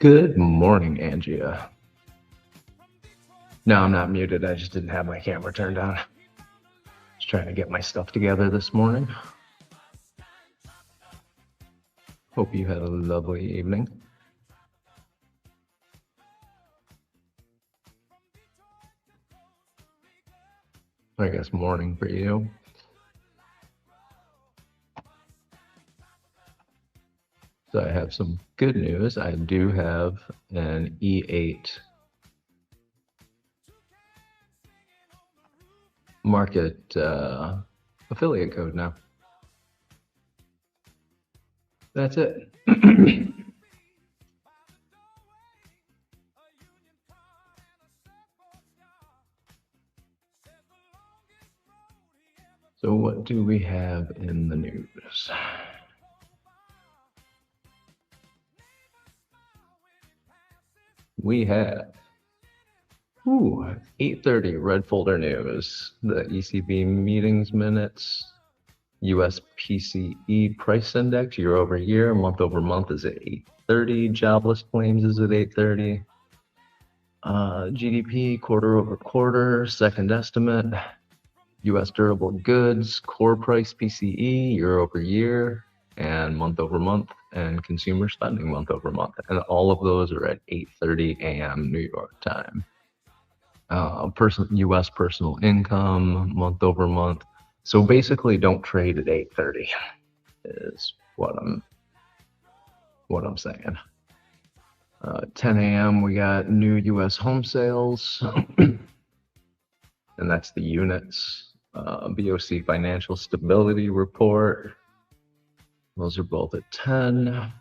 Good morning, Angia. No, I'm not muted. I just didn't have my camera turned on. Just trying to get my stuff together this morning. Hope you had a lovely evening. I guess morning for you. So I have some good news. I do have an E8 market affiliate code now. That's it. So what do we have in the news? We have 8:30 red folder news, the ECB meetings minutes, US PCE price index year over year, month over month is at 8:30, jobless claims is at 8:30, GDP quarter over quarter, second estimate, US durable goods, core price PCE year over year and month over month, and consumer spending month over month. And all of those are at 8:30 a.m. New York time. US personal income month over month. So basically don't trade at 8:30 is what I'm saying. 10 a.m. we got new US home sales and that's the units. BOC financial stability report. Those are both at 10.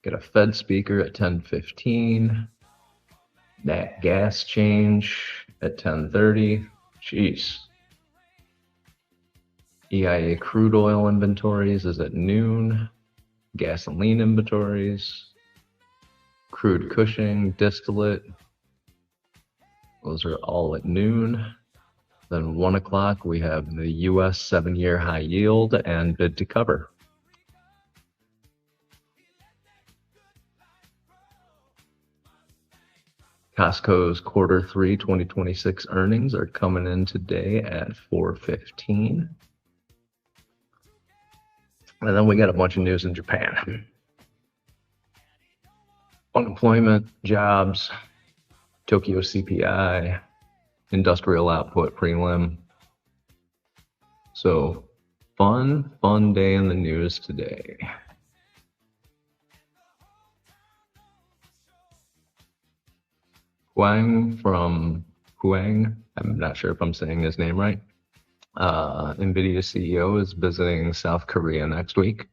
Get a Fed speaker at 10:15. Nat gas change at 10:30. Jeez. EIA crude oil inventories is at noon. Gasoline inventories. Crude Cushing, distillate. Those are all at noon. Then 1 o'clock, we have the US 7-year high yield and bid to cover. Costco's Q3 2026 earnings are coming in today at 4:15. And then we got a bunch of news in Japan. Unemployment, jobs, Tokyo CPI, industrial output prelim. So fun day in the news today. Huang, I'm not sure if I'm saying his name right. NVIDIA CEO is visiting South Korea next week.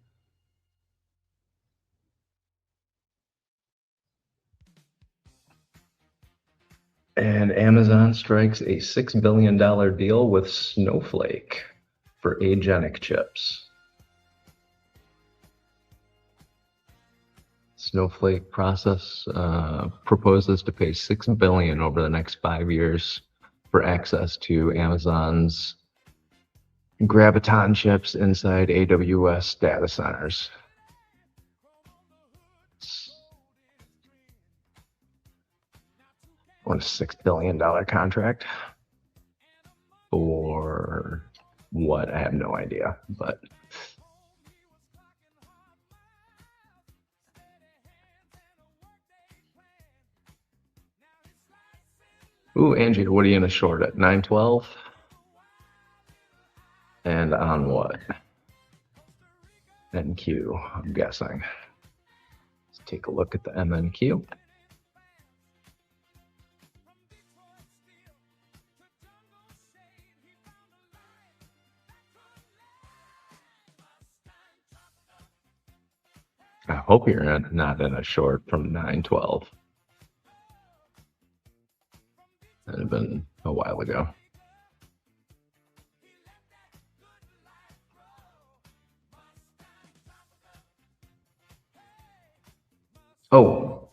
And Amazon strikes a $6 billion deal with Snowflake for agentic chips. Snowflake proposes to pay $6 billion over the next 5 years for access to Amazon's Graviton chips inside AWS data centers. On a $6 billion contract for what? I have no idea, but Angie, what are you in a short at? 912? And on what? NQ, I'm guessing. Let's take a look at the MNQ. I hope you're not in a short from 912. That had been a while ago. Oh,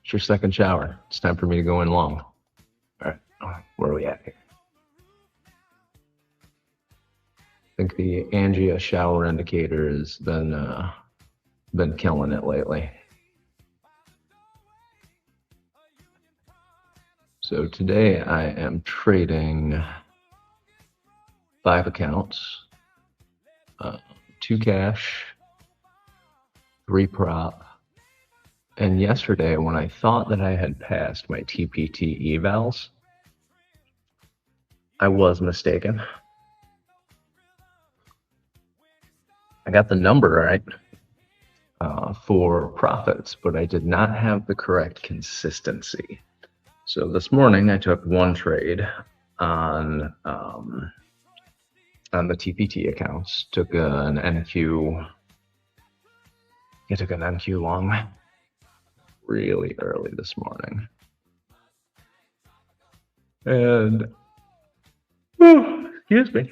it's your second shower. It's time for me to go in long. All right, where are we at here? I think the Angia shower indicator has been killing it lately. So today I am trading 5 accounts, 2 cash, 3 prop. And yesterday when I thought that I had passed my TPT evals, I was mistaken. I got the number right for profits, but I did not have the correct consistency. So this morning I took 1 trade on the TPT accounts, took an NQ. I took an NQ long really early this morning, and excuse me,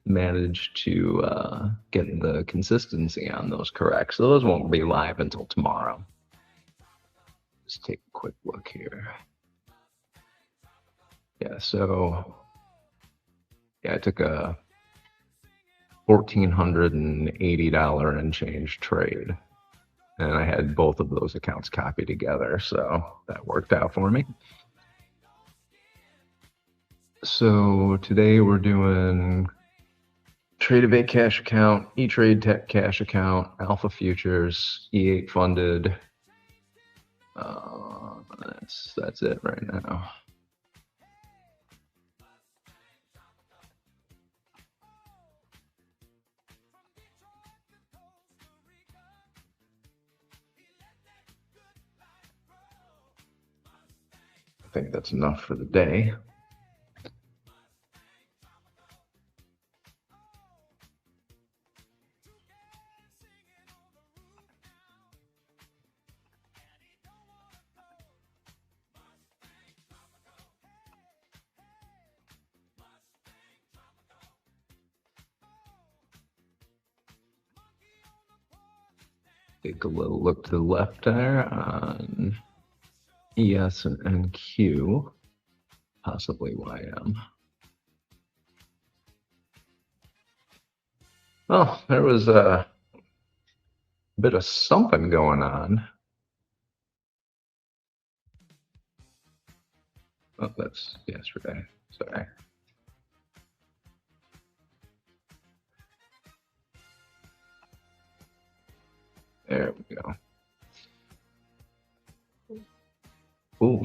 managed to get the consistency on those correct. So those won't be live until tomorrow. Just take a quick look here. Yeah, so yeah, I took a $1,480 and change trade, and I had both of those accounts copied together, so that worked out for me. So today we're doing Trade cash account, E-Trade Tech cash account, Alpha Futures, E8 funded. That's it right now. I think that's enough for the day. Take a little look to the left there on ES and NQ, possibly YM. Well, there was a bit of something going on. Oh, that's yesterday. Sorry. There we go. Ooh,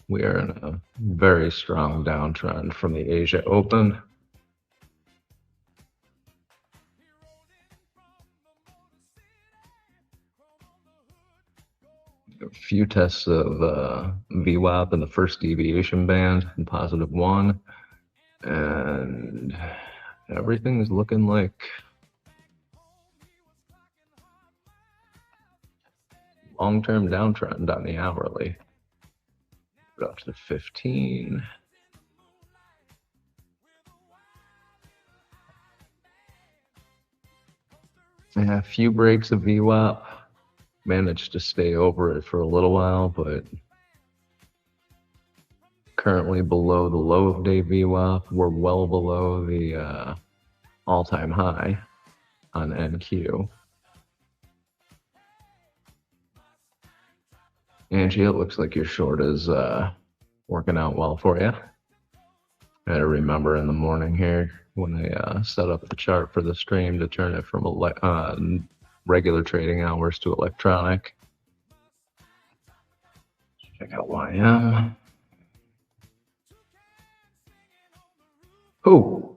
we are in a very strong downtrend from the Asia Open. A few tests of VWAP in the first deviation band in +1, and everything is looking like long-term downtrend on the hourly. Up to 15. Yeah, a few breaks of VWAP. Managed to stay over it for a little while, but currently below the low of day VWAP. We're well below the all-time high on NQ. Angie, it looks like your short is working out well for you. I had to remember in the morning here when I set up the chart for the stream to turn it from regular trading hours to electronic. Check out YM. Oh,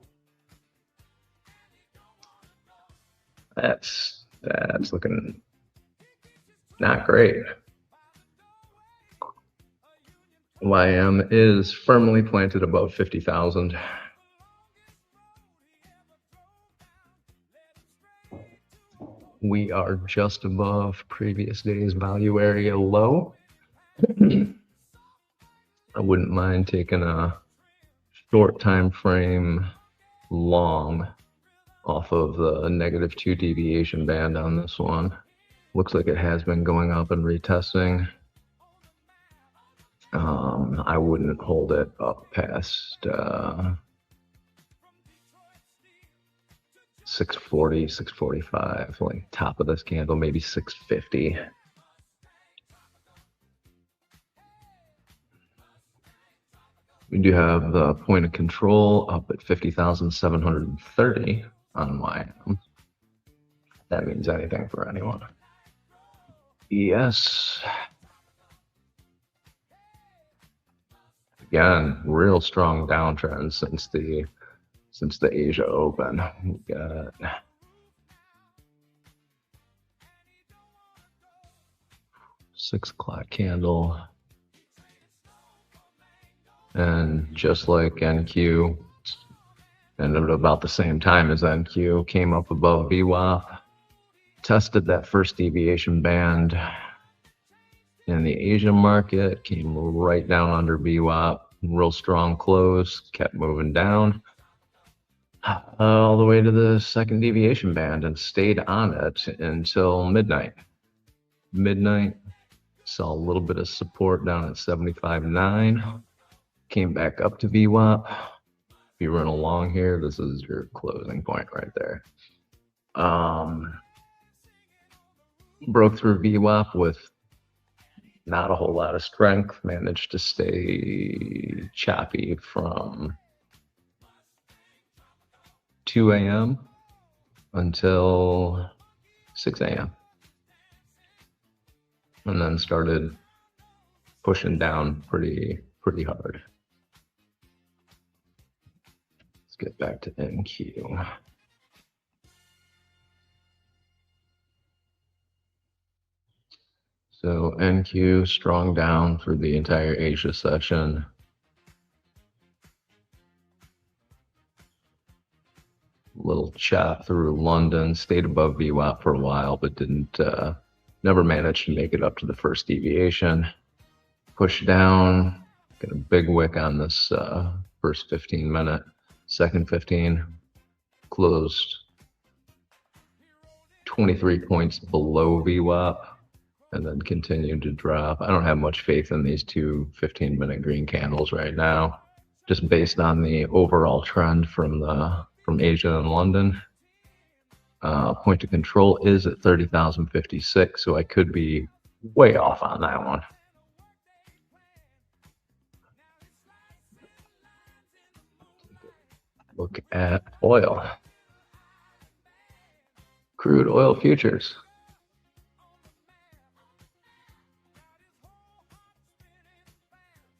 that's looking not great. YM is firmly planted above 50,000. We are just above previous day's value area low. I wouldn't mind taking a short time frame long off of the -2 deviation band on this one. Looks like it has been going up and retesting. I wouldn't hold it up past 640, 645, like top of this candle, maybe 650. We do have the point of control up at 50,730 on YM. That means anything for anyone. ES. Again, real strong downtrend since the Asia Open. We got 6 o'clock candle. And just like NQ, ended about the same time as NQ, came up above VWAP, tested that first deviation band in the Asian market, came right down under VWAP, real strong close, kept moving down all the way to the second deviation band and stayed on it until midnight. Midnight, saw a little bit of support down at 75.9. Came back up to VWAP. If you run along here, this is your closing point right there. Broke through VWAP with not a whole lot of strength. Managed to stay choppy from 2 a.m. until 6 a.m. and then started pushing down pretty hard. Let's get back to NQ. So NQ strong down for the entire Asia session. Little chop through London, stayed above VWAP for a while, but didn't never managed to make it up to the first deviation. Push down, got a big wick on this first 15 minute. Second 15 closed 23 points below VWAP and then continued to drop. I don't have much faith in these two 15-minute green candles right now, just based on the overall trend from Asia and London. Point of control is at 30,056, so I could be way off on that one. Look at oil. Crude oil futures.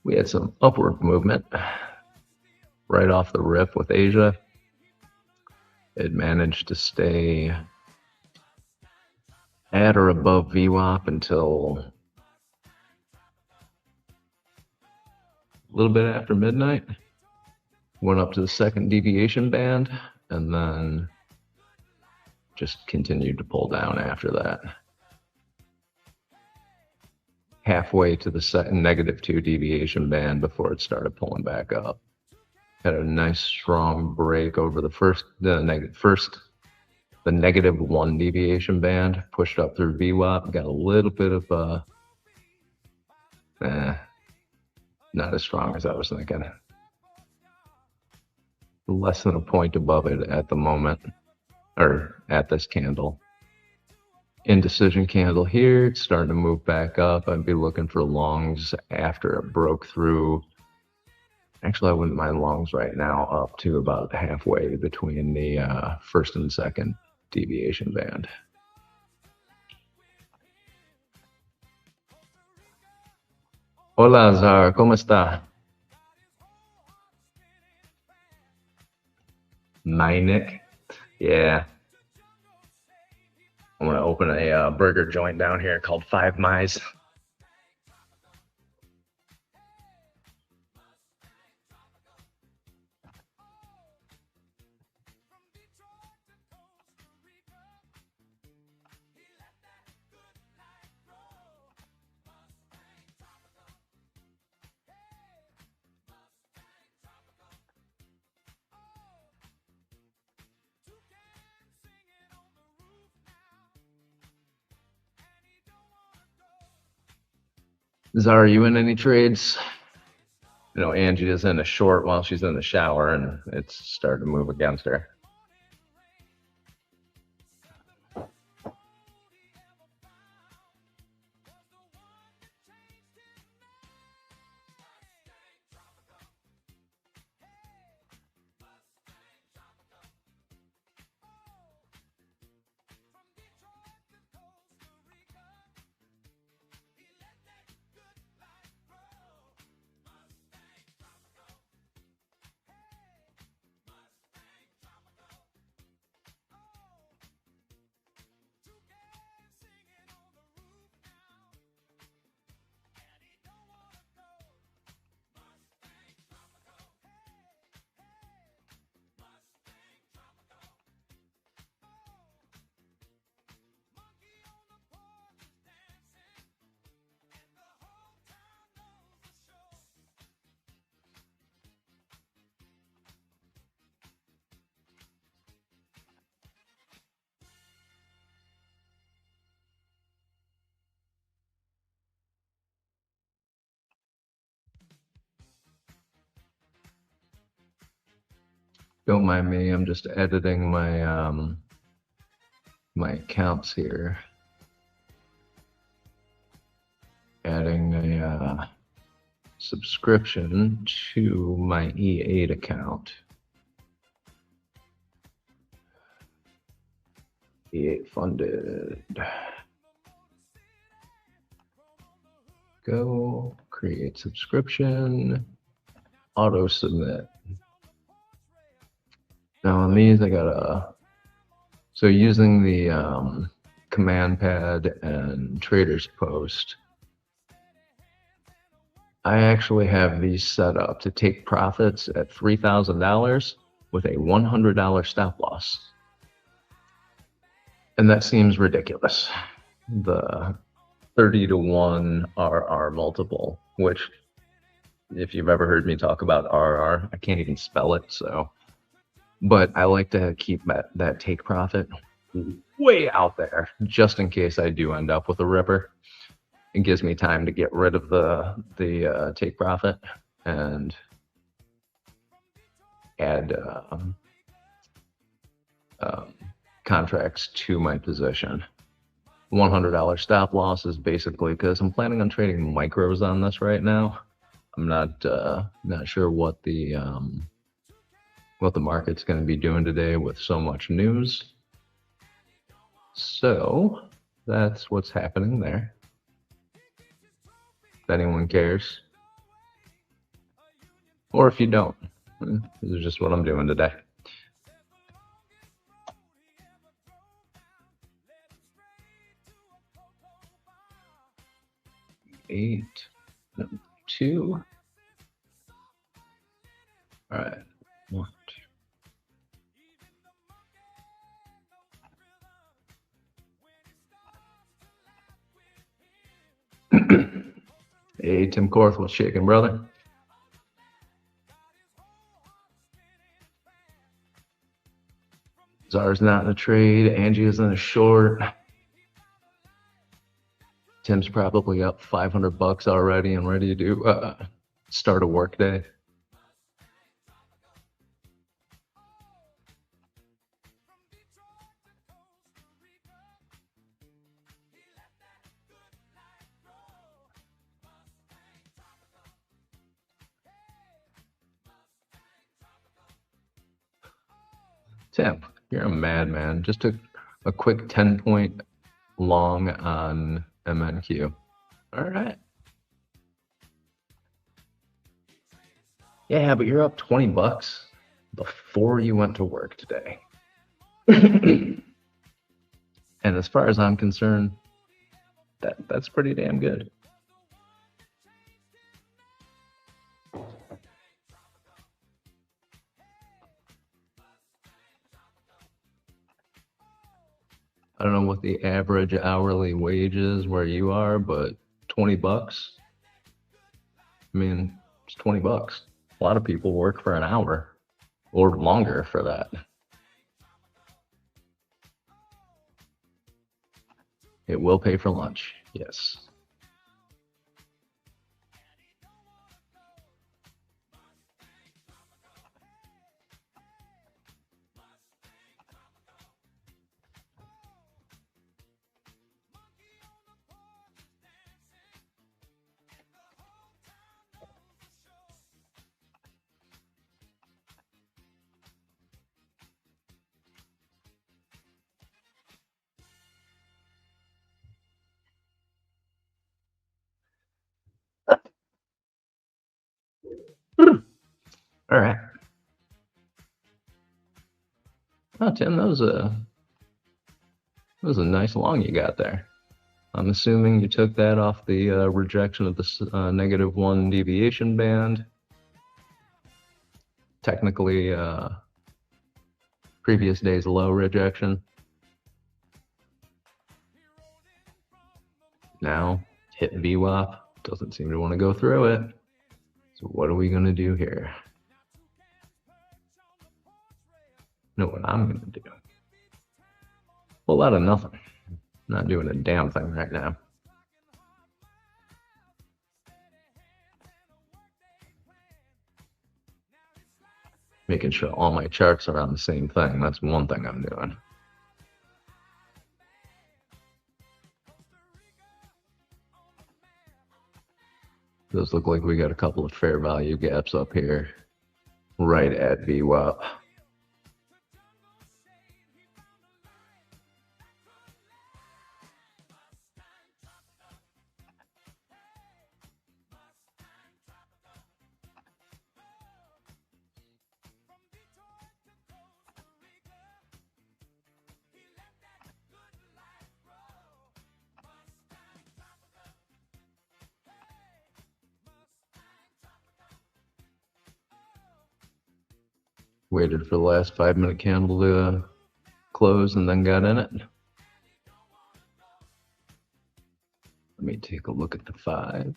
We had some upward movement right off the rip with Asia. It managed to stay at or above VWAP until a little bit after midnight. Went up to the second deviation band and then just continued to pull down after that. Halfway to the -2 deviation band before it started pulling back up. Had a nice strong break over the -1 deviation band, pushed up through VWAP, got a little bit of not as strong as I was thinking. Less than a point above it at the moment, or at this candle. Indecision candle here, it's starting to move back up. I'd be looking for longs after it broke through. Actually, I wouldn't mind longs right now up to about halfway between the first and second deviation band. Hola, Zar, ¿cómo está? Nick. Yeah. I'm going to open a burger joint down here called Five Mice. Zara, are you in any trades? You know, Angie is in a short while she's in the shower and it's starting to move against her. Don't mind me, I'm just editing my my accounts here. Adding a subscription to my E8 account. E8 funded. Go create subscription, auto submit. Now on these, I gotta, so using the command pad and traders post, I actually have these set up to take profits at $3,000 with a $100 stop loss. And that seems ridiculous. The 30-to-1 RR multiple, which if you've ever heard me talk about RR, I can't even spell it, so. But I like to keep that take profit way out there, just in case I do end up with a ripper. It gives me time to get rid of the take profit and add contracts to my position. $100 stop loss is basically because I'm planning on trading micros on this right now. I'm not sure what the market's going to be doing today with so much news. So that's what's happening there. If anyone cares, or if you don't, this is just what I'm doing today. Eight, number 2. All right, 1, 2. Hey, Tim Korth, what's shaking, brother? Czar's not in a trade. Angie is in a short. Tim's probably up $500 already and ready to start a work day. Tim, you're a madman. Just took a quick 10-point long on MNQ. All right. Yeah, but you're up $20 before you went to work today. And as far as I'm concerned, that's pretty damn good. I don't know what the average hourly wage is where you are, but $20. I mean, it's $20. A lot of people work for an hour or longer for that. It will pay for lunch, yes. All right. Oh, Tim, that was a nice long you got there. I'm assuming you took that off the rejection of the -1 deviation band. Technically, previous day's low rejection. Now, hit VWAP. Doesn't seem to want to go through it. So what are we going to do here? Know what I'm going to do? A whole lot of nothing. Not doing a damn thing right now. making sure all my charts are on the same thing. That's one thing I'm doing. Does look like we got a couple of fair value gaps up here, right at VWAP. Waited for the last 5-minute candle to close and then got in it. Let me take a look at the 5.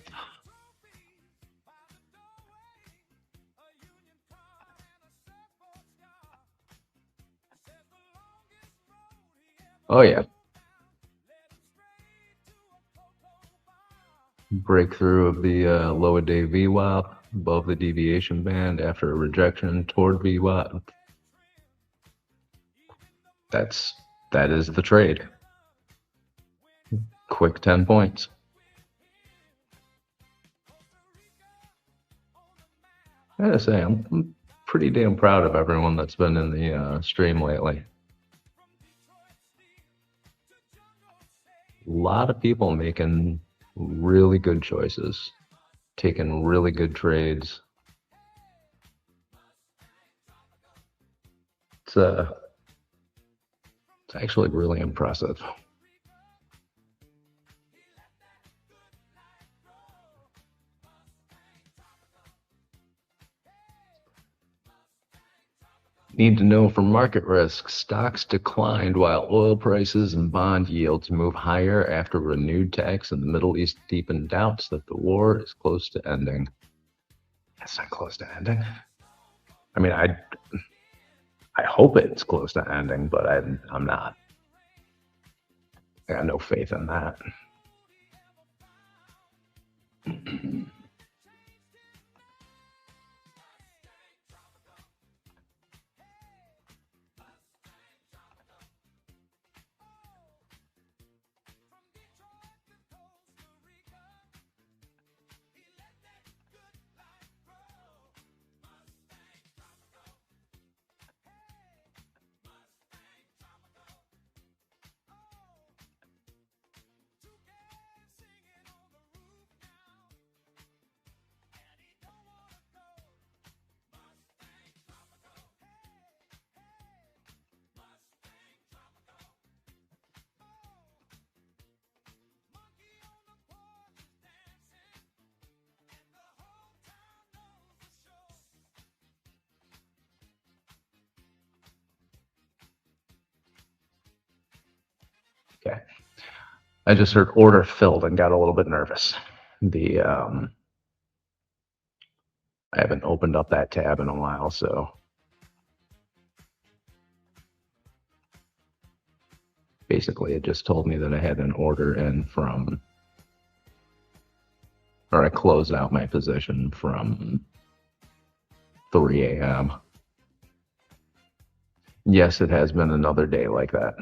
Oh yeah. Breakthrough of the low a day VWAP above the deviation band after a rejection toward VWAP. That is the trade. Quick 10 points. I gotta say, I'm pretty damn proud of everyone that's been in the stream lately. A lot of people making really good choices, taking really good trades. It's actually really impressive. Need to know for market risk, stocks declined while oil prices and bond yields move higher after renewed attacks in the Middle East deepen doubts that the war is close to ending. It's not close to ending. I mean, I hope it's close to ending, but I'm not. I got no faith in that. Okay. I just heard order filled and got a little bit nervous. I haven't opened up that tab in a while, so basically it just told me that I had an order in from, or I closed out my position from 3 a.m. Yes, it has been another day like that.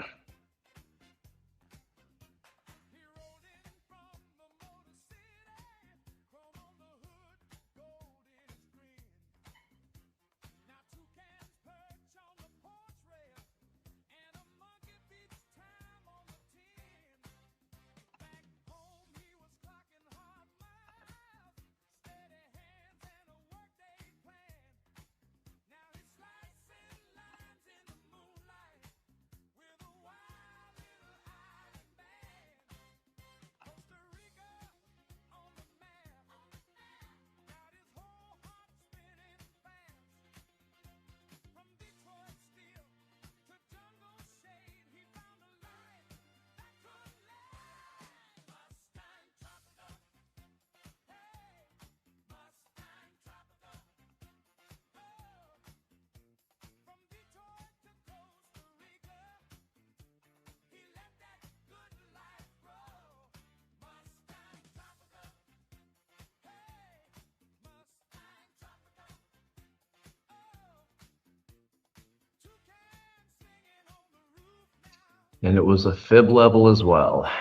And it was a fib level as well.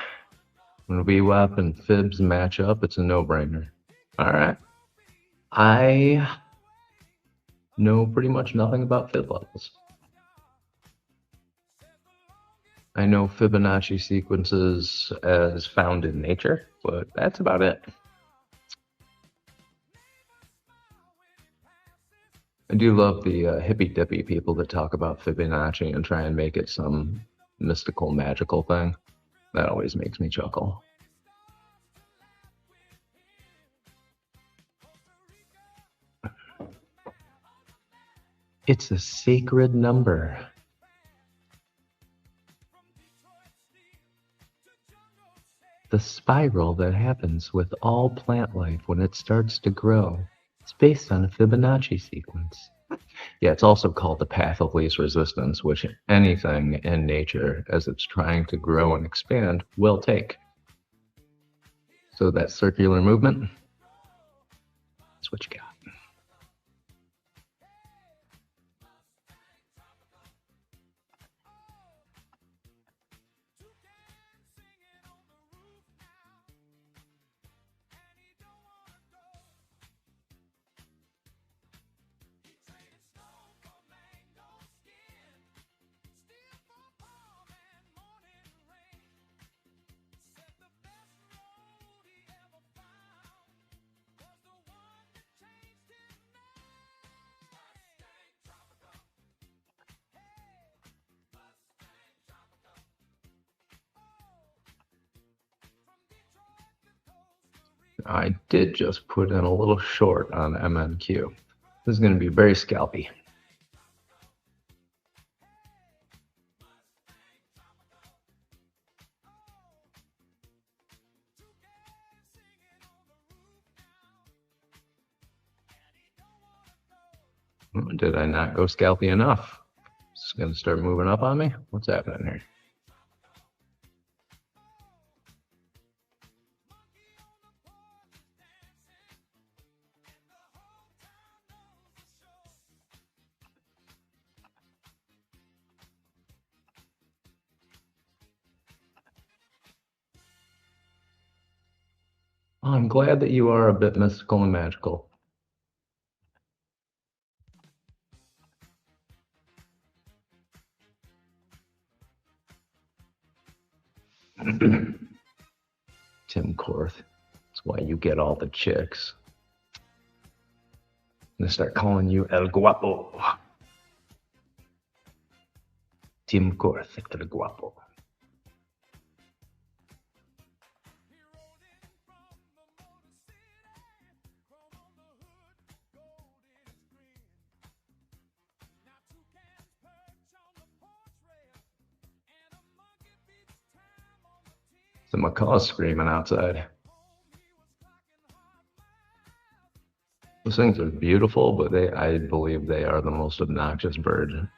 When VWAP and fibs match up, it's a no-brainer. All right. I know pretty much nothing about fib levels. I know Fibonacci sequences as found in nature, but that's about it. I do love the hippy-dippy people that talk about Fibonacci and try and make it some mystical, magical thing. That always makes me chuckle. It's a sacred number. The spiral that happens with all plant life when it starts to grow. It's based on a Fibonacci sequence. Yeah, it's also called the path of least resistance, which anything in nature, as it's trying to grow and expand, will take. So that circular movement, that's what you got. I did just put in a little short on MNQ. This is going to be very scalpy. Did I not go scalpy enough? It's going to start moving up on me? What's happening here? Oh, I'm glad that you are a bit mystical and magical. Tim Korth. That's why you get all the chicks. I'm gonna start calling you El Guapo. Tim Korth, El Guapo. The macaw's screaming outside. Those things are beautiful, but I believe they are the most obnoxious bird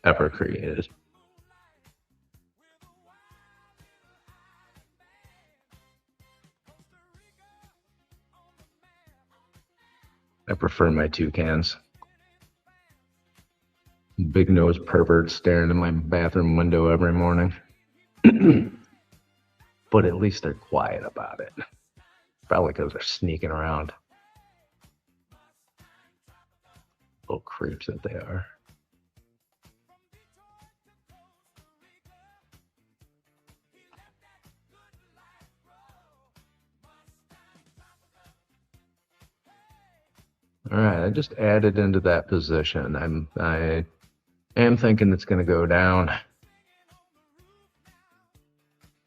ever created. I prefer my toucans. Big nose pervert staring in my bathroom window every morning. But at least they're quiet about it. Probably because they're sneaking around. Little creeps that they are. All right, I just added into that position. I am thinking it's going to go down.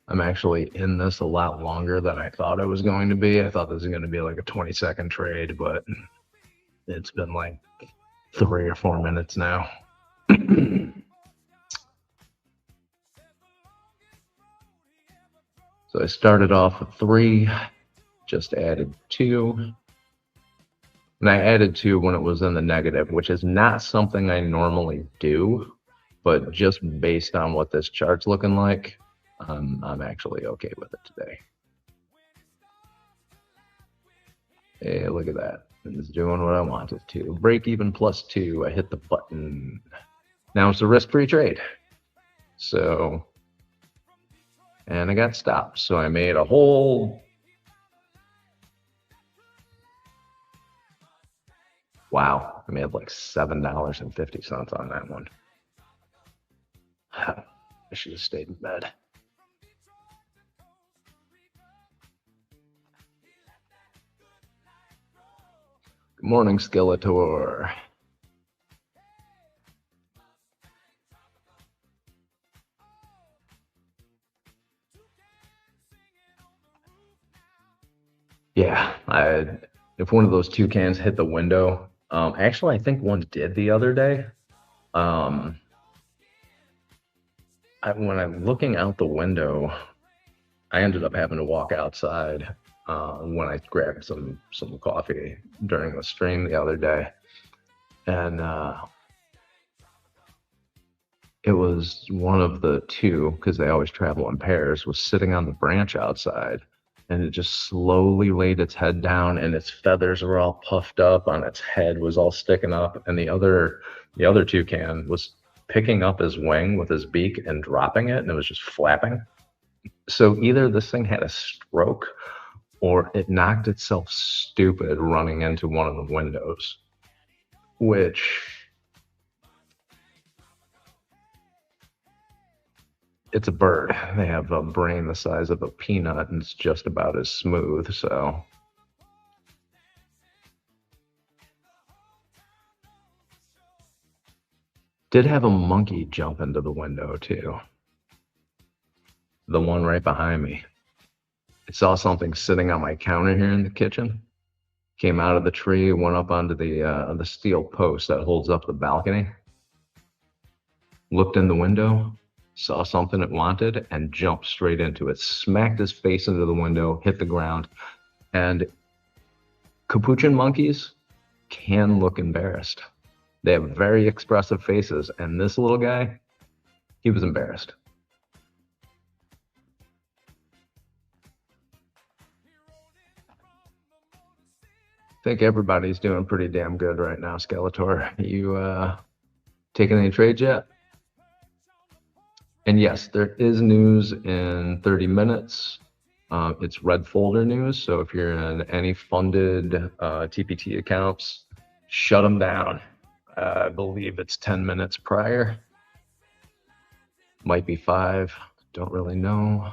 I'm actually in this a lot longer than I thought I was going to be. I thought this was going to be like a 20-second trade, but it's been like 3 or 4 minutes now. So I started off with 3, just added 2. And I added 2 when it was in the negative, which is not something I normally do, but just based on what this chart's looking like, I'm actually okay with it today. Hey, look at that. It's doing what I want it to. Break even plus 2. I hit the button. Now it's a risk-free trade. So and I got stopped. So I made a whole, wow, I made like $7.50 on that one. I should have stayed in bed. Good morning, Skeletor. Yeah, if one of those toucans hit the window, actually, I think one did the other day. When I'm looking out the window, I ended up having to walk outside when I grabbed some coffee during the stream the other day, and it was one of the two, because they always travel in pairs, was sitting on the branch outside, and it just slowly laid its head down, and its feathers were all puffed up on its head, was all sticking up, and the other toucan was picking up his wing with his beak and dropping it, and it was just flapping. So either this thing had a stroke or it knocked itself stupid running into one of the windows, which, it's a bird. They have a brain the size of a peanut, and it's just about as smooth, so. Did have a monkey jump into the window too. The one right behind me. I saw something sitting on my counter here in the kitchen. Came out of the tree, went up onto the steel post that holds up the balcony. Looked in the window, saw something it wanted, and jumped straight into it. Smacked his face into the window, hit the ground. And capuchin monkeys can look embarrassed. They have very expressive faces, and this little guy, he was embarrassed. I think everybody's doing pretty damn good right now, Skeletor. You taking any trades yet? And yes, there is news in 30 minutes. It's red folder news, so if you're in any funded TPT accounts, shut them down. I believe it's 10 minutes prior. Might be 5, don't really know.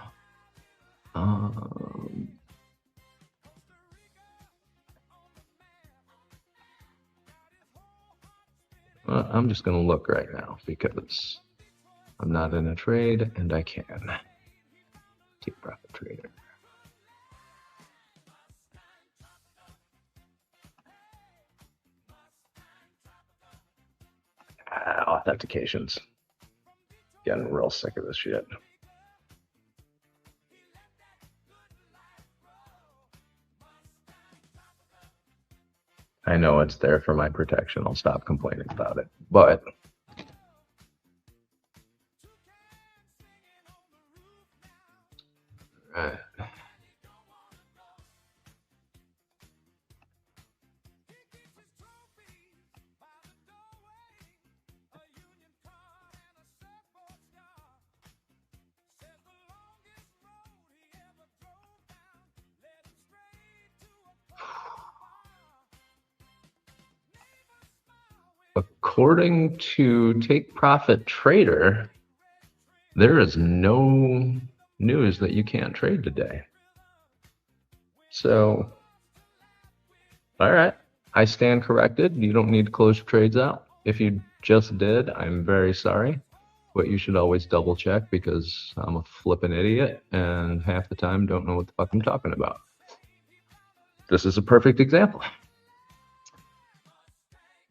I'm just gonna look right now because I'm not in a trade and I can. Take profit trader. Authentications. Getting real sick of this shit. I know it's there for my protection. I'll stop complaining about it. But according to Take Profit Trader, there is no news that you can't trade today. So, all right, I stand corrected. You don't need to close your trades out. If you just did, I'm very sorry, but you should always double check because I'm a flippin' idiot and half the time don't know what the fuck I'm talking about. This is a perfect example.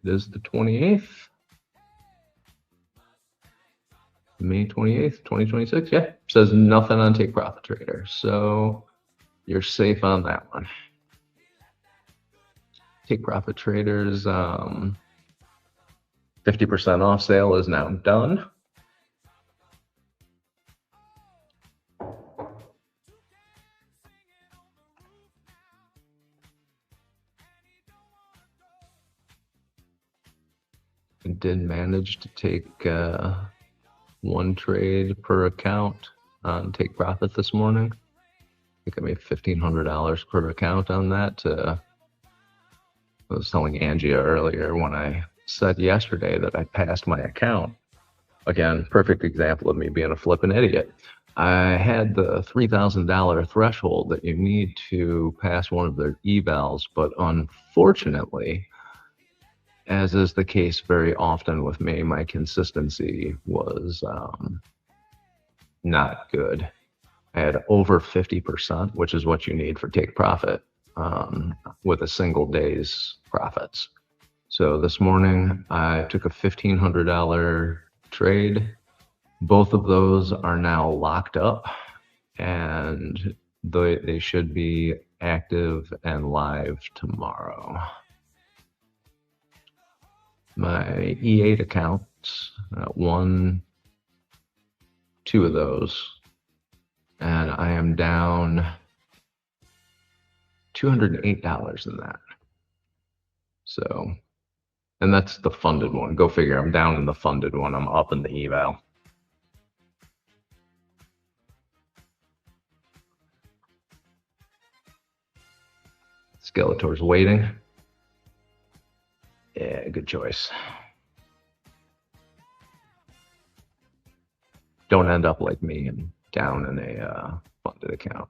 It is the 28th. May 28th, 2026. Yeah, says nothing on Take Profit Trader. So you're safe on that one. Take Profit Trader's 50% off sale is now done. I did manage to take one trade per account on take profit this morning. I think I made $1,500 per account on that. I was telling Angie earlier when I said yesterday that I passed my account. Again, perfect example of me being a flippin' idiot. I had the $3,000 threshold that you need to pass one of their evals, but unfortunately, as is the case very often with me, my consistency was not good. I had over 50%, which is what you need for take profit with a single day's profits. So this morning I took a $1,500 trade. Both of those are now locked up, and they should be active and live tomorrow. My E8 accounts, two of those, and I am down $208 in that. So, and that's the funded one. Go figure. I'm down in the funded one. I'm up in the eval. Skeletor's waiting. Yeah, good choice. Don't end up like me and down in a funded account.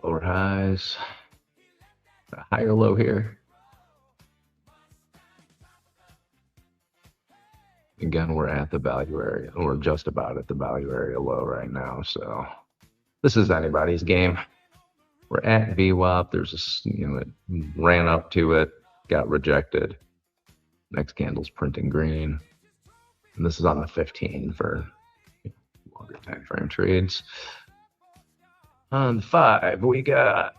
Lower highs, a higher low here. Again, we're at the value area. We're just about at the value area low right now. So this is anybody's game. We're at VWAP. There's a, it ran up to it, got rejected. Next candle's printing green. And this is on the 15 for longer time frame trades. On the 5, we got,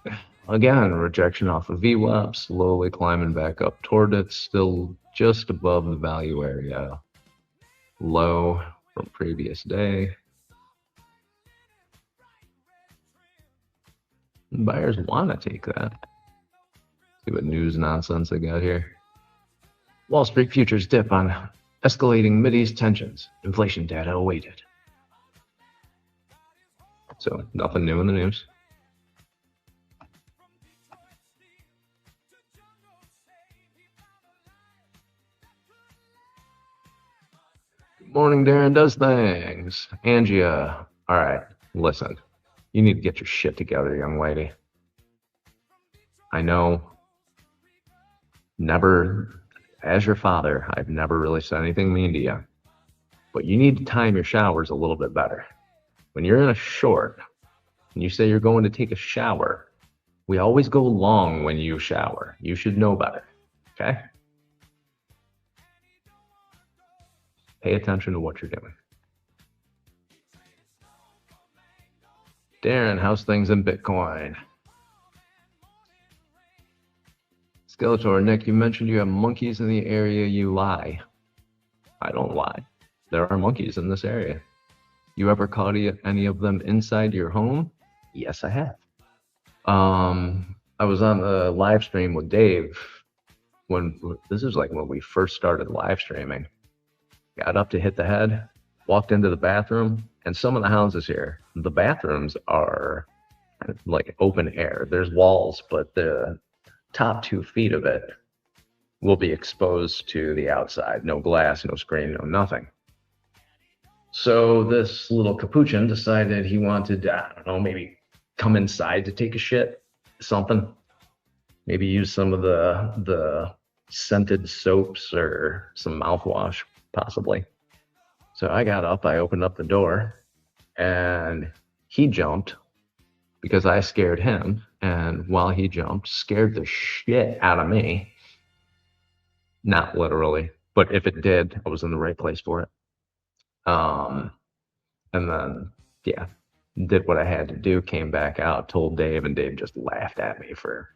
again, rejection off of VWAP, slowly climbing back up toward it, still just above the value area low from previous day. Buyers want to take that. See what news nonsense they got here. Wall Street futures dip on escalating Mideast tensions. Inflation data awaited. So nothing new in the news. Good morning, Darren Does Things. Angia, all right, listen. You need to get your shit together, young lady. I know, never, as your father, I've never really said anything mean to you. But you need to time your showers a little bit better. When you're in a short and you say you're going to take a shower, we always go long when you shower. You should know better, okay? Pay attention to what you're doing. Darren, how's things in Bitcoin? Skeletor, Nick, you mentioned you have monkeys in the area. You lie. I don't lie. There are monkeys in this area. You ever caught any of them inside your home? Yes, I have. I was on the live stream with Dave this is like when we first started live streaming. Got up to hit the head, walked into the bathroom, and some of the houses here, the bathrooms are like open air. There's walls, but the top 2 feet of it will be exposed to the outside. No glass, no screen, no nothing. So this little capuchin decided he wanted, I don't know, maybe come inside to take a shit, something. Maybe use some of the scented soaps or some mouthwash, possibly. So I got up, I opened up the door, and he jumped because I scared him. And while he jumped, scared the shit out of me. Not literally, but if it did, I was in the right place for it. And then, yeah, did what I had to do, came back out, told Dave, and Dave just laughed at me for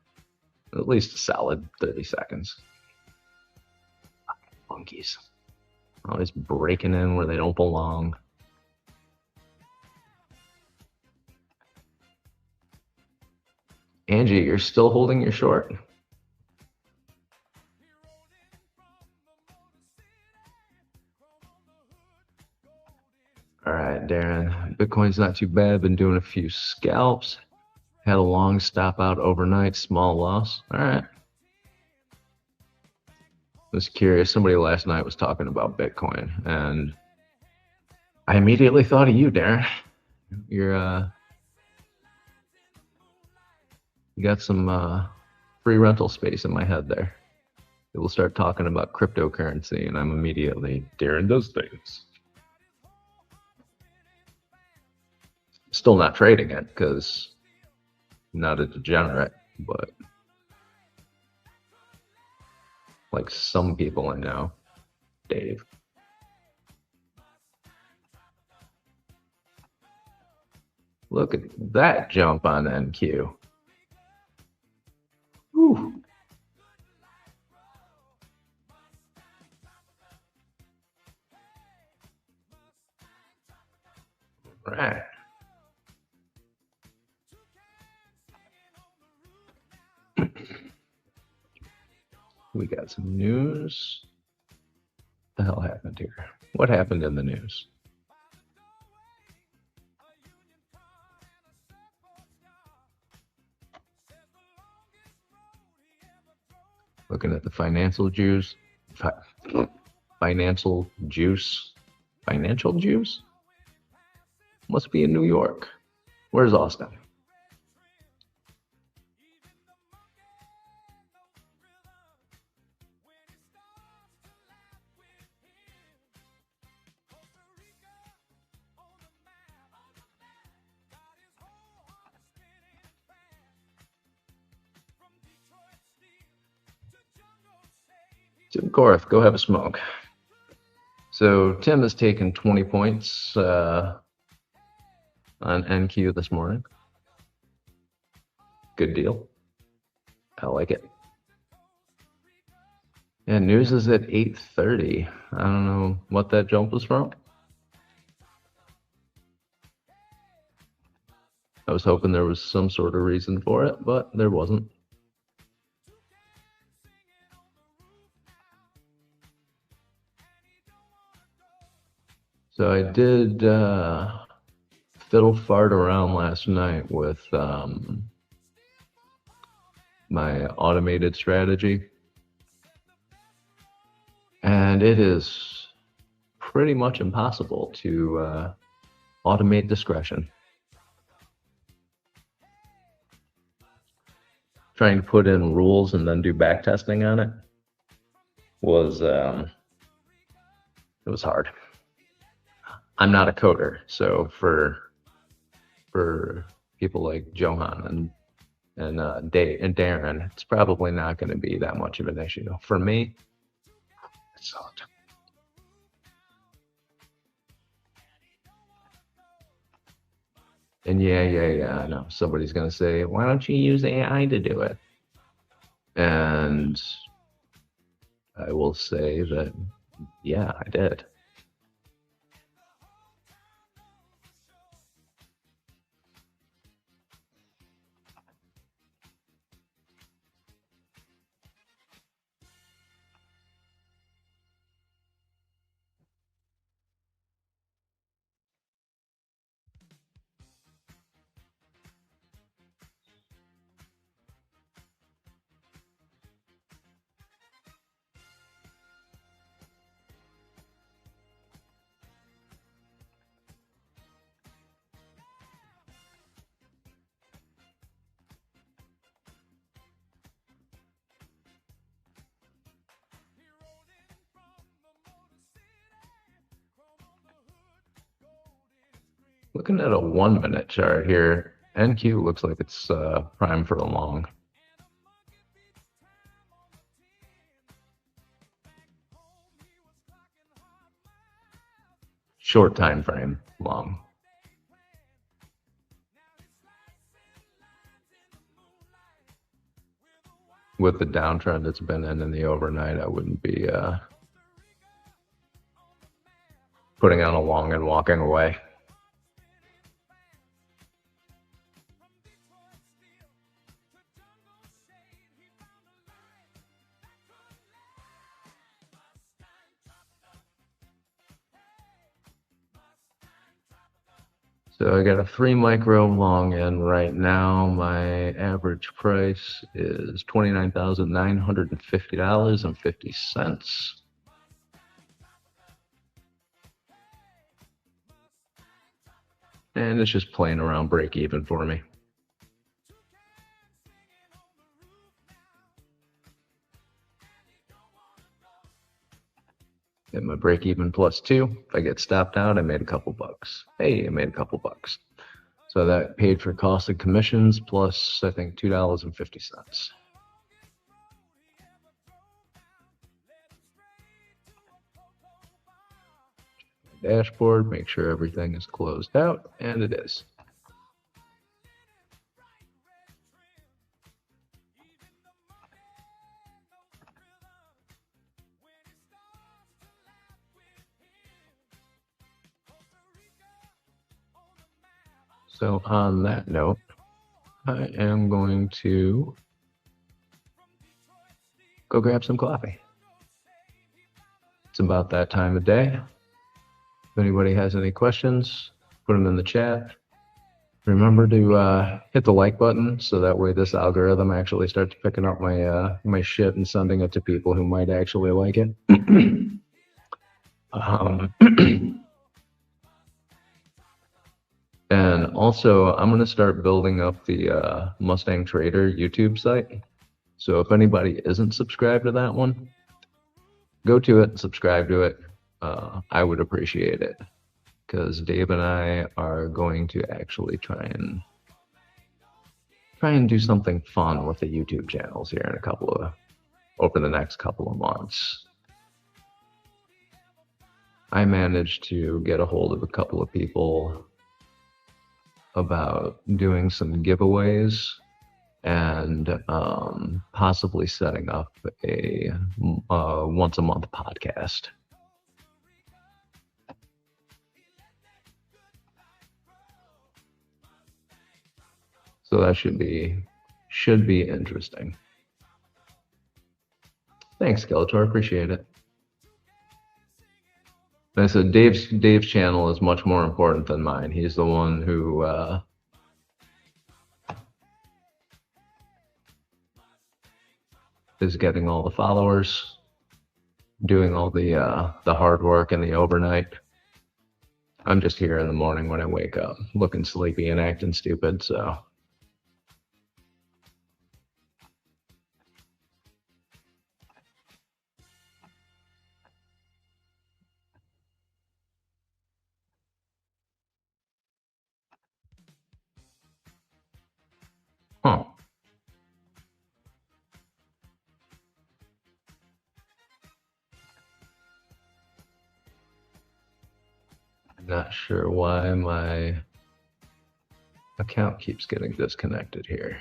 at least a solid 30 seconds. Monkeys. Always breaking in where they don't belong. Angie, you're still holding your short? All right, Darren. Bitcoin's not too bad. Been doing a few scalps. Had a long stop out overnight, small loss. All right. Was curious. Somebody last night was talking about Bitcoin, and I immediately thought of you, Darren. You got some free rental space in my head there. People start talking about cryptocurrency, and I'm immediately, Darren does things. Still not trading it because I'm not a degenerate, but like some people I know, Dave. Look at that jump on NQ. Whew. Right. We got some news. What the hell happened here? What happened in the news? Looking at the financial juice. Financial juice. Financial juice? Must be in New York. Where's Austin? Tim Korth, go have a smoke. So Tim has taken 20 points on NQ this morning. Good deal. I like it. And news is at 8:30. I don't know what that jump was from. I was hoping there was some sort of reason for it, but there wasn't. So I did fiddle fart around last night with my automated strategy. And it is pretty much impossible to automate discretion. Trying to put in rules and then do back testing on it was it was hard. I'm not a coder, so for people like Johan and Dave and Darren, it's probably not going to be that much of an issue. For me, it sucked. And yeah, I know somebody's going to say, why don't you use AI to do it? And I will say that, yeah, I did. Looking at a 1-minute chart here, NQ looks like it's prime for a long. Short time frame, long. With the downtrend it's been in the overnight, I wouldn't be putting on a long and walking away. So I got a 3 micro long in right now. My average price is $29,950.50. And it's just playing around break even for me. Get my break even +2. If I get stopped out, I made a couple bucks. Hey, I made a couple bucks. So that paid for cost and commissions plus, I think, $2.50. Dashboard, make sure everything is closed out, and it is. So on that note, I am going to go grab some coffee. It's about that time of day. If anybody has any questions, put them in the chat. Remember to hit the like button so that way this algorithm actually starts picking up my my shit and sending it to people who might actually like it. And also, I'm going to start building up the Mustang Trader YouTube site. So if anybody isn't subscribed to that one, go to it and subscribe to it. I would appreciate it because Dave and I are going to actually try and do something fun with the YouTube channels here in over the next couple of months. I managed to get a hold of a couple of people about doing some giveaways and possibly setting up a once a month podcast. So that should be interesting. Thanks, Skeletor. Appreciate it. And I said Dave's channel is much more important than mine. He's the one who is getting all the followers, doing all the hard work and the overnight. I'm just here in the morning when I wake up, looking sleepy and acting stupid, so. Huh. Not sure why my account keeps getting disconnected here.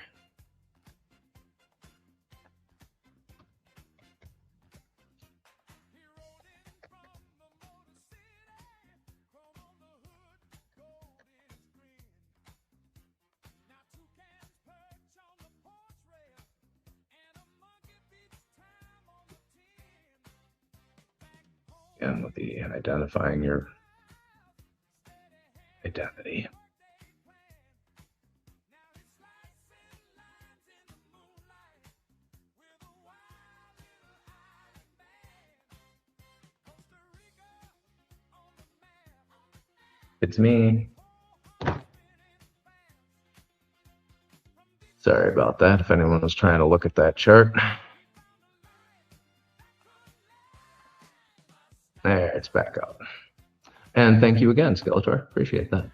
And with the identifying your identity. It's me. Sorry about that, if anyone was trying to look at that chart. There, it's back up. And thank you again, Skeletor. Appreciate that.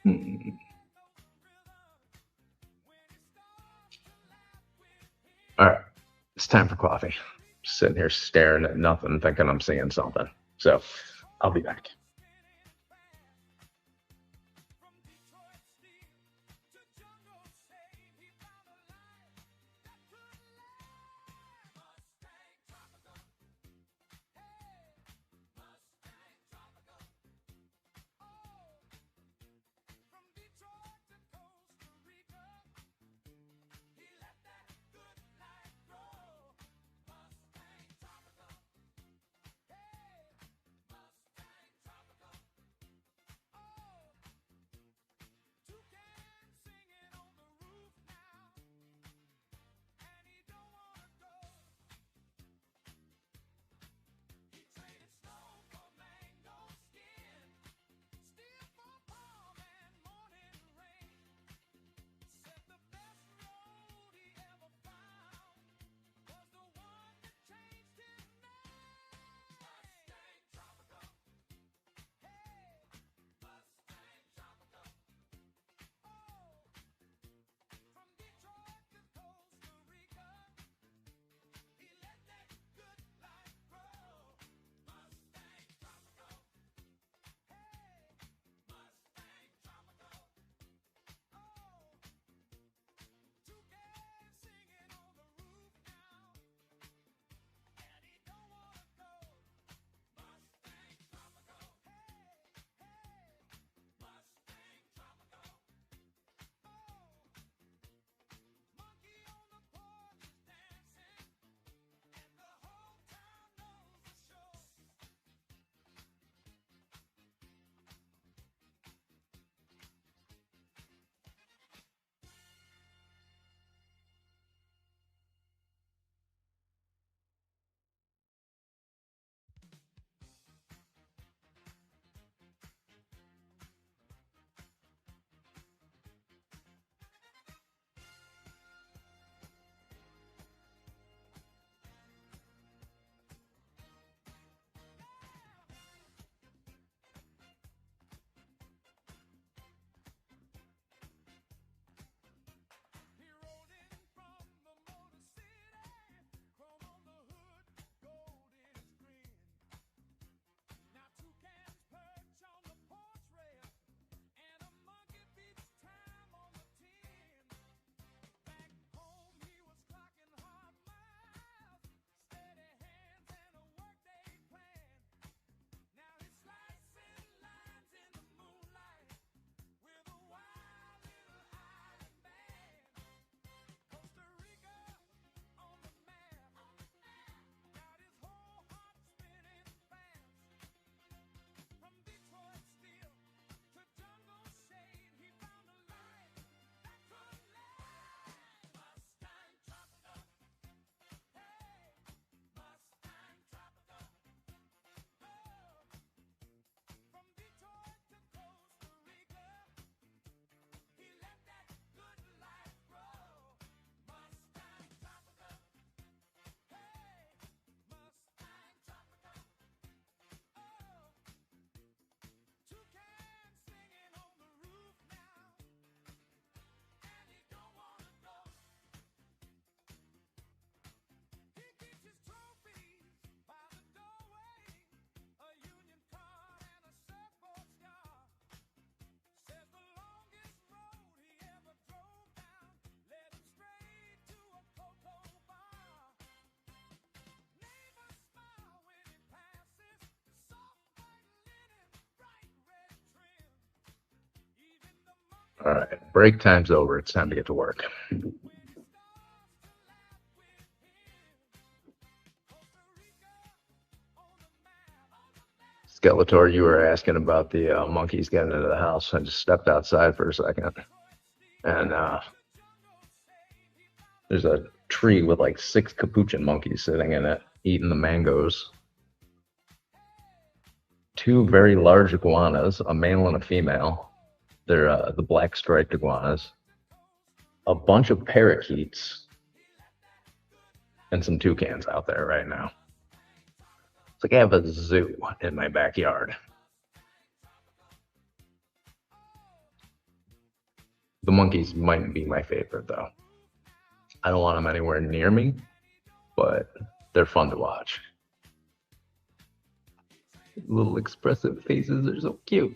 All right, it's time for coffee. Sitting here staring at nothing, thinking I'm seeing something. So I'll be back. All right, break time's over. It's time to get to work. Skeletor, you were asking about the monkeys getting into the house. I just stepped outside for a second, and there's a tree with like 6 capuchin monkeys sitting in it, eating the mangoes. 2 very large iguanas, a male and a female. They're the black striped iguanas. A bunch of parakeets and some toucans out there right now. It's like I have a zoo in my backyard. The monkeys might be my favorite though. I don't want them anywhere near me, but they're fun to watch. Little expressive faces are so cute.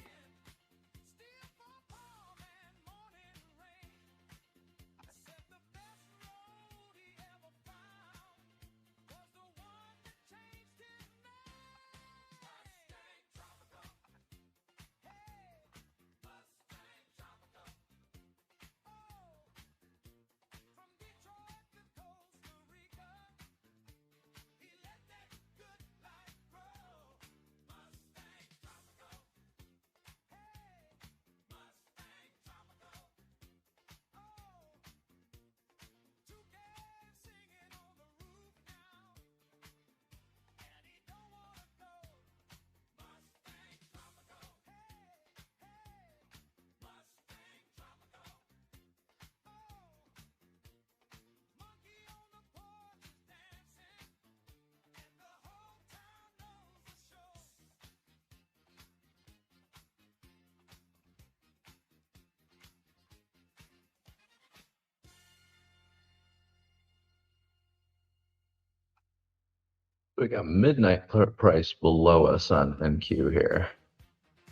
We got midnight price below us on MQ here.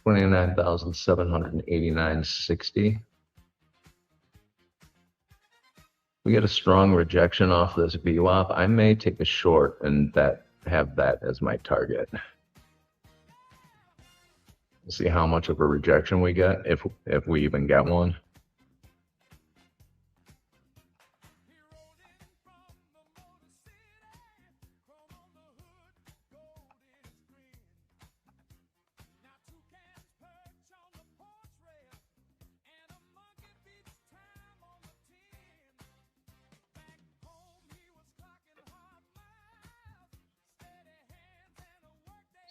29,789.60. We get a strong rejection off this VWAP. I may take a short and have that as my target. We'll see how much of a rejection we get, if we even get one.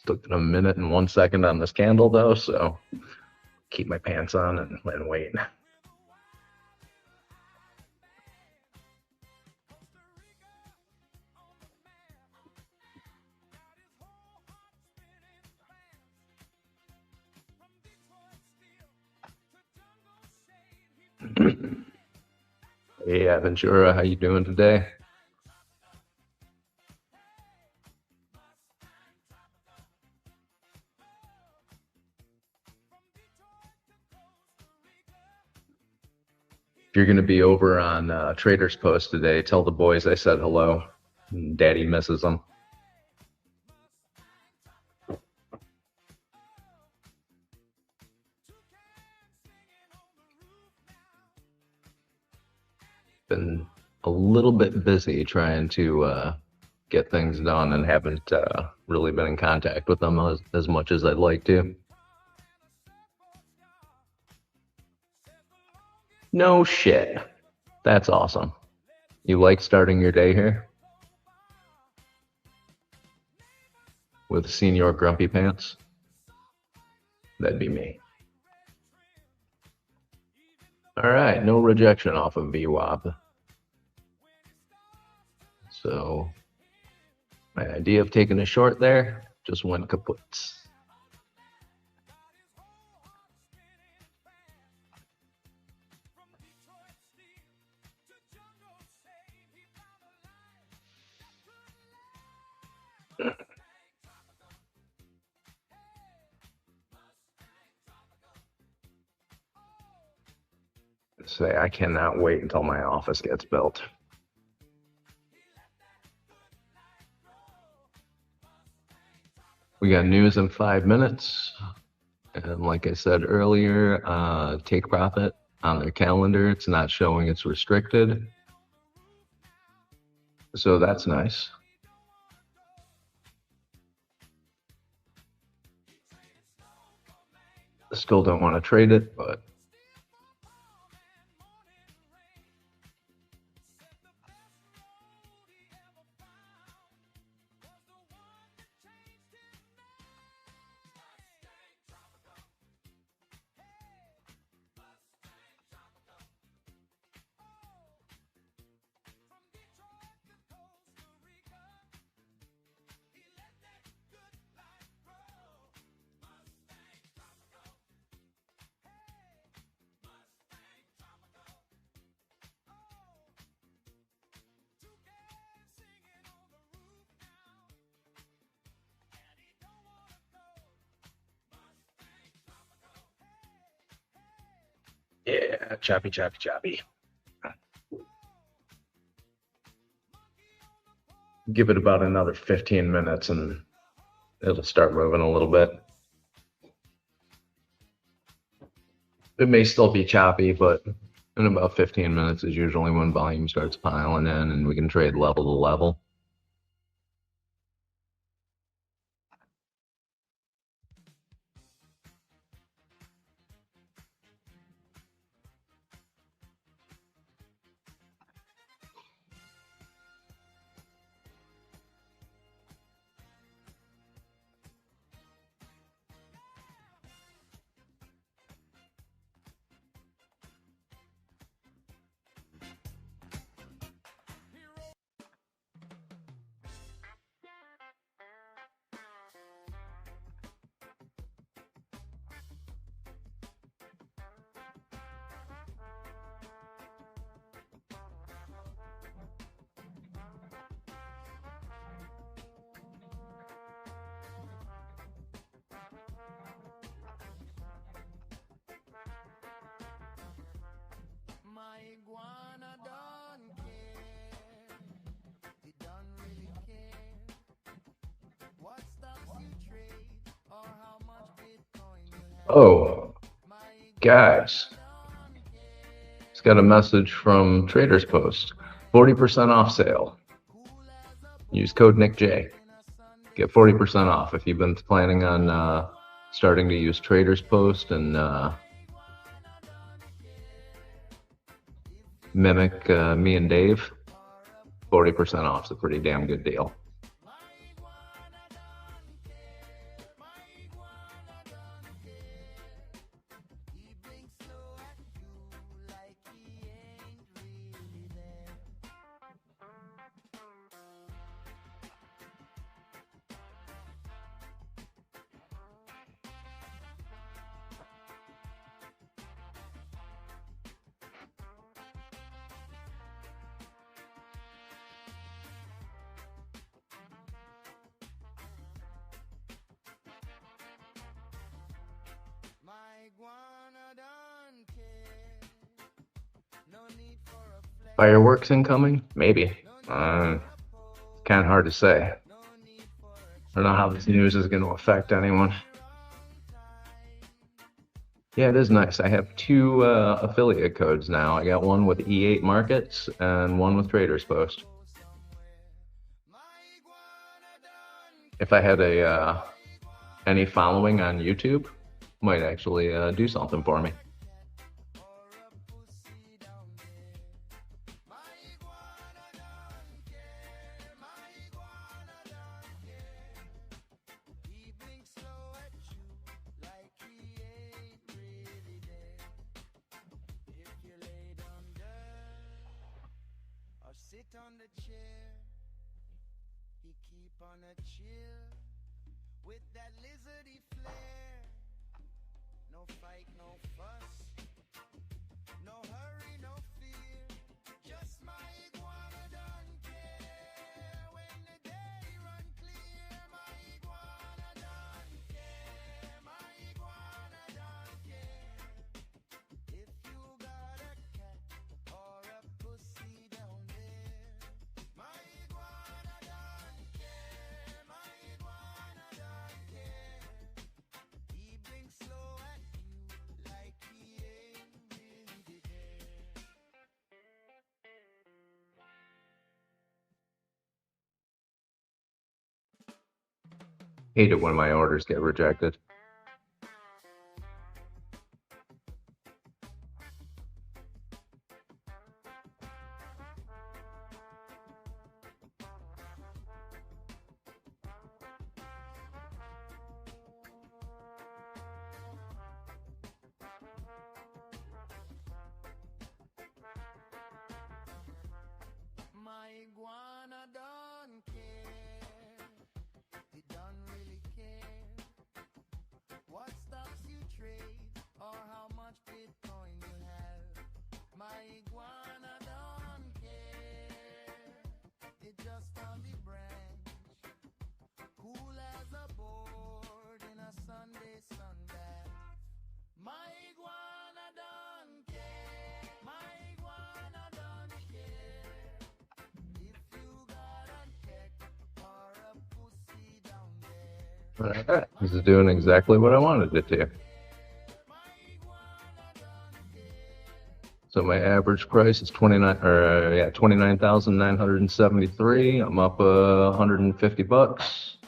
Still got a minute and 1 second on this candle though, so keep my pants on and wait. Hey, Ventura, how you doing today? If you're going to be over on Trader's Post today, tell the boys I said hello. Daddy misses them. Been a little bit busy trying to get things done and haven't really been in contact with them as much as I'd like to. No shit. That's awesome. You like starting your day here? With Senior Grumpy Pants? That'd be me. All right, no rejection off of VWAP. So my idea of taking a short there just went kaput. Say I cannot wait until my office gets built. We got news in 5 minutes. And like I said earlier, take profit on their calendar. It's not showing it's restricted. So that's nice. Still don't want to trade it, but Choppy, choppy, choppy. Give it about another 15 minutes and it'll start moving a little bit. It may still be choppy, but in about 15 minutes is usually when volume starts piling in and we can trade level to level. Oh, guys, it's got a message from Traders Post. 40% off sale. Use code NickJ. Get 40% off if you've been planning on starting to use Traders Post and mimic me and Dave. 40% off is a pretty damn good deal. Fireworks incoming? Maybe. Kind of hard to say. I don't know how this news is going to affect anyone. Yeah, it is nice. I have two affiliate codes now. I got one with E8 Markets and one with Traders Post. If I had any following on YouTube, might actually do something for me. Hate it when my orders get rejected. All right, this is doing exactly what I wanted it to. So my average price is 29,973. I'm up 150 bucks.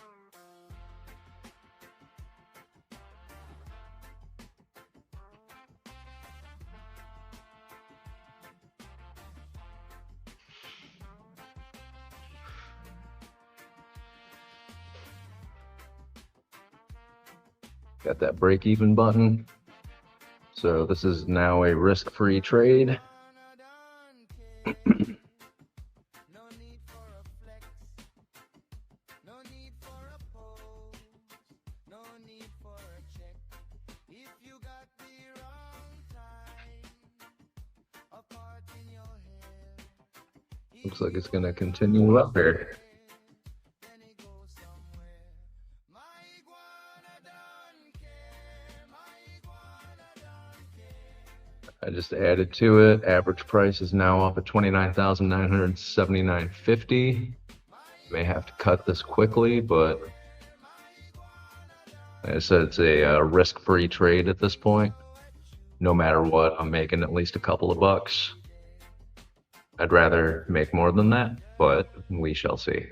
Got that break even button. So this is now a risk-free trade. Looks like it's going to continue up here. I just added to it. Average price is now up at 29,979.50. May have to cut this quickly, but like I said, it's a risk-free trade at this point. No matter what, I'm making at least a couple of bucks. I'd rather make more than that, but we shall see.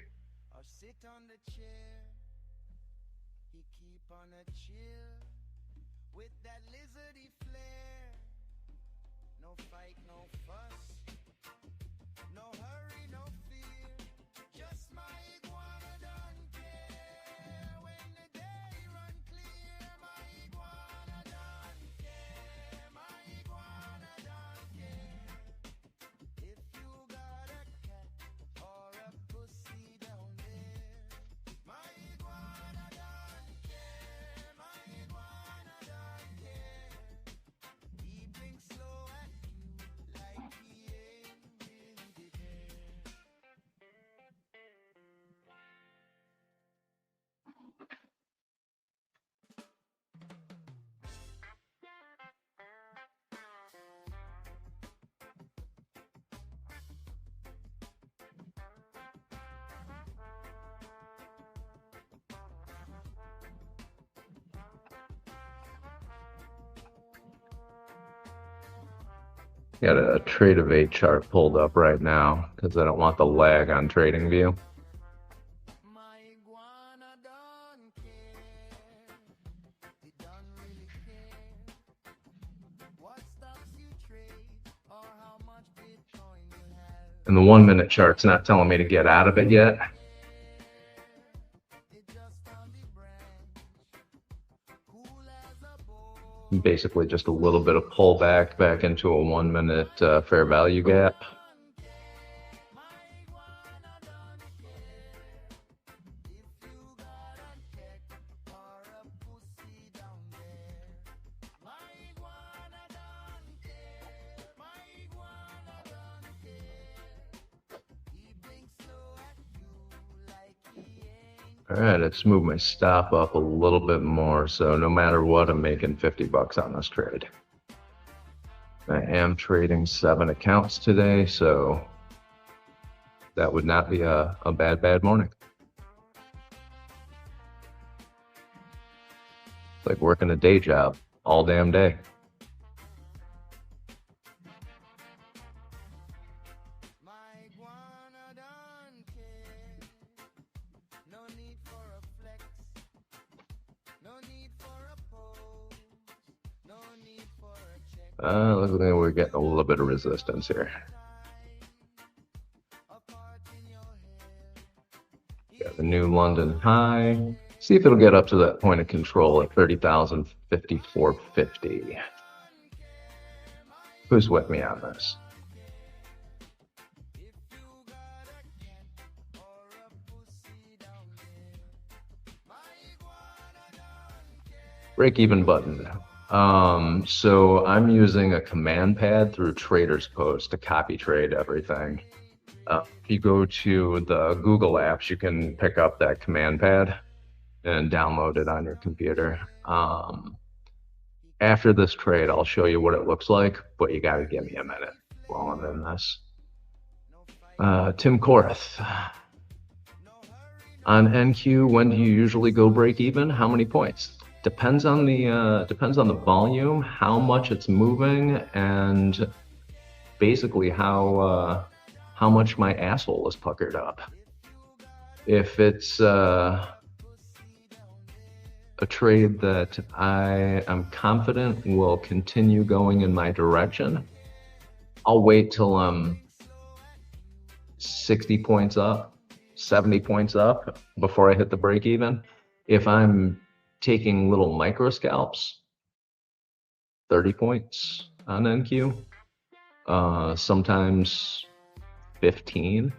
Got a trade of 8 chart pulled up right now because I don't want the lag on TradingView. And the 1 minute chart's not telling me to get out of it yet. Basically just a little bit of pullback back into a 1 minute fair value gap. All right, let's move my stop up a little bit more. So no matter what, I'm making 50 bucks on this trade. I am trading 7 accounts today, so that would not be a bad morning. It's like working a day job all damn day. Looks like we're getting a little bit of resistance here. Got the new London high. See if it'll get up to that point of control at 30,054.50. Who's with me on this? Break even button. So I'm using a command pad through Trader's Post to copy trade everything. If you go to the Google apps, you can pick up that command pad and download it on your computer. After this trade, I'll show you what it looks like, but you got to give me a minute while I'm in this. Tim Korth. On NQ, when do you usually go break even? How many points? Depends on the volume, how much it's moving, and basically how much my asshole is puckered up. If it's a trade that I am confident will continue going in my direction, I'll wait till I'm 60 points up, 70 points up before I hit the break even. If I'm taking little micro scalps, 30 points on NQ, sometimes 15.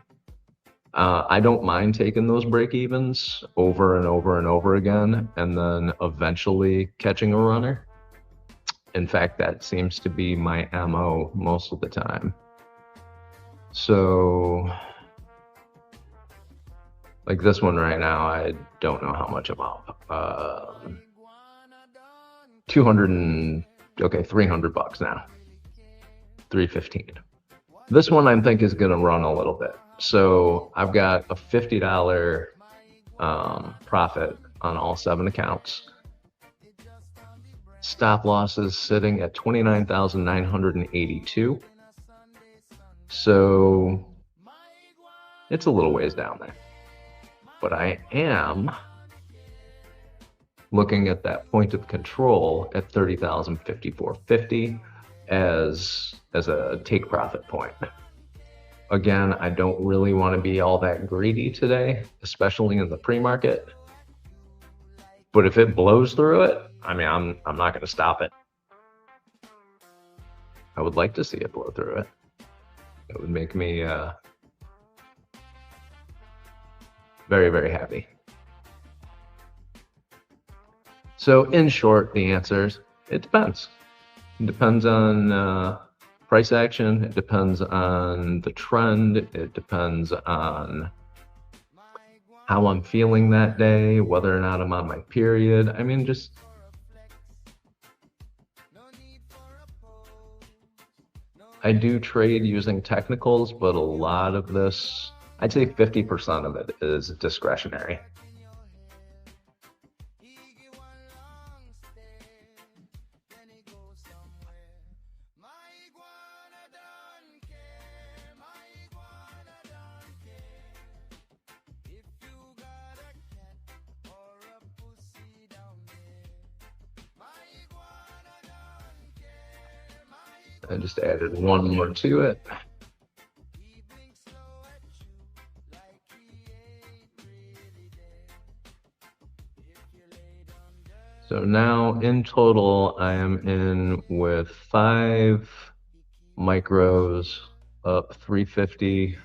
I don't mind taking those break evens over and over and over again, and then eventually catching a runner. In fact, that seems to be my MO most of the time. So, like this one right now, I don't know how much I'm up. 300 bucks now. 315. This one I think is gonna run a little bit. So I've got a $50 profit on all 7 accounts. Stop loss is sitting at 29,982. So it's a little ways down there. But I am looking at that point of control at 30,054.50 as a take profit point. Again, I don't really want to be all that greedy today, especially in the pre-market. But if it blows through it, I mean, I'm not going to stop it. I would like to see it blow through it. It would make me very, very happy. So in short, the answer is it depends. It depends on price action. It depends on the trend. It depends on how I'm feeling that day, whether or not I'm on my period. I mean, just I do trade using technicals, but a lot of this, I'd say 50% of it is discretionary. I just added one more to it. So now in total, I am in with 5 micros up 350.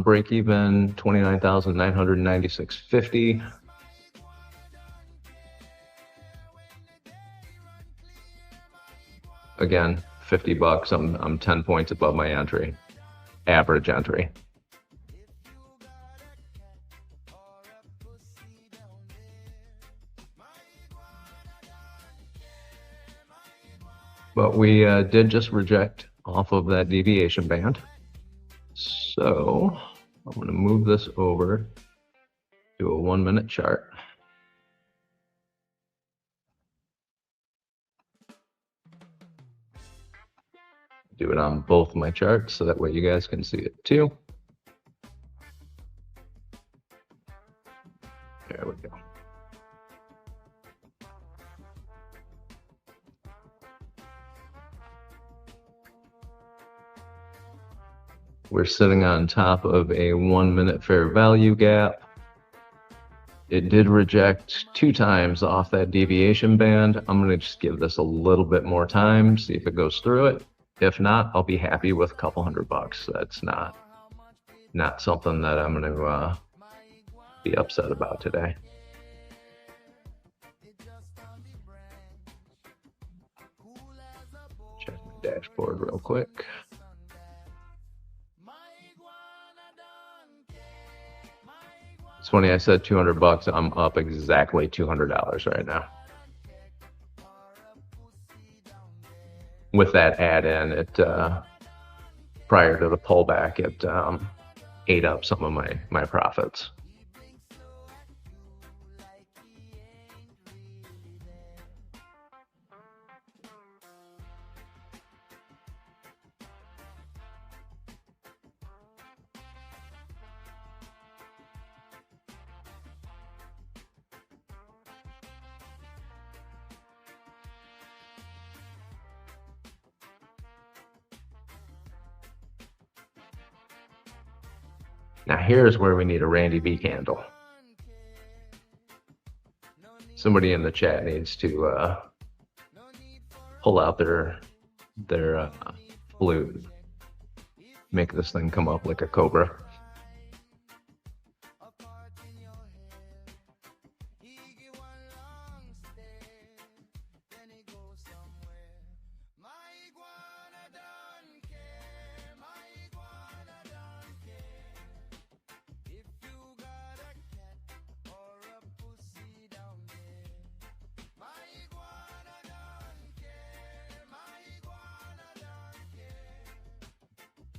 Break even 29,996.50. Again, 50 bucks. I'm 10 points above my entry, average entry. But we did just reject off of that deviation band. So I'm going to move this over to a 1-minute chart. Do it on both my charts so that way you guys can see it too. There we go. We're sitting on top of a 1-minute fair value gap. It did reject 2 times off that deviation band. I'm going to just give this a little bit more time, see if it goes through it. If not, I'll be happy with a couple $100. That's not something that I'm going to be upset about today. Check my dashboard real quick. It's funny, I said 200 bucks. I'm up exactly $200 right now. With that add in, it prior to the pullback, it ate up some of my profits. Now here's where we need a Randy B candle. Somebody in the chat needs to pull out their flute, make this thing come up like a cobra.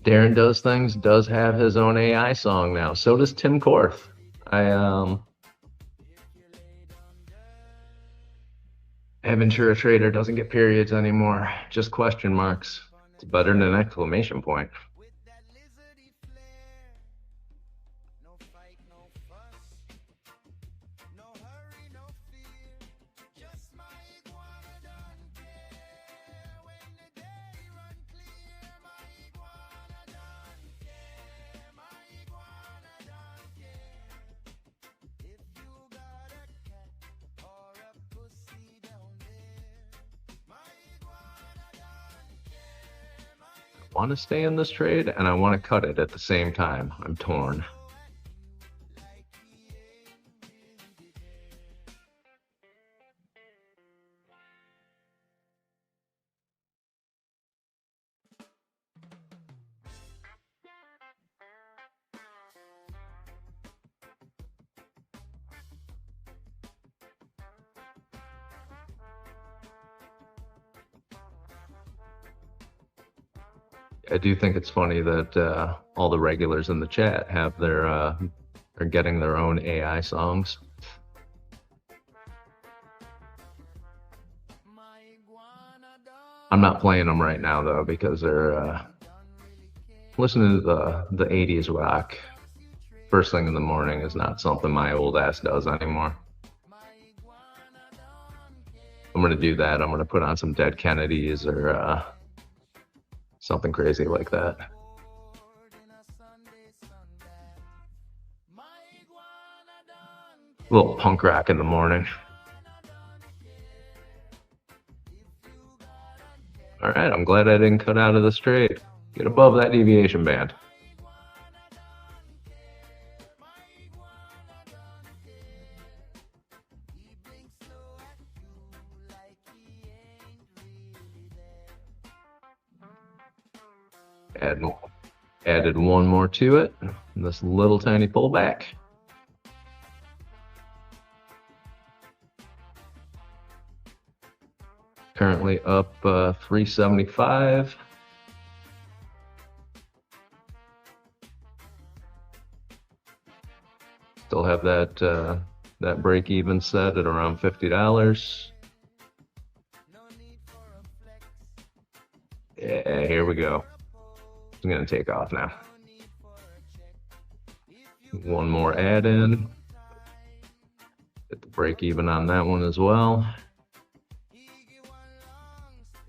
Darren Does Things does have his own AI song now. So does Tim Korth. Aventura Trader doesn't get periods anymore, just question marks. It's better than an exclamation point. I want to stay in this trade and I want to cut it at the same time. I'm torn. I do think it's funny that all the regulars in the chat have their are getting their own AI songs. I'm not playing them right now though because they're listening to the 80s rock first thing in the morning is not something my old ass does anymore. I'm gonna do that. I'm gonna put on some Dead Kennedys or something crazy like that. A little punk rock in the morning. All right, I'm glad I didn't cut out of this trade. Get above that deviation band. Added one more to it, this little tiny pullback. Currently up 375. Still have that break even set at around $50. Yeah, here we go. I'm gonna take off now. One more add in. Get the break even on that one as well.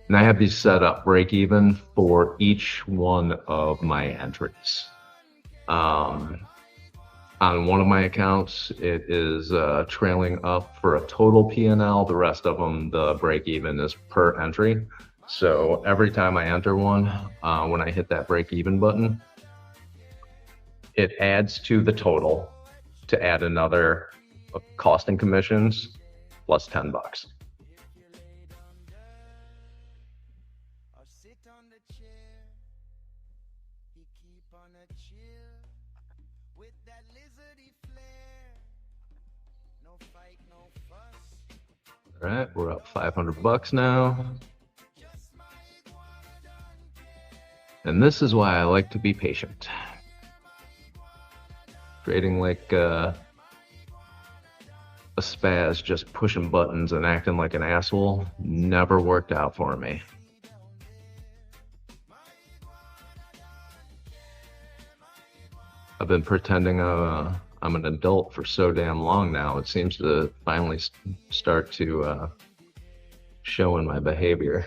And I have these set up break even for each one of my entries. On one of my accounts, it is trailing up for a total P&L. The rest of them, the break even is per entry. So every time I enter one, when I hit that break even button, it adds to the total to add another cost and commissions plus $10. All right, we're up $500 now. And this is why I like to be patient. Trading like a spaz, just pushing buttons and acting like an asshole, never worked out for me. I've been pretending I'm an adult for so damn long now. It seems to finally start to show in my behavior.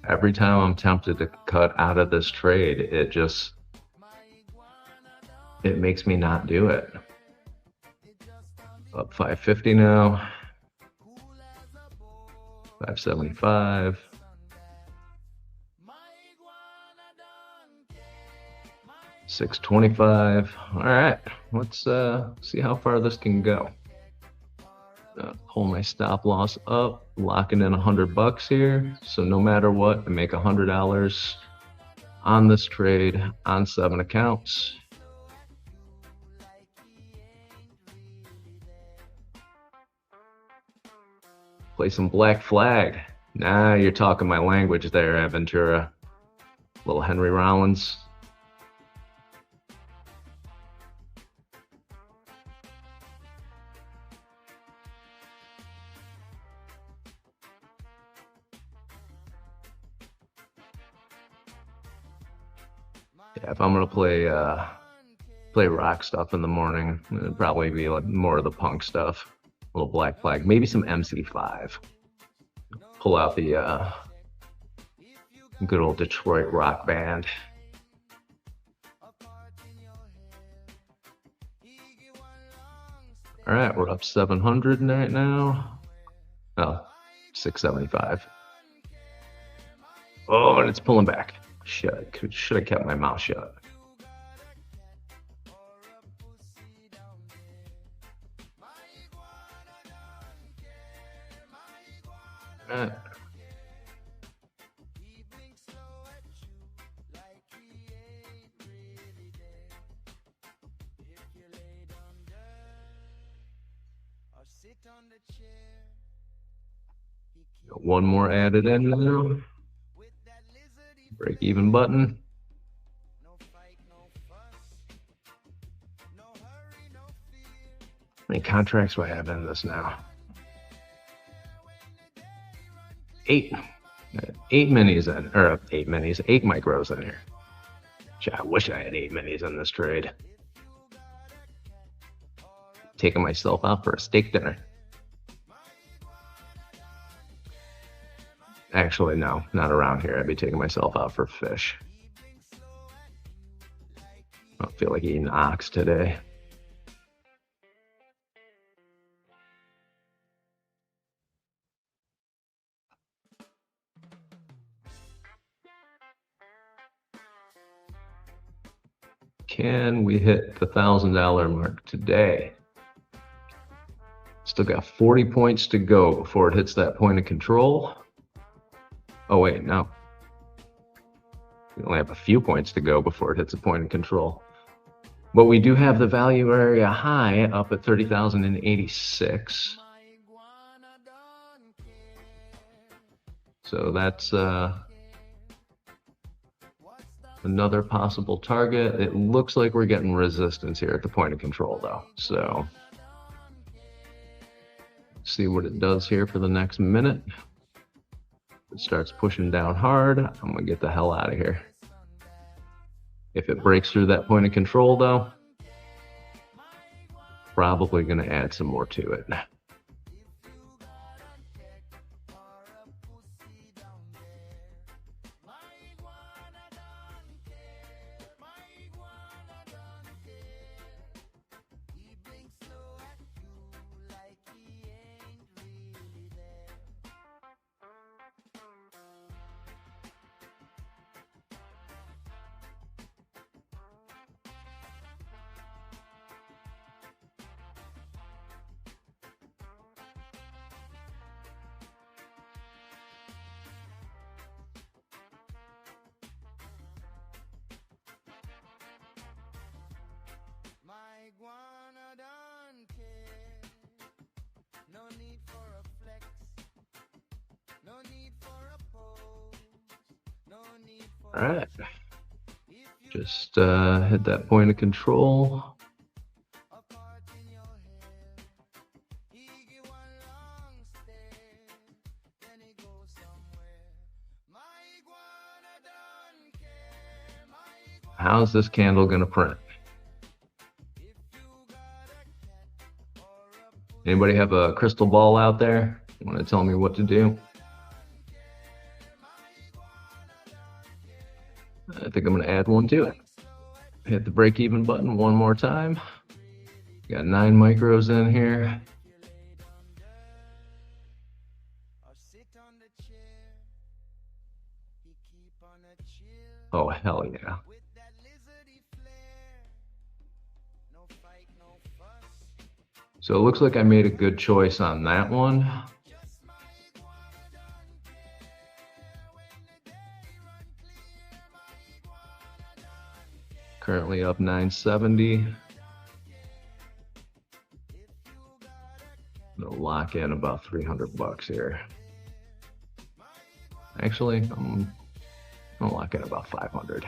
Every time I'm tempted to cut out of this trade, it makes me not do it. Up 550 now. 575. $6.25. All right, let's see how far this can go. Pull my stop loss up, locking in $100 here. So no matter what, I make $100 on this trade on 7 accounts. Play some black flag. Nah, you're talking my language there, Aventura. Little Henry Rollins. Yeah, if I'm gonna play rock stuff in the morning, it'd probably be like more of the punk stuff. A little black flag, maybe some MC5. Pull out the good old Detroit rock band. All right, we're up 700 right now. Oh, 675. Oh, and it's pulling back. Shit, should have kept my mouth shut. All right. Got one more added in now. Break even button. How many contracts do I have in this now? 8. 8 minis in, or 8 minis, 8 micros in here. I wish I had 8 minis in this trade. Taking myself out for a steak dinner. Actually, no, not around here. I'd be taking myself out for fish. I don't feel like eating ox today. Can we hit the $1,000 mark today? Still got 40 points to go before it hits that point of control. Oh wait, no. We only have a few points to go before it hits a point of control. But we do have the value area high up at 30,086. So that's another possible target. It looks like we're getting resistance here at the point of control though. So see what it does here for the next minute. If it starts pushing down hard, I'm gonna get the hell out of here. If it breaks through that point of control though, probably gonna add some more to it. All right. Just hit that point of control. How's this candle going to print? Anybody have a crystal ball out there? Want to tell me what to do? I think I'm going to add one to it. Hit the break even button one more time. Got 9 micros in here. Oh, hell yeah. So it looks like I made a good choice on that one. Currently up 970. Gonna lock in about 300 bucks here. Actually, I'm gonna lock in about 500.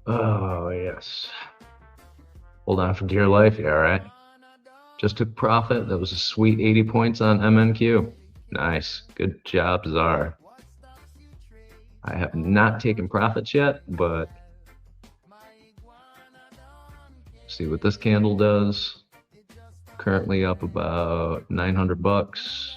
Oh, yes. Hold on for dear life. Yeah, all right. Just took profit. That was a sweet 80 points on MNQ. Nice. Good job, Czar. I have not taken profits yet, but see what this candle does. Currently up about 900 bucks.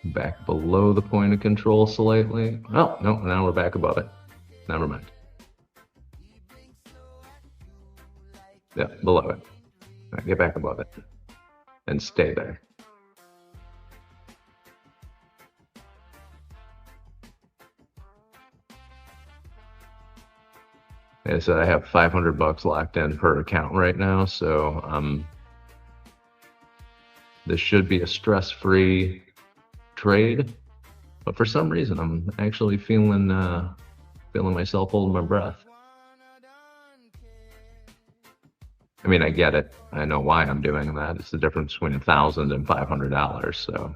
Back below the point of control slightly. Oh, no, now we're back above it. Never mind. Yeah, below it. All right, get back above it and stay there. Like I said, I have 500 bucks locked in per account right now, so this should be a stress-free trade, but for some reason I'm actually feeling myself holding my breath. I mean, I get it. I know why I'm doing that. It's the difference between $1,000 and $500. So,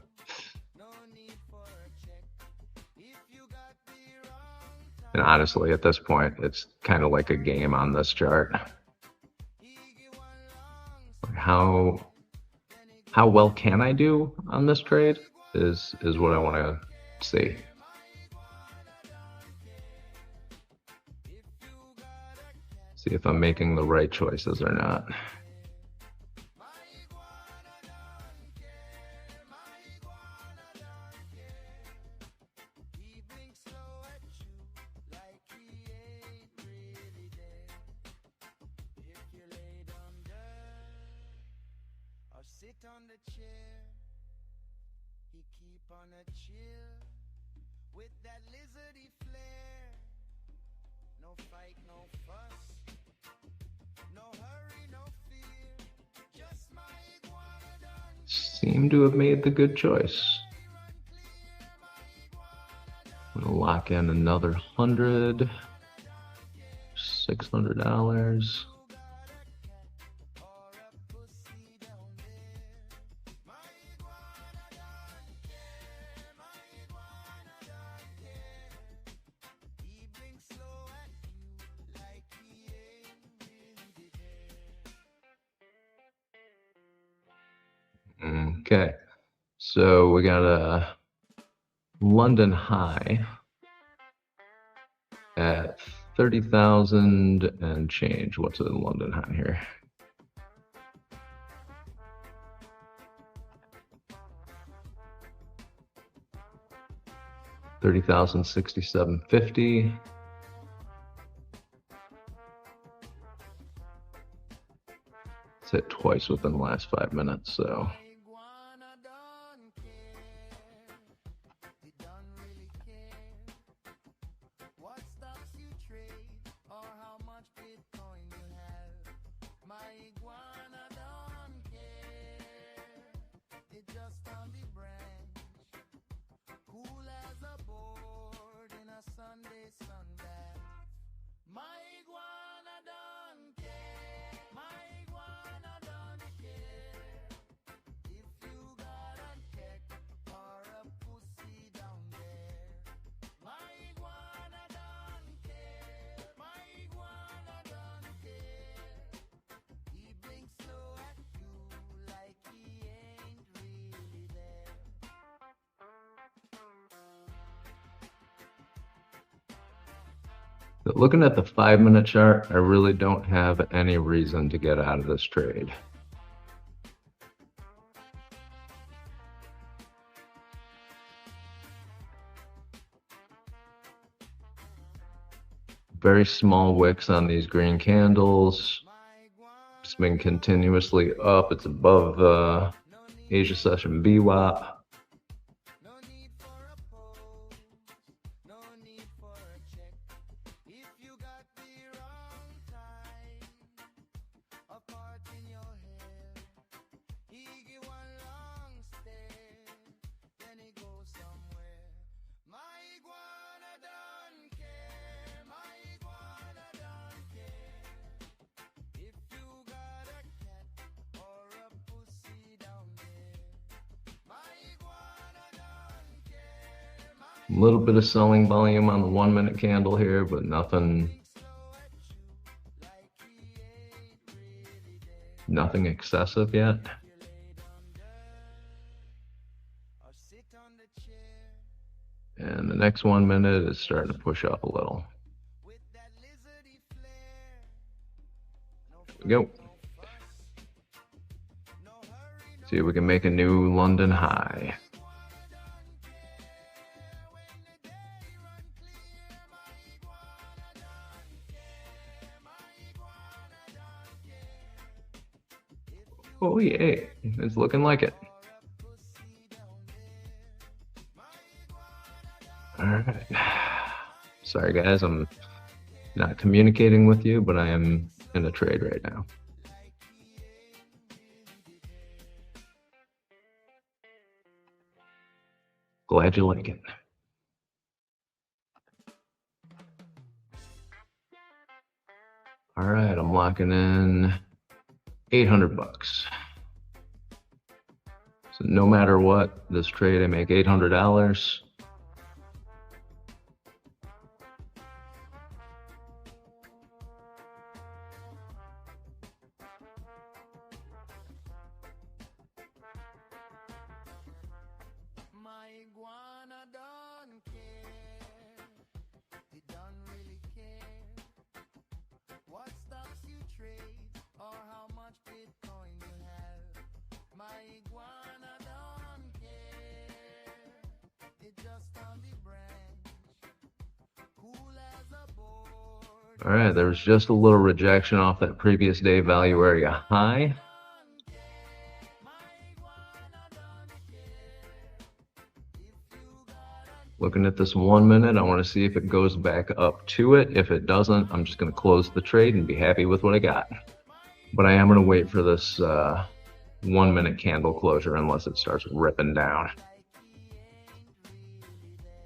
and honestly, at this point, it's kind of like a game on this chart. How well can I do on this trade is what I want to see. See if I'm making the right choices or not. Seem to have made the good choice. I'm gonna lock in another $100, $600. Okay, so we got a London high at 30,000 and change. What's a London high here? 30,067.50. It's hit twice within the last 5 minutes, so. But looking at the 5-minute chart, I really don't have any reason to get out of this trade. Very small wicks on these green candles. It's been continuously up. It's above the Asia session VWAP. A little bit of selling volume on the 1-minute candle here, but nothing excessive yet. And the next 1 minute is starting to push up a little. There we go. See if we can make a new London high. Oh yeah, it's looking like it. All right. Sorry guys, I'm not communicating with you, but I am in a trade right now. Glad you like it. All right, I'm locking in 800 bucks. So no matter what, this trade I make $800. All right, there was just a little rejection off that previous day value area high. Looking at this 1 minute, I want to see if it goes back up to it. If it doesn't, I'm just going to close the trade and be happy with what I got. But I am going to wait for this 1 minute candle closure unless it starts ripping down.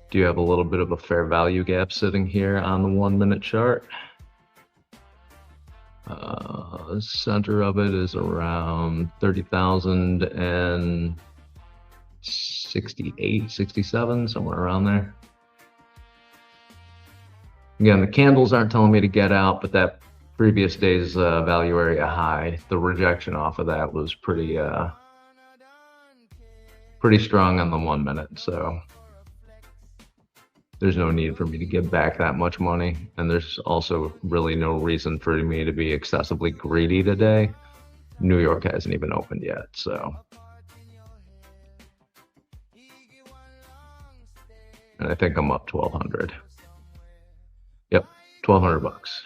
Do you have a little bit of a fair value gap sitting here on the 1 minute chart? The center of it is around 30,068, 67, somewhere around there. Again, the candles aren't telling me to get out, but that previous day's value area high, the rejection off of that was pretty strong on the 1 minute. So there's no need for me to give back that much money. And there's also really no reason for me to be excessively greedy today. New York hasn't even opened yet, so. And I think I'm up 1,200. Yep, 1,200 bucks.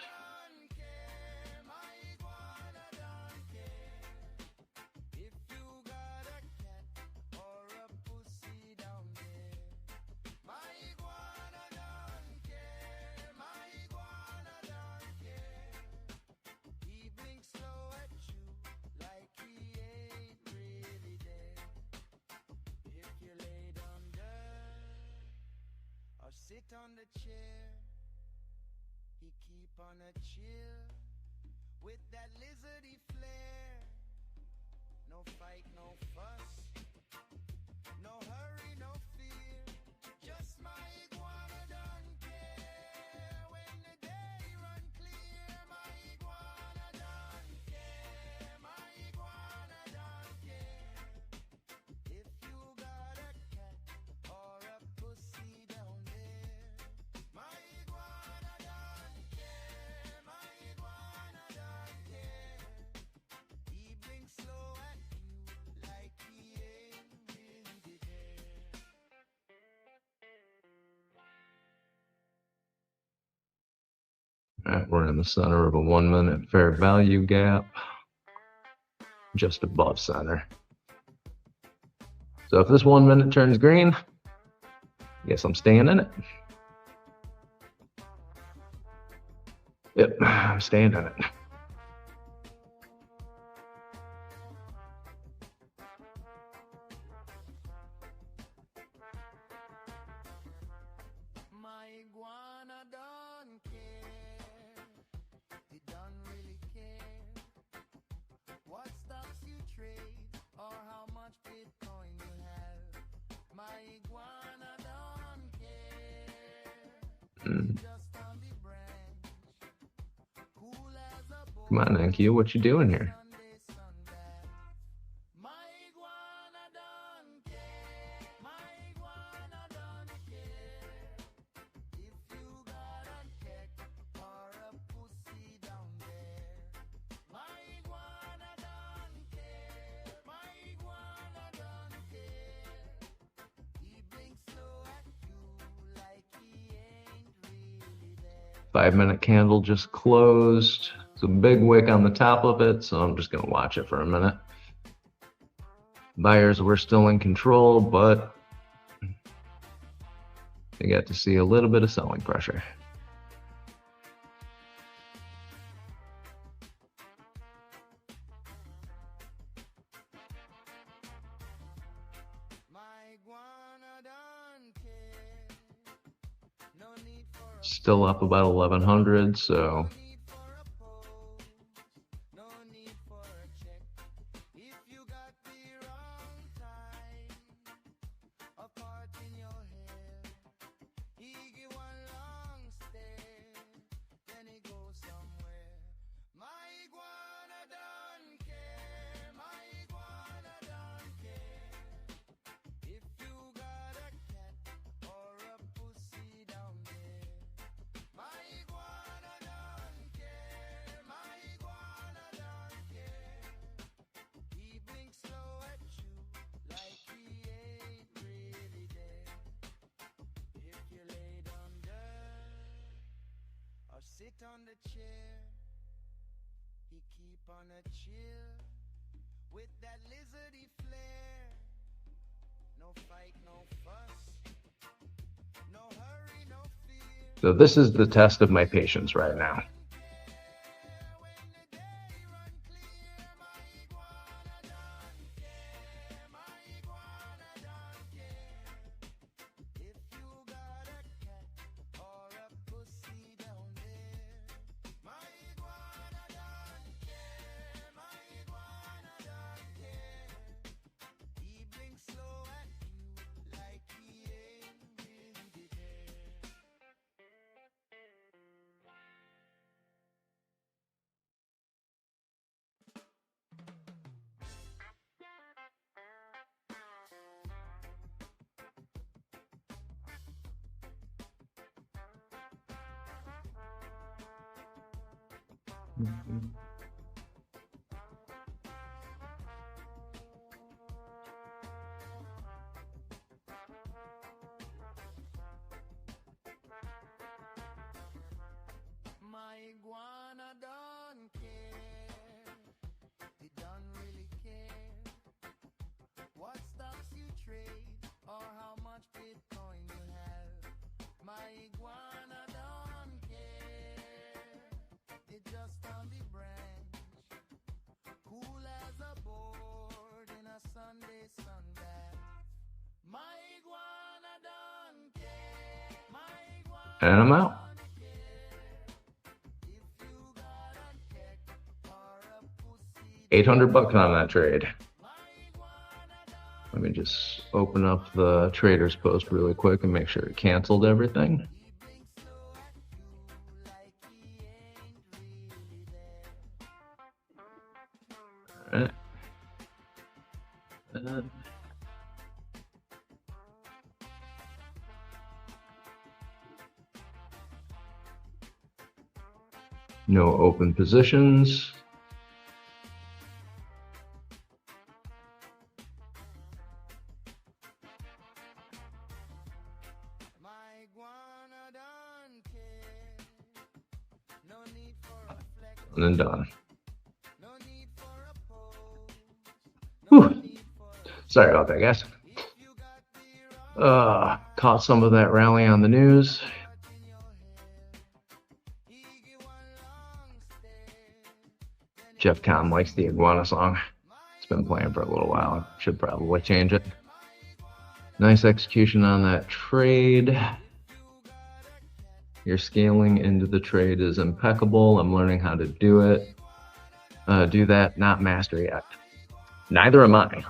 Sit on the chair, he keep on a chill with that lizardy flair. No fight, no fuss, no hurry, no fear. Just my iguana don't care. When the day run clear, my iguana don't care. My iguana don't care. If you got a cat or a pussy down there, my iguana don't care. My iguana don't care. He blinks slow at you like he ain't really there. All right, we're in the center of a 1 minute fair value gap, just above center. So if this 1 minute turns green, I guess I'm staying in it. Yep, I'm staying in it. My iguana don't care. He don't really care what stocks you trade or how much Bitcoin you have. My iguana don't care. Just on the branch, cool as a boat. Come on, NQ, what you doing here? Sunday, sunbath. My iguana don't care. My iguana don't care. If you got a check or a pussy down there, my iguana don't care. My iguana don't care. He blinks slow at you like he ain't really there. 5 minute candle just closed. It's a big wick on the top of it, so I'm just gonna watch it for a minute. Buyers were still in control, but they got to see a little bit of selling pressure. My iguana don't care. No need for a Still up about 1,100, so need for a pose. No need for a check. If you got the wrong time, a part in your hair, he give one long stare, then he goes somewhere. My iguana don't care. My iguana don't care. If you got a cat or a pussy down there, my iguana don't care. My iguana don't care. He blinks slow at you like he ain't really there. If you lay down there or sit on the chair, he keep on a chill with that lizardy flair. No fight, no fuss, no hurry, no fear. so this is the test of my patience right now. When the day run clear, my iguana don't care. My iguana don't care. If you got a cat or a pussy down there, my iguana don't care. My iguana don't care. He blinks slow at you like he ain't really there. trade or how much Bitcoin you have. My iguana don't care. It just on the branch, cool as a board in a Sunday sun bath. My iguana don't care. My iguana And I'm out. don't care. If you got a check or a pussy, 800 bucks on that trade. my iguana don't. Let me just open up the trader's post really quick and make sure it canceled everything. He blinks slow at you like he ain't really there. All right. No open positions. My iguana don't care. No need for a flex, And then done. no need for a pose, Whew. need for a Sorry about that, guys. if you got the wrong Caught some of that rally on the news. part in your hair. He give one long stare. Jeff Kahn likes the Iguana song. It's been playing for a little while. Should probably change it. Nice execution on that trade. Your scaling into the trade is impeccable. I'm learning how to do it. Do that, not master yet. Neither am I.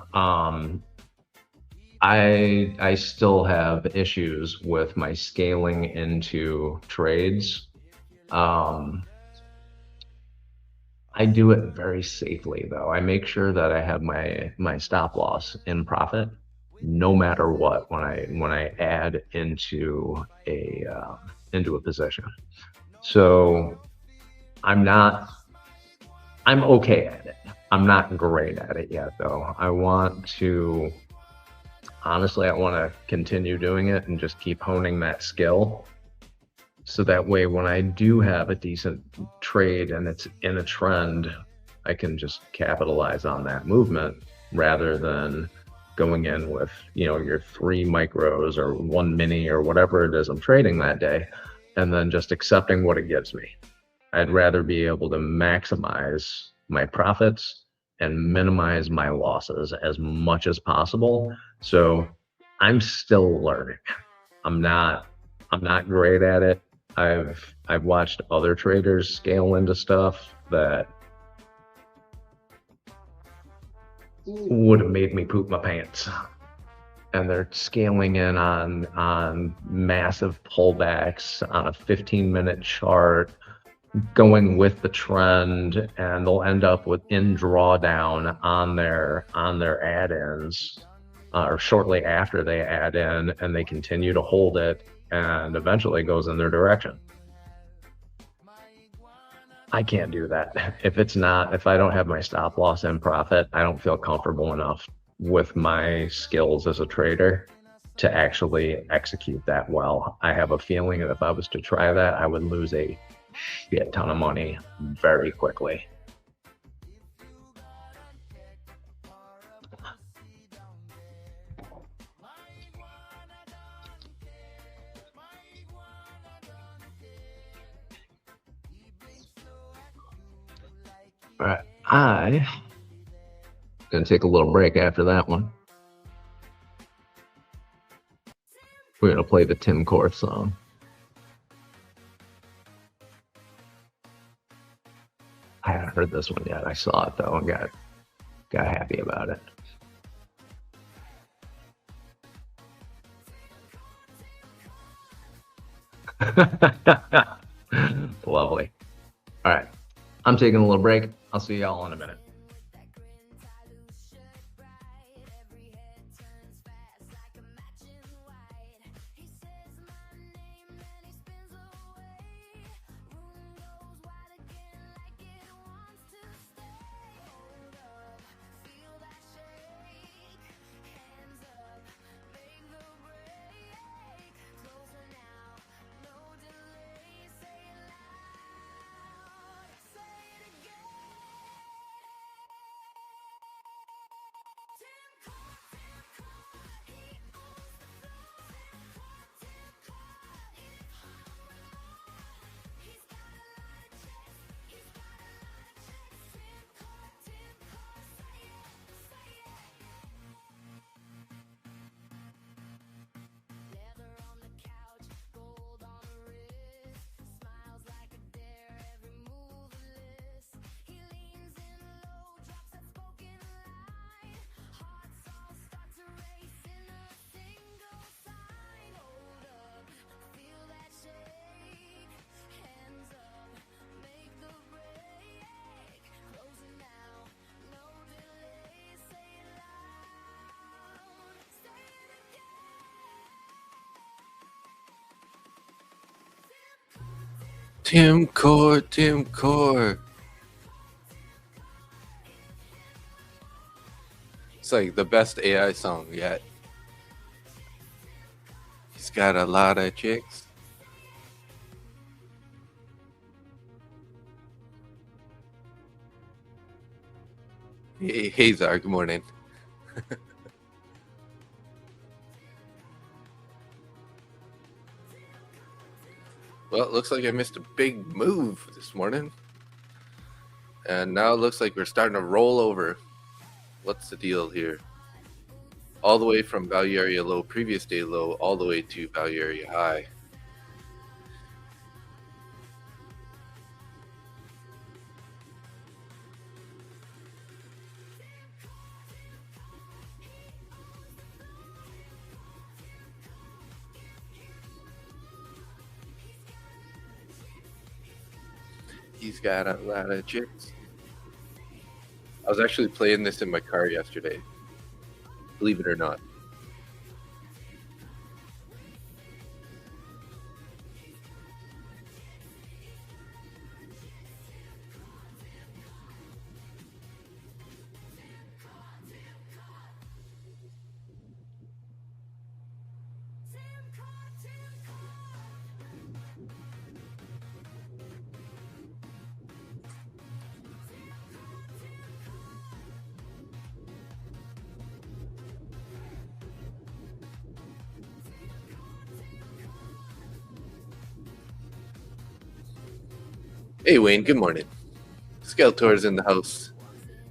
I still have issues with my scaling into trades. I do it very safely though. I make sure that I have my stop loss in profit, no matter what, when I add into a position. So I'm okay at it. I'm not great at it yet though. Honestly, I want to continue doing it and just keep honing that skill. So that way, when I do have a decent trade and it's in a trend, I can just capitalize on that movement rather than going in with, your 3 micros or 1 mini or whatever it is I'm trading that day, and then just accepting what it gives me. I'd rather be able to maximize my profits and minimize my losses as much as possible. So I'm still learning. I'm not great at it. I've watched other traders scale into stuff that would have made me poop my pants. And they're scaling in on massive pullbacks on a 15-minute chart, going with the trend, and they'll end up with in drawdown on their add-ins or shortly after they add in, and they continue to hold it and eventually goes in their direction. I can't do that. If I don't have my stop loss in profit, I don't feel comfortable enough with my skills as a trader to actually execute that well. I have a feeling that if I was to try that, I would lose a shit ton of money very quickly. All right, I'm gonna take a little break after that one. We're gonna play the Tim Korth song. I haven't heard this one yet. I saw it though and got happy about it. Lovely. All right, I'm taking a little break. I'll see y'all in a minute. Tim Core. It's like the best AI song yet. He's got a lot of chicks. Hey Zar, good morning. Well, it looks like I missed a big move this morning. And now it looks like we're starting to roll over. What's the deal here? All the way from value area low, previous day low, all the way to value area high. He's got a lot of chicks. I was actually playing this in my car yesterday. Believe it or not. Hey Wayne, good morning. Skeletor's in the house.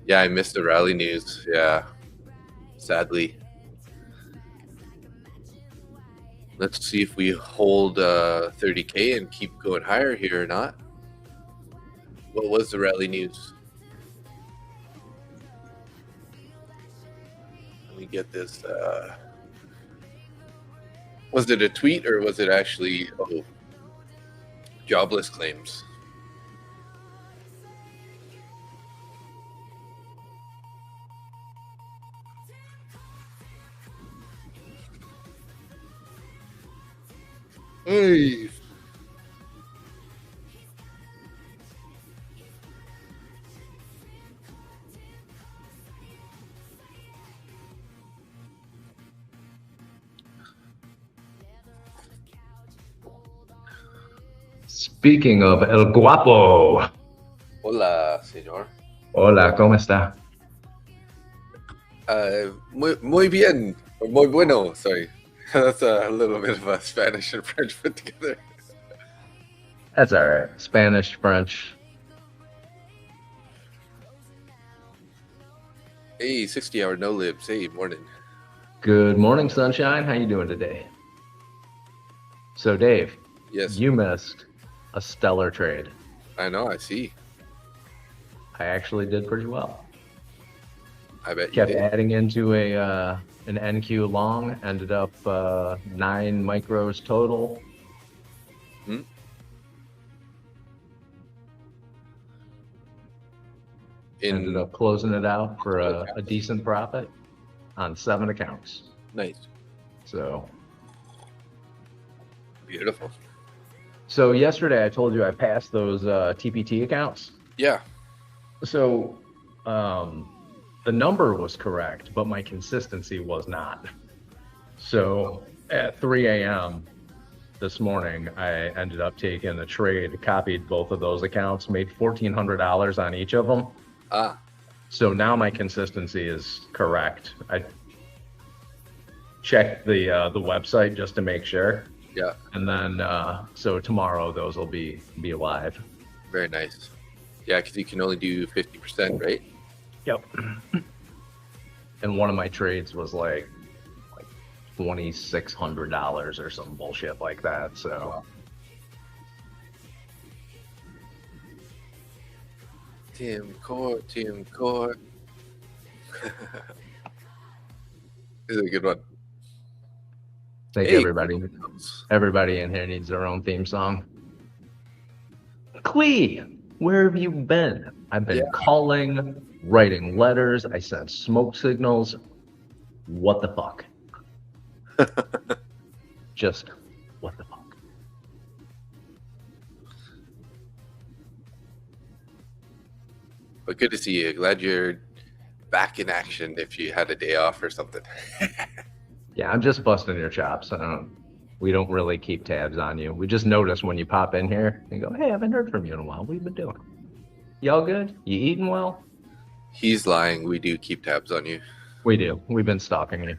Yeah, I missed the rally news. Yeah, sadly. Let's see if we hold 30K and keep going higher here or not. What was the rally news? Let me get this. Was it a tweet or was it actually jobless claims? Hey. Speaking of El Guapo. Hola, señor. Hola, ¿cómo está? Muy bien. Muy bueno. Sorry. That's a little bit of a Spanish and French put together. That's all right. Spanish, French. Hey, 60-hour no libs. Hey, morning. Good morning, sunshine. How you doing today? So, Dave. Yes. You missed a stellar trade. I know. I see. I actually did pretty well. I bet you Kept did. adding into an NQ long. Ended up 9 micros total. Ended up closing it out for a decent profit on 7 accounts. Nice. So beautiful. So yesterday I told you I passed those TPT accounts. Yeah. So the number was correct, but my consistency was not. So at 3 a.m. this morning, I ended up taking a trade, copied both of those accounts, made $1,400 on each of them. So now my consistency is correct. I checked the website just to make sure. Yeah. And then so tomorrow those will be live. Very nice. Yeah, because you can only do 50%, right? Yep. And one of my trades was like $2,600 or some bullshit like that. So. Wow. Tim Core. This is a good one. I think everybody in here needs their own theme song. Clee, where have you been? I've been calling, writing letters. I sent smoke signals. What the fuck? Just what the fuck? But good to see you. Glad you're back in action if you had a day off or something. Yeah, I'm just busting your chops. We don't really keep tabs on you. We just notice when you pop in here and go, hey, I haven't heard from you in a while. What have you been doing? Y'all good? You eating well? He's lying. We do keep tabs on you. We do. We've been stalking you.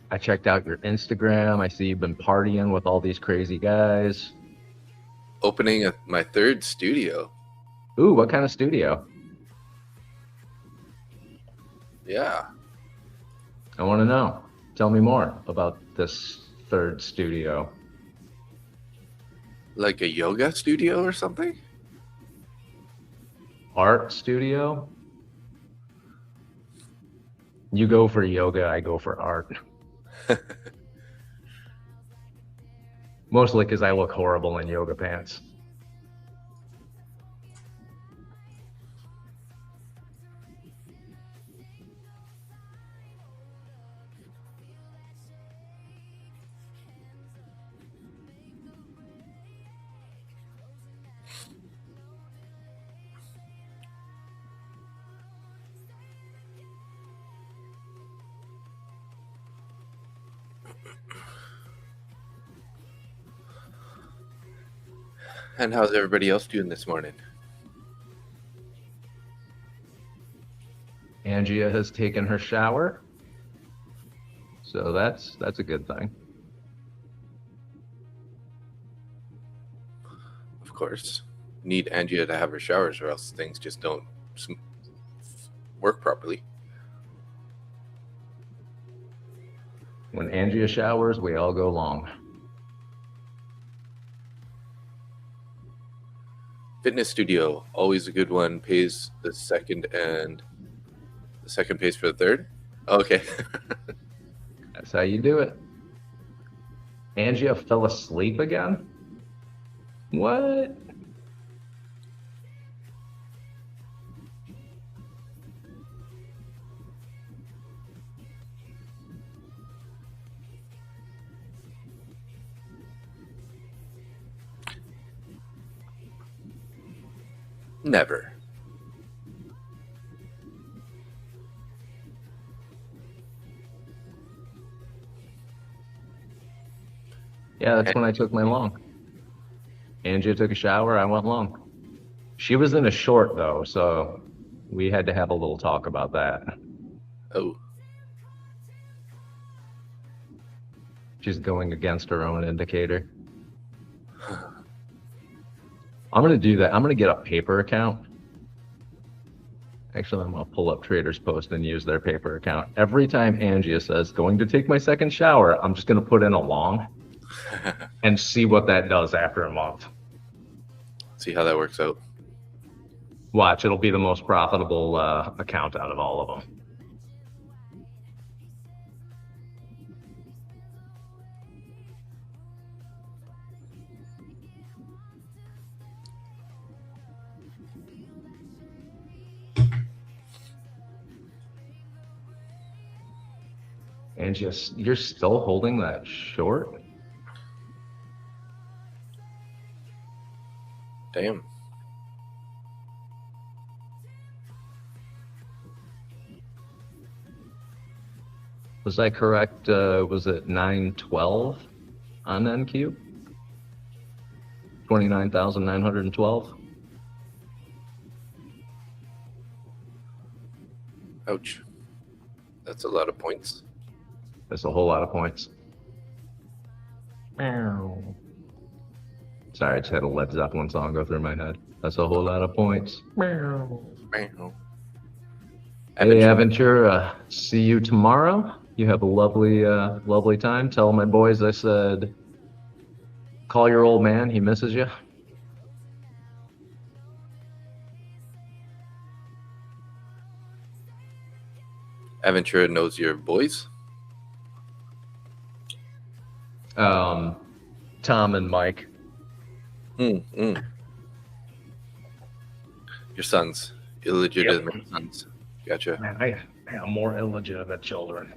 I checked out your Instagram. I see you've been partying with all these crazy guys. Opening my third studio. Ooh, what kind of studio? Yeah. I want to know. Tell me more about this third studio. Like a yoga studio or something? Art studio? You go for yoga, I go for art. Mostly because I look horrible in yoga pants. And how's everybody else doing this morning? Angia has taken her shower. So that's a good thing. Of course. Need Angia to have her showers or else things just don't work properly. When Angia showers, we all go long. Fitness studio, always a good one. Pays the second and the second pays for the third. Okay. That's how you do it. Angia fell asleep again? What? Never. Yeah, that's when I took my long. Angia took a shower, I went long. She was in a short though, so we had to have a little talk about that. Oh. She's going against her own indicator. I'm going to do that. I'm going to get a paper account. Actually, I'm going to pull up Traders Post and use their paper account. Every time Angia says, going to take my second shower, I'm just going to put in a long and see what that does after a month. See how that works out. Watch, it'll be the most profitable account out of all of them. And just, you're still holding that short? Damn. Was I correct? Was it 912 on NQ? 29,912? Ouch. That's a lot of points. That's a whole lot of points. Meow. Sorry, I just had a Led Zeppelin song go through my head. That's a whole lot of points. Meow. Meow. Hey, Aventura, see you tomorrow. You have a lovely, lovely time. Tell my boys I said, call your old man. He misses you. Aventura knows your boys? Tom and Mike. Your sons. Illegitimate sons. Gotcha. Man, I have more illegitimate children.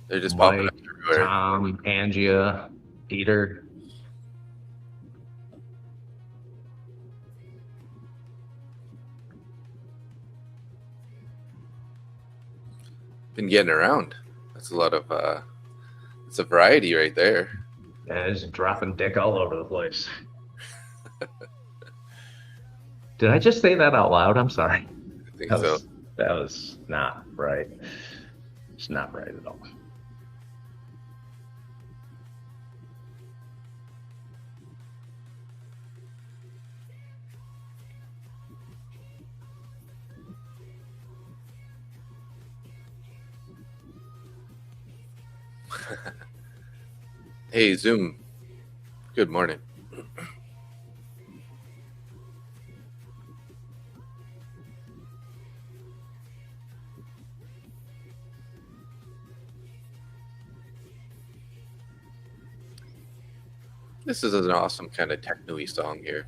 They're just popping Mike, up everywhere. Tom, Angia, Peter. been getting around. That's a lot of it's a variety right there. Yeah, just dropping dick all over the place. Did I just say that out loud? I'm sorry. I think so. That was not right. It's not right at all. Hey, Zoom. Good morning. This is an awesome kind of techno-y song here.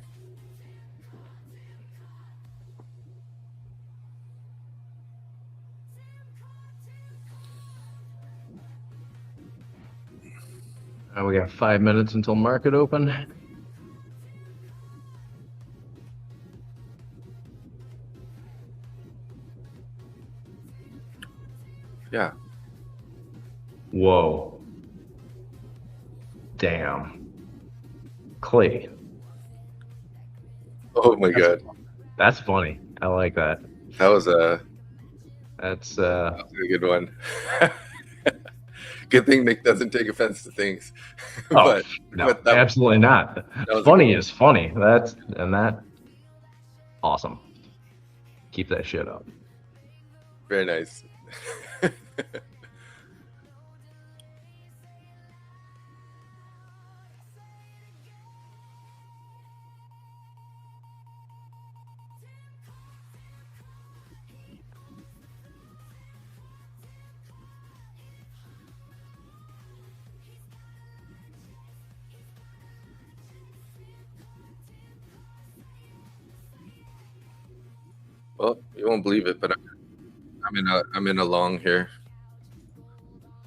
We got 5 minutes until market open. Yeah. Whoa. Damn. Clay. Oh my God. That's funny. I like that. That was a good one. Good thing Nick doesn't take offense to things. Oh, no, absolutely not. Funny is funny. That's awesome. Keep that shit up. Very nice. Well, you won't believe it, but I'm in a long here.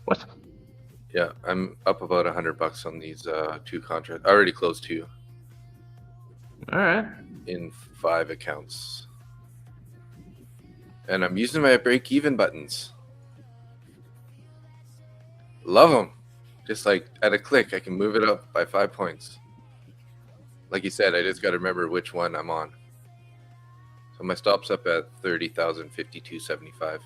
What? Yeah, I'm up about $100 on these two contracts. I already closed two. All right. In 5 accounts, and I'm using my break-even buttons. Love them. Just like at a click, I can move it up by 5 points. Like you said, I just got to remember which one I'm on. So my stop's up at 30,052.75.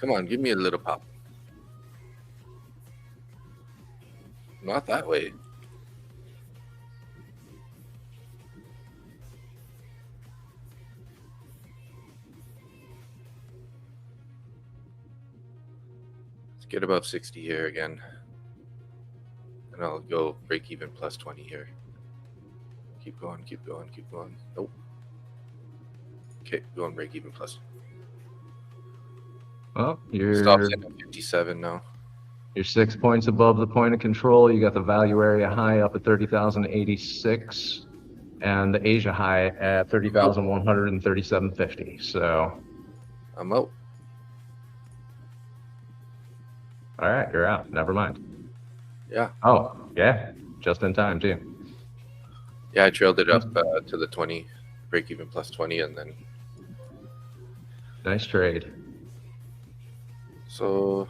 Come on, give me a little pop. Not that way. Let's get above 60 here again. And I'll go break even plus 20 here. Keep going, keep going, keep going. Nope. Okay, going break even plus. Well, you're Stop's in at 57 now. You're 6 points above the point of control. You got the value area high up at 30,086 and the Asia high at 30,137.50. So I'm out. All right, you're out. Never mind. Yeah. Oh, yeah. Just in time, too. Yeah, I trailed it up to the 20, break even plus 20, and then. Nice trade. So.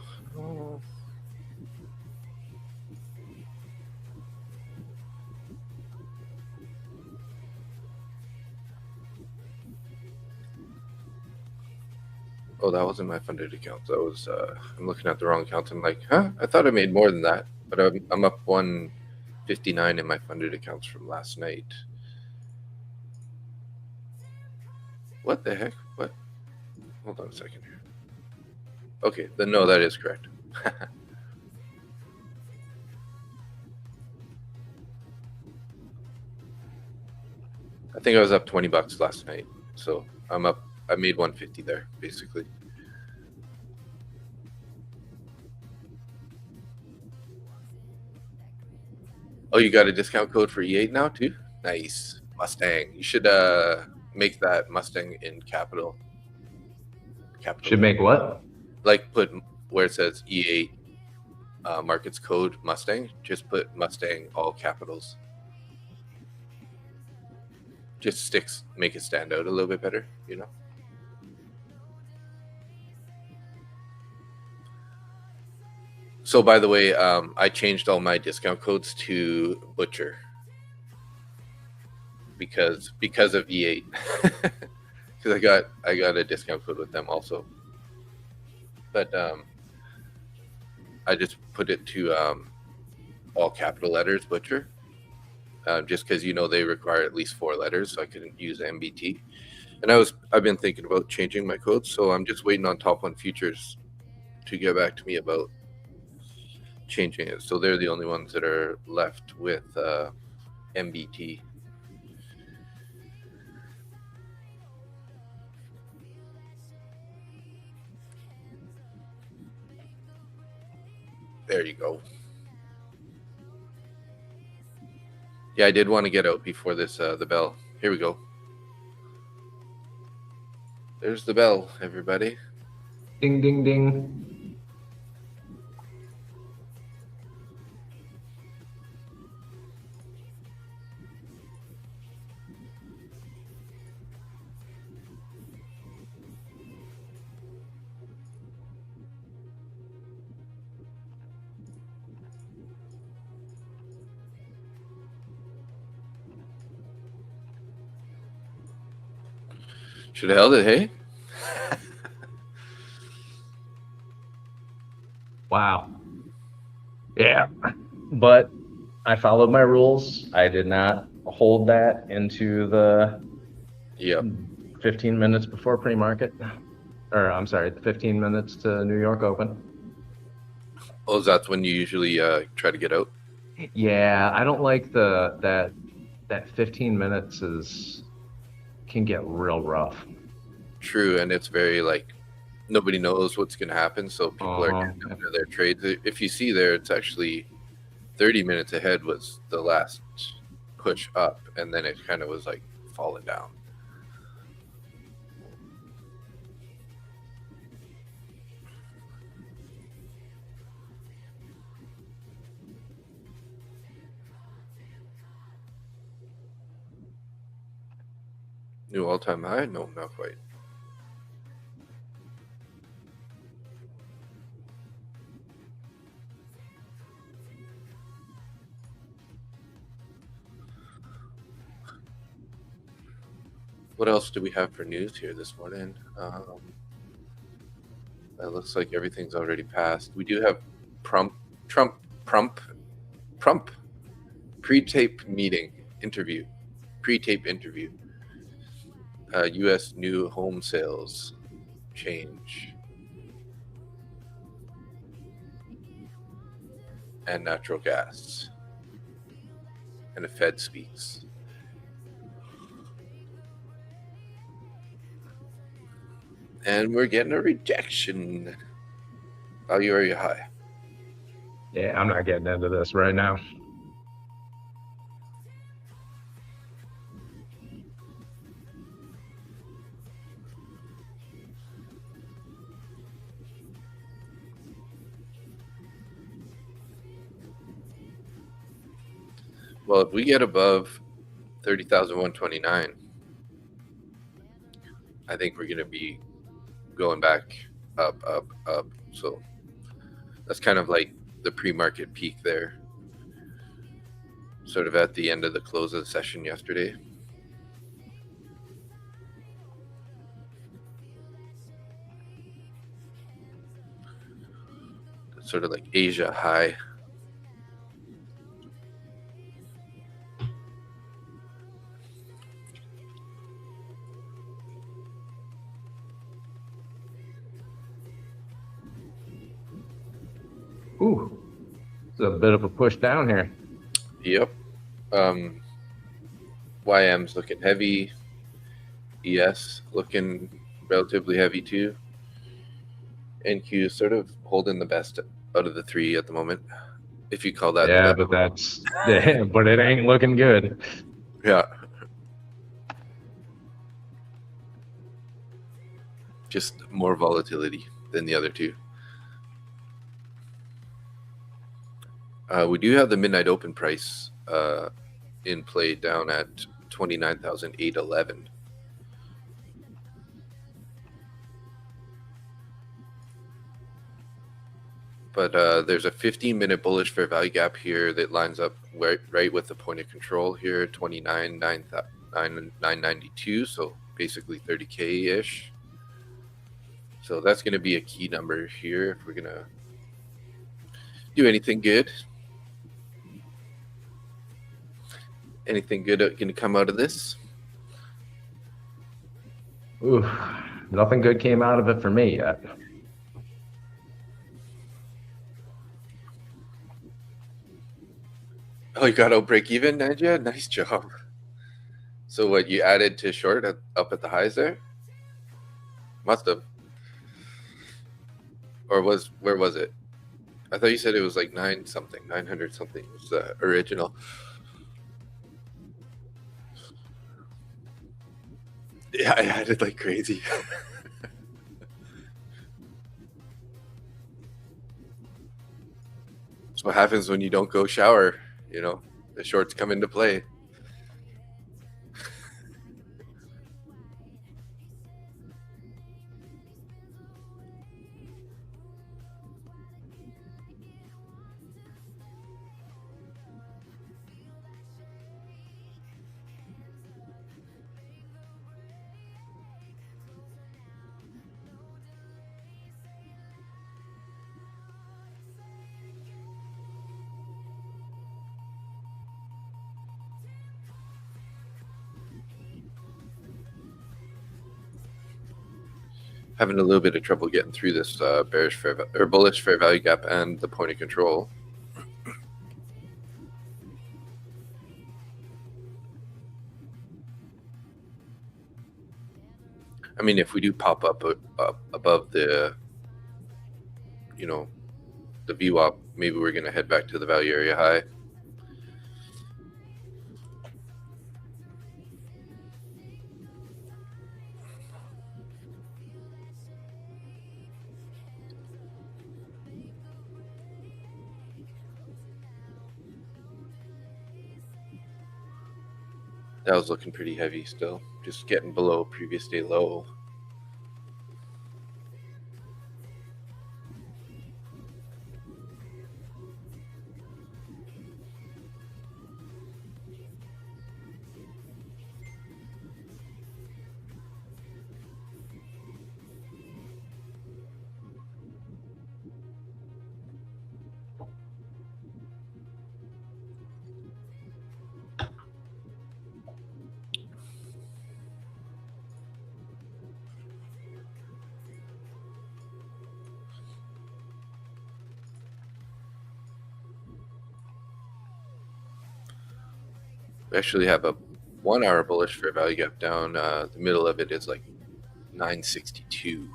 Oh, that wasn't my funded account. That was I'm looking at the wrong account. I'm like, huh? I thought I made more than that, but I'm up 159 in my funded accounts from last night. What the heck? What? Hold on a second here. Okay, then no, that is correct. I think I was up $20 last night, so I'm up. I made 150 there, basically. Oh, you got a discount code for E8 now too? Nice. Mustang. You should make that Mustang in capital. Should make what? Like put where it says E8 markets code Mustang. Just put Mustang all capitals. just make it stand out a little bit better, you know. So by the way, I changed all my discount codes to Butcher because of E8. Because I got a discount code with them also, but I just put it to all capital letters Butcher, just because they require at least 4 letters, so I couldn't use MBT. And I've been thinking about changing my codes, so I'm just waiting on Top 1 Futures to get back to me about changing it. So they're the only ones that are left with MBT. There you go. Yeah, I did want to get out before this the bell. Here we go. There's the bell, everybody. Ding, ding, ding. Should have held it, hey? Wow. Yeah. But I followed my rules. I did not hold that into the 15 minutes before pre-market. Or I'm sorry, 15 minutes to New York Open. Oh, that's when you usually try to get out? Yeah, I don't like that 15 minutes can get real rough. True, and it's very nobody knows what's going to happen, so people are getting into their trades. If you see there, it's actually 30 minutes ahead was the last push up, and then it kind of was falling down. New all-time high? No, not quite. What else do we have for news here this morning? It looks like everything's already passed. We do have Trump pre-tape interview. U.S. new home sales change, and natural gas, and the Fed speaks. And we're getting a rejection. Value area high. Yeah, I'm not getting into this right now. Well, if we get above 30,129, I think we're going to be going back up. So that's kind of like the pre-market peak there, sort of at the end of the close of the session yesterday. It's sort of like Asia high. Ooh, it's a bit of a push down here. Yep. YM's looking heavy. ES looking relatively heavy too. NQ sort of holding the best out of the three at the moment, if you call that. Yeah, but but it ain't looking good. Yeah. Just more volatility than the other two. We do have the midnight open price in play down at 29,811. But there's a 15-minute bullish fair value gap here that lines up right with the point of control here, 29,992, so basically 30K-ish. So that's going to be a key number here if we're going to do anything good. Anything good going to come out of this? Ooh, nothing good came out of it for me yet. Oh, you got out break even, Nadja? Nice job. So what, you added to short up at the highs there? Must have. Or where was it? I thought you said it was like 900 something was the original. Yeah, I added like crazy. That's what happens when you don't go shower, you know, the shorts come into play. Having a little bit of trouble getting through this bullish fair value gap and the point of control. I mean, if we do pop up above the, you know, the VWAP, maybe we're going to head back to the value area high. That was looking pretty heavy still, just getting below previous day low. We actually have a 1 hour bullish fair value gap down. The middle of it is like 962.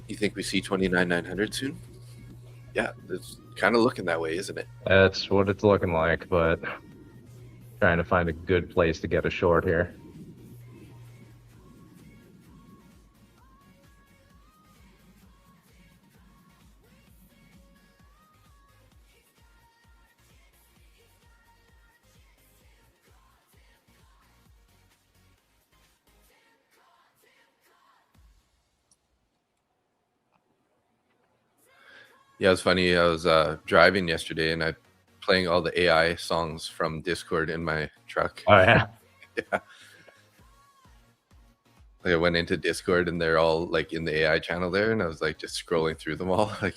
You think we see 29,900 soon? Yeah, it's kind of looking that way, isn't it? That's what it's looking like, but trying to find a good place to get a short here. Yeah, it was funny. I was driving yesterday and I playing all the AI songs from Discord in my truck. Oh yeah. Yeah. Like I went into Discord and they're all like in the AI channel there, and I was like just scrolling through them all, like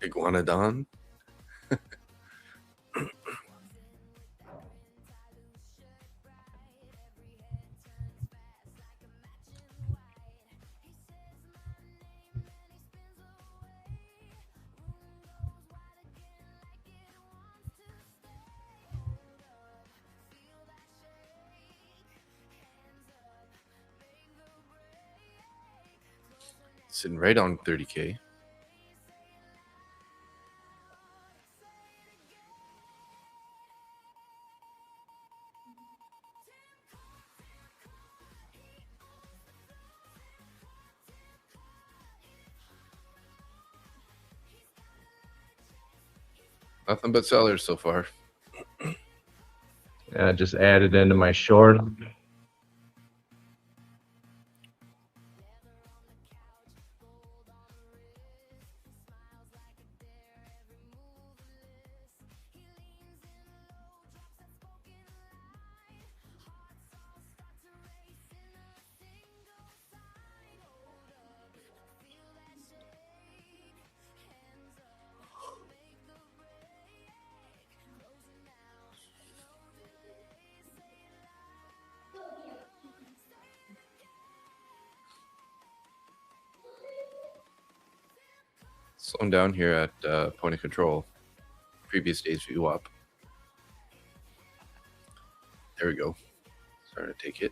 Iguanodon. Sitting right on 30K. Nothing but sellers so far. I just added into my short. Slowing down here at point of control. Previous day's VWAP. There we go. Starting to take it.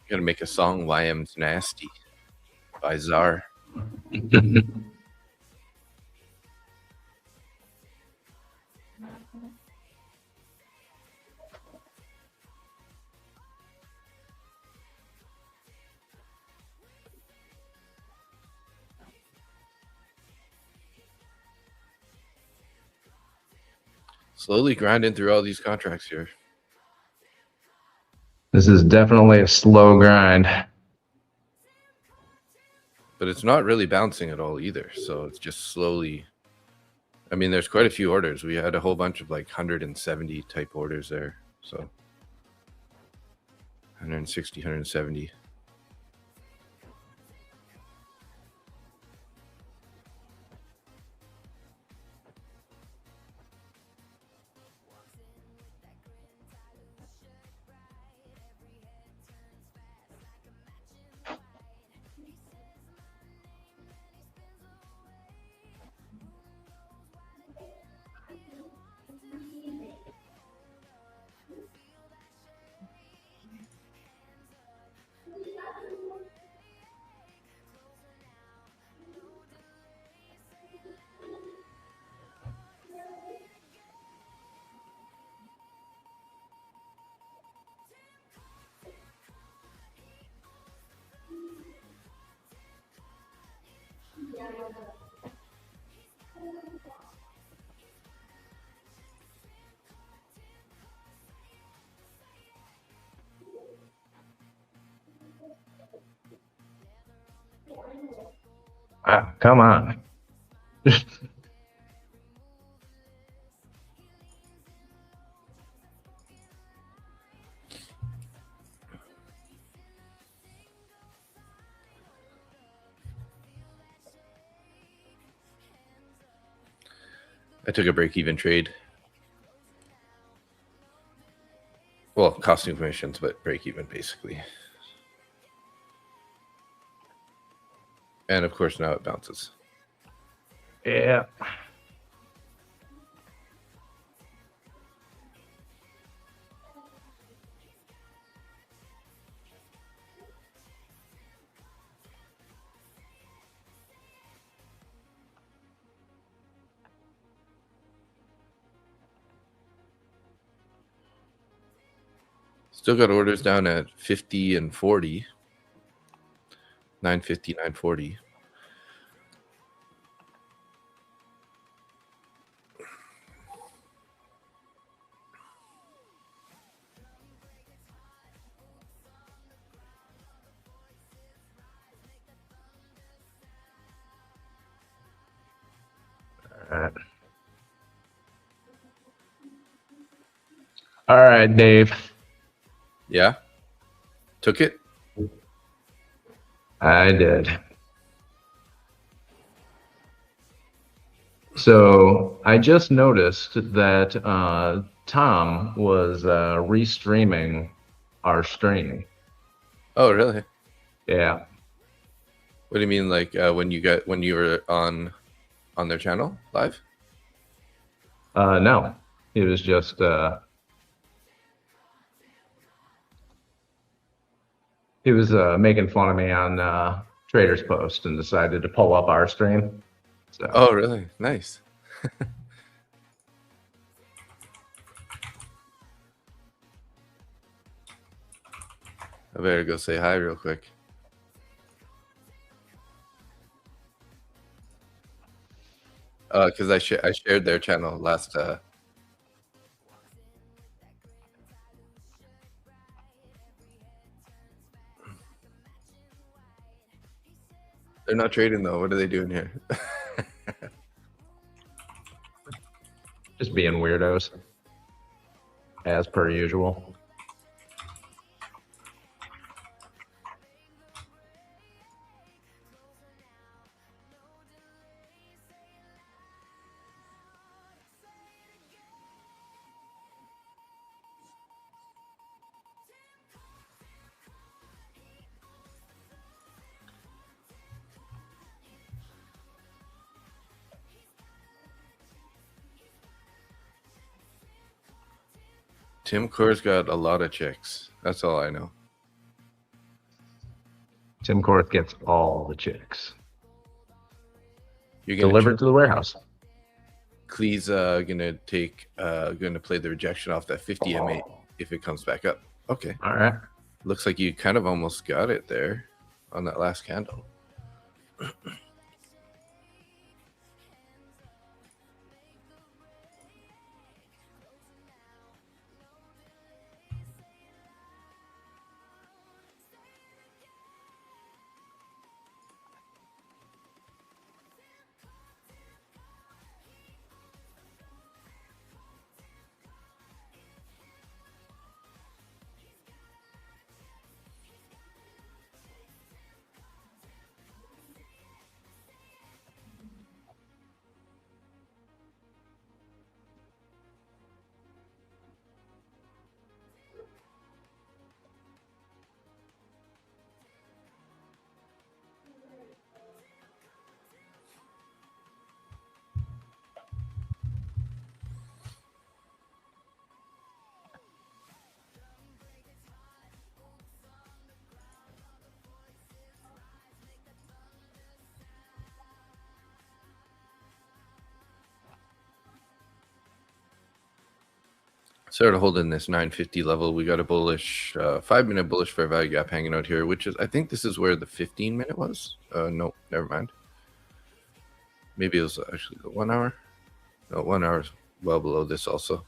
Gonna make a song, YM's Nasty by Czar. Slowly grinding through all these contracts here. This is definitely a slow grind. But it's not really bouncing at all either. So it's just slowly. I mean, there's quite a few orders. We had a whole bunch of like 170 type orders there. So 160, 170. Ah, come on. I took a break-even trade. Well, costing commissions, but break-even basically. And of course, now it bounces. Yeah. Still got orders down at 50 and 40. 950, 940. All right, Dave. Yeah? Took it? I did. So I just noticed that Tom was restreaming our stream. Oh, really? Yeah. What do you mean, like when you were on their channel live? No, he was just he was making fun of me on Trader's Post and decided to pull up our stream. So Oh, really? Nice. I better go say hi real quick. Because I shared their channel last. They're not trading though. What are they doing here? just being weirdos, as per usual. Tim Core's got a lot of chicks. That's all I know. Tim Korth gets all the chicks You're gonna delivered to the warehouse. Clee's gonna play the rejection off that 50 M8 if it comes back up. Okay. All right. Looks like you kind of almost got it there on that last candle. Started holding this 950 level. We got a bullish 5-minute bullish fair value gap hanging out here, which is, I think this is where the 15-minute was. No, never mind. Maybe it was actually the 1 hour. No, 1 hour is well below this also.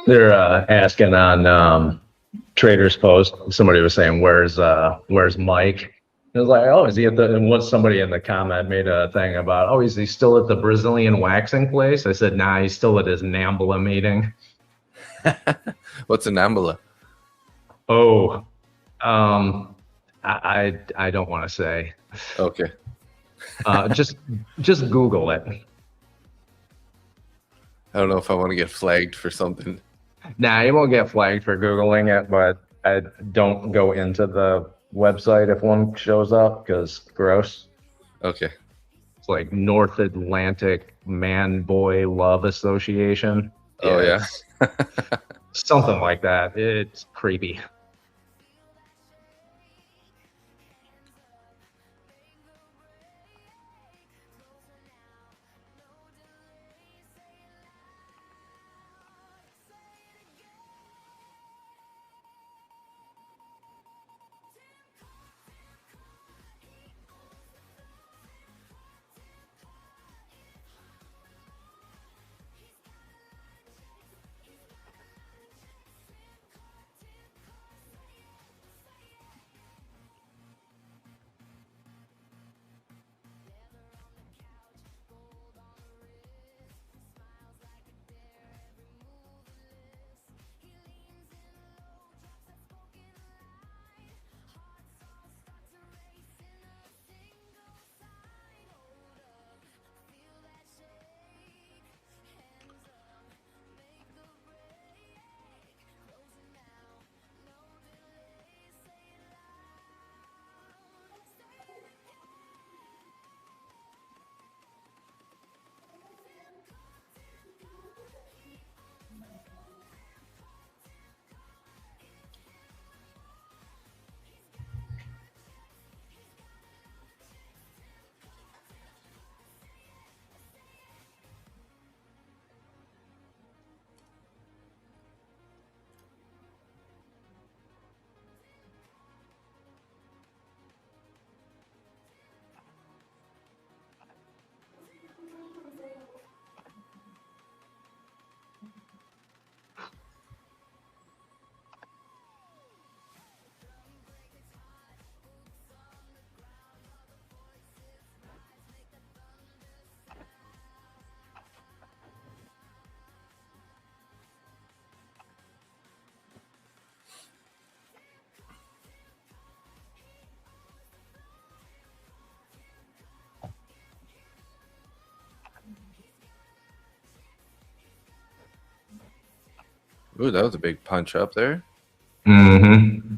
They're asking on Trader's Post. Somebody was saying, "Where's Mike?" It was like, "Oh, is he at the?" And what somebody in the comment made a thing about, "Oh, is he still at the Brazilian waxing place?" I said, "Nah, he's still at his NAMBLA meeting." What's an Ambula? Oh, I don't want to say. Okay. Just Google it. I don't know if I want to get flagged for something. Nah, you won't get flagged for Googling it, but I don't go into the website if one shows up because gross. Okay. It's like North Atlantic Man Boy Love Association. Oh, yeah. Something like that. It's creepy. Ooh, that was a big punch up there. Mm-hmm.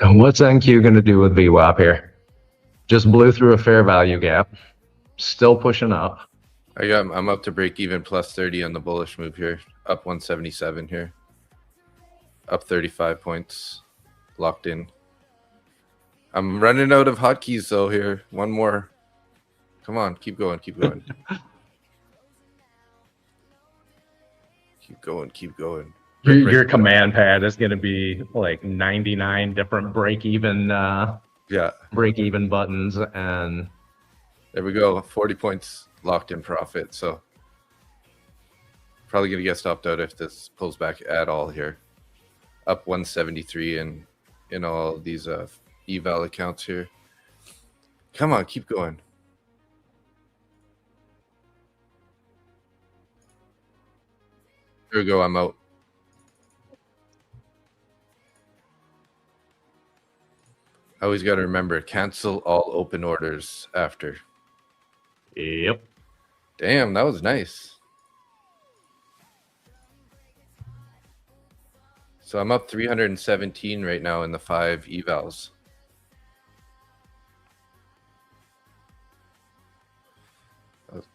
And what's NQ going to do with VWAP here? Just blew through a fair value gap. Still pushing up. I'm up to break even plus 30 on the bullish move here. Up 177 here. Up 35 points. Locked in. I'm running out of hotkeys though here. One more. Come on, keep going, keep going. Keep going, keep going. Your command pad is going to be like 99 different break-even buttons, and there we go. 40 points locked in profit. So probably going to get stopped out if this pulls back at all here. Up 173 in all these eval accounts here. Come on, keep going. There we go. I'm out. I always got to remember, cancel all open orders after. Yep. Damn, that was nice. So I'm up 317 right now in the 5 evals.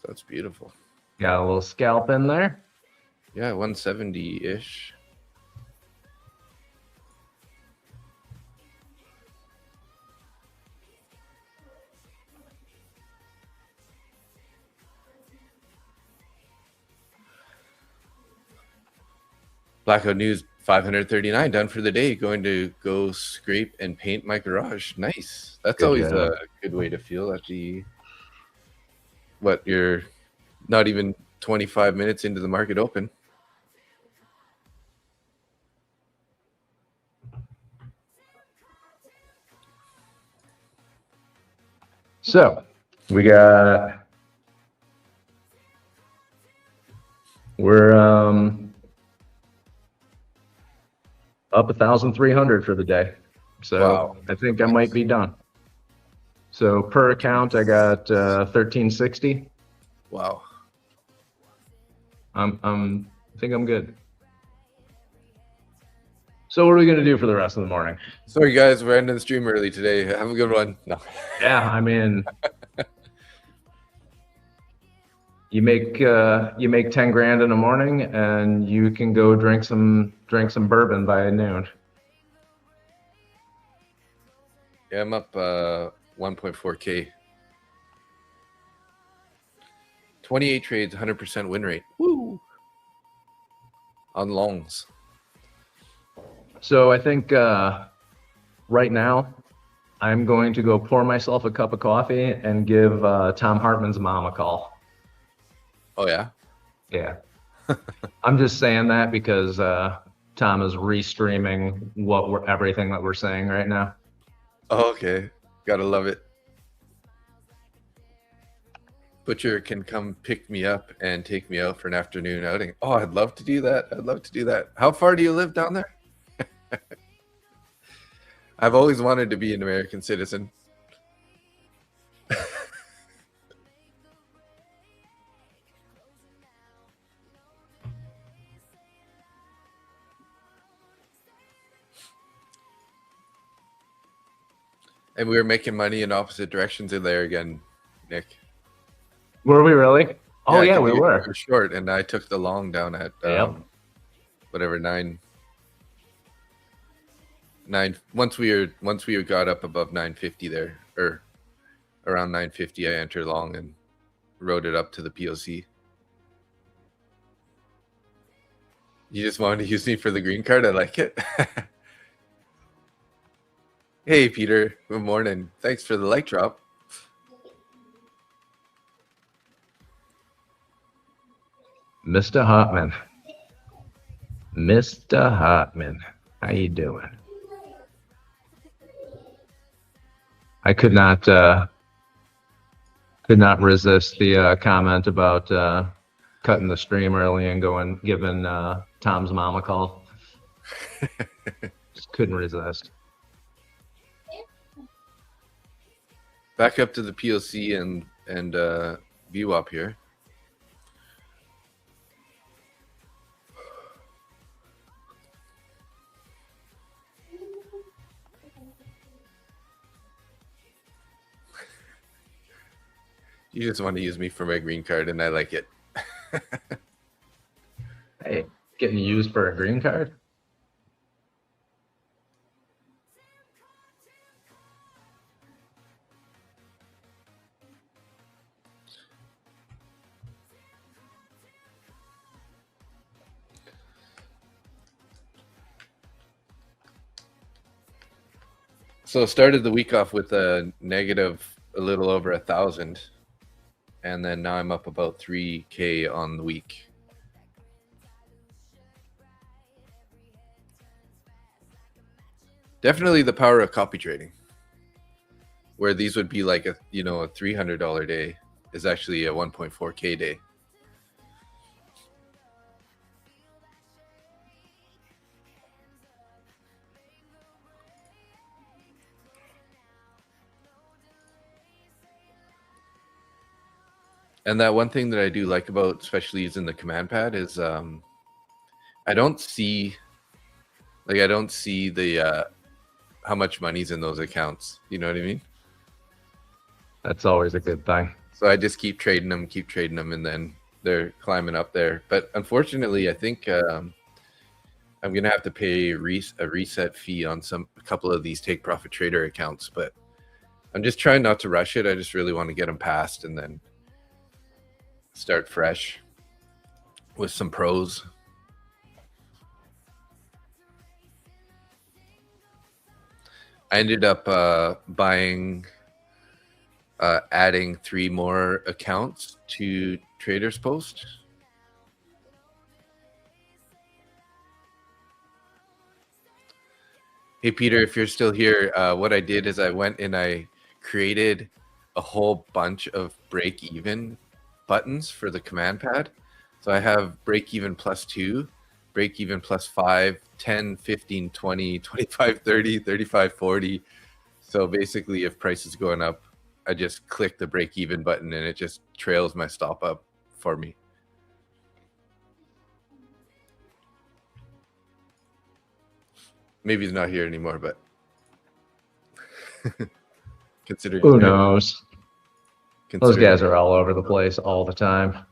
That's beautiful. Got a little scalp in there. Yeah, 170-ish. Blackout News 539 done for the day. Going to go scrape and paint my garage. Nice. That's Good always job. a good way to feel at the you're not even 25 minutes into the market open. So we're up 1,300 for the day. So Wow. I think I might be done. So per account, I got 1360. Wow. I think I'm good. So what are we gonna do for the rest of the morning? Sorry guys, we're ending the stream early today. Have a good one. No. Yeah, I mean, you make 10 grand in the morning, and you can go drink some bourbon by noon. Yeah, I'm up 1.4K. 28 trades, 100% win rate. Woo! On longs. So I think right now I'm going to go pour myself a cup of coffee and give Tom Hartman's mom a call. Oh yeah? Yeah. I'm just saying that because Tom is restreaming everything that we're saying right now. Oh, okay. Gotta love it. Butcher can come pick me up and take me out for an afternoon outing. Oh, I'd love to do that. I'd love to do that. How far do you live down there? I've always wanted to be an American citizen. And we were making money in opposite directions in there again, Nick. Were we really? Oh yeah, 'cause we you were. were short, and I took the long down at Yep. whatever 9. Once we got up above 950 there, or around 950, I entered long and rode it up to the POC. You just wanted to use me for the green card? I like it. Hey, Peter. Good morning. Thanks for the like drop. Mr. Hartman. Mr. Hartman. How you doing? I could not resist the comment about cutting the stream early and giving Tom's mom a call. Just couldn't resist. Back up to the POC and VWAP here. You just want to use me for my green card, and I like it. Hey, getting used for a green card? So started the week off with a negative a little over 1,000, and then now I'm up about 3K on the week. Definitely the power of copy trading, where these would be like a $300 day is actually a 1.4K day. And that one thing that I do like about, especially using the command pad, is I don't see the how much money's in those accounts. You know what I mean? That's always a good thing. So I just keep trading them, and then they're climbing up there. But unfortunately, I think I'm gonna have to pay a reset fee on a couple of these take profit trader accounts. But I'm just trying not to rush it. I just really want to get them passed and then start fresh with some pros. I ended up adding 3 more accounts to Traders Post. Hey, Peter, if you're still here, what I did is I went and I created a whole bunch of break-even buttons for the command pad. So I have break-even +2, break-even +5, 10, 15, 20, 25, 30, 35, 40. So basically, if price is going up, I just click the break-even button and it just trails my stop up for me. Maybe he's not here anymore, but considering Who knows? Those guys are all over the place all the time.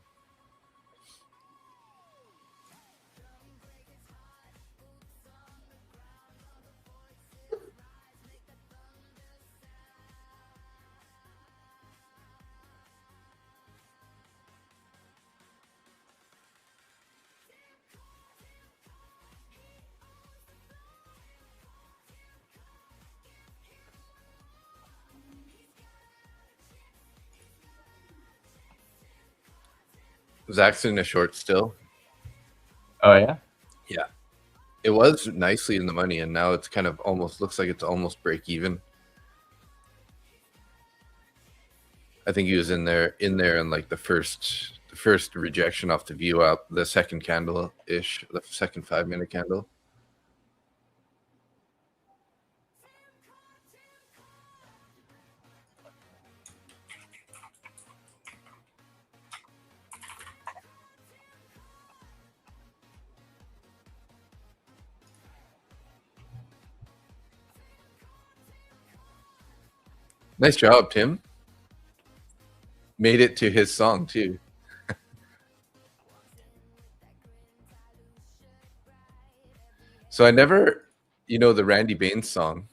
Zach's in a short still. Oh yeah? Yeah. It was nicely in the money, and now it's kind of almost looks like it's almost break even. I think he was in there in like the first rejection off the view up, the second candle ish, the second 5-minute candle. Nice job, Tim. Made it to his song too. So I never, the Randy Baines song.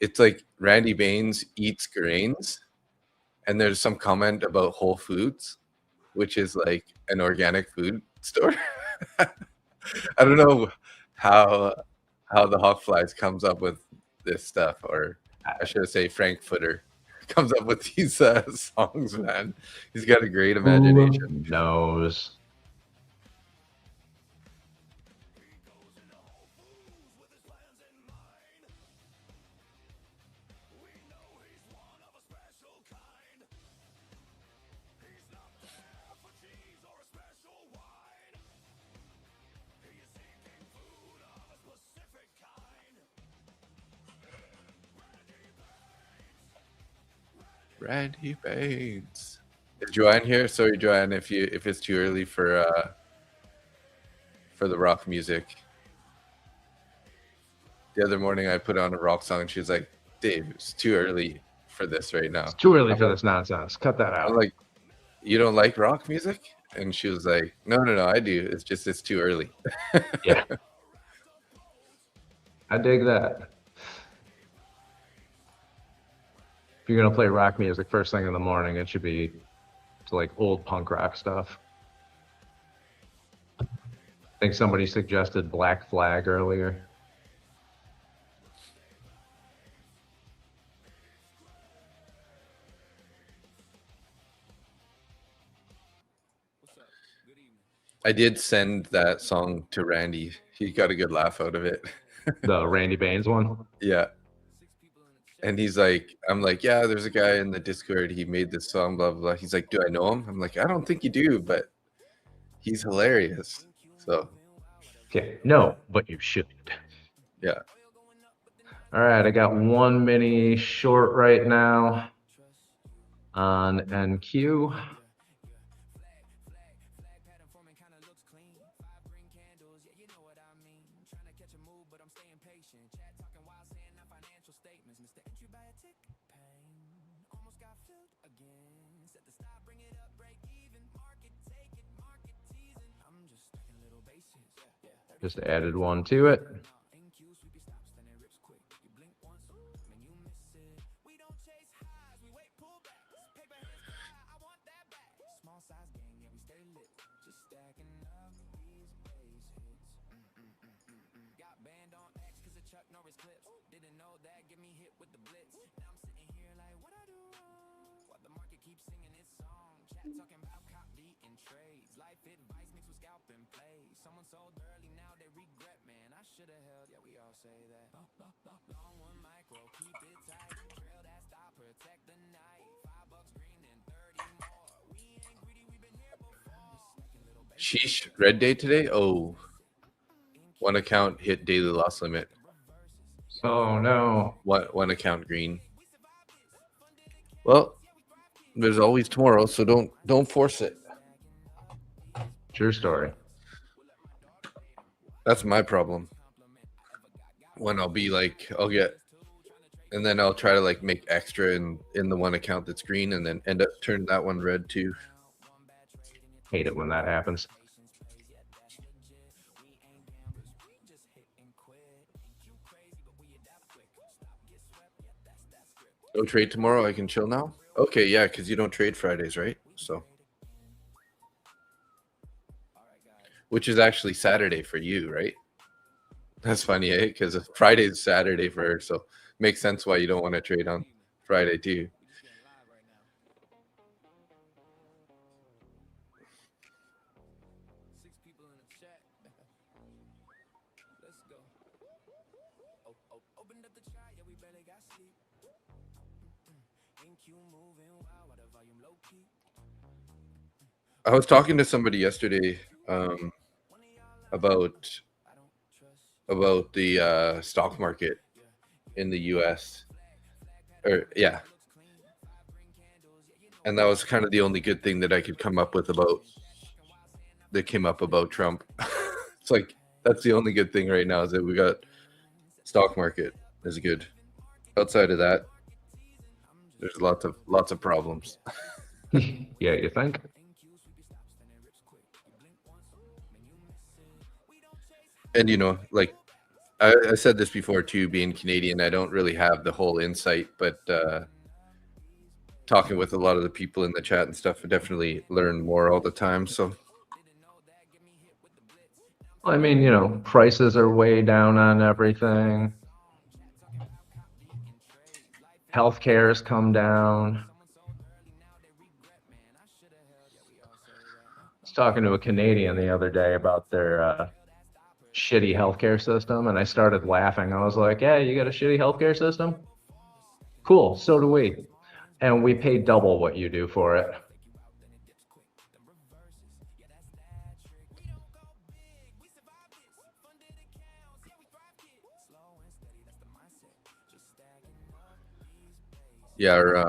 It's like Randy Baines eats grains, and there's some comment about Whole Foods, which is like an organic food store. I don't know how the Hawk Flies comes up with this stuff, or I should say Frank Footer comes up with these songs, man. He's got a great imagination. Who knows? Randy Baines. Is Joanne here? Sorry, Joanne, if it's too early for the rock music. The other morning I put on a rock song and she was like, Dave, it's too early for this right now. It's too early for this nonsense. Cut that out. I'm like, you don't like rock music? And she was like, no, I do. It's just, it's too early. Yeah. I dig that. If you're gonna play rock music first thing in the morning, it should be like old punk rock stuff. I think somebody suggested Black Flag earlier. I did send that song to Randy. He got a good laugh out of it. The Randy Baines one? Yeah. And he's like, I'm like, yeah, there's a guy in the Discord. He made this song, blah, blah, blah. He's like, do I know him? I'm like, I don't think you do, but he's hilarious. So. Okay, no, but you should. Yeah. All right, I got one mini short right now on NQ. Just added one to it. Sheesh, red day today? Oh, one account hit daily loss limit. Oh no. One account green. Well, there's always tomorrow, so don't force it. True story. That's my problem. When I'll be like, and then I'll try to like make extra in the one account that's green, and then end up turning that one red too. Hate it when that happens. No trade tomorrow. I can chill now. Okay, yeah, because you don't trade Fridays, right? So, which is actually Saturday for you, right? That's funny, eh? Because Friday is Saturday for her, so makes sense why you don't want to trade on Friday too. I was talking to somebody yesterday about the stock market in the U.S. And that was kind of the only good thing that I could come up with that came up about Trump. It's like that's the only good thing right now is that we got stock market is good. Outside of that, there's lots of problems. Yeah, you think? And like I said this before too, being Canadian, I don't really have the whole insight, but talking with a lot of the people in the chat and stuff, I definitely learn more all the time. So I mean, prices are way down on everything. Healthcare has come down. I was talking to a Canadian the other day about their shitty healthcare system, and I started laughing. I was like, "Yeah, you got a shitty healthcare system? Cool, so do we. And we pay double what you do for it." yeah,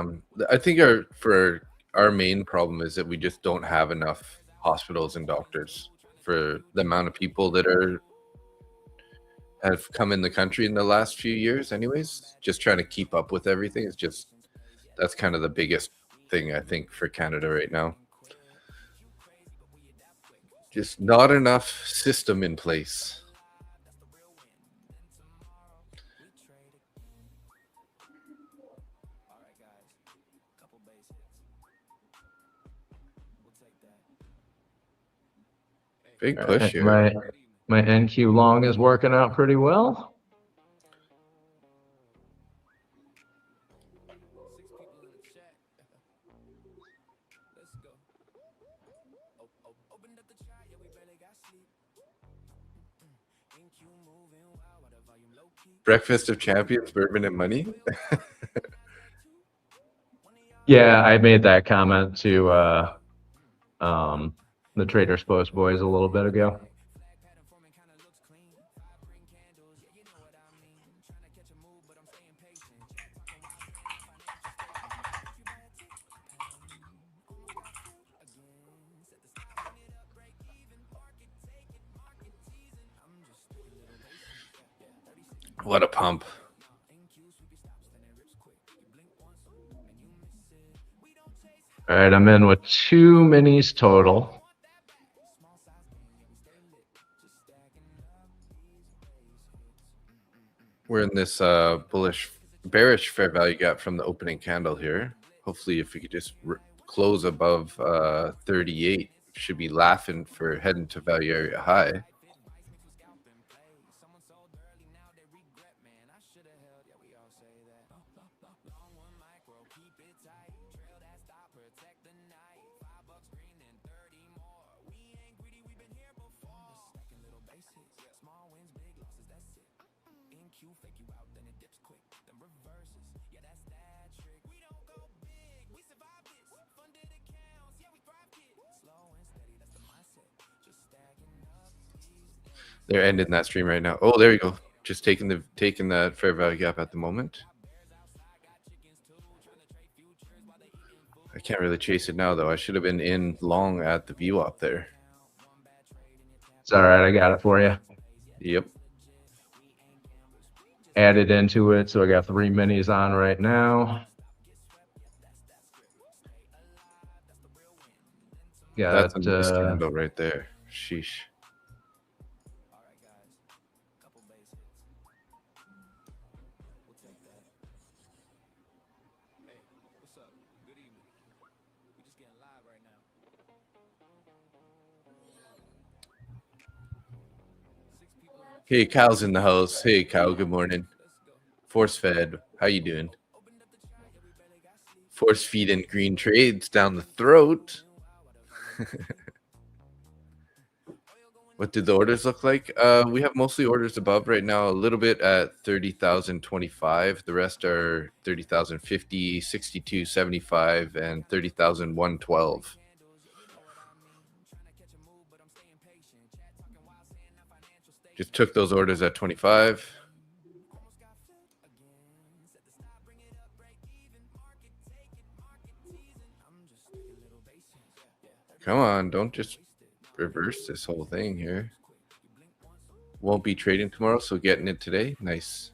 I think our main problem is that we just don't have enough hospitals and doctors for the amount of people that have come in the country in the last few years. Anyways, just trying to keep up with everything is that's kind of the biggest thing I think for Canada right now. Just not enough system in place. Big push here. My NQ long is working out pretty well. Breakfast of Champions, bourbon and money. Yeah, I made that comment to the Trader's Post boys a little bit ago. What a pump. All right, I'm in with 2 minis total. We're in this bearish fair value gap from the opening candle here. Hopefully, if we could just close above 38, should be laughing for heading to value area high. They're ending that stream right now. Oh, there you go. Just taking that fair value gap at the moment. I can't really chase it now though. I should have been in long at the VWAP there. It's all right. I got it for you. Yep. Added into it, so I got 3 minis on right now. That's a nice candle right there. Sheesh. Hey, Kyle's in the house. Hey, Kyle, good morning. Force fed, how you doing? Force feeding green trades down the throat. What did the orders look like? We have mostly orders above right now, a little bit at 30,025. The rest are 30,050, 62.75, and 30,112. Just took those orders at 25. Come on, don't just reverse this whole thing here. Won't be trading tomorrow, so getting it today. Nice.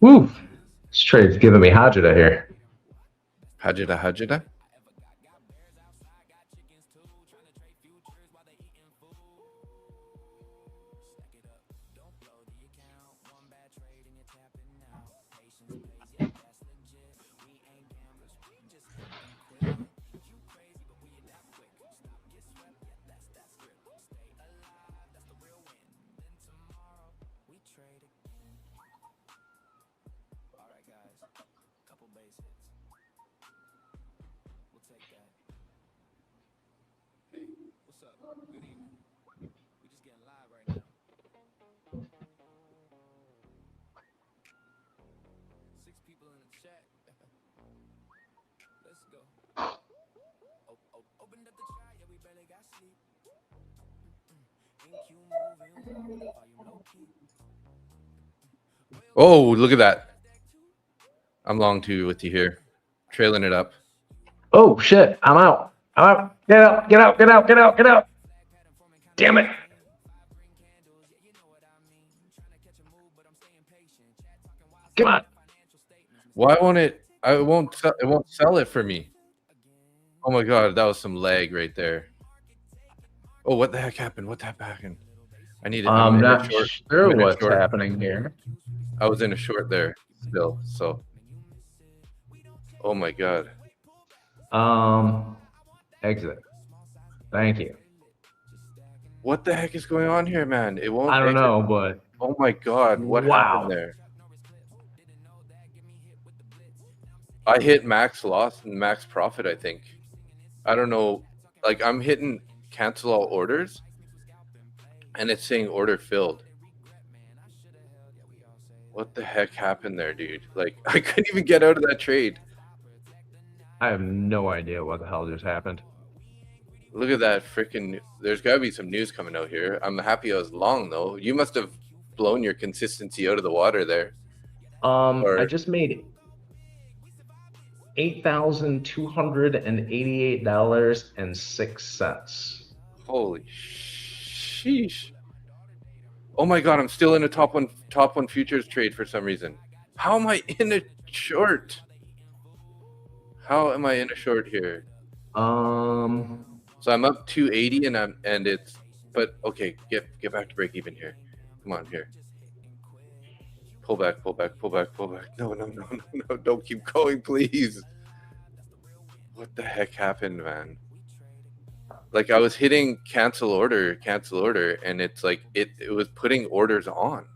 Woo! This trade's giving me Hajida here. Hajida. Oh, look at that. I'm long too with you here. Trailing it up. Oh, shit. I'm out. Get out. Damn it. Come on. Why won't it? It won't sell it for me. Oh my god, that was some lag right there. Oh, what the heck happened? I need it. I'm not sure what's happening here. I was in a short there still, so. Oh my god. Exit. Thank you. What the heck is going on here, man? It won't. I don't know, but oh my god, what happened there? I hit max loss and max profit, I think. I don't know. Like, I'm hitting cancel all orders and it's saying order filled. What the heck happened there, dude? Like, I couldn't even get out of that trade. I have no idea what the hell just happened. Look at that freaking. There's got to be some news coming out here. I'm happy I was long, though. You must have blown your consistency out of the water there. I just made $8,288.06. Holy sheesh. Oh my god, I'm still in a top one futures trade for some reason. How am I in a short? How am I in a short here? So I'm up 280 and it's, but okay, get back to break even here. Come on here. Pull back. No, don't keep going, please. What the heck happened, man? Like, I was hitting cancel order, and it's like it was putting orders on.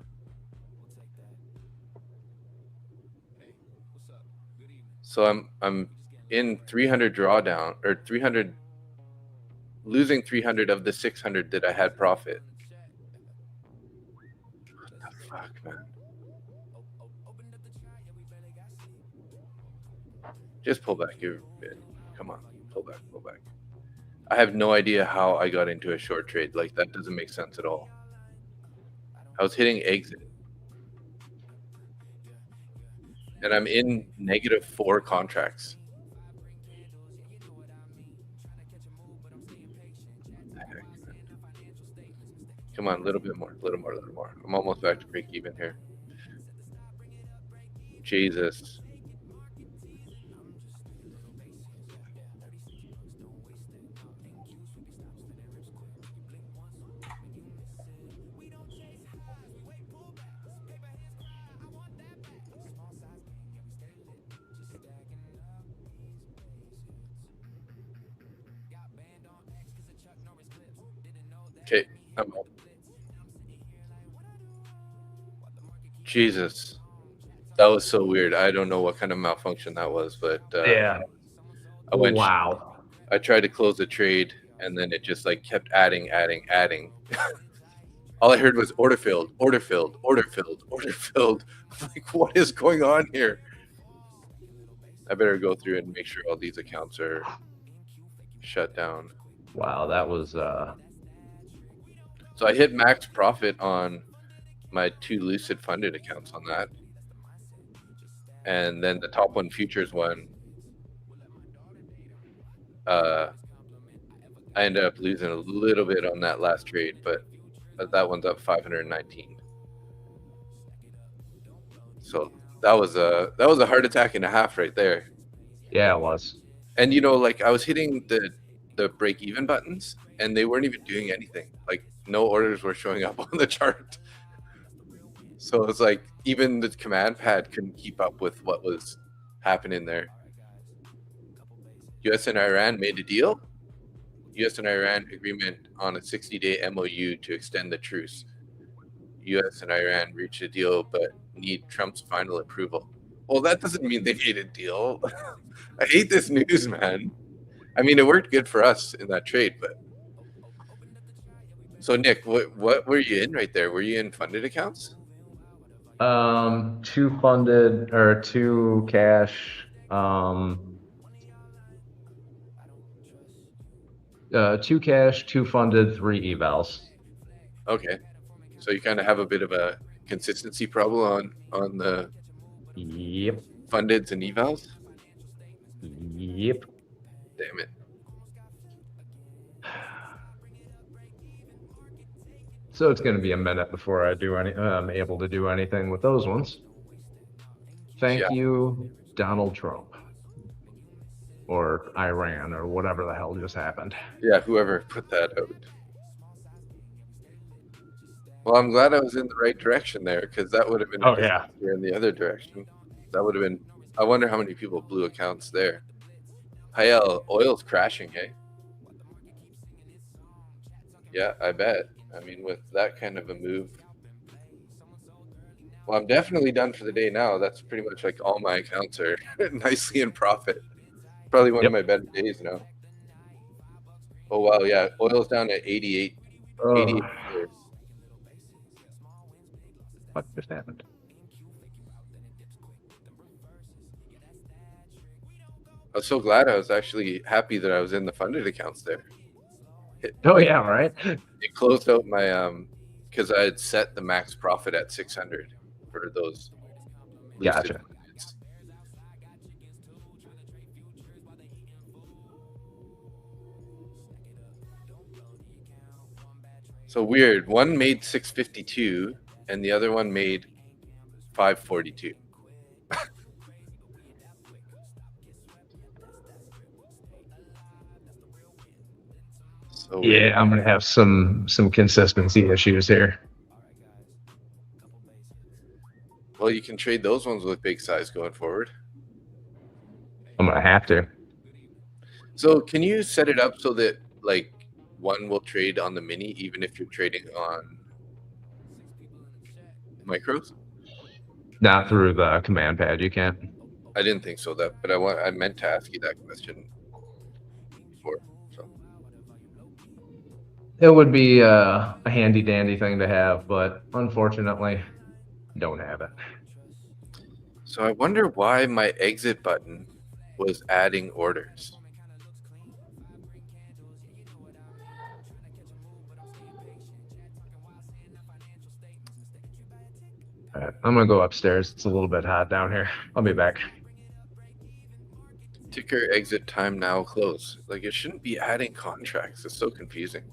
So I'm in 300 drawdown, or 300, losing 300 of the 600 that I had profit. What the fuck, man? Just pull back your bit. Come on, pull back. I have no idea how I got into a short trade. Like, that doesn't make sense at all. I was hitting exit. And I'm in -4 contracts. Come on, a little bit more, a little more, a little more. I'm almost back to break even here. Jesus. Okay, I'm up. Jesus. That was so weird. I don't know what kind of malfunction that was, but Yeah. I went. Wow. I tried to close the trade, and then it just like kept adding. All I heard was order filled, order filled, order filled, order filled. I'm like, what is going on here? I better go through and make sure all these accounts are shut down. Wow, that was So I hit max profit on my 2 lucid funded accounts on that. And then the top one futures one, I ended up losing a little bit on that last trade, but that one's up 519. So that was a heart attack and a half right there. yeah, it was. And you know, like I was hitting the break even buttons and they weren't even doing anything. Like no orders were showing up on the chart. So it's like even the command pad couldn't keep up with what was happening there. US and Iran made a deal. US and Iran agreement on a 60-day MOU to extend the truce. US and Iran reached a deal but need Trump's final approval. Well, that doesn't mean they made a deal. I hate this news, man. I mean, it worked good for us in that trade, but so Nick, what were you in right there? Were you in funded accounts? 2 funded or 2 cash. 2 cash, 2 funded, 3 evals. Okay, so you kind of have a bit of a consistency problem on the Yep. fundeds and evals. Yep. Damn it. So it's going to be a minute before I'm able to do anything with those ones. Thank you, Donald Trump. Or Iran, or whatever the hell just happened. Yeah, whoever put that out. Well, I'm glad I was in the right direction there because that would have been in the other direction. That would have been. I wonder how many people blew accounts there. Hayel, oil's crashing, hey? Yeah, I bet. I mean, with that kind of a move. Well, I'm definitely done for the day now. That's pretty much like all my accounts are nicely in profit. Probably one of my better days now. Oh, wow, yeah. Oil's down at 88. What just happened? I was so glad. I was actually happy that I was in the funded accounts there. Oh yeah, right. It closed out my because I had set the max profit at 600 for those. Gotcha. So weird. One made 652 and the other one made 542. So yeah, I'm gonna have some consistency issues here. Well, you can trade those ones with big size going forward. I'm gonna have to. So can you set it up so that like one will trade on the mini even if you're trading on micros? Not through the command pad, you can't. I didn't think so, but I meant to ask you that question before. So it would be a handy dandy thing to have, but unfortunately, don't have it. So I wonder why my exit button was adding orders. All right, I'm gonna go upstairs. It's a little bit hot down here. I'll be back. Ticker exit time now close. Like it shouldn't be adding contracts. It's so confusing.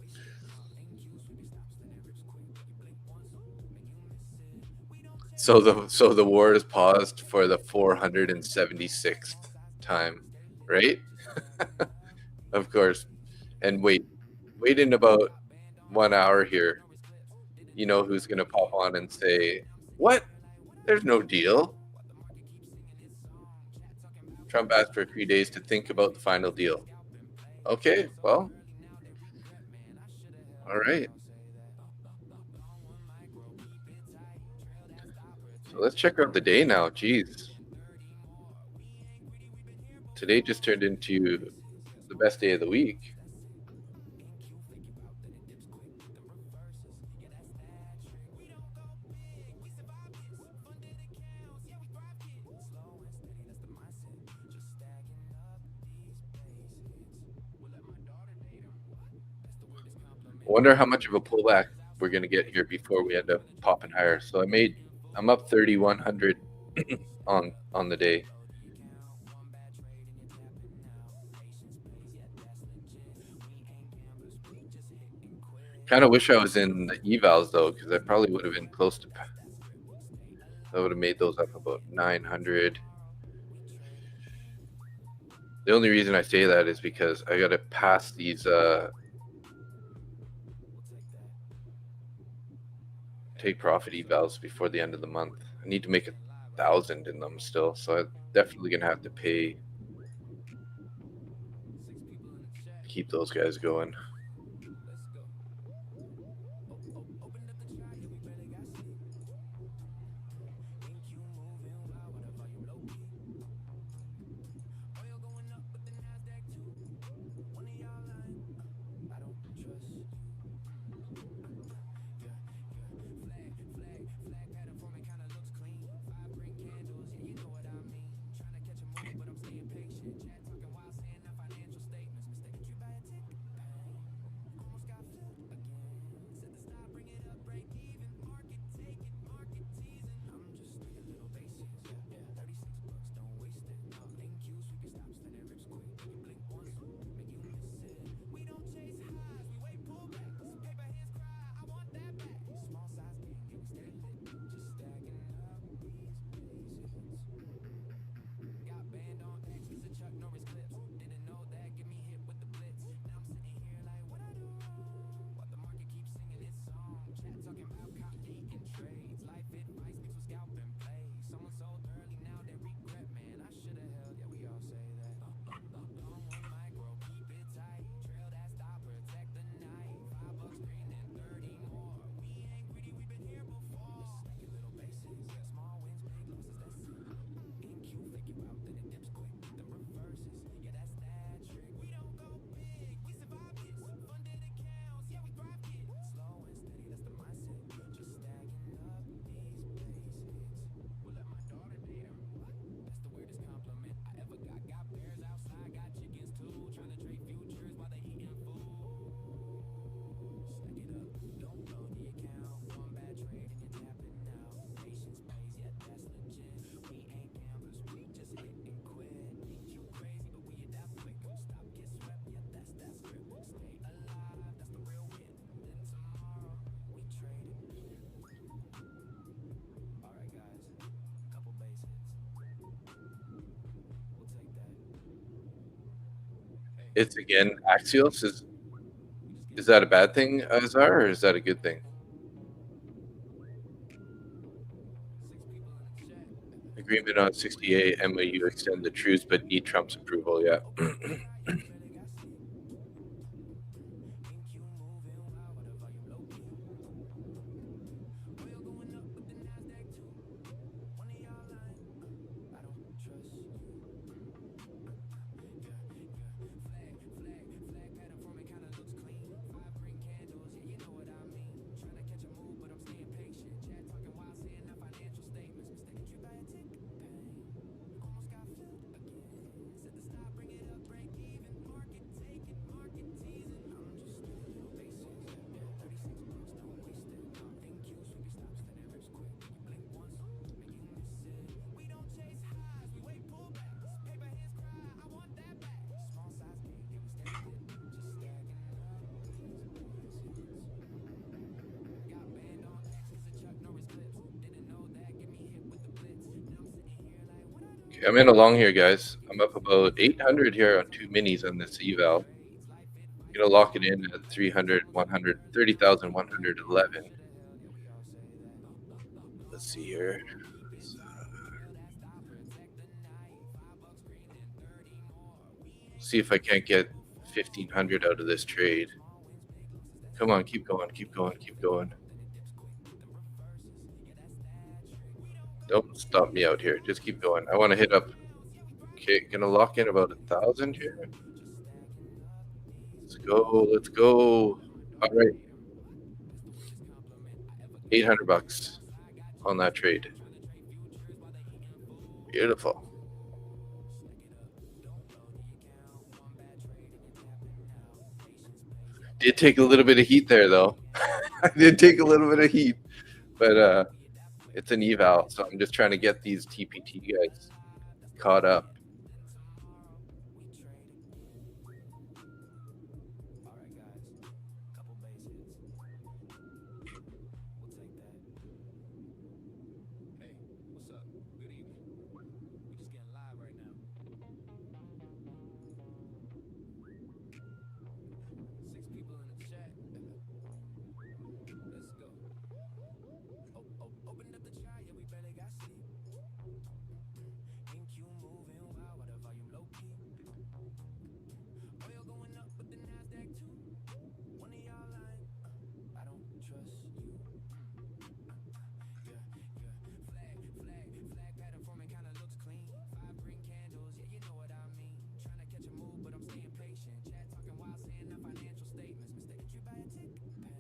So the war is paused for the 476th time, right? Of course. And wait in about 1 hour here. You know who's going to pop on and say, "What? There's no deal." Trump asked for 3 days to think about the final deal. Okay, well, all right. So let's check out the day now. Jeez. Today just turned into the best day of the week. I wonder how much of a pullback we're going to get here before we end up popping higher. So I'm up 3,100 on the day. Kind of wish I was in the evals though, because I probably would have been close to. I would have made those up about 900. The only reason I say that is because I got to pass these take profit evals before the end of the month. I need to make 1,000 in them still, so I'm definitely gonna have to pay to keep those guys going. It's again Axios. Is that a bad thing, Azar, or is that a good thing? Agreement on 68 MOU extend the truce, but need Trump's approval. Yeah. Okay, I'm in a long here, guys. I'm up about 800 here on 2 minis on this eval. Gonna lock it in at 300, 100, 30,111. Let's see here. See if I can't get 1,500 out of this trade. Come on, keep going, keep going, keep going. Don't stop me out here. Just keep going. I want to hit up. Okay, gonna lock in about 1,000 here. Let's go. Let's go. All right. 800 bucks on that trade. Beautiful. Did take a little bit of heat there, though. I did take a little bit of heat, but it's an eval, so I'm just trying to get these TPT guys caught up.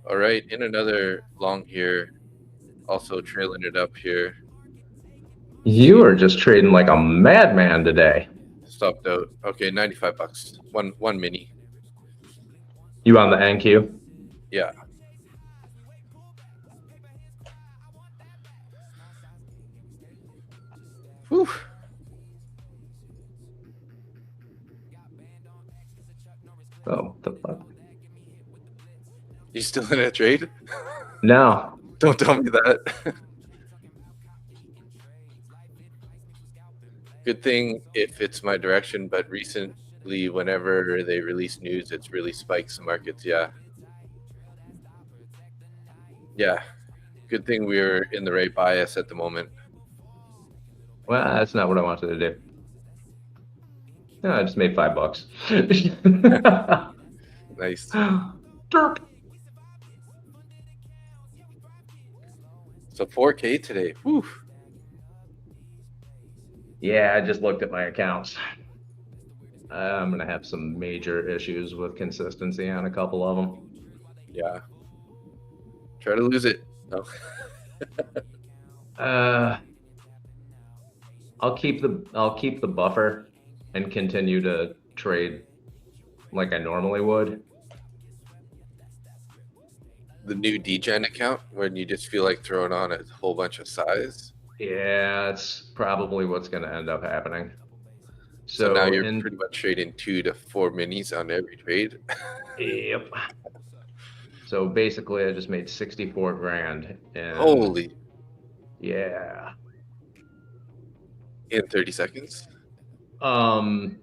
All right, in another long here, also trailing it up here. You are just trading like a madman today. Stopped out. Okay, 95 bucks. One mini. You on the NQ? Yeah. Whew. Oh, the fuck? You still in a trade? No. Don't tell me that. Good thing if it's my direction, but recently, whenever they release news, it's really spikes the markets. Yeah. Yeah. Good thing we're in the right bias at the moment. Well, that's not what I wanted to do. No, I just made $5. Nice. Derp. So 4K today. Whew. Yeah, I just looked at my accounts. I'm going to have some major issues with consistency on a couple of them. Yeah. Try to lose it. No. I'll keep the buffer and continue to trade like I normally would. The new DGen account when you just feel like throwing on a whole bunch of size. Yeah, it's probably what's going to end up happening. So now you're pretty much trading 2 to 4 minis on every trade. Yep. So basically, I just made 64 grand. And holy. Yeah. In 30 seconds? Made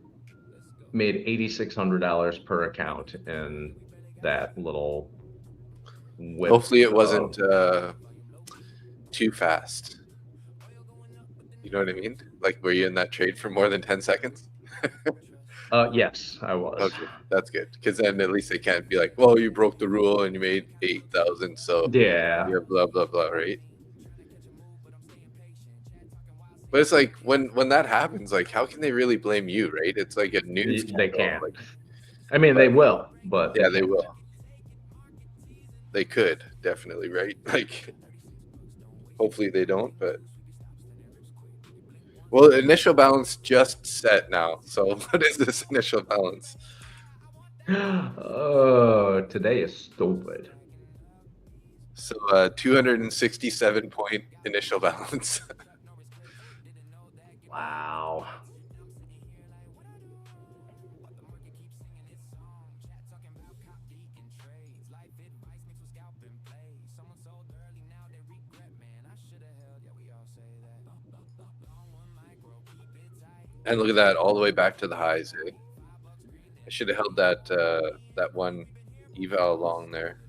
$8,600 per account in that little whip. Hopefully it wasn't too fast. You know what I mean? Like, were you in that trade for more than 10 seconds? Yes, I was. Okay, that's good. Because then at least they can't be like, well, you broke the rule and you made 8,000, so yeah, you're blah, blah, blah, right? But it's like, when that happens, like, how can they really blame you, right? It's like a news they can't. Like, I mean, they will, but yeah, they will. They could, definitely, right? Like, hopefully they don't, but... Well, initial balance just set now. So what is this initial balance? Oh, today is stupid. So 267 point initial balance. Wow. And look at that, all the way back to the highs. Eh? I should have held that that one eval along there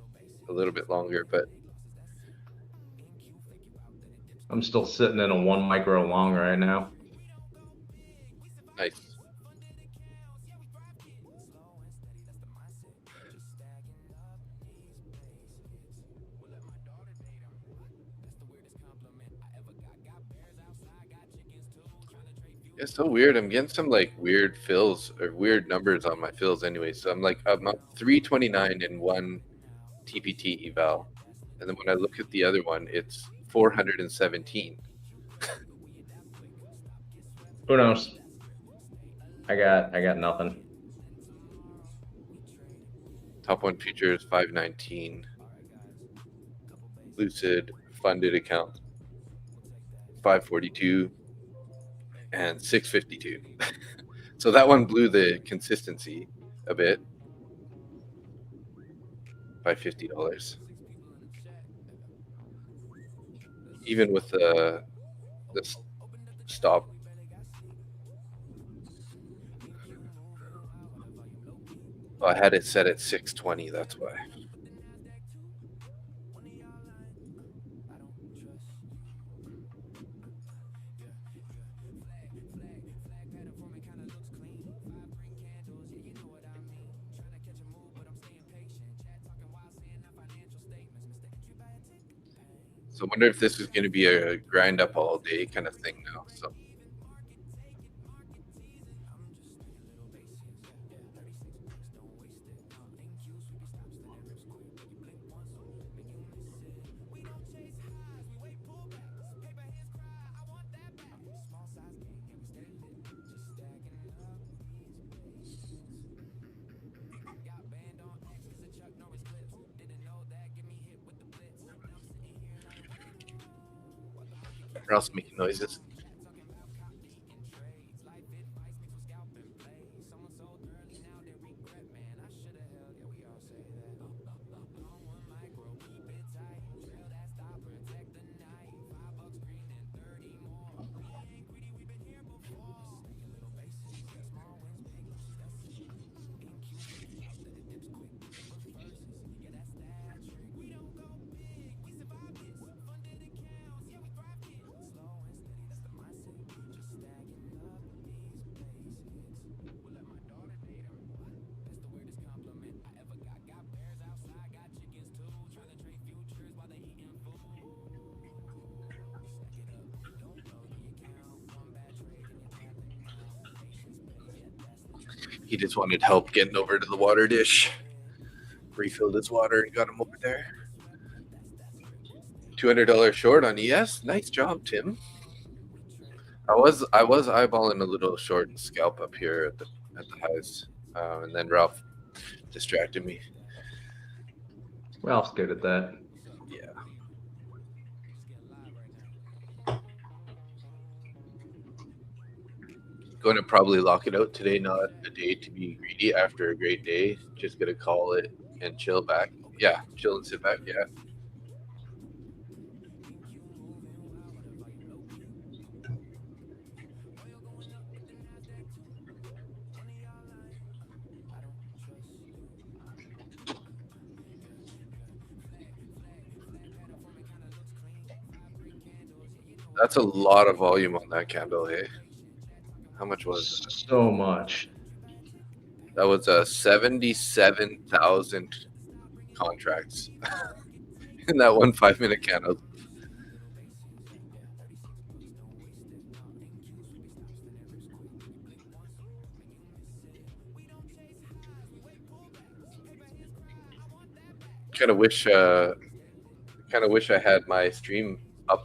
a little bit longer, but I'm still sitting in a 1 micro long right now. nice. It's so weird. I'm getting some like weird fills or weird numbers on my fills anyway. So I'm up 329 in one TPT eval, and then when I look at the other one, it's 417. Who knows? I got nothing. Top one futures 519. Lucid funded account 542 and 652. So that one blew the consistency a bit by $50. Even with the stop. Oh, I had it set at 620, that's why. So I wonder if this is going to be a grind up all day kind of thing now. So they're also making noises. He just wanted help getting over to the water dish. Refilled his water and got him over there. $200 short on ES. Nice job, Tim. I was eyeballing a little short and scalp up here at the highs, and then Ralph distracted me. Ralph's good at that. Yeah. Going to probably lock it out today. Not a day to be greedy after a great day. Just gonna call it and chill back. Yeah, chill and sit back. Yeah. That's a lot of volume on that candle, hey? How much was it? So much. That was 77,000 contracts in that one 5-minute candle. Kind of wish I had my stream up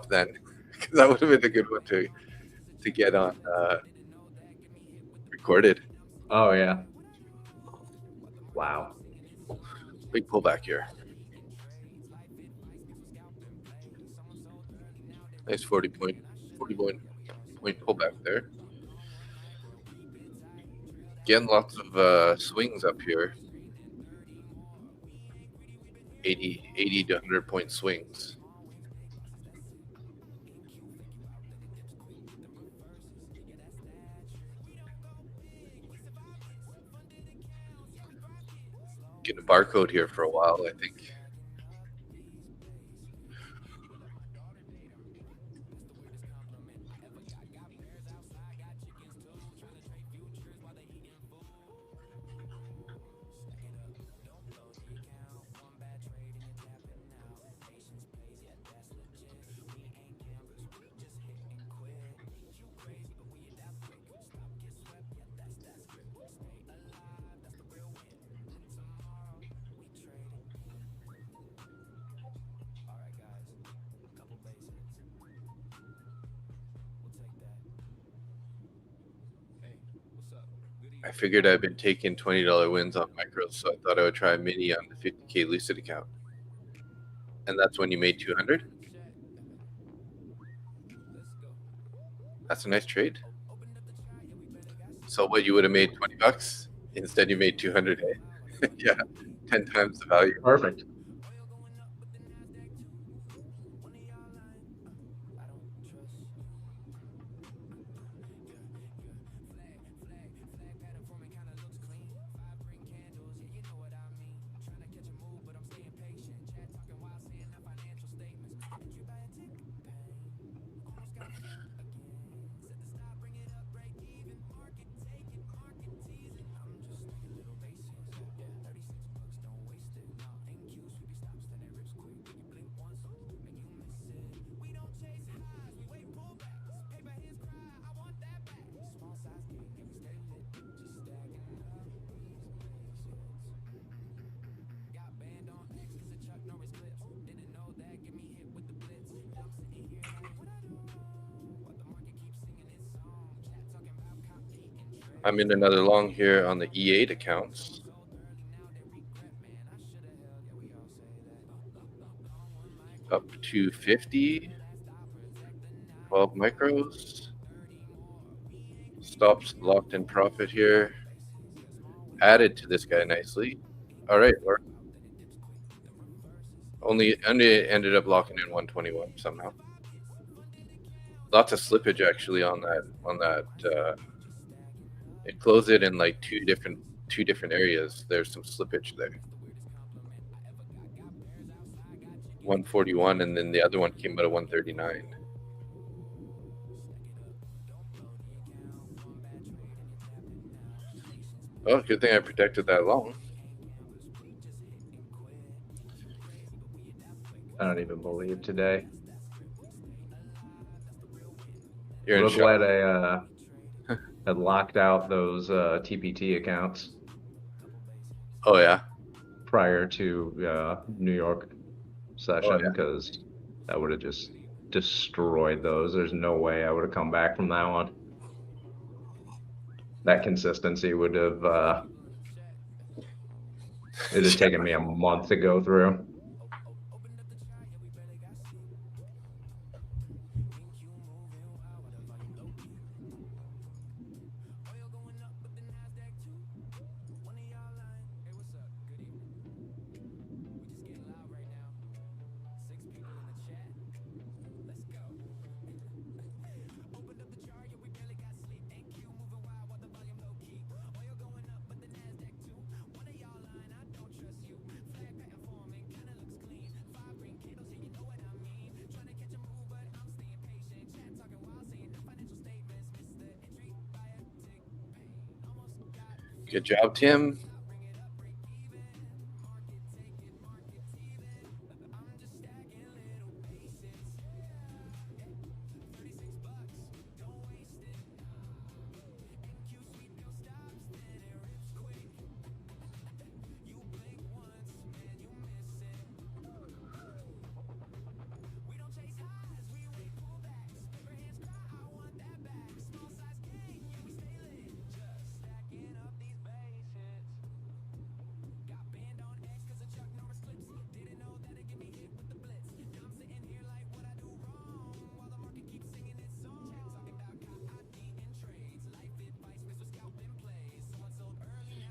then, because that would have been a good one to get on recorded. Oh yeah. Wow. Big pullback here. Nice 40 point pullback there. Again, lots of swings up here. 80 to 100 point swings. Get a barcode here for a while, I think. I figured I've been taking $20 wins on micros, so I thought I would try a mini on the 50K Lucid account. And that's when you made 200? That's a nice trade. So what, you would have made $20? Instead you made 200, eh? Yeah, 10 times the value. Perfect. I'm in another long here on the E8 accounts. Up to 50. 12 micros. Stops locked in profit here. Added to this guy nicely. All right, or only ended up locking in 121 somehow. Lots of slippage actually on that. It closed it in like two different areas. There's some slippage there. 141, and then the other one came out at 139. Oh, good thing I protected that long. I don't even believe today. You're in Real shock. glad I had locked out those TPT accounts Oh yeah. prior to New York session, because that would have just destroyed those. There's no way I would have come back from that one. That consistency would have it'd have taken me a month to go through. Good job, Tim.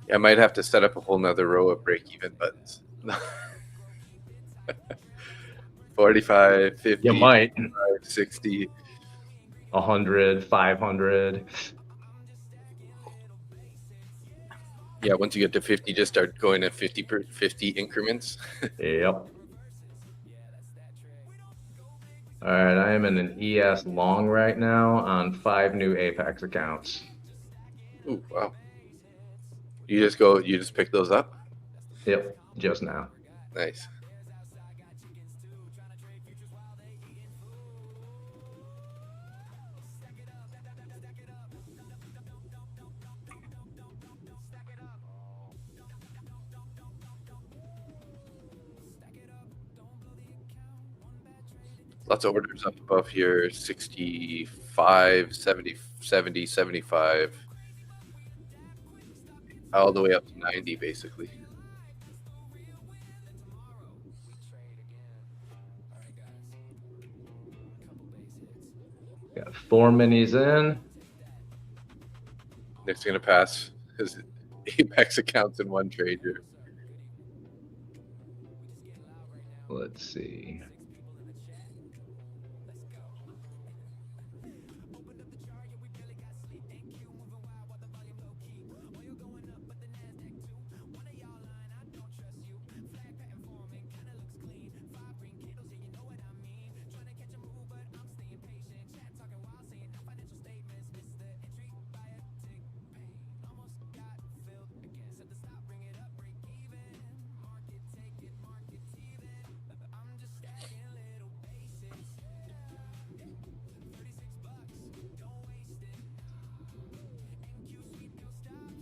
Yeah, I might have to set up a whole nother row of break-even buttons. 45, 50, You might. 60. 100, 500. Yeah, once you get to 50, just start going at 50 increments. Yep. All right, I am in an ES long right now on 5 new Apex accounts. Ooh, wow. You just pick those up? Yep, just now. Nice. Lots of orders up above here, 65, 70, 70, 75, all the way up to 90, basically. Got 4 minis in. Nick's going to pass his Apex accounts in one trade here. Let's see.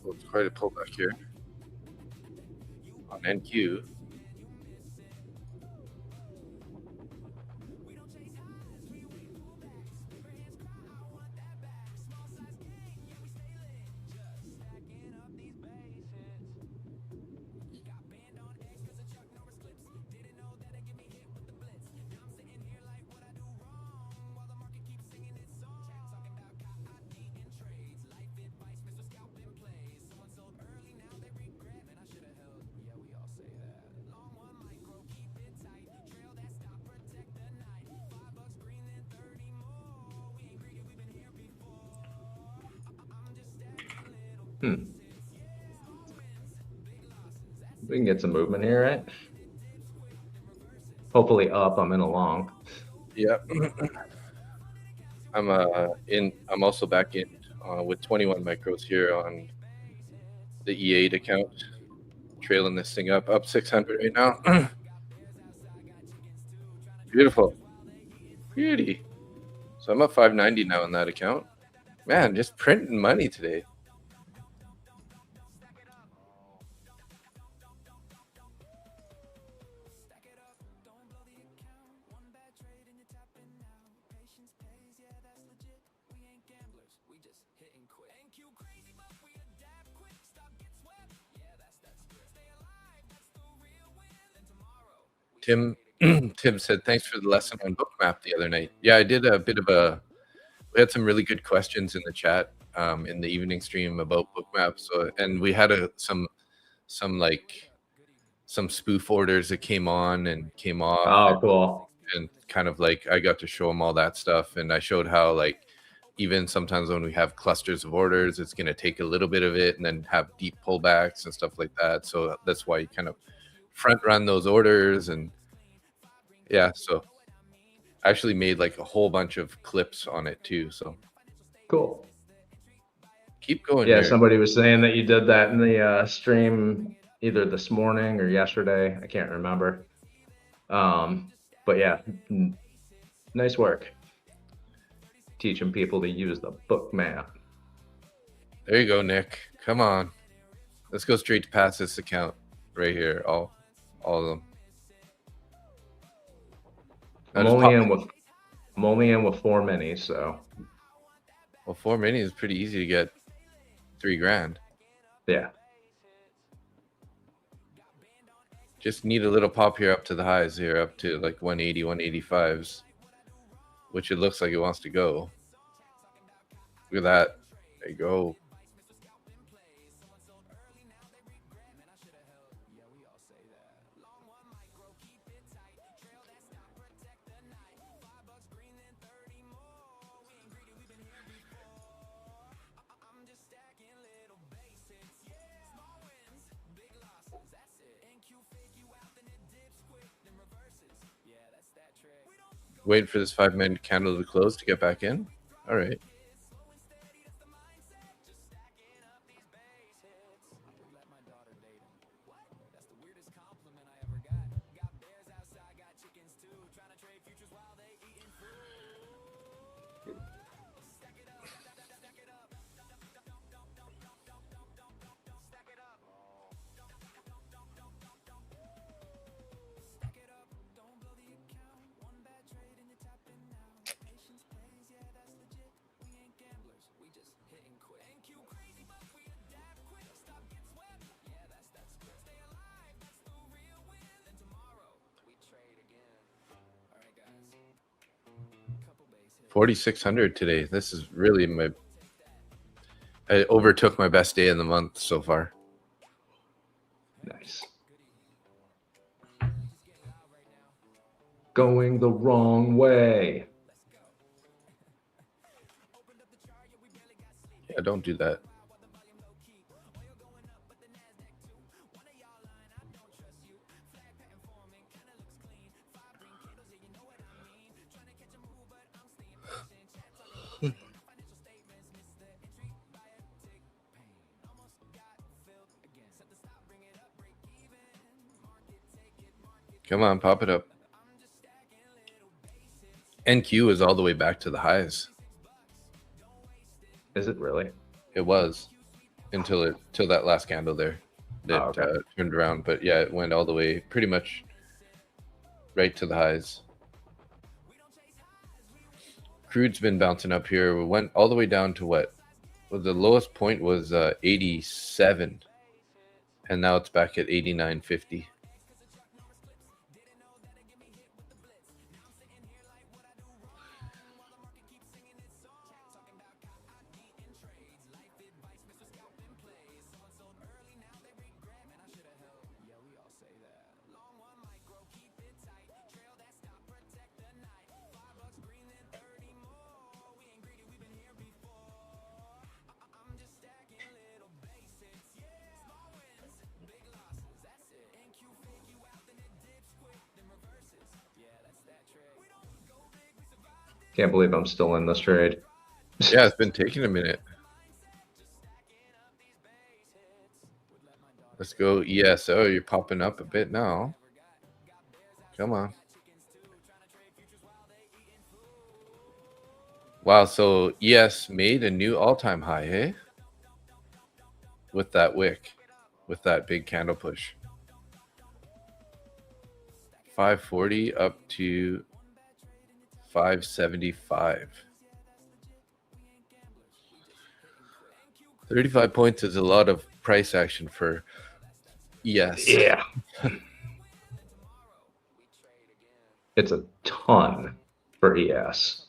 Well, it's quite a pullback here on NQ. We can get some movement here, right? Hopefully up. I'm in a long. Yeah. I'm also back in with 21 micros here on the E8 account, trailing this thing up 600 right now. Beautiful. Beauty. So I'm up 590 now on that account. Man, just printing money today. Tim said, thanks for the lesson on bookmap the other night. Yeah, I did a bit of we had some really good questions in the chat in the evening stream about bookmap. So, and we had some spoof orders that came on and came off. Oh, cool. And kind of like I got to show them all that stuff, and I showed how like even sometimes when we have clusters of orders, it's going to take a little bit of it and then have deep pullbacks and stuff like that. So that's why you kind of front run those orders. And yeah, so I actually made like a whole bunch of clips on it too. So cool. Keep going. Yeah, here. Somebody was saying that you did that in the stream either this morning or yesterday. I can't remember. But yeah, nice work. Teaching people to use the bookmap. There you go, Nick. Come on. Let's go straight to pass this account right here. All of them. I'm only in with 4 minis, so. Well, 4 minis is pretty easy to get $3,000. Yeah. Just need a little pop here up to the highs here, up to like 180, 185s, which it looks like it wants to go. Look at that. There you go. Waiting for this 5-minute candle to close to get back in. All right. $4,600 today. This is really I overtook my best day of the month so far. Nice. Going the wrong way. Yeah, don't do that. Come on, pop it up. NQ is all the way back to the highs. Is it really? It was until that last candle there that turned around. But yeah, it went all the way pretty much right to the highs. Crude's been bouncing up here. We went all the way down to what? Well, the lowest point was 87, and now it's back at 89.50. Can't believe I'm still in this trade. Yeah, it's been taking a minute. Let's go ESO. You're popping up a bit now. Come on. Wow, so ES made a new all-time high, hey? With that wick, with that big candle push. 540 up to 575. 35 points is a lot of price action for ES. Yeah. It's a ton for ES.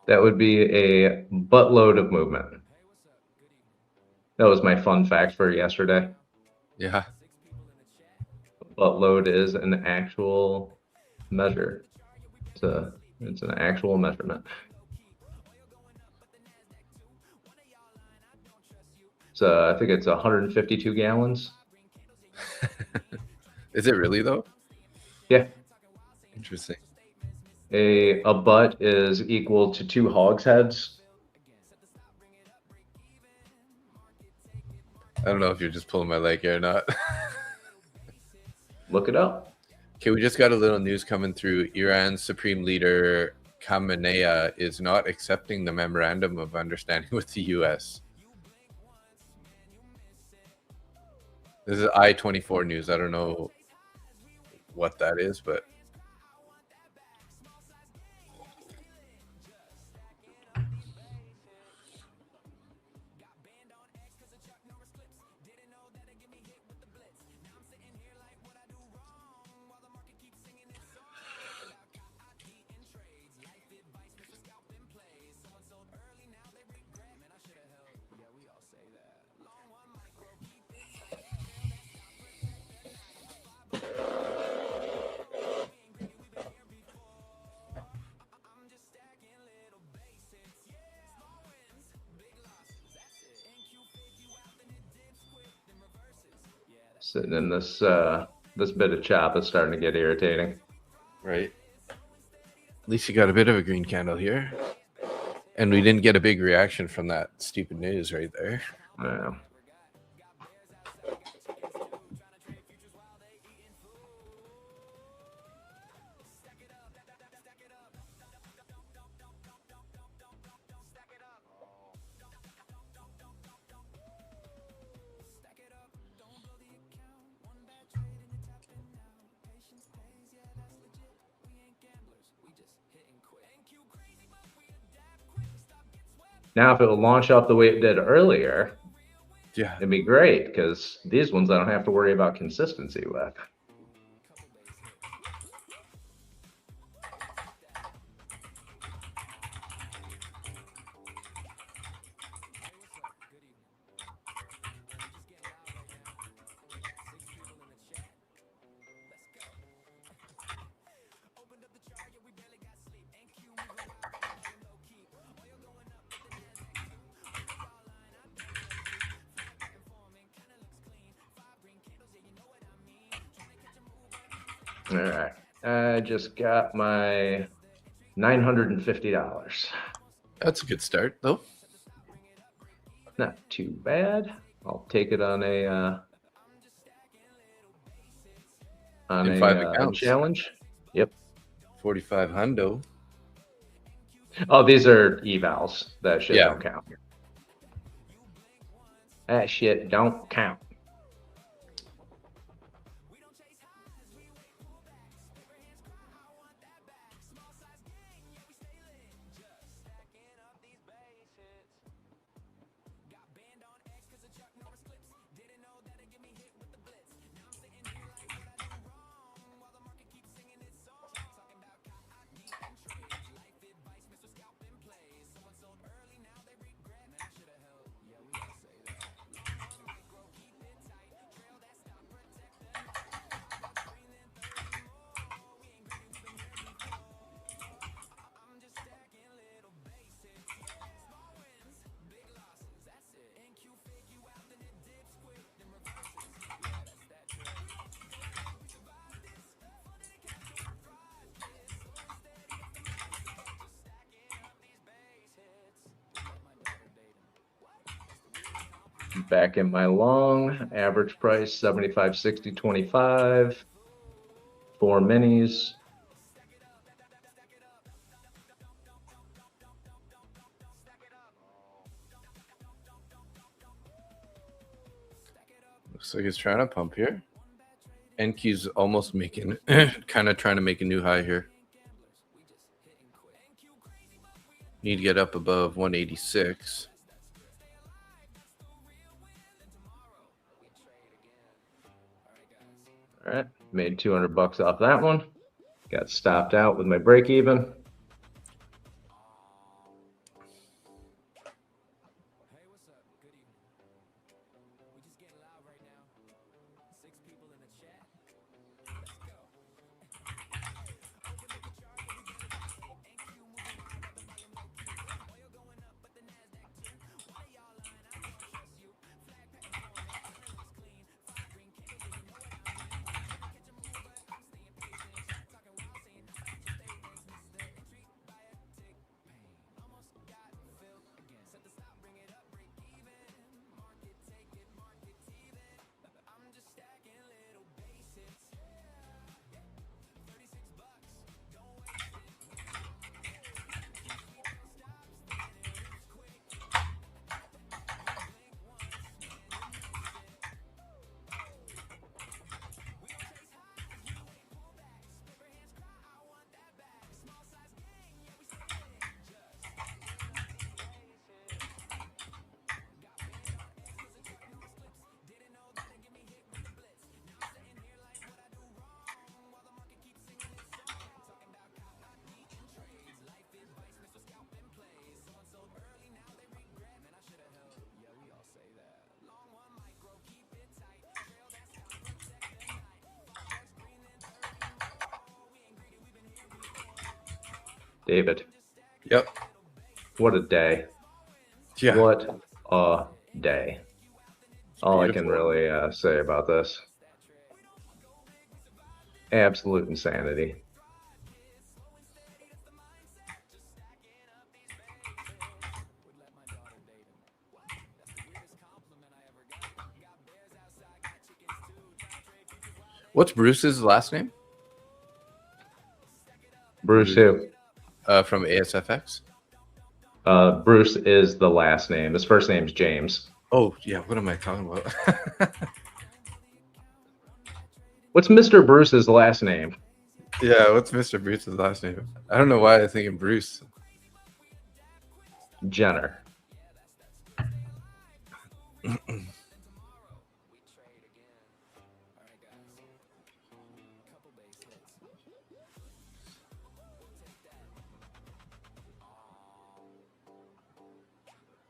That would be a buttload of movement. That was my fun fact for yesterday. Yeah. Buttload is an actual measure. It's an actual measurement. So I think it's 152 gallons. Is it really though? Yeah. Interesting. A butt is equal to 2 hogsheads. I don't know if you're just pulling my leg here or not. Look it up. Okay, we just got a little news coming through. Iran's Supreme Leader Khamenei is not accepting the memorandum of understanding with the U.S. This is I-24 news. I don't know what that is, but Sitting in this This bit of chop is starting to get irritating. Right. At least you got a bit of a green candle here. And we didn't get a big reaction from that stupid news right there. Yeah. Now, if it will launch up the way it did earlier, Yeah. it'd be great because these ones I don't have to worry about consistency with. All right. I just got my $950. That's a good start, though. Not too bad. I'll take it on a In 5 accounts. challenge. Yep. 45 hundo. Oh, these are evals. That shit Yeah. don't count. That shit don't count. Back in my long, average price 75, 60, 25. 4 minis. Looks like it's trying to pump here. NQ's almost making, kind of trying to make a new high here. Need to get up above 186. All right, made 200 bucks off that one. Got stopped out with my break even. David. Yep. What a day. Yeah. What a day. All I can beautiful. really say about this. Absolute insanity. What's Bruce's last name? Bruce who? From ASFX. Bruce is the last name. His first name's James. Oh yeah, what am I talking about? What's Mr. Bruce's last name? Yeah, what's Mr. Bruce's last name? I don't know why I was thinking Bruce. Jenner.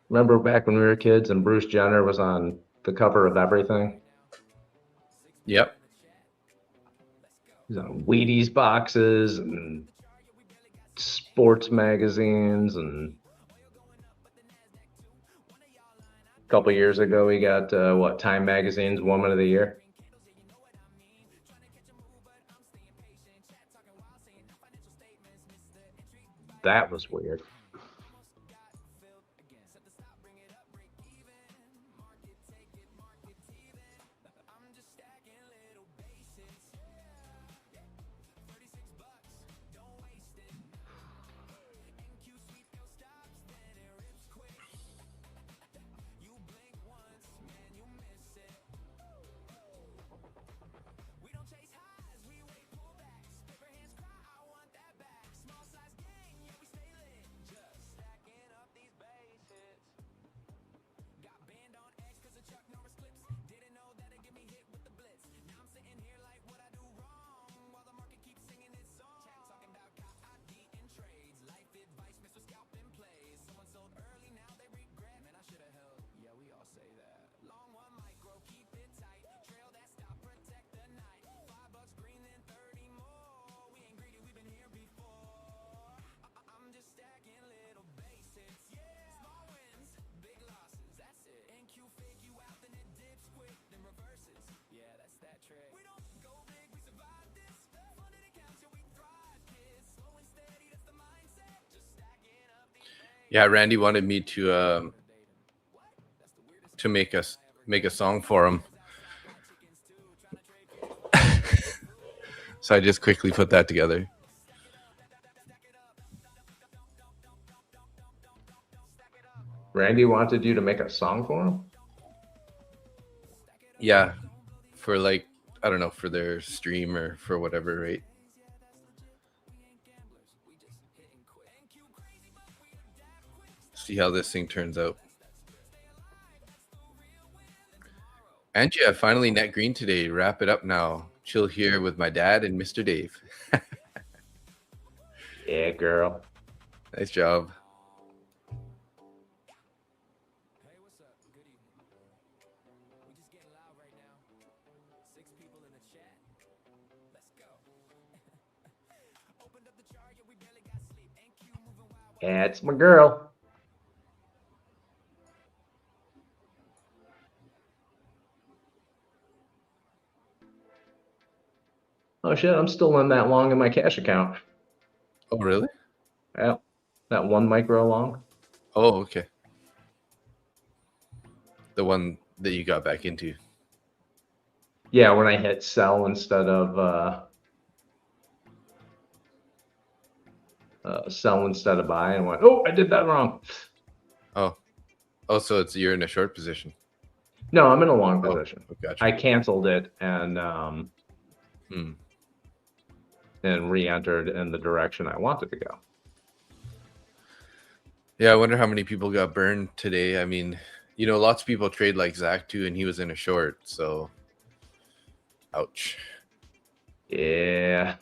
Remember back when we were kids and Bruce Jenner was on the cover of everything? Yep. He's on Wheaties boxes and sports magazines, and a couple years ago he got Time Magazine's Woman of the Year. That was weird. Yeah, Randy wanted me to make a song for him. So I just quickly put that together. Randy wanted you to make a song for him? Yeah, for like, I don't know, for their stream or for whatever, right? See how this thing turns out. Angie, I finally net green today. Wrap it up now. Chill here with my dad and Mr. Dave. Yeah, girl. Nice job. That's my girl. Oh shit, I'm still in that long in my cash account. Oh, really? Yeah, that 1 micro long. Oh, okay. The one that you got back into. Yeah, when I hit sell instead of buy, and went, oh, I did that wrong. Oh, so you're in a short position. No, I'm in a long position. Gotcha. I canceled it and re-entered in the direction I wanted to go. Yeah, I wonder how many people got burned today. I mean, you know, lots of people trade like Zach too, and he was in a short, so ouch. Yeah.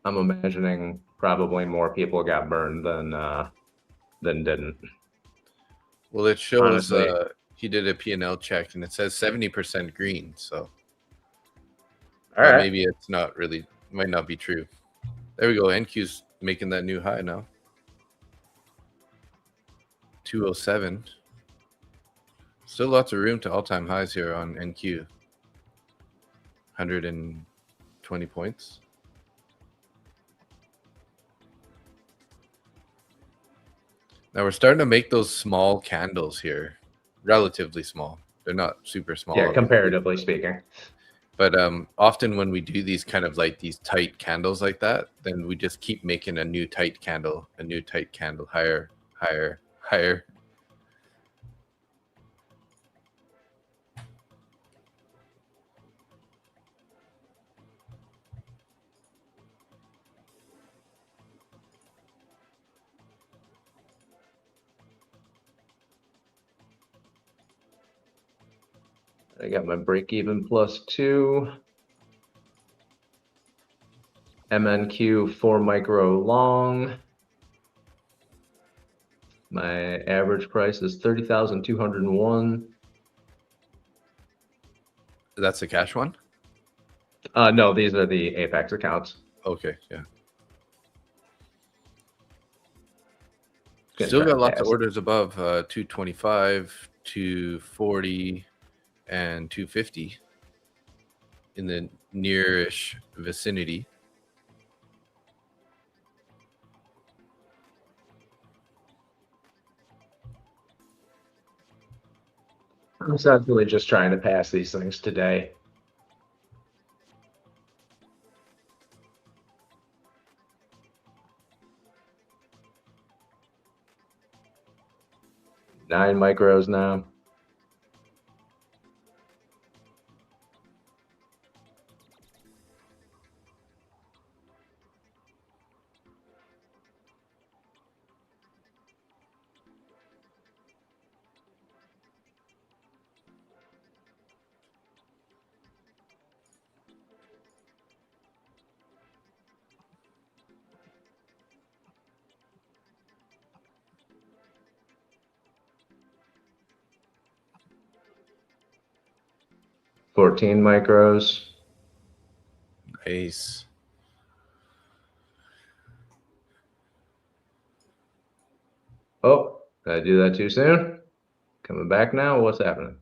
I'm imagining probably more people got burned than didn't. Well, it shows Honestly. he did a P&L check, and it says 70% green. So All right. maybe it's not really Might not be true. There we go. NQ's making that new high now. 207. Still lots of room to all-time highs here on NQ. 120 points. Now we're starting to make those small candles here. Relatively small. They're not super small. Yeah, comparatively speaking. But often when we do these kind of like these tight candles like that, then we just keep making a new tight candle, higher, higher, higher. I got my break even +2. MNQ 4 micro long. My average price is 30,201. That's the cash one? No, these are the Apex accounts. Okay, yeah. Gonna Still try got to lots pass. of orders above 225, 240, and 250 in the nearish vicinity. I'm essentially just trying to pass these things today. Nine micros now. $14 micros. Nice. Oh, did I do that too soon? Coming back now? What's happening?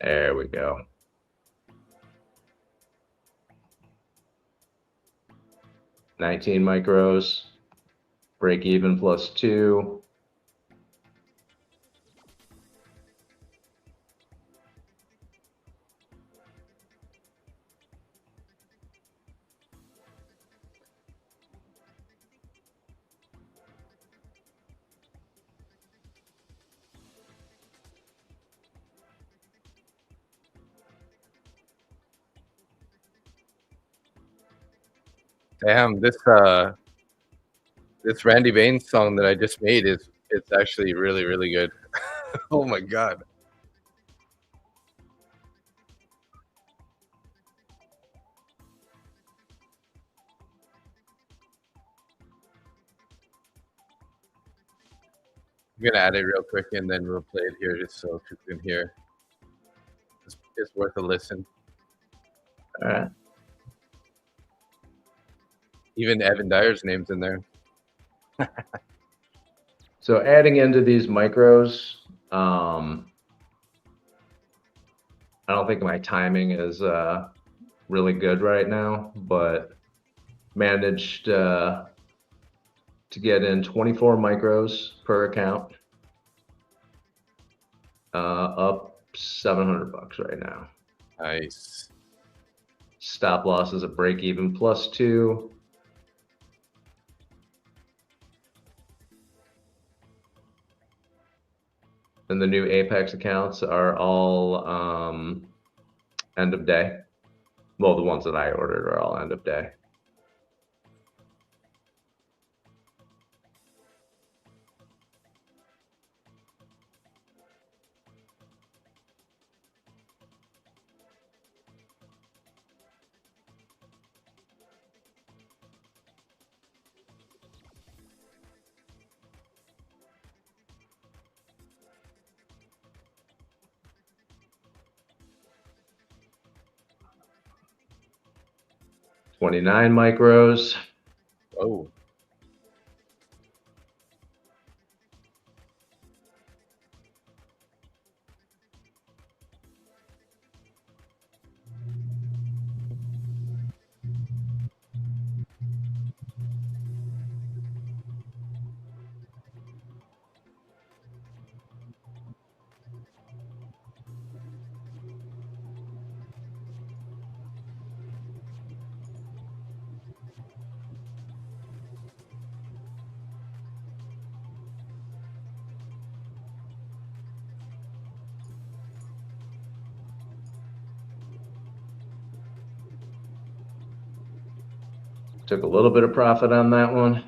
There we go. $19 micros. Break even +2. Damn, this Randy Baines song that I just made it's actually really, really good. Oh my god. I'm gonna add it real quick and then we'll play it here just so people can hear. It's worth a listen. All right. Even Evan Dyer's name's in there. So adding into these micros, I don't think my timing is really good right now, but managed to get in 24 micros per account, up $700 right now. Nice. Stop loss is a break even +2. And the new Apex accounts are all end of day. Well, the ones that I ordered are all end of day. 29 micros. Oh. Took a little bit of profit on that one.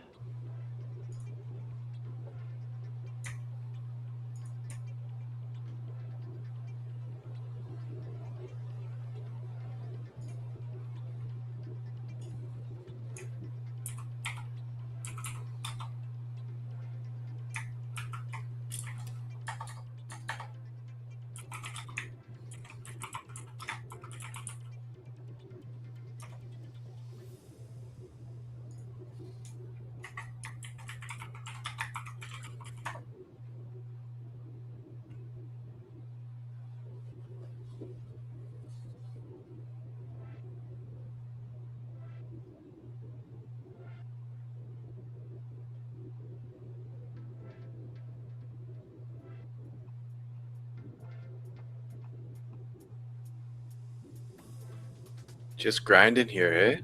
Just grinding here, eh?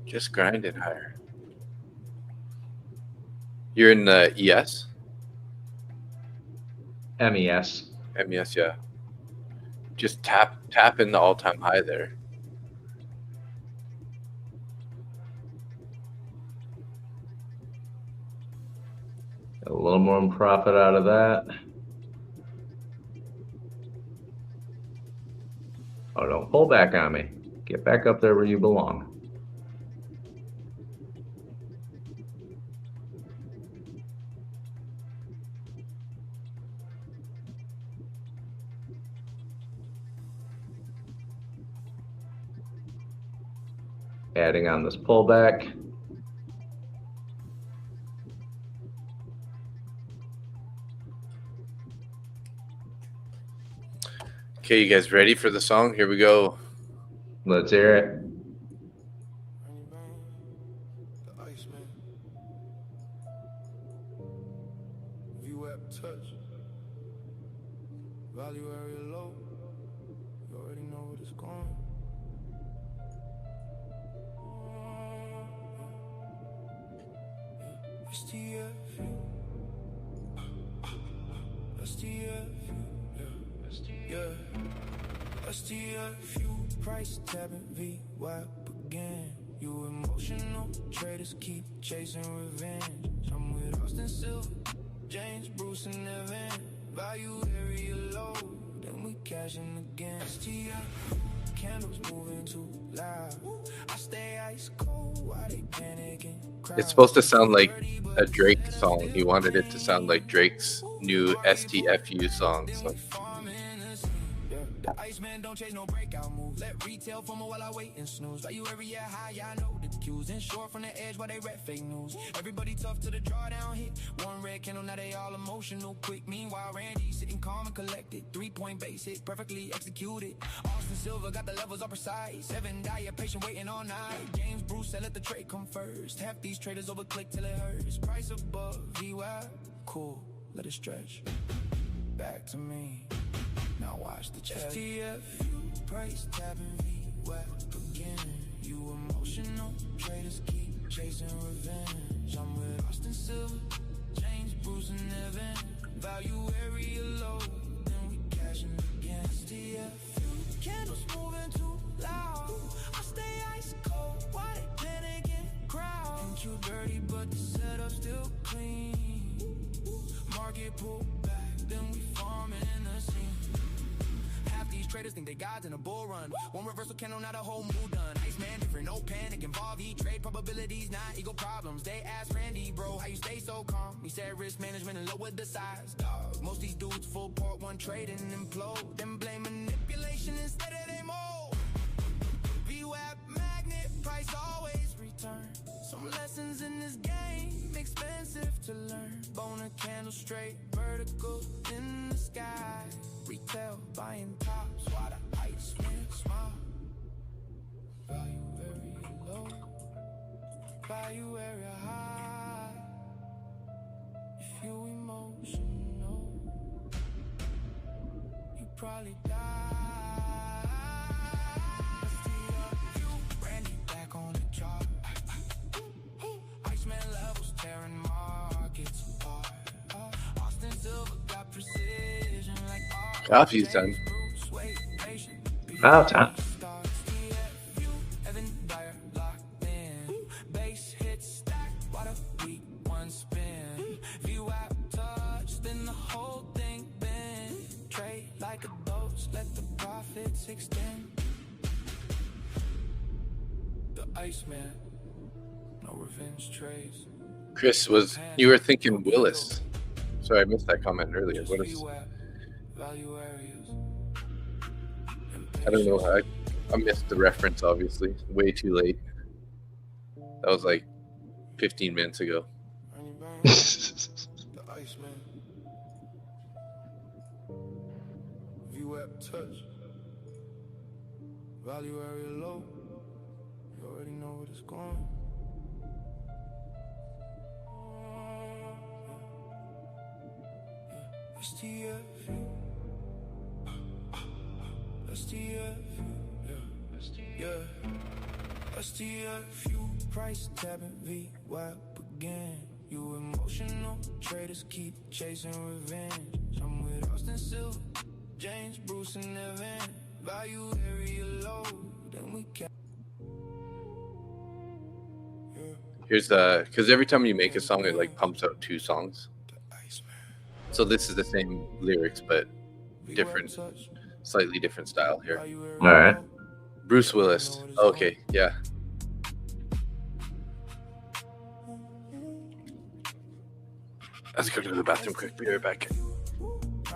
Just grinding higher. You're in the ES? MES. MES, yeah. Just tap in the all-time high there. Got a little more profit out of that. Oh, don't pull back on me. Get back up there where you belong. Adding on this pullback. Okay, you guys ready for the song? Here we go. Let's hear it. The Iceman. VWAP touch. Value area low. You already know what it's going. STFU. STFU. Yeah. STFU. Price tapping VWAP again. You emotional traders keep chasing revenge. I'm with Austin Silver, James, Bruce, and Evan. Value area low, then we cashing again. STFU. Candles moving too loud. I stay ice cold while they panicking. It's supposed to sound like a Drake song. He wanted it to sound like Drake's new STFU song. So. The Iceman don't chase no breakout move. Let retail form while I wait and snooze. Value area high, I know the cues. And short from the edge while they rep fake news. Everybody tough to the drawdown hit. One red candle, now they all emotional quick. Meanwhile, Randy sitting calm and collected. 3-point base hit, perfectly executed. Austin Silver got the levels all precise. 7 die, patient waiting all night. James Bruce said let the trade come first. Half these traders over click till it hurts. Price above VWAP, cool, let it stretch. Back to me. Now watch the check. STFU, price tapping VWAP again. You emotional traders keep chasing revenge. I'm with Austin Silver, James, Bruce, and Evan. Value area low, then we cashing again. STFU, candles moving too loud. I stay ice cold while they panicking crowd. Think you dirty, but the setup still clean. Market pull back, then we farming the scene. These traders think they gods in a bull run. One reversal candle, not a whole move done. Iceman different, no panic, involve E-trade probabilities, not ego problems. They asked Randy, bro, how you stay so calm? He said risk management and lower the size, dog. Most these dudes full port, one trade and implode. Then blame manipulation instead of they mold. VWAP magnet, price all return. Some lessons in this game, expensive to learn. Bone a candle straight, vertical in the sky. Retail buying tops, while the ice man smile. Value very low, value area high. If you emotional, you probably die. Coffee's done. Oh, time. Chris, you were thinking Willis. Sorry, I missed that comment earlier. What is? I don't know. I missed the reference, obviously. Way too late. That was like 15 minutes ago. Value area low. You already know where it's going. STF, STF, price tapping VWAP again. You emotional traders keep chasing revenge. I'm with Austin Silver, James, Bruce, and Evan. Value area low, then we can. Here's because every time you make a song, it like pumps out 2 songs. So this is the same lyrics, but different, slightly different style here. All right. Bruce Willis. Okay, yeah. Let's go to the bathroom quick. Be right back.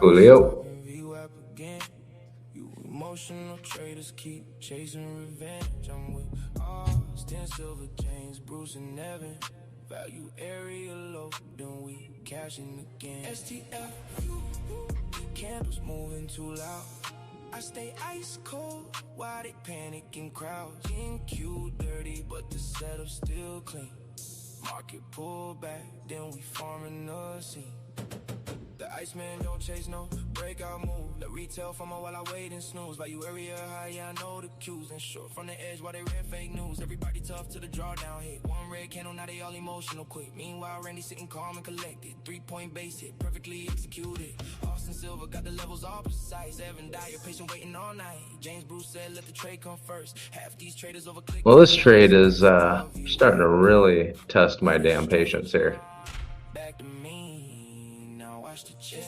Julio. Emotional traders keep chasing revenge. I'm with Austin, Silver, James, Bruce, and Evan. Value area low, then we cashing again. STF, candles moving too loud. I stay ice cold while they panicking crowds. NQ dirty, but the setup still clean. Market pull back, then we farming the scene. The Iceman don't chase no breakout move. The retail from a while I wait and snooze. Value area high, yeah, I know the cues. And short from the edge while they read fake news. Everybody tough to the drawdown hit. One red candle, now they all emotional quick. Meanwhile, Randy sitting calm and collected. 3-point base hit, perfectly executed. Austin Silver got the levels all precise. Evan Dyer, patient waiting all night. James Bruce said, let the trade come first. Half these traders over click. Well, this trade is starting to really test my damn patience here. Back to me, now watch the check.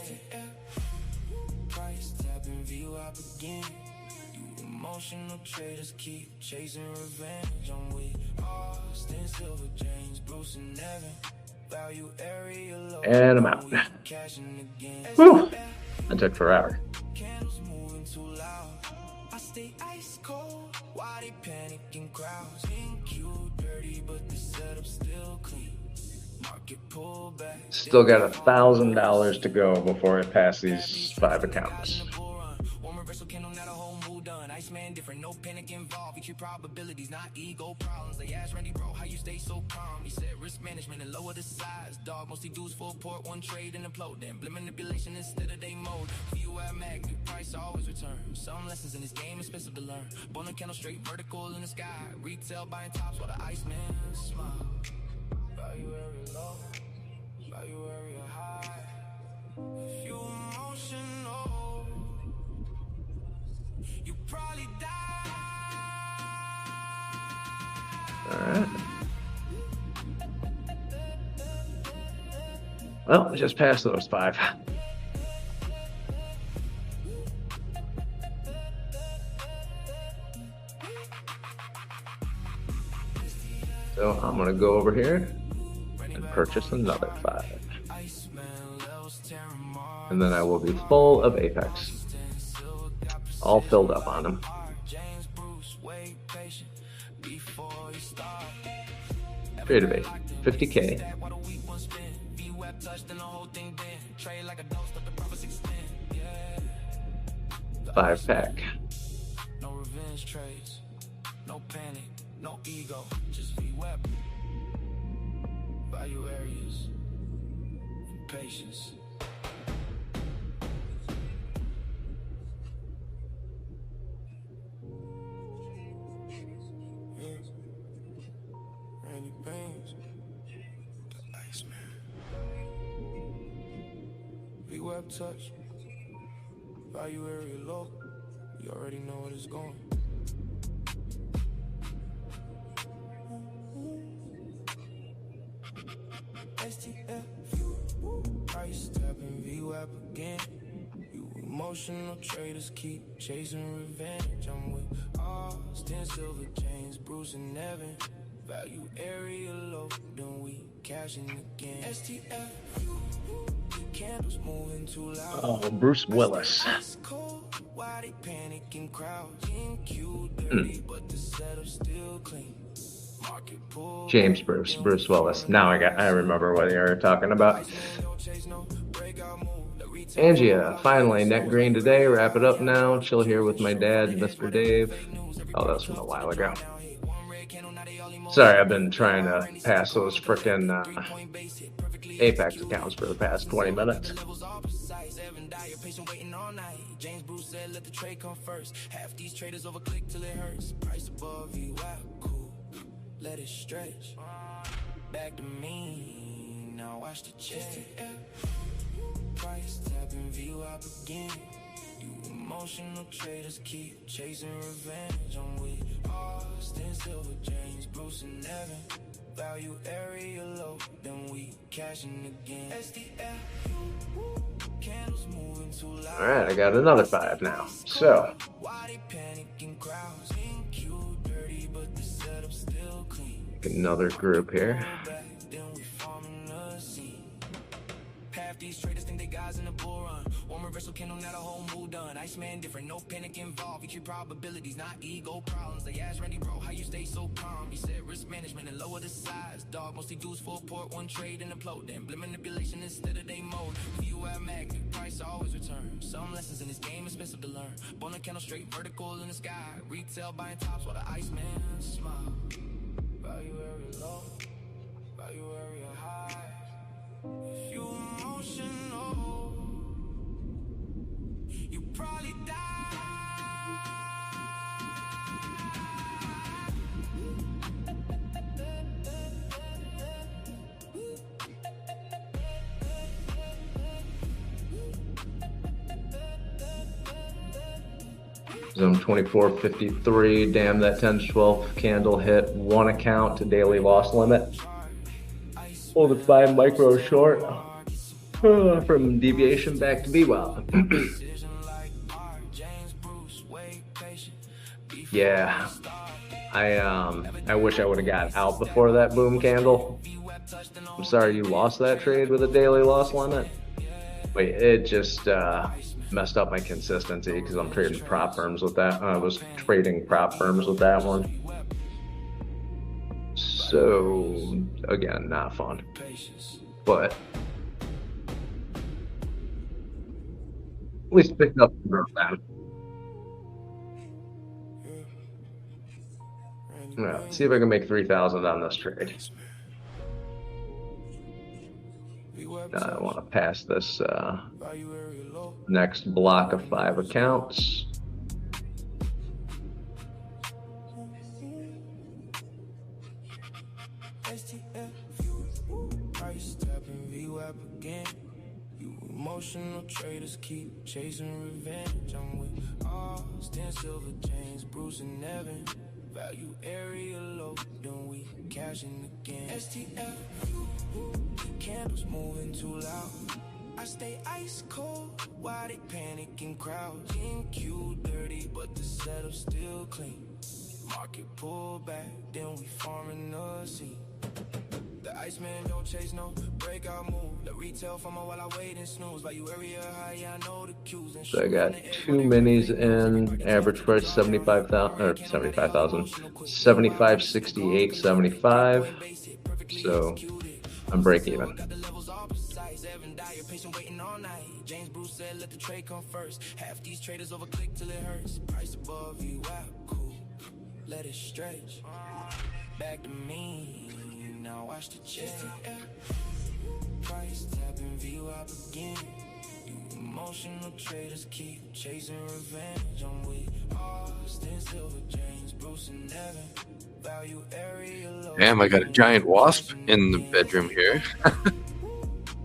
Price tapping view up again. You emotional traders keep chasing revenge. I'm with Austin, Silver, James, Bruce, and Evan. Value area low. And I'm out. Whew. That took forever. Candles moving too loud. I stay ice cold while they panicking crowds. NQ dirty, but the setup still clean. Market pull back. Still got $1,000 to go before I pass these 5 accounts. Man, different, no panic involved. Each probabilities, not ego problems. They asked Randy, bro, how you stay so calm? He said risk management and lower the size. Dog, mostly dudes full port, one trade and implode. Then blame manipulation instead of they mode. You at magnet, price always return. Some lessons in this game expensive to learn. Bone a candle straight vertical in the sky. Retail buying tops while the Iceman smile. Value area low, value area high. If you emotional, you probably die. All right. Well, just passed those 5. So I'm going to go over here and purchase another 5. And then I will be full of Apex. All filled up on them. Trade of 50K. 5-pack. No revenge trades, no panic, no ego, just VWAP. Value areas, and patience. Randy Baines, the Iceman. VWAP touch, value area low. You already know what it's going. STF, price tapping VWAP again. You emotional traders keep chasing revenge. I'm with Austin, Silver, James, Bruce, and Evan. Value area low, then we cashing again. STF, candles moving too loud. Oh, Bruce Willis. Why they panicking crowds? NQ dirty, but the setup still clean. Market pull. James Bruce Willis. Now I remember what you were talking about. Angia, finally, net green today. Wrap it up now. Chill here with my dad, Mr. Dave. Oh, that was from a while ago. Sorry, I've been trying to pass those frickin' Apex accounts for the past 20 minutes. James Bruce said, let the trade come first. Half these traders overclick till it hurts. Price above VWAP, cool. Let it stretch. Back to me. Now watch the check. Price tapping VWAP again. You emotional traders keep chasing revenge. I'm with Austin, Silver, James, Bruce, and Evan. Value area low, then we cashing again. SDF, candles moving too loud. All right, I got another 5 now. So, another group here. Half these traders think they guys in the bull run. One reversal candle, not a whole move done. Iceman different, no panic involved. You treat probabilities, not ego problems. They asked Randy, bro, how you stay so calm? He said risk management and lower the size. Dog, mostly dudes full port, one trade and upload. Then blend manipulation instead of they mode. You have magnet, price always return. Some lessons in this game expensive to learn. Bone a candle straight vertical in the sky. Retail buying tops while the Iceman smile. Value area low, value area high. If you emotional, you probably die. Zone 2453. Damn, that 10-12 candle hit 1 account to daily loss limit. Hold it 5 micro short from deviation back to VWAP. Yeah, I wish I would have got out before that boom candle. I'm sorry you lost that trade with a daily loss limit. Wait, it just messed up my consistency because I'm trading prop firms with that. I was trading prop firms with that one. So again, not fun, but at least picked up the growth down. Yeah, see if I can make 3,000 on this trade. I want to pass this next block of 5 accounts. Emotional traders keep chasing revenge. I'm with Austin, Silver, James, Bruce, and Evan. Value area low, then we cashing again. STF, candles moving too loud. I stay ice cold while they panicking crowds. NQ dirty, but the setup still clean. Market pull back, then we farming the scene. The Iceman don't chase no breakout move. The retail from a while I wait and snooze. Value area high, yeah, I know the cues. So I got 2 minis in, average price 75,000 or 75,000, 75.68.75. so I'm break even. James Bruce said, let the trade come first. Half these traders over click till it hurts. Price above you, cool. Let it stretch. Back to me. Now watch the check. Price tapping VWAP again. Emotional traders keep chasing revenge. I'm with Austin, Silver, James, Bruce, and Evan. Value area low. Damn, I got a giant wasp in the bedroom here.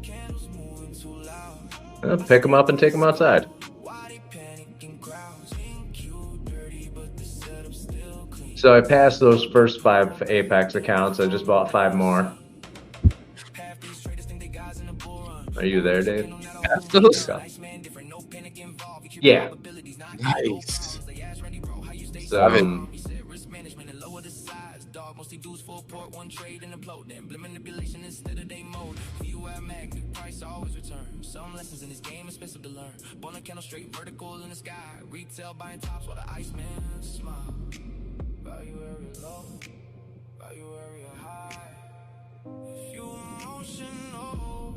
Candles moving too loud. Pick them up and take them outside. Why they panicking crowds? NQ dirty, but the setup still clean. So I passed those first 5 Apex accounts. I just bought 5 more. Half these traders think they guys in the bull run. Are you there, Dave? Pass those? Yeah. Nice. So, Mostly dudes full port, one trade and upload them. Manipulation instead of they mode. VWAP magnet, price always return. Some lessons in this game expensive to learn. Bone and candle straight vertical in the sky. Retail buying tops while the Iceman smile. Value area low, value area high. If you emotional,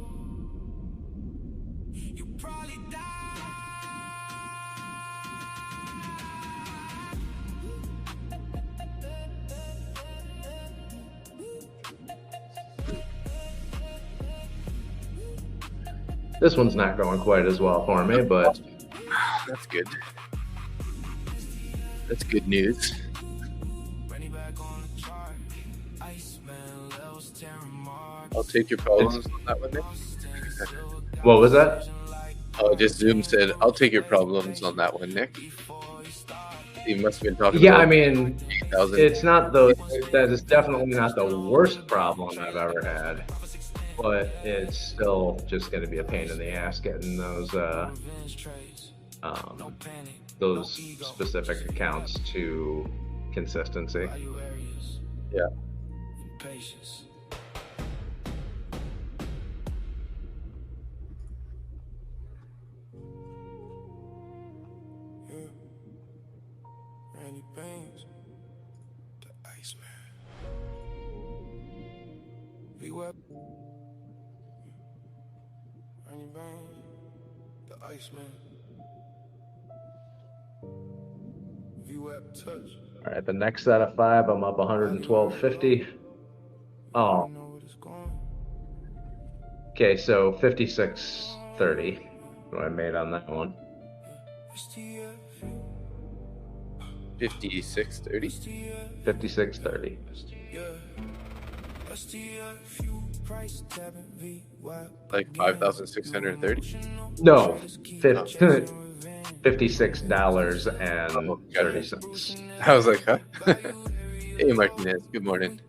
you probably die. this one's not going quite as well for me, but That's good. That's good news. I'll take your problems on that one, Nick. what was that? Oh, just Zoom said, I'll take your problems on that one, Nick. He must have been talking Yeah, about I mean, 8,000. it's not that is definitely not the worst problem I've ever had, but it's still just going to be a pain in the ass getting those specific accounts to consistency. Yeah. Randy Baines, the Iceman. VWAP. Randy Baines, the Iceman. VWAP touch. All right, the next set of 5, I'm up 112.50. Oh, okay, so 56.30. What I made on that one. 56.30. 56.30. Like 5,630. No, $56.30. I was like, huh? Hey, Martinez. Good morning.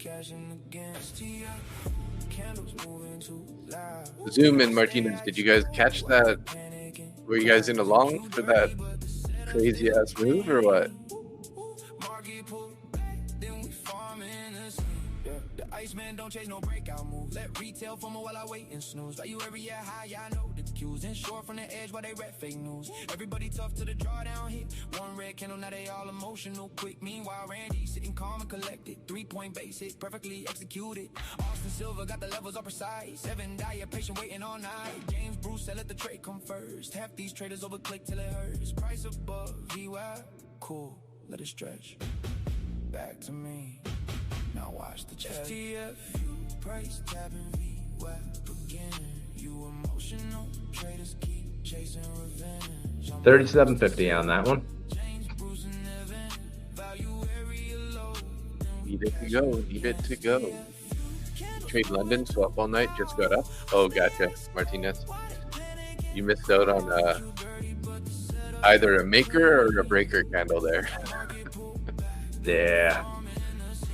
Zoom and Martinez, did you guys catch that? Were you guys in a long for that crazy ass move or what? Iceman don't chase no breakout move. Let retail for me while I wait and snooze. Value area high, yeah, I know the cues. And short from the edge while they rap fake news. Everybody tough to the drawdown hit. One red candle, now they all emotional quick. Meanwhile, Randy sitting calm and collected. 3-point base hit, perfectly executed. Austin Silver got the levels all precise. 7 die, patient waiting all night. James Bruce said let the trade come first. Half these traders over click till it hurts. Price above VWAP, cool, let it stretch. Back to me. Now watch the check. STF, price tapping VWAP again. You emotional traders keep chasing revenge. 37.50 on that one. Need it to go. Need it to go. Trade London, swap all night, just got up. Oh, gotcha, Martinez. You missed out on either a maker or a breaker candle there. Yeah.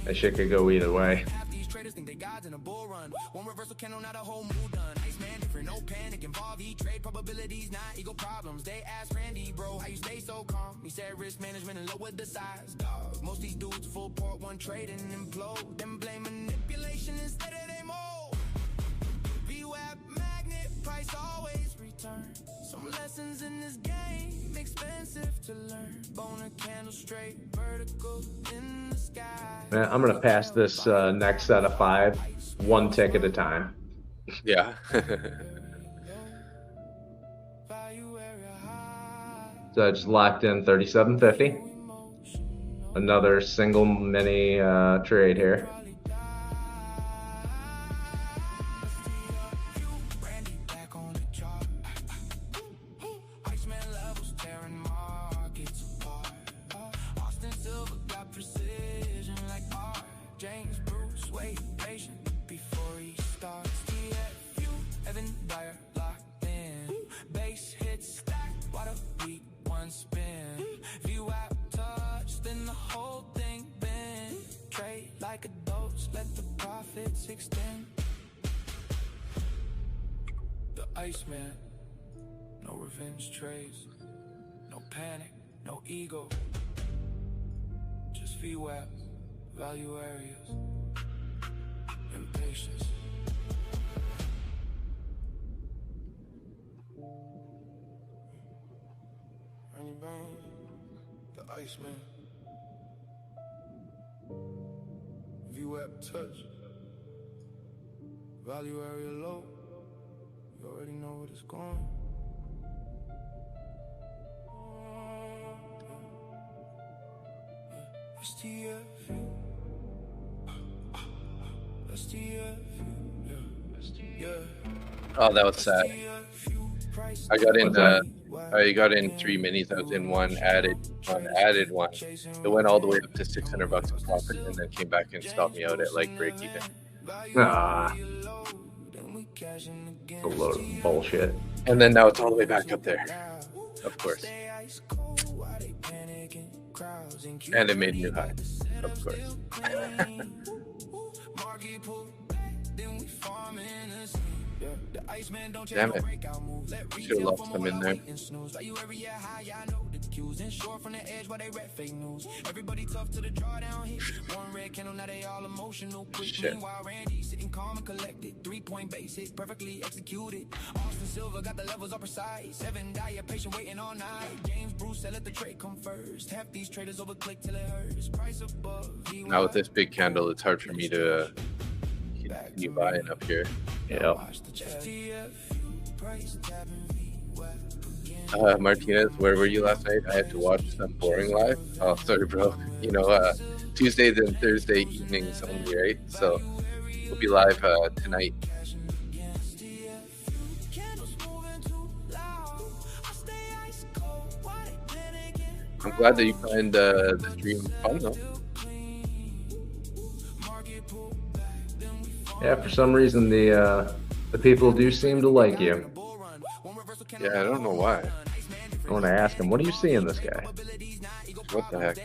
That shit could go either way. These traders think they gods in a bull run. One reversal candle, not a whole move done. Iceman different, no panic involved. Trade probabilities, not ego problems. They asked Randy, bro, how you stay so calm? He said risk management and lower the size. Dog, most these dudes full port, one trade and implode. Them blame manipulation instead of they mold. VWAP magnet, price always return. Some lessons in this game, expensive. I'm going to pass this next set of 5 one tick at a time. Yeah. So I just locked in 37.50. Another single mini trade here. Iceman, no revenge trades, no panic, no ego, just VWAP, value areas, impatience. Ernie Bang, the Iceman, VWAP touch, value area low. You already know what it's going. Oh, that was sad. I got in 3 minis. I was in one, added one. It went all the way up to $600 of profit, and then came back and stopped me out at like break even. A load of bullshit. And then now it's all the way back up there, of course. And it made a new high, of course. Damn it. Should have left some in there. Shit. Now with this big candle, it's hard for me to continue buying up here. Yeah. Martinez, where were you last night? I had to watch some boring live. Oh, sorry, bro. You know, Tuesdays and Thursday evenings only, right? So we'll be live tonight. I'm glad that you find the stream fun, though. Yeah, for some reason the people do seem to like you. Yeah, I don't know why. I want to ask him, what do you see in this guy? What the heck?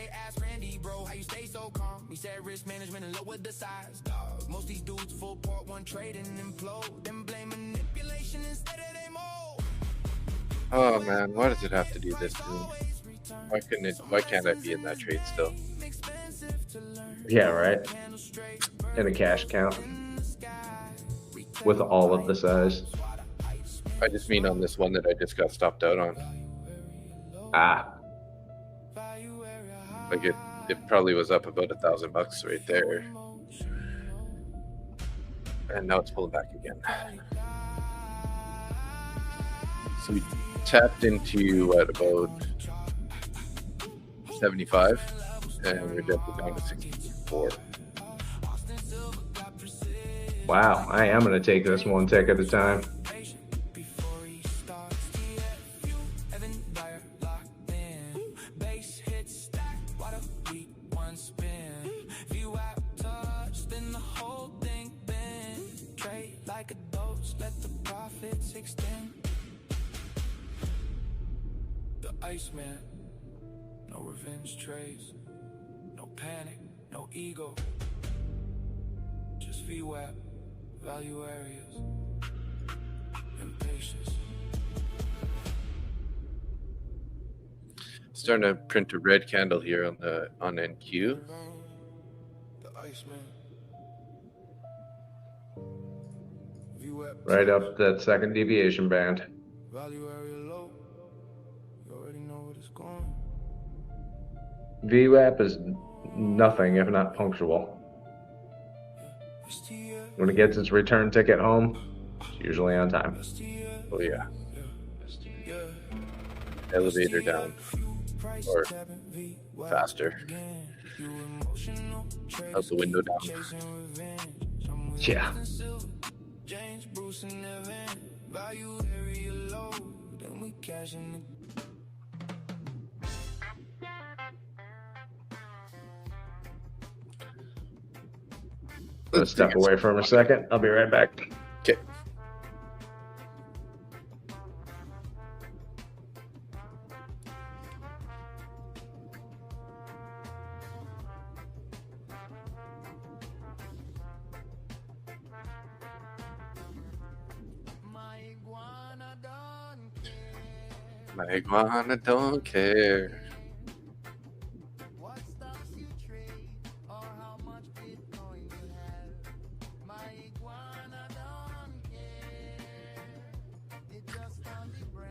Oh man, why does it have to do this to me? Why can't I be in that trade still? Yeah, right. In a cash account with all of the size. I just mean on this one that I just got stopped out on. Like it probably was up about $1,000 right there. And now it's pulling back again. So we tapped into at about 75 and we're definitely down to 64. Wow, I am going to take this one tick at a time. Iceman, no revenge trades, no panic, no ego, just VWAP, value areas, impatience. Starting to print a red candle here on NQ. The Iceman. Right up that second deviation band. Value area low. You already know what it's going. VWAP is nothing if not punctual. When it gets its return ticket home, it's usually on time. Oh yeah. Elevator down or faster. Out the window down. Yeah. Let's step away for a second. I'll be right back. Okay. My iguana don't care.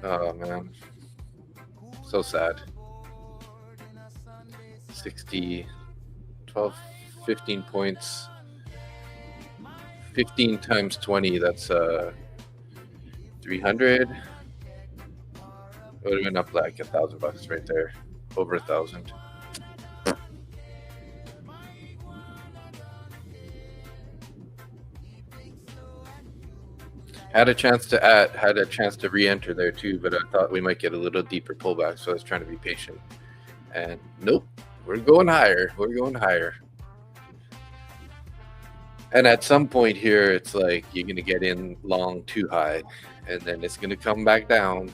Oh man, so sad. 60, 12, 15 points. 15 times 20, that's 300. It would have been up like $1,000 right there, over 1,000. Had a chance to re-enter there too, but I thought we might get a little deeper pullback, so I was trying to be patient. And nope, we're going higher. We're going higher. And at some point here, it's like you're gonna get in long too high, and then it's gonna come back down.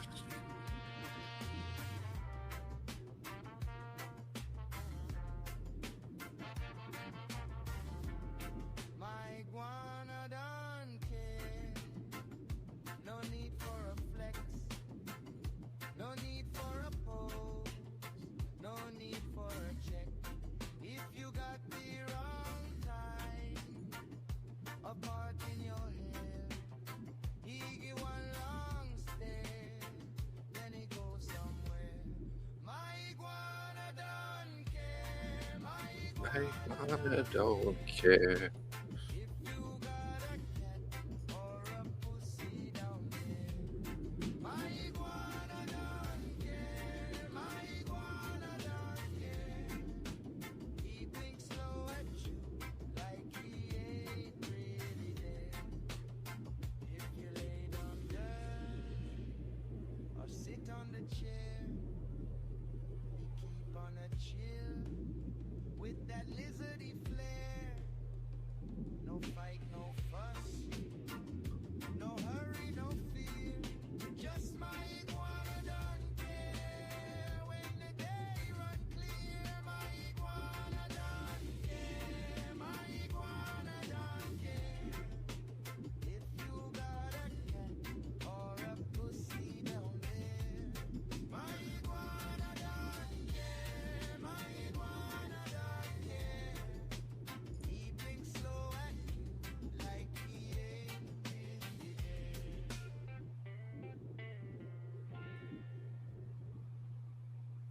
I don't care.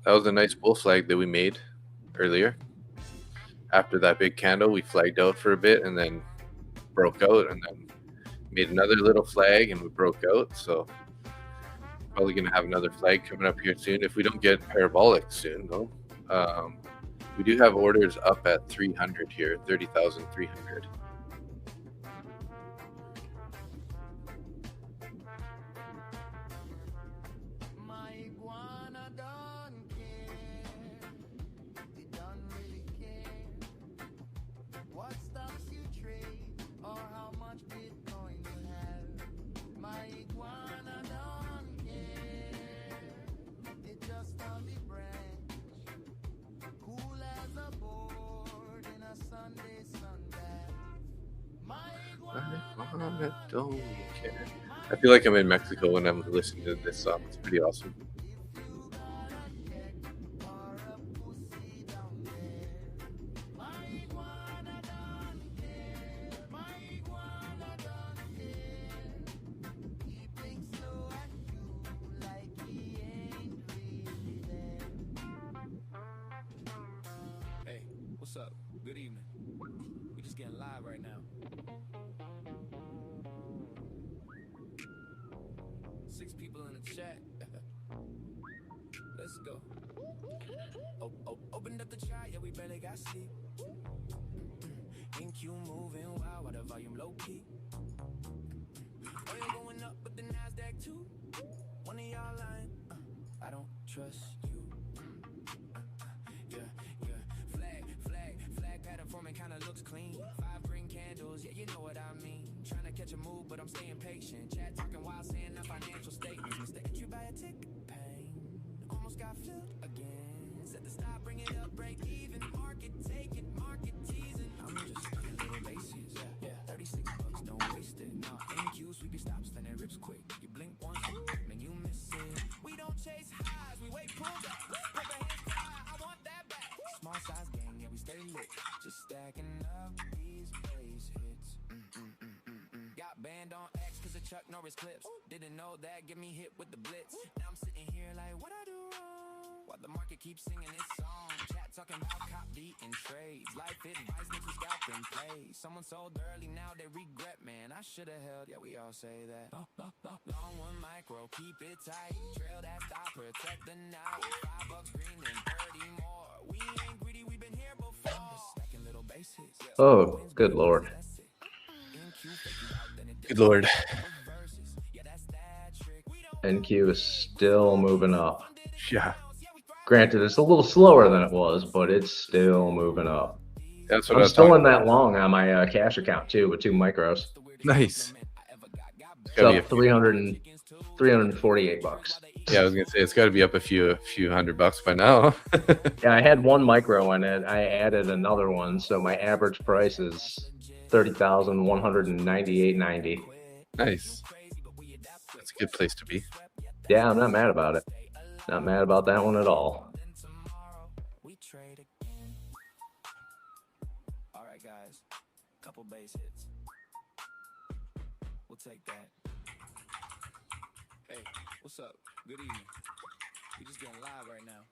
That was a nice bull flag that we made earlier. After that big candle, we flagged out for a bit and then broke out, and then made another little flag and we broke out. So probably going to have another flag coming up here soon if we don't get parabolic soon, though. We do have orders up at 300 here, 30,300. I don't care. I feel like I'm in Mexico when I'm listening to this song. It's pretty awesome. Good evening. We just getting live right now. 6 people in the chat. Let's go. Opened up the chat, yeah, we barely got sleep. NQ moving wild, while the volume low key. Oil going up, but the Nasdaq too. One of y'all lying. I don't trust you. Yeah. Flag pattern forming kinda looks clean. 5 green candles, yeah, you know what I mean. Trying to catch a move, but I'm staying patient. Chat talking while saying the financial statements. Mistake you buy a tick, pain. Almost got filled again. Set the stop, bring it up, break even. Market, take it, market teasing. I'm just a little basis, yeah. 36 bucks, don't waste it. Now, NQ, sweep your stops, then it rips quick. You blink once, then you miss it. We don't chase highs, we wait, pull back. Paper hands cry, I want that back. Small size gang, yeah, we stay lit. Just stacking up these base hits. Got banned on X cause of Chuck Norris clips. Didn't know that, get me hit with the blitz. Now I'm sitting here like, what I do wrong? While the market keeps singing its song. Chat talking about cop beating trades. Life advice makes you scalp and play. Someone sold early, now they regret, man. I should've held, yeah, we all say that. Long one micro, keep it tight. Trail that stop, protect the night. $5 green and 30 more. We ain't greedy, we've been here before. Stacking little bases. Oh, good Lord. Good Lord. NQ is still moving up. Yeah, Granted, it's a little slower than it was, but it's still moving up. that's what I I'm was still talking in that long on my cash account too, with 2 micros. Nice. It's up 348 bucks. Yeah, I was gonna say it's got to be up a few $100 by now. Yeah, I had 1 micro in it. I added another one, so my average price is $30,198.90. Nice. That's a good place to be. Yeah, I'm not mad about it. Not mad about that one at all. All right, guys. Couple base hits. We'll take that. Hey, what's up? Good evening. We just getting live right now.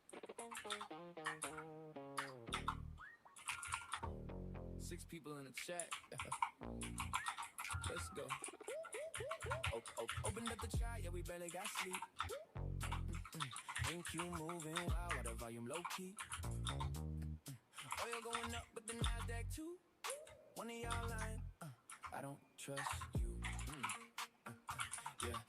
6 people in the chat. Let's go. Opened up the chat, yeah, we barely got sleep. NQ moving wild, while the volume low key. Oil going up, but the Nasdaq too. One of y'all lying. I don't trust you. Yeah.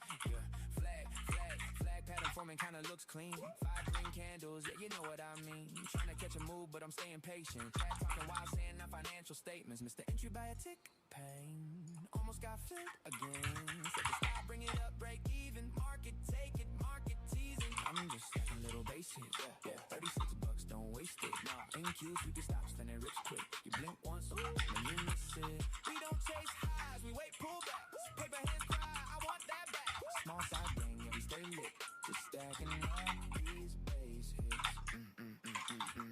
Flag pattern forming kinda looks clean. 5 green candles, yeah, you know what I mean. Trying to catch a move, but I'm staying patient. Chat talking while saying the financial statements. Mr. Entry by a tick, pain. Almost got filled again. Set the stop, bring it up, break even. Market, take it, market teasing. I'm just stacking little bases, yeah. 36 bucks, don't waste it. Nah, NQ, sweep your stops, then it rips quick. You blink once, then you miss it. We don't chase highs, we wait, pull back. Paper hands cry, I want that back. Small size gang, yeah, we stay lit. Just stacking up these base hits.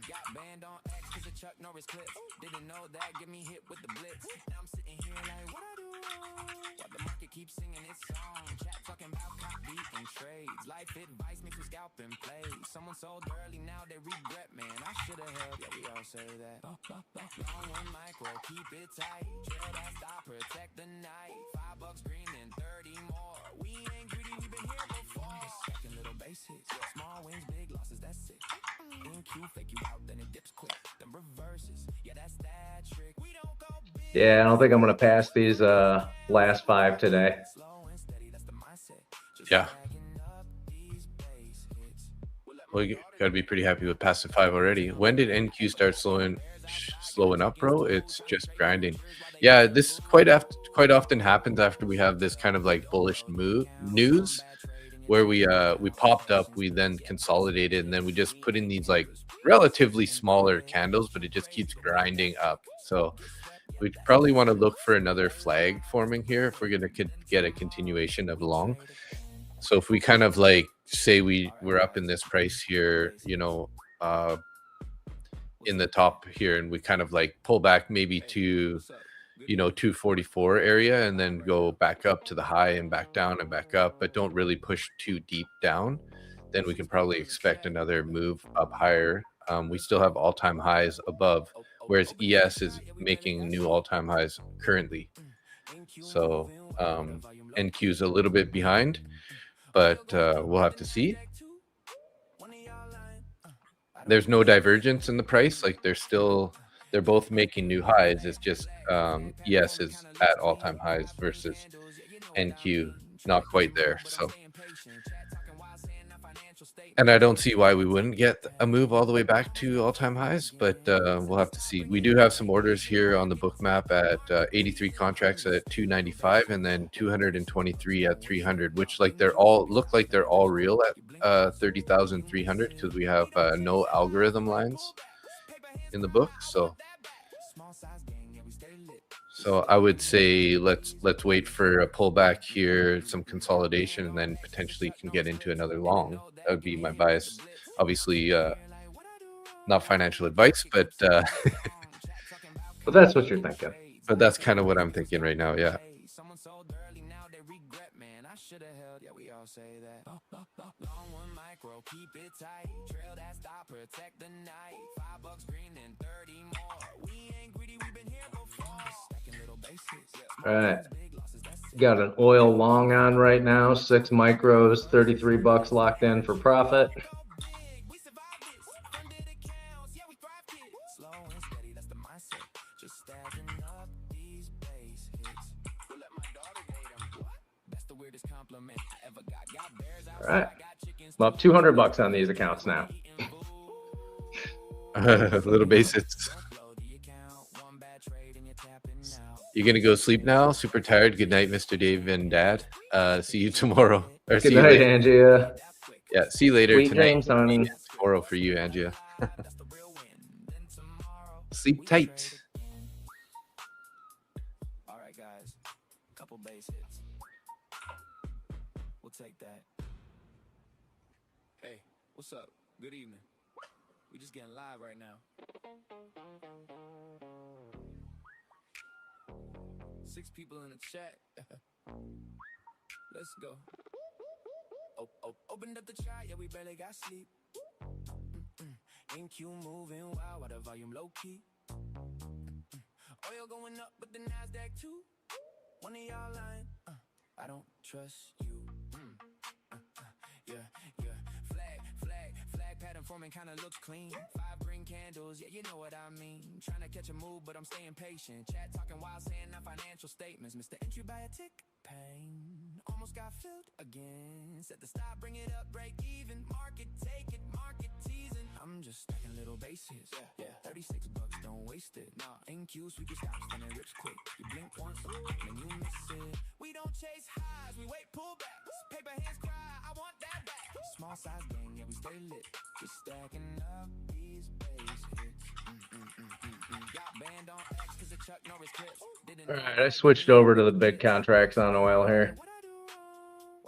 Got banned on X cause of Chuck Norris clips. Didn't know that, get me hit with the blitz. Now I'm sitting here like, what I do wrong? While the market keeps singing its song. Chat talking about cop beating trades. Life advice makes you scalp and play. Someone sold early, now they regret, man. I should've held, yeah, we all say that. Long one micro, keep it tight. Trail that stop, protect the night. $5 green and 30 more. We ain't greedy, we've been here before. Second little bases, small wins, big losses, that's it. NQ fake you out, then it dips quick. Then reverses, yeah, that's that trick. We don't go big. Yeah, I don't think I'm gonna pass these last 5 today. Slow and steady, that's the mindset. Just Yeah. stacking up these base hits. Well, you got to be pretty happy with past the 5 already. When did NQ start slowing up, bro? It's just grinding. Yeah, this quite often happens after we have this kind of like bullish news where we popped up, we then consolidated, and then we just put in these like relatively smaller candles, but it just keeps grinding up. So we probably want to look for another flag forming here if we're going to get a continuation of long. So if we kind of like say we're up in this price here, you know, in the top here, and we kind of like pull back maybe to, you know, 244 area, and then go back up to the high and back down and back up, but don't really push too deep down, then we can probably expect another move up higher. We still have all-time highs above whereas ES is making new all-time highs currently. So NQ is a little bit behind, but we'll have to see. There's no divergence in the price. Like they're both making new highs. It's just ES is at all-time highs versus NQ not quite there. So, and I don't see why we wouldn't get a move all the way back to all-time highs, but we'll have to see. We do have some orders here on the book map at 83 contracts at 295, and then 223 at 300, which like they're all look like they're all real at 30,300 because we have no algorithm lines in the book. So I would say let's wait for a pullback here, some consolidation, and then potentially can get into another long. That would be my bias. Obviously, not financial advice, but But that's what you're thinking. but that's kind of what I'm thinking right now. Yeah. All right. Got an oil long on right now, 6 micros, 33 bucks locked in for profit. All right. About 200 bucks on these accounts now. Little basics. You gonna go sleep now? Super tired. Good night, Mr. Dave and Dad. See you tomorrow. Or Good night, Angia. Yeah, see you later Sweet tonight. dreams, honey. Tomorrow for you, Angia. Sleep tight. All right, guys. Couple base hits. We'll take that. Hey, what's up? Good evening. We just getting live right now. 6 people in the chat. Let's go. Opened up the chat, yeah, we barely got sleep. NQ moving wild, while the volume low key. Oil going up, but the Nasdaq too. One of y'all lying. I don't trust you. Yeah. Flag pattern forming kinda looks clean. 5 green candles, yeah, you know what I mean. Trying to catch a move, but I'm staying patient. Chat talking wild, saying not financial statements. Mr. Entry by a tick, pain. Almost got filled again. Set the stop, bring it up, break even. Market, take it, market teasing. I'm just stacking little bases. Yeah. 36 bucks, don't waste it. Nah, NQ, sweep your stops, and it rips quick. You blink once, then you miss it. We don't chase highs, we wait pullbacks. Paper hands cry, I want that back. Small size gang, yeah, we stay lit. Just stacking up these base hits. Got banned on X cause of Chuck Norris clips. All right, I switched over to the big contracts on oil here.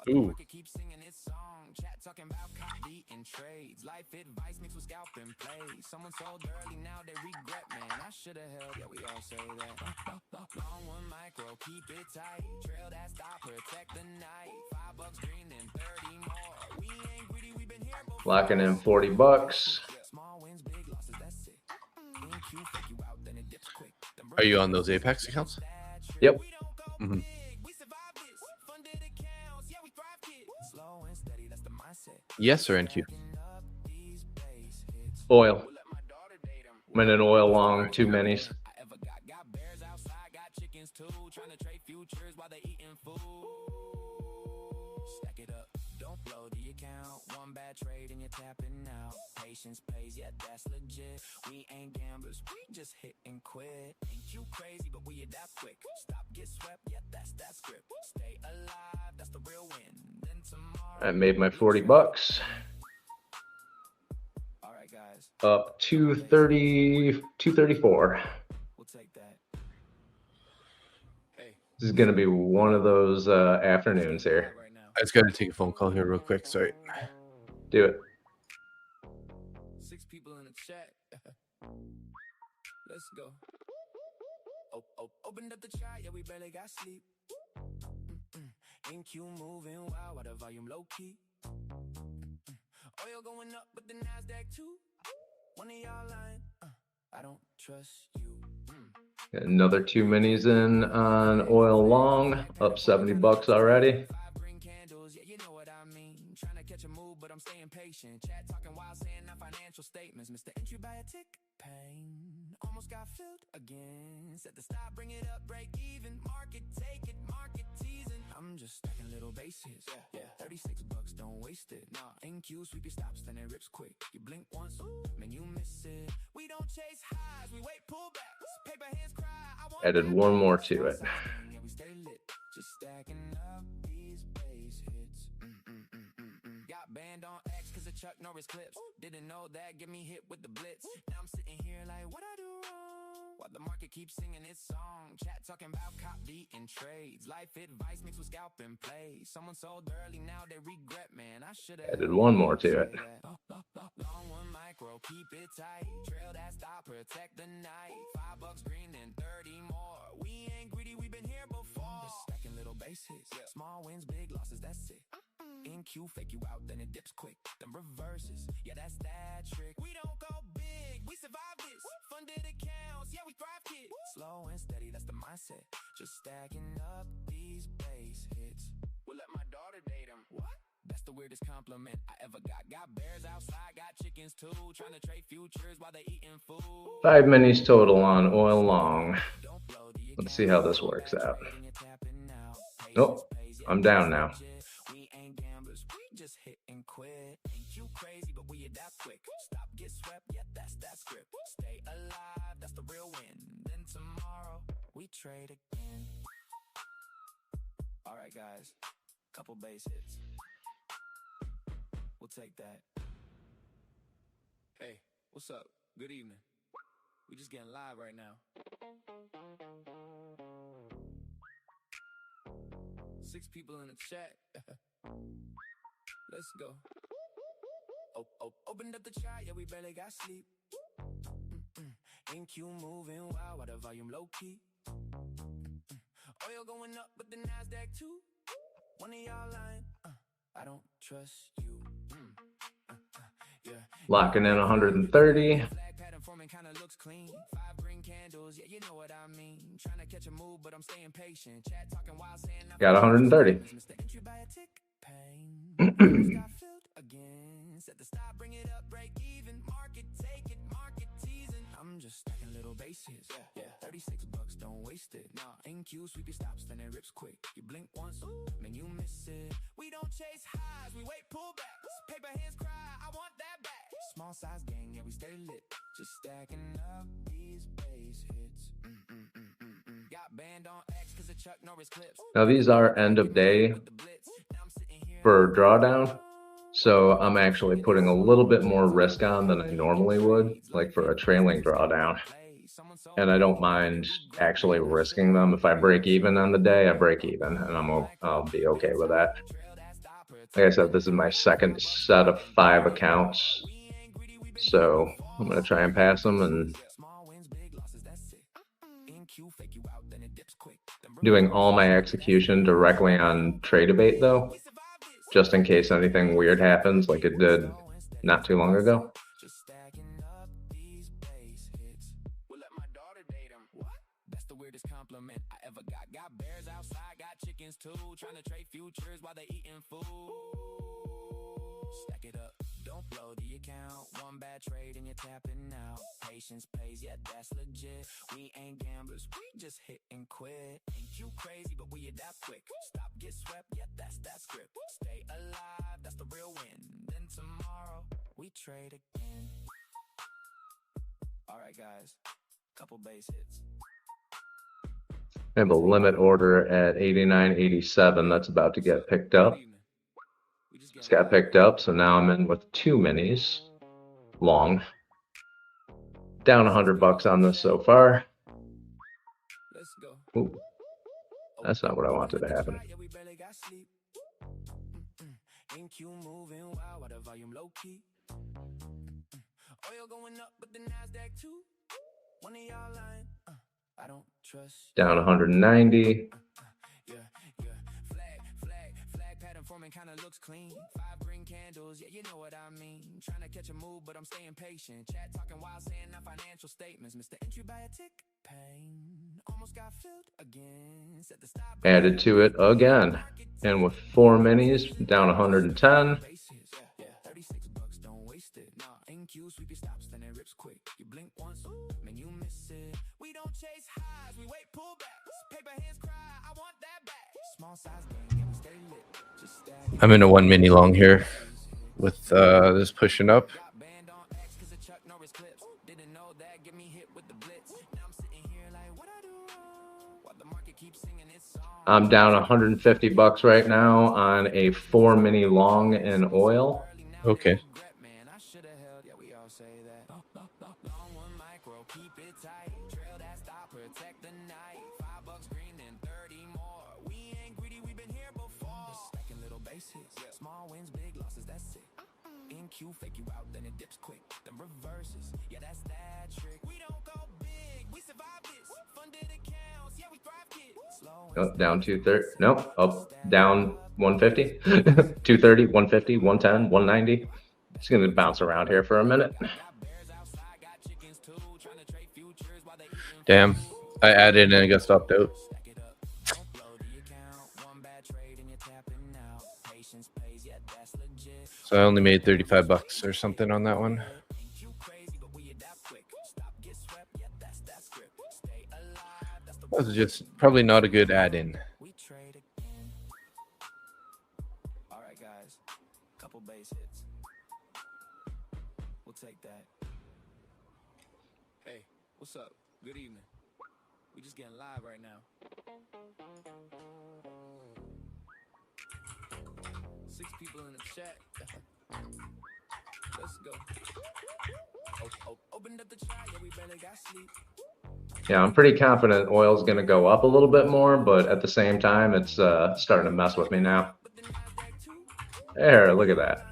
Ooh. Keep singing this song. Chat talking about copy and trades. Life advice mixed with scalp and play. Someone sold early, now they regret, man. I should have held, yeah, we all say that. Long one micro, keep it tight. Trail that stop, protect the night. $5 green, then 30 more. We ain't greedy, we been here before. Locking in 40 bucks. Small wins, big losses, that's it. NQ fake you out, then it dips quick. Are you on those Apex accounts? Yep. Mm-hmm. Yes or NQ? Oil. I'm in an oil long, 2 minis. Stack it up, don't blow the account. One bad trade and you're tapping out. Patience pays, yeah, that's legit. We ain't gamblers, we just hit and quit. Ain't you crazy, but we adapt quick. Stop, get swept, yeah, that's that script. Stay alive, that's the real win. Then tomorrow. I made my 40 bucks. All right, guys. Up 230, 234. We'll take that. Hey. This is going to be one of those afternoons here. Right now. I just got to take a phone call here real quick. Sorry. Do it. 6 people in the chat. Let's go. Opened up the chat, yeah, we barely got sleep. NQ moving wild, while the volume low key. Oil going up, but the Nasdaq too. One of y'all lying. I don't trust you. Another 2 minis in on oil long, up 70 bucks already. 5 green candles, yeah, you know what I mean. Trying to catch a move, but I'm staying patient. Chat talking while saying our financial statements. Mr. Entry by a tick, pain. Almost got filled again. Set the stop, bring it up, break even. Market, take it, market teasing. I'm just stacking little base hits. Yeah. 36 bucks, don't waste it. Nah, NQ, sweep your stops, then it rips quick. You blink once, man, you miss it. We don't chase highs, we wait pullbacks. Paper hands cry. I want Added one more to it. yeah, we stay lit. Just stacking up these base hits. Got banned on X cause of Chuck Norris clips. Didn't know that, get me hit with the blitz. Now I'm sitting here like, what I do wrong? While the market keeps singing its song. Chat talking about cop D and trades. Life advice mixed with scalp and play. Someone sold early, now they regret, man. I should've Added one more to it. Long one micro, keep it tight. Trail that stop, protect the night. $5 green and 30 more. We ain't greedy, we been here before. Stacking little base hits. Small wins, big losses, that's it. NQ fake you out, then it dips quick. Then reverses, yeah, that's that trick. We don't go big, we survive this. Funded accounts, yeah, we thrive, kid. Slow and steady, that's the mindset. Just stacking up these base hits. We'll let my daughter date him. What? That's the weirdest compliment I ever got. Got bears outside, got chickens too. Trying to trade futures while they eating food. 5 minis total on oil long. Let's see how this works out. Nope, I'm down now. We ain't gamblers, we just hit and quit. Ain't you crazy, but we adapt quick. Stop, get swept, yeah, that's that script. Stay alive, that's the real win. Then tomorrow, we trade again. Alright guys, couple base hits. We'll take that. Hey, what's up? Good evening. We just getting live right now. 6 people in the chat. Let's go. Opened up the chat, yeah, we barely got sleep. NQ moving wild while the volume low key. Oil going up, but the NASDAQ too. One of y'all lying. I don't trust you. Locking in 130. Flag pattern forming kinda looks clean. 5 green candles, yeah, you know what I mean. Trying to catch a move, but I'm staying patient. Chat talking while saying Got 130. Mr. Entry by a tick, pain. Got filled again. Set the stop, bring it up, break even. Market, take it, market teasing. I'm just stacking little base hits. Yeah, 36 bucks, don't waste it. Nah, NQ, sweep your stops, then it rips quick. You blink once, man, you miss it. We don't chase highs, we wait pullbacks. Paper hands cry, I want that back. Small size gang, yeah, we stay lit. Just stacking up these base hits. Got banned on X cause of Chuck Norris clips. Now these are end of day for drawdown. So I'm actually putting a little bit more risk on than I normally would, like for a trailing drawdown. And I don't mind actually risking them. If I break even on the day, I break even, and I'll be okay with that. Like I said, this is my second set of 5 accounts. So I'm going to try and pass them, and doing all my execution directly on Tradebait though, just in case anything weird happens like it did not too long ago. That's the weirdest compliment I ever got. Got bears outside, got chickens too. Trying to trade futures while they eating food. Stack it up, don't blow the account. One bad trade and you're tapping out. Patience pays, yeah, that's legit. We ain't gamblers, we just hit and quit. Ain't you crazy, but we adapt quick. Stop, get swept, yeah, that's that script. Stay alive, that's the real win. Then tomorrow, we trade again. Alright guys, couple base hits. I have a limit order at 89.87 that's about to get picked up. It's got picked up, so now I'm in with 2 minis long. Down 100 bucks on this so far. Let's go. Ooh, that's not what I wanted to happen. NQ moving wild while the volume low key. Oil going up, but the NASDAQ too. One of y'all lying. I don't trust. Down 190. forming kinda looks clean. 5 green candles, yeah, you know what I mean. Trying to catch a move, but I'm staying patient. Chat talking while saying our financial statements. Mr. Entry by a tick pain. Almost got filled again. Set the stop. Added to it again. And with 4 minis, down 110. Yeah, $36, don't waste it. Nah, NQ, sweep your stops, then it rips quick. You blink once, man, you miss it. We don't chase highs, we wait pullbacks. Paper hands cry, I want that back. Small size game, yeah, we stay lit. Just stack. I'm in a 1 mini long here with this pushing up. Got banned on X 'cause of Chuck Norris clips. Didn't know that, get me hit with the blitz. Now I'm sitting here like, what I do wrong? While the market keeps singing its song. I'm down $150 right now on a 4 mini long in oil. Okay. Man, I should have held, yeah, we all say that. Long one micro, keep it tight. Trail that stop, protect the night. $5 green and 30 more. We ain't greedy, we've been here before. Stacking little base hits, small wins, big losses, that's it. NQ fake you out, then it dips quick. Then reverses, yeah, that's that trick. We don't go big, we survive this. Funded accounts, yeah, we thrive kids. Slow Oh, down 230. Nope. Up, down 150. 230, 150, 110, 190. It's going to bounce around here for a minute. Damn. I added and I got stopped out. So I only made $35 or something on that one. That was just probably not a good add-in. All right, guys. Couple base hits. We'll take that. Hey, what's up? Good evening. We just getting live right now. 6 people in the chat. Let's go. Opened up the chat, yeah, we barely got sleep. Yeah, I'm pretty confident oil's going to go up a little bit more, but at the same time, it's starting to mess with me now. There, look at that.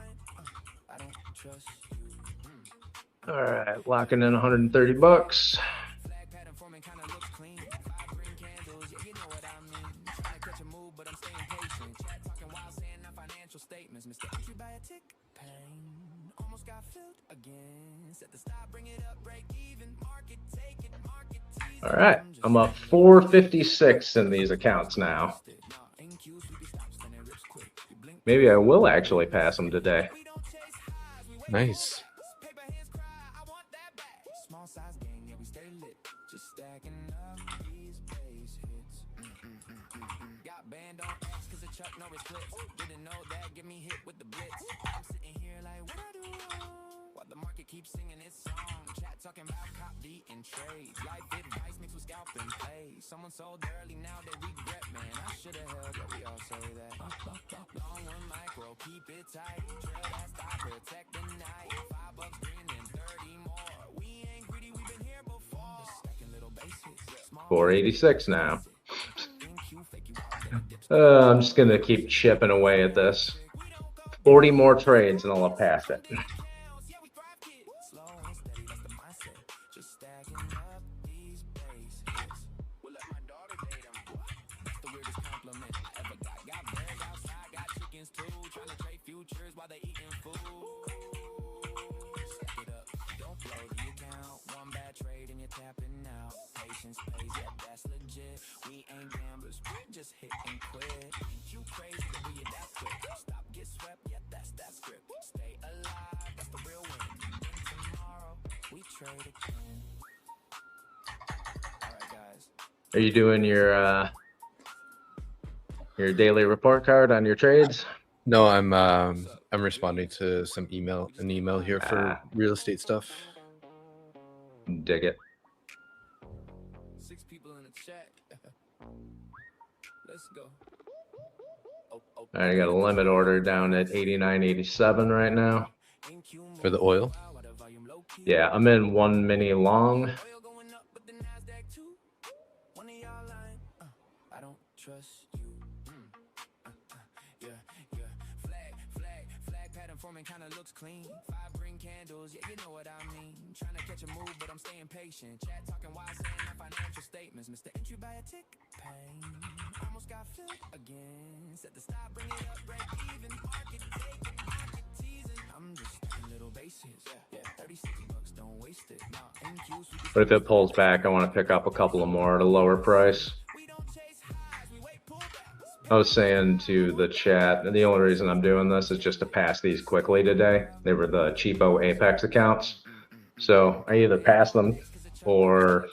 All right, locking in $130. All right, I'm up 456 in these accounts now. Maybe I will actually pass them today. Nice. Didn't know that, get me hit with the blitz. I'm sitting here like, what I do wrong? While the market keeps singing its song. Chat talking about cop beating trades. Life advice mixed with scalp and play. Someone sold early, now they regret, man. I should have held, yeah, we all say that. Long one micro, keep it tight. Trail that stop, protect the night. $5 green and 30 more. We ain't greedy, we've been here before. Stacking little base hits. 486 now. I'm just going to keep chipping away at this. 40 more trades and I'll have passed it. We ain't gamblers, just hit and quit. You crazy to be that quick. Stop, get swept, yeah, that's that script. Stay alive, that's the real win. And tomorrow, we trade again. All right, guys. Are you doing your daily report card on your trades? No, I'm responding to an email here for real estate stuff. Dig it. 6 people in the chat. Let's go. I got a limit order down at 89.87 right now. For the oil? Yeah, I'm in 1 mini long. I don't trust you. Flag pattern forming kinda looks clean. 5 green candles, yeah, you know what I mean. Trying to catch a move, but I'm staying patient. Chat talking while saying our financial statements. Mr. Entry by a tick pain. Almost But if it pulls back, I want to pick up a couple of more at a lower price. I was saying to the chat, and the only reason I'm doing this is just to pass these quickly today. They were the cheapo Apex accounts. So I either pass them or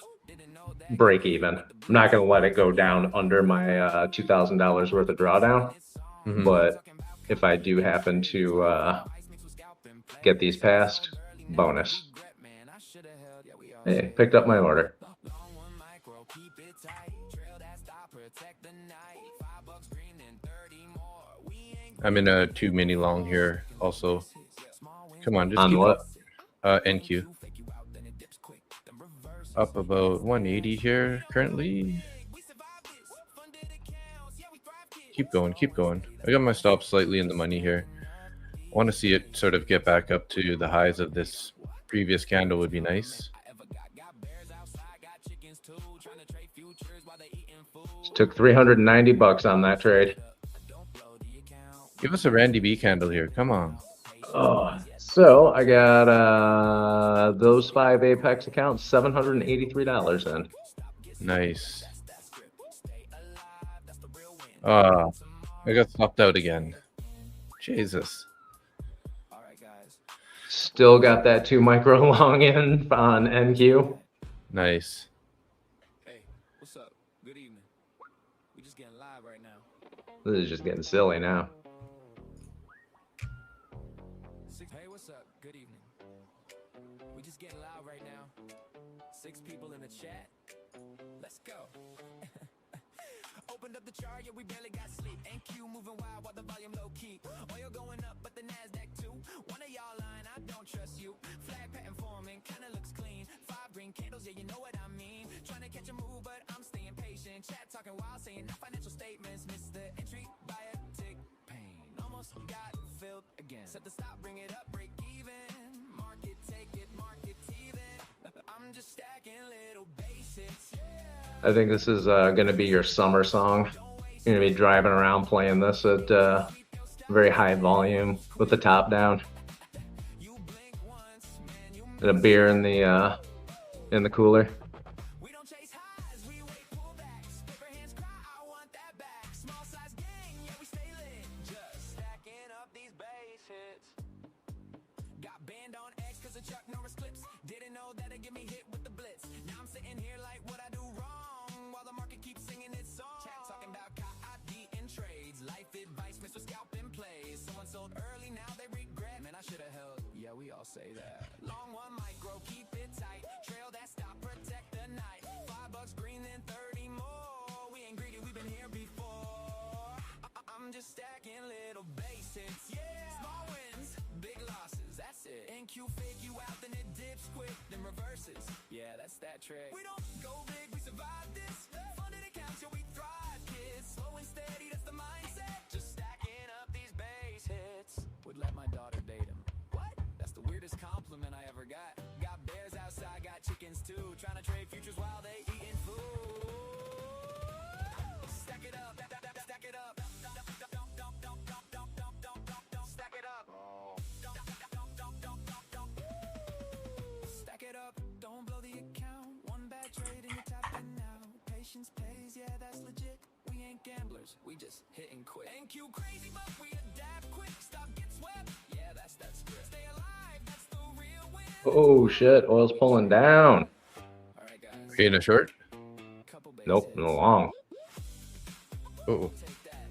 break even. I'm not going to let it go down under my $2,000 worth of drawdown. But if I do happen to get these passed, bonus. Hey, picked up my order. I'm in a 2 mini long here also. Come on, just On keep what? up. NQ. Up about 180 here currently. Keep going, keep going. I got my stop slightly in the money here. I want to see it sort of get back up to the highs of this previous candle would be nice. Took 390 bucks on that trade. Give us a Randy B candle here. Come on. Oh, so I got those 5 Apex accounts, $783 in. Nice. I got stopped out again. Jesus. Still got that 2 micro long in on NQ. Nice. Hey, what's up? Good evening. We just getting live right now. This is just getting silly now. Hey, what's up? Good evening. We just getting live right now. 6 people in the chat. Let's go. Opened up the chart, yeah, we barely got sleep. NQ moving wild while the volume low key. Oil going up, but the NASDAQ too. One of y'all lying, I don't trust you. Flag pattern forming, kinda looks clean. 5 green candles, yeah, you know what I mean. Trying to catch a move, but I'm staying patient. Chat talking wild, saying no financial statements. Missed the entry by a tick. Pain almost got filled again. Set the stop, bring it up, break even. Market, take it, market even. I'm just stacking little basics. I think this is going to be your summer song. You're going to be driving around playing this at very high volume with the top down. And a beer in the cooler. We don't chase highs, we wait pullbacks. Paper hands cry, I want that back. Small size gang, yeah, we stay lit. Just stacking up these base hits. Got banned on X cause of Chuck Norris clips. Didn't know that it'd get me hit with the blitz. Now I'm sitting here like what I do wrong, while the market keeps singing its song. Chat talking about KID in trades. Life advice, Mr. Scalp in plays. Someone sold early, now they regret. Man, I should have held. Yeah, we all say that. Long one micro, keep it tight. Trail that stop, protect the night. $5 green, then 30 more. We ain't greedy, we've been here before. I'm just stacking little basics. Yeah, small wins, big losses. That's it. NQ fake you out, then it dips quick, then reverses. Yeah, that's that trick. We don't go big, we survive this. Funded accounts, yeah, we thrive, kids. Slow and steady, that's the mindset. Just stacking up these base hits. Would let my daughter date him. What? That's the weirdest compliment I ever got. Got bears outside, got chickens too. Trying to trade futures while they eating food. Stack it up, stack it up. Stack it up. Stack it up, don't blow the account. One bad trade and you're tapping out. Patience pays, yeah, that's legit. We ain't gamblers, we just hitting quick. NQ crazy, but we adapt quick. Stock gets swept, yeah, that's that script. Stay alive, that's the real win. Oh shit, oil's pulling down. All right, guys. Are you in a short? Couple base Nope, hits. in the long. Oh, Take that.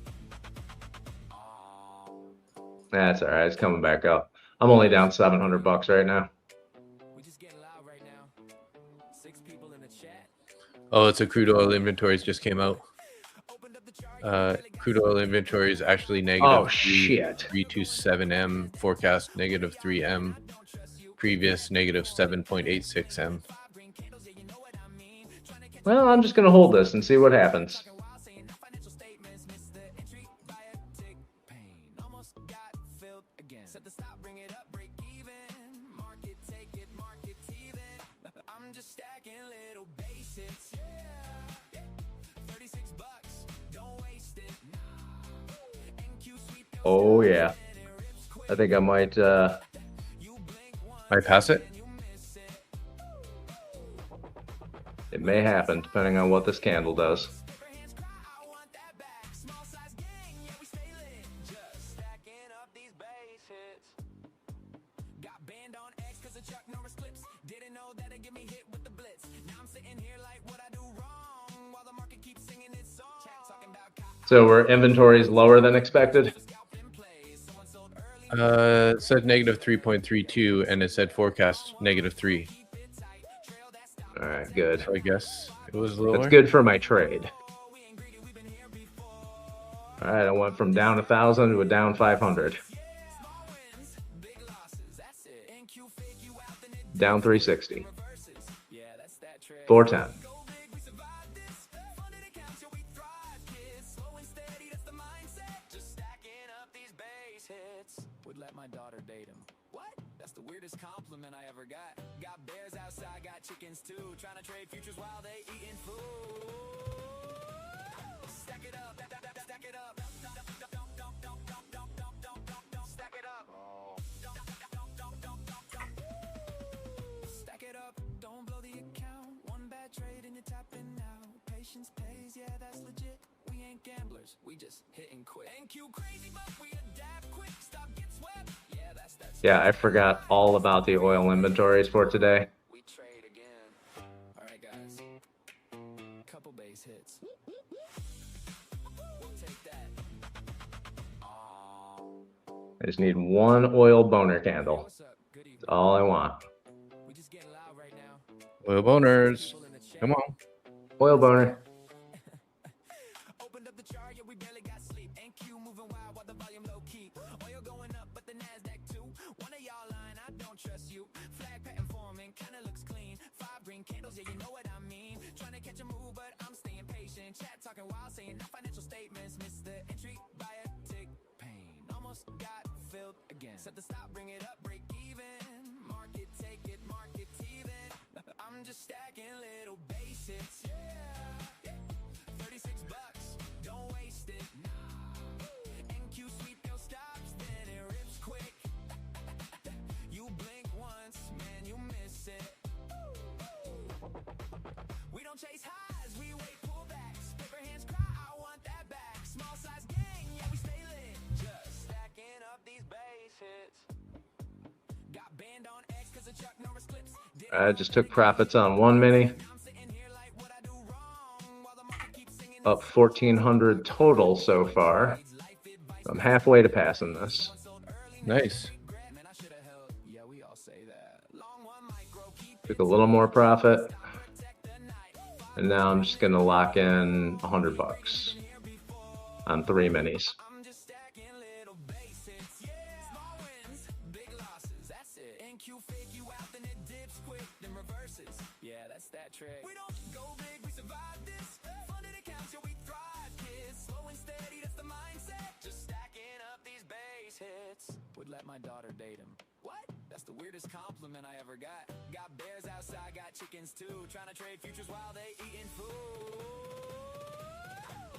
That's all right. It's coming back up. I'm only down 700 bucks right now. We just getting loud right now. 6 people in the chat. oh, it's a crude oil inventories just came out. Opened up the chart. Crude oil inventory is actually negative. Oh shit. 327M forecast negative 3M. Previous negative 7.86M. Well, I'm just gonna hold this and see what happens. Set the stop, bring it up, break even. Market, take it, market even. I'm just stacking little basics. Yeah. $36. Don't waste Oh yeah. I think I might pass it. it may happen depending on what this candle does. So were inventories lower than expected? It said negative 3.32 and it said forecast -3. All right, good. So I guess it was lower. That's good for my trade. All right, I went from down 1,000 to a down 500. Down 360. 410. Would let my daughter date him. What? That's the weirdest compliment I ever got. Got bears outside, got chickens too. Trying to trade futures while they eating food. Stack it up, stack it up. Stack it up. Stack it up, don't blow the account. One bad trade and you're tapping out. Patience pays, yeah, that's legit. We ain't gamblers, we just hit and quit. NQ crazy, but we adapt quick. Stop, get swept. Yeah, that's Yeah, I forgot all about the oil inventories for today. we trade again. All right, guys. Couple base hits. We'll take that. I just need one oil boner candle. What's up? Good evening. That's all I want. We just getting loud right now. Oil boners. People in the chat. Come on. Oil boner. Opened up the chart, yeah, we barely got sleep. NQ moving wild while the volume low key. Oil going up, but the NASDAQ too. One of y'all lying, I don't trust you. Flag pattern forming, kinda looks clean. 5 green candles, yeah, you know what I mean. Trying to catch a move, but I'm staying patient. Chat talking wild, saying no financial statements. Missed the entry by a tick. Pain almost got filled again. Set the stop, bring it up, break even. Market, take it, market even. I'm just stacking little basics, yeah. 36 bucks, don't waste it. Nah. NQ sweep your stops, then it rips quick. You blink once, man, you miss it. We don't chase highs, we wait pullbacks. Paper hands cry, I want that back. Small size gang, yeah, we stay lit. Just stacking up these base hits. Got banned on X cause of Chuck Norris clips. I just took profits on one mini. I'm sitting here like what I do wrong while the market keeps singing. Up 1,400 total so far. I'm halfway to passing this. Nice. Man, I should have held. Yeah, we all say that. Long one micro, keep Took a little more profit. protect the night. And now I'm just gonna lock in $100 on 3 minis. I'm just stacking little basics. Yeah, small wins, big losses. That's it. NQ fake you out, then it dips quick, then reverses. Yeah, that's that trick. We don't go big, we survive this. Funded accounts, yeah, we thrive, kids. Slow and steady, that's the mindset. Just stacking up these base hits. Would let my daughter date him. What? That's the weirdest compliment I ever got. Got bears outside, got chickens too. Trying to trade futures while they eating food.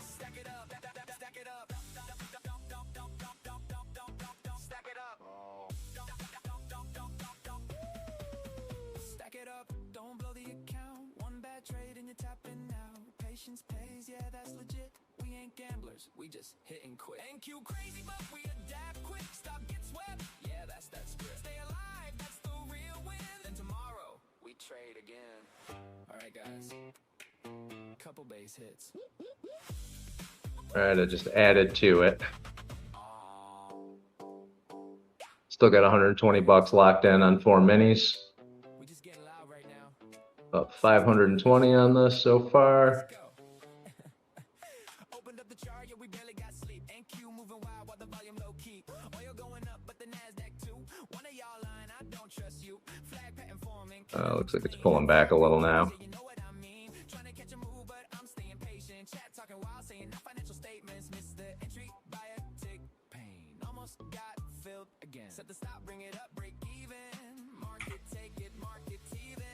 Stack it up, stack it up. Stack it up. Stack it up, don't blow the account. One bad trade and you're tapping out. Patience pays, yeah, that's legit. We ain't gamblers, we just hit and quit. NQ crazy, but we adapt quick. Stop, get swept. Yeah, that's that script. Stay alive, that's the real win. Then tomorrow, we trade again. All right, guys. Couple base hits. Alright, I just added to it. Still got $120 locked in on 4 minis. We just getting loud right now. Up 520 on this so far. Go. Opened up the chart, yeah, we barely got sleep. NQ moving wild while the volume low key. Oil going up, but the NASDAQ too. One of y'all lying, I don't trust you. Flag pattern forming. Looks like it's pulling back a little now. You know what I mean? Trying to catch a move, but I'm staying patient. Chat talking wild, saying no financial statements. Missed the entry by a tick. Pain almost got filled again. Set the stop, bring it up, break even. Market, take it, market even.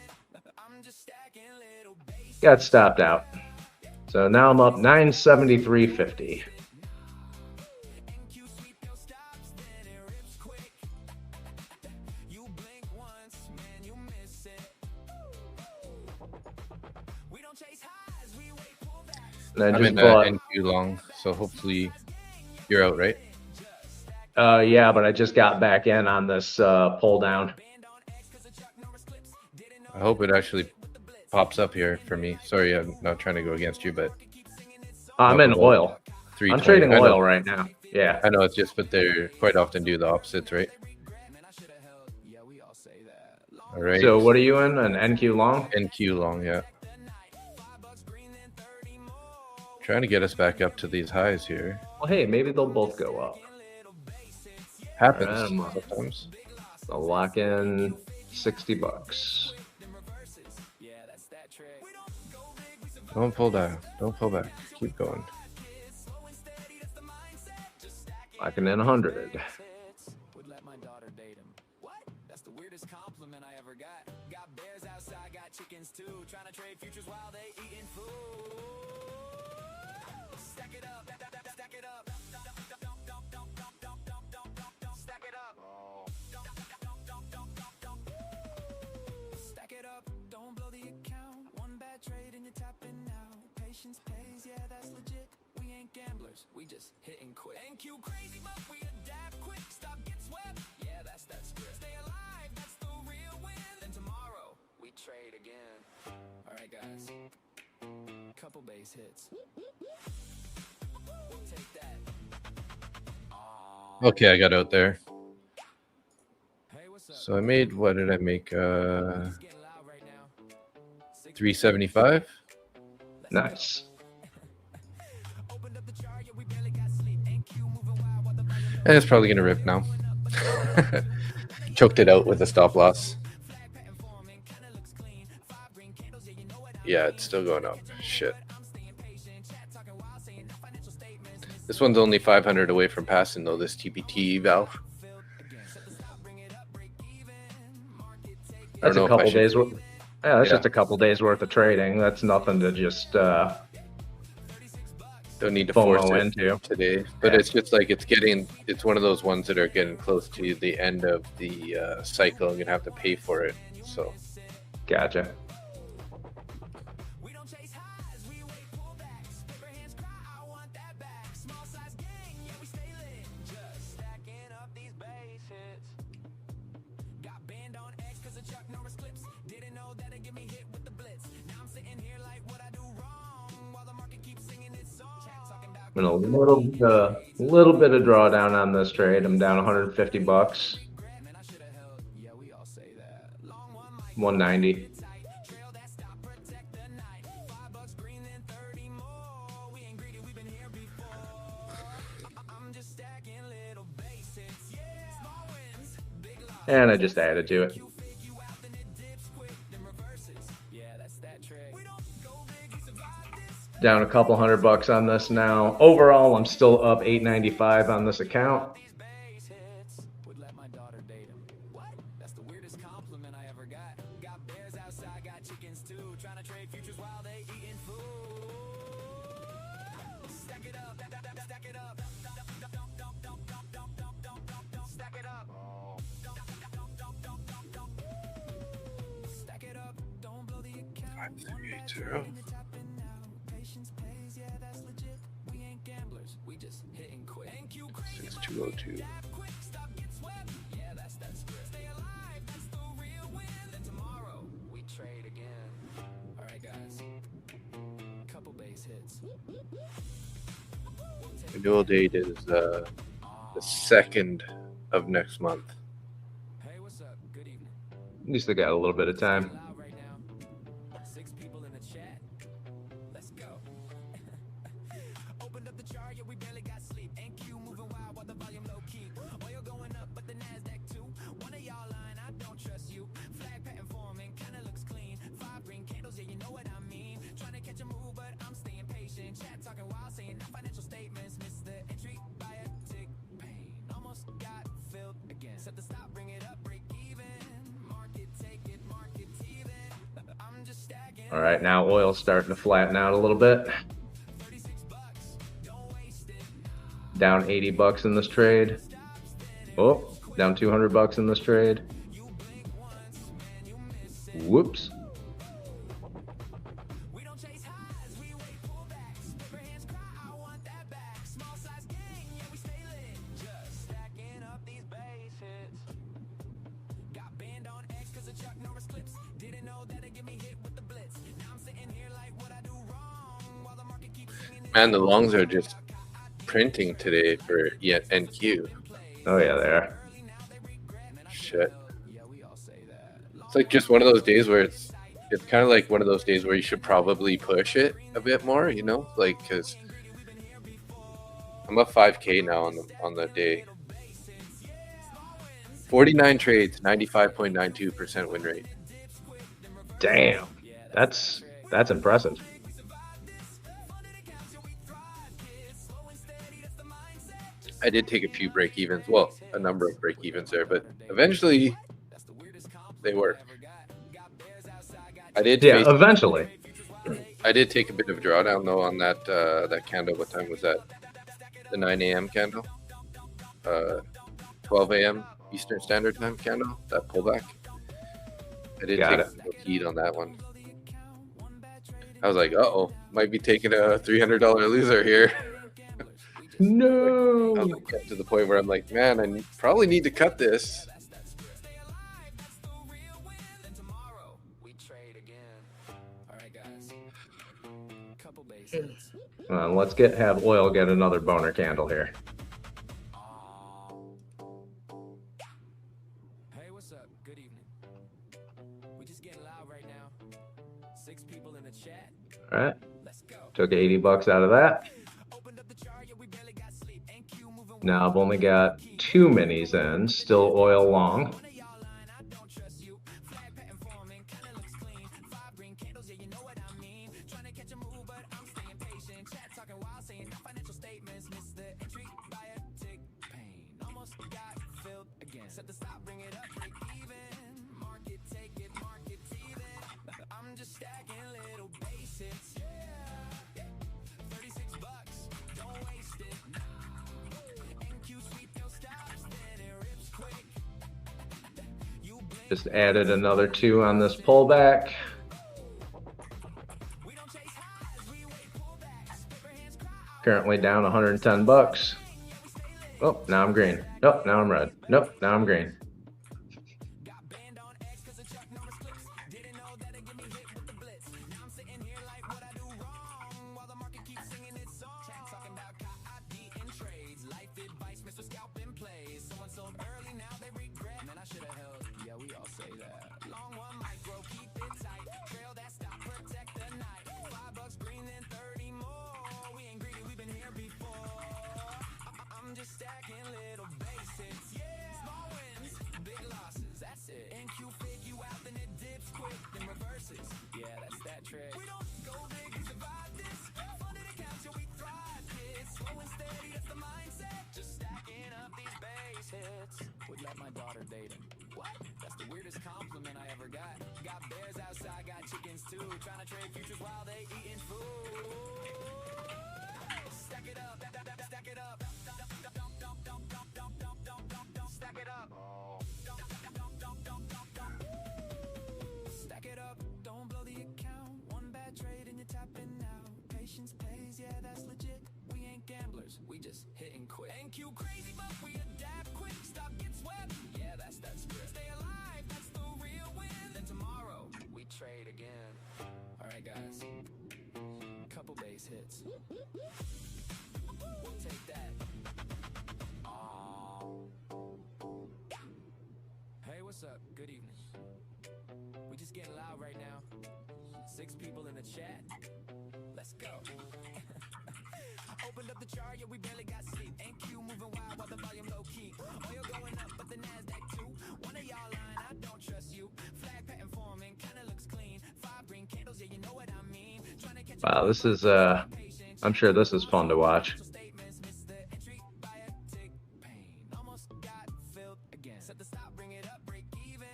I'm just stacking little base. Got stopped out. So now I'm up 973.50. NQ sweep your And I I'm just in bought. NQ long, so hopefully you're out, right? Yeah, but I just got back in on this pull down. I hope it actually pops up here for me. Sorry, I'm not trying to go against you, but I'm up in about oil. 320. I'm trading I know, oil right now. Yeah. I know it's just, but they quite often do the opposites, right? All right. So what are you in? An NQ long? NQ long, yeah. Trying to get us back up to these highs here. Well, hey, maybe they'll both go up. Happens Alright, sometimes. I'll lock in $60. Don't pull down. Don't pull back. Keep going. Locking in 100. Would let my daughter date him. What? That's the weirdest compliment I ever got. Got bears outside, got chickens too. Trying to trade futures while they eating food. Stack it up, stack it up. Stack it up. Stack it up, don't blow the account. One bad trade and you're tapping out. Patience pays, yeah, that's legit. We ain't gamblers, we just hitting quick. NQ crazy, but we adapt quick. Stop, get swept. Yeah, that's script. Stay alive, that's the real win. Then tomorrow, we trade again. Alright, guys. Couple base hits. We'll take that. Okay, I got out there. Hey, what's up? So I made, what did I make? It's getting loud right now. 375. Nice. Opened up the chart, yeah, we barely got sleep. NQ moving wild while the volume low. And it's probably gonna rip now. Choked it out with a stop loss. Flag pattern forming, kinda looks clean. 5 green candles, yeah, you know what I Yeah, it's still going up. Shit. I'm staying patient. Chat talking wild, saying no financial statements. This one's only 500 away from passing though, this TPT valve. I That's don't a know if I couple should- days worth. Yeah, that's Yeah. just a couple days worth of trading. That's nothing to just Don't need to force FOMO it into. today, but Yeah. it's just like it's one of those ones that are getting close to the end of the cycle. I'm gonna have to pay for it. So Gotcha. We don't chase highs, we wait pullbacks. Paper hands cry, I want that back. Small size gang, yeah, we stay lit. Just stacking up these base hits. Got banned on X cause of Chuck Norris clips. Didn't know that it'd get me hit with the blitz. Now I'm sitting here like what I do wrong while the market keeps singing its song. Chat talking about I'm in a little bit of drawdown on this trade. I'm down $150. man, I should have held. Yeah, we all say that. Long one might 190. tight. Trail that stop, protect the night. $5 green then 30 more. We ain't greedy, we've been here before. I'm just stacking little base hits. Yeah, small wins, big loss. And I just added to it. You fake you out, then it dips quick, then reverses. Yeah, that's that trick. We don't go big, we survive this. Down a couple $100 on this now. Overall, I'm still up $8.95 on this account. These base hits would let my daughter date him. What? That's the weirdest compliment I ever got. Got bears outside, got chickens too. Trying to trade futures while they eating food. Stack it up, stack it up. Stack it up. Stack it up, don't blow the account. 5380. Patience pays, yeah, that's legit. We ain't gamblers, we just hitting quick. NQ crazy, 6202. quick, stop, get swept. Yeah, that's script. Stay alive, that's the real win. Then tomorrow, we trade again. Alright, guys. Couple base hits. The dual date is the 2nd of next month. Hey, what's up? Good evening. At least I got a little bit of time. Loud right now. 6 people in the chat. Let's go. Opened up the chart, yeah, we barely got sleep. NQ moving wild while the volume low key. Oil going up, but the Nasdaq too. One of y'all lying, I don't trust you. Flag pattern forming, kinda looks clean. 5 green candles, yeah, you know what I mean. Trying to catch a move, but I'm staying patient. Chat talking wild, saying no financial statements. Miss the entry by a tick. Pain almost got filled again. Set the stop, bring it up, break even. Market take it, market even. I'm just stacking. All right, now oil's starting to flatten out a little bit. $36, don't waste it. Down $80 in this trade. Oh, down $200 in this trade. Whoops. Man, the longs are just printing today for NQ. Oh yeah, they are. Shit. It's like just one of those days where it's kind of like one of those days where you should probably push it a bit more, you know, like because I'm up 5K now on the day. 49 trades, 95.92% win rate. Damn, that's impressive. I did take a few break evens, well, a number of break evens there, but eventually they work. Eventually. I did take a bit of a drawdown though on that that candle. What time was that? The 9 a.m. candle, 12 a.m. Eastern Standard Time candle. That pullback. I did take a little heat on that one. I was like, uh-oh, might be taking a $300 loser here. No. I was like, to the point where I'm like, man, I probably need to cut this. Let's have oil get another boner candle here. Hey, what's up? Good evening. We just getting loud right now. 6 people in the chat. All right. Let's go. Took $80 out of that. Now I've only got 2 minis in, still oil long. Just added another 2 on this pullback. Currently down $110. Oh, now I'm green. Nope, now I'm red. Nope, now I'm green. Would let my daughter date him. What? That's the weirdest compliment I ever got. Got bears outside, got chickens too. Trying to trade futures while they eating food. Stack it up, stack it up. Stack it up. Stack it up, don't blow the account. One bad trade and you're tapping out. Patience pays, yeah, that's legit. We ain't gamblers, we just hit and quit. NQ crazy, but we adapt quick. Stock gets swept, yeah, that's that script. Stay alive, that's the real win. Then tomorrow, we trade again. Alright guys, couple base hits. We'll take that. Hey, what's up? Good evening. We just getting loud right now. 6 people in the chat. Let's go. Opened up the chart, yeah, we barely got sleep. NQ moving wild while the volume low key. Oil going up, but the NASDAQ too. One of y'all lying, I don't trust you. Flag pattern forming, kinda looks clean. 5 green candles, yeah, you know what I mean. Trying to catch wow, this is I'm sure this is fun to watch. Set the stop, bring it up, break even.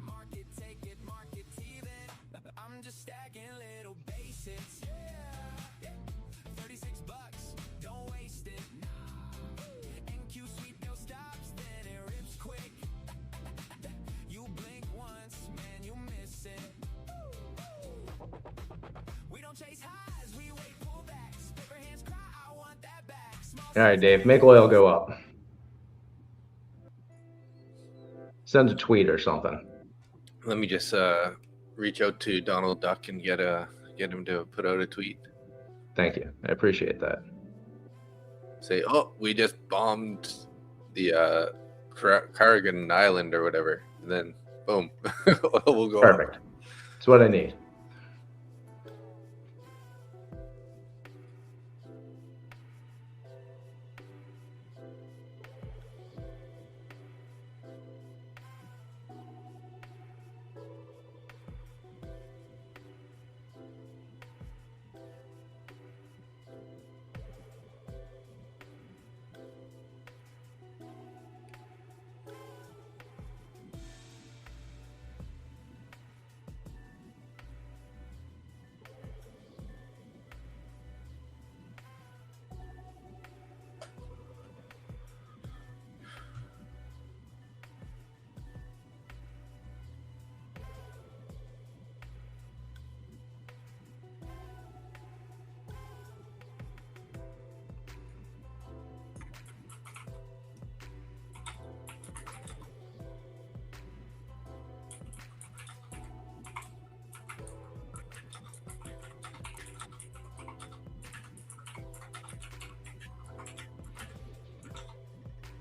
Market, take it, market even. I'm just stacking little basics. Yeah. 36 bucks, don't waste it. NQ sweet, no stops, then it rips quick. You blink once, man, you miss it. We don't chase highs, we wait pullbacks. Paper hands cry, I want that back. All right, Dave, make oil go up. Send a tweet or something. Let me just reach out to Donald Duck and get him to put out a tweet. Thank you. I appreciate that. Say, oh, we just bombed the Carrigan Island or whatever, and then boom, we'll go up. Perfect. It's what I need.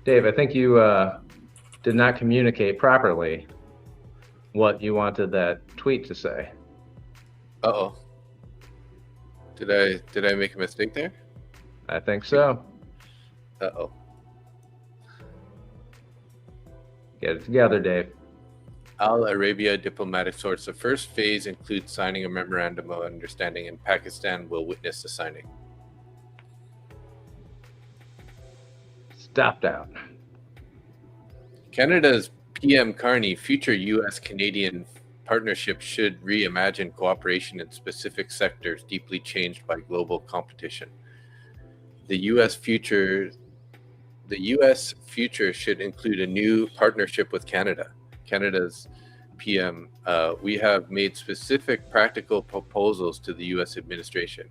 Dave, I think you did not communicate properly what you wanted that tweet to say. Uh-oh. Did I make a mistake there? I think so. Uh-oh. Get it together, Dave. Al Arabia diplomatic source. The first phase includes signing a memorandum of understanding, and Pakistan will witness the signing. Stopped out. Canada's PM Carney, future U.S.-Canadian partnership should reimagine cooperation in specific sectors deeply changed by global competition. The U.S. future should include a new partnership with Canada. Canada's PM, we have made specific practical proposals to the U.S. administration.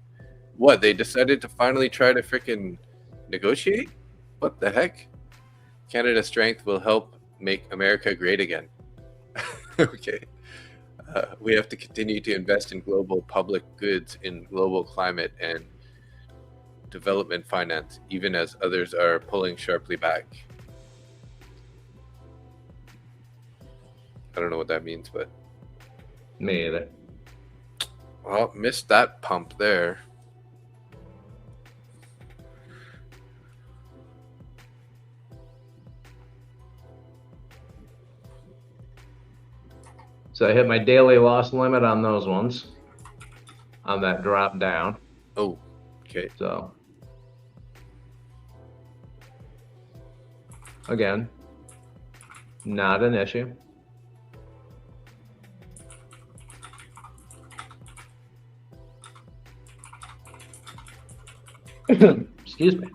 What, they decided to finally try to frickin' negotiate? What the heck? Canada's strength will help make America great again. Okay. We have to continue to invest in global public goods, in global climate and development finance, even as others are pulling sharply back. I don't know what that means, but... Me either. Well, missed that pump there. So I hit my daily loss limit on those ones, on that drop down. Oh, okay. So again, not an issue. Excuse me.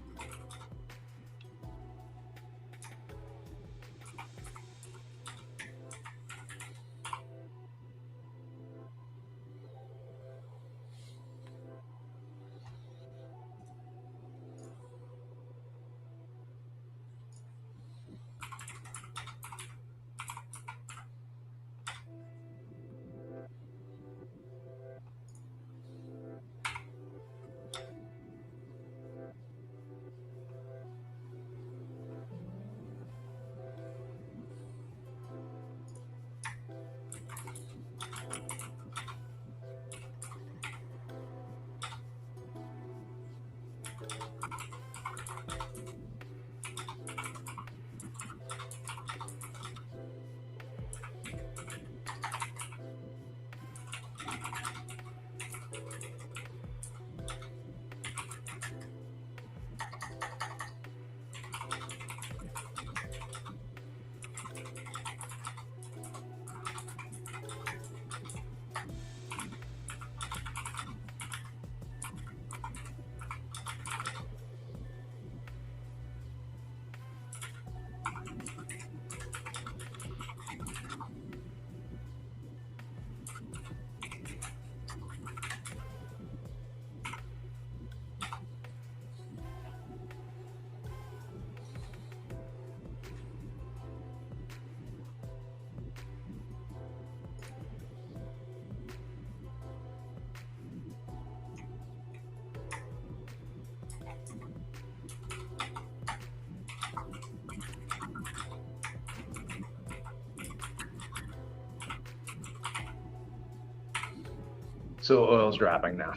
So oil's dropping now.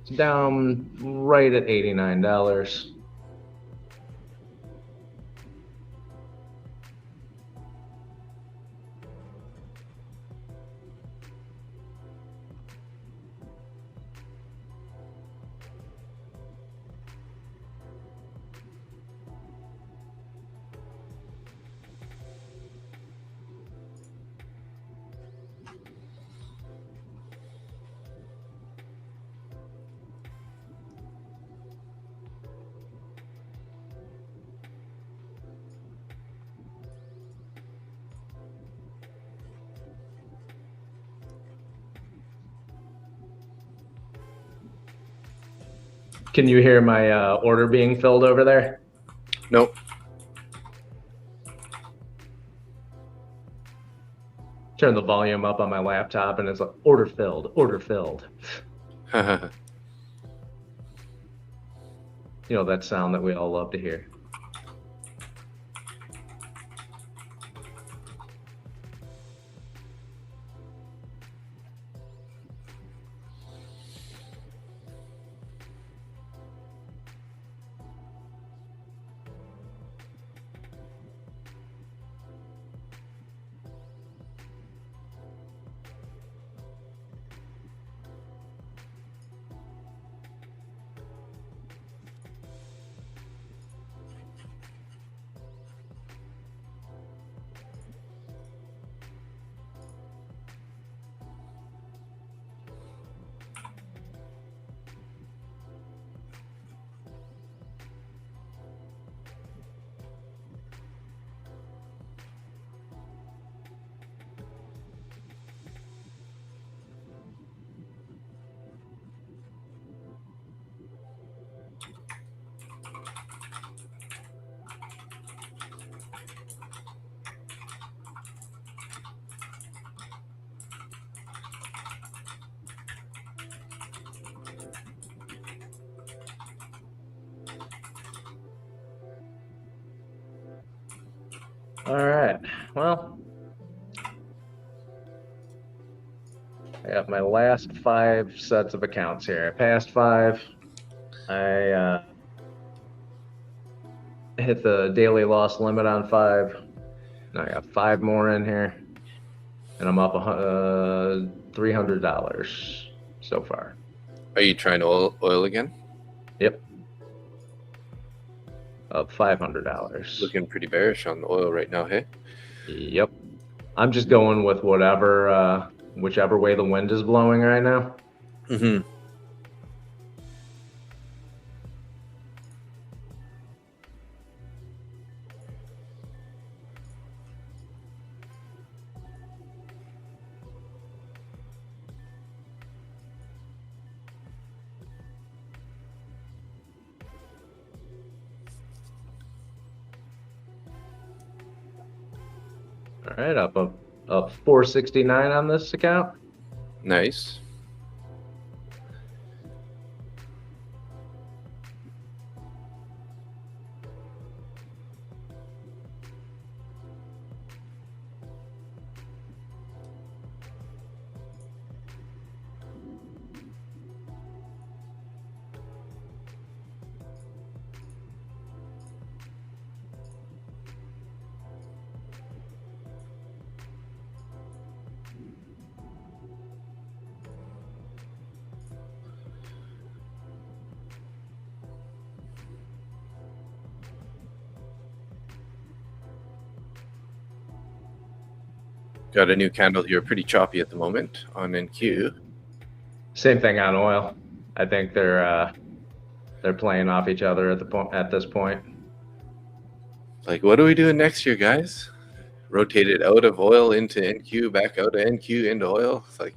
It's down right at $89. Can you hear my order being filled over there? Nope. Turn the volume up on my laptop and it's like order filled, order filled. You know, that sound that we all love to hear. All right, well, I got my last 5 sets of accounts here. I passed 5. I hit the daily loss limit on 5. Now I got 5 more in here, and I'm up $300 so far. Are you trying oil again? Yep. Up $500. Looking pretty bearish on the oil right now, hey? Yep. I'm just going with whichever way the wind is blowing right now. Mm-hmm. All right, up 469 on this account. Nice. Got a new candle here, pretty choppy at the moment on NQ. Same thing on oil. I think they're playing off each other at this point. Like, what are we doing next year, guys? Rotated out of oil into NQ, back out of NQ into oil. It's like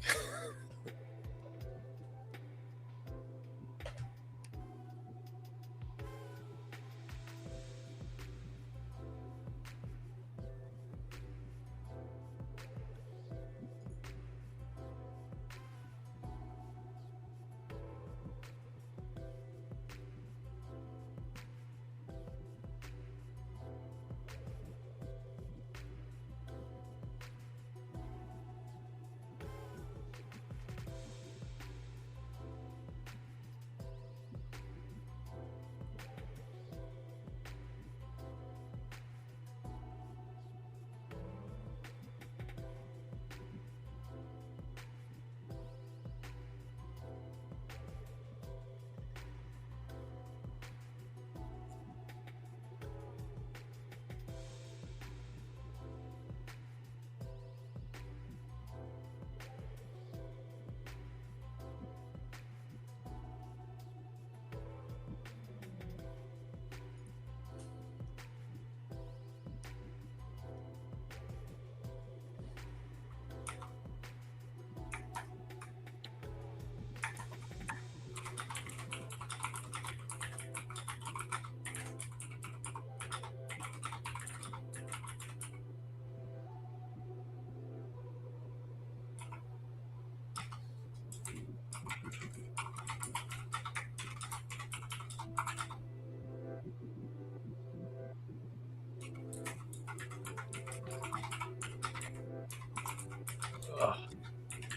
Ugh,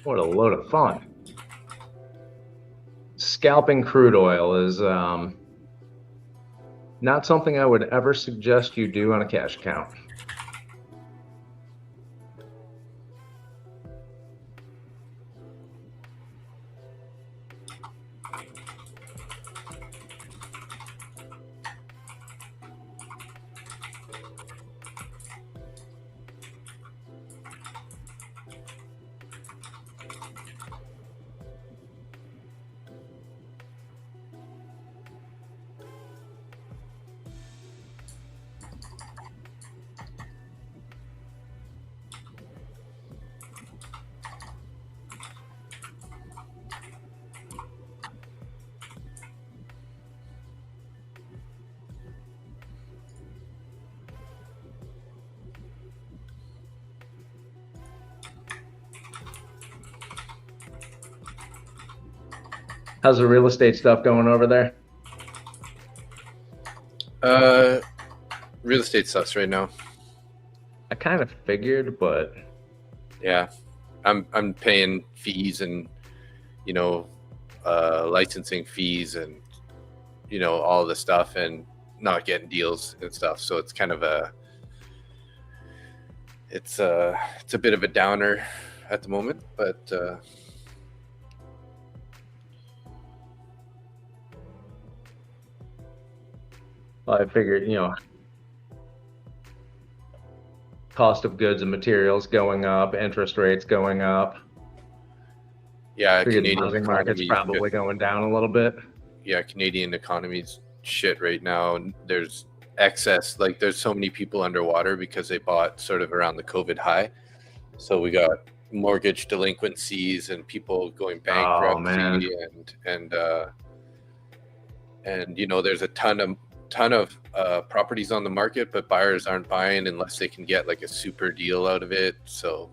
what a load of fun. Scalping crude oil is not something I would ever suggest you do on a cash account. How's the real estate stuff going over there? Real estate sucks right now. I kind of figured, but Yeah, I'm paying fees and licensing fees and all the stuff and not getting deals and stuff. So it's kind of it's a bit of a downer at the moment, but I figured, cost of goods and materials going up, interest rates going up. yeah, Figured the Canadian housing market's economy, probably going down a little bit. yeah, Canadian economy's shit right now. And there's excess, like there's so many people underwater because they bought sort of around the COVID high. So we got mortgage delinquencies and people going bankruptcy, man. and there's a ton of properties on the market, but buyers aren't buying unless they can get like a super deal out of it. So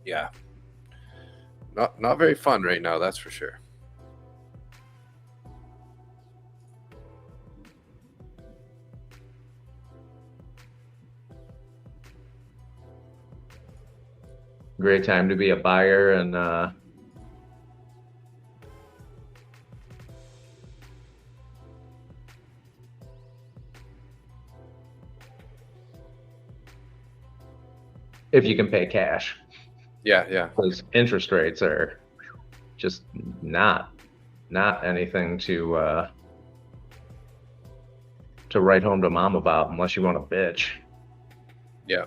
yeah, not very fun right now, that's for sure. Great time to be a buyer, and if you can pay cash. Yeah. Because interest rates are just not anything to write home to mom about unless you want to bitch. Yeah.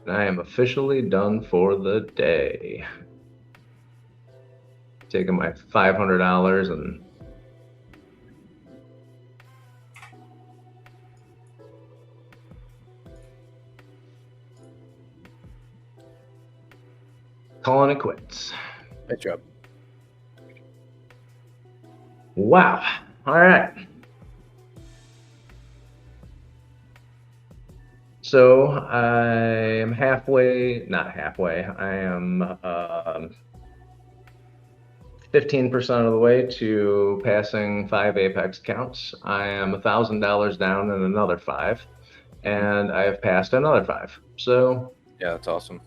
I am officially done for the day. Taking my $500 and calling it quits. Good job. Wow. All right. So I am not halfway. I am 15% of the way to passing 5 Apex accounts. I am $1,000 down in another 5, and I have passed another 5. So Yeah, that's awesome.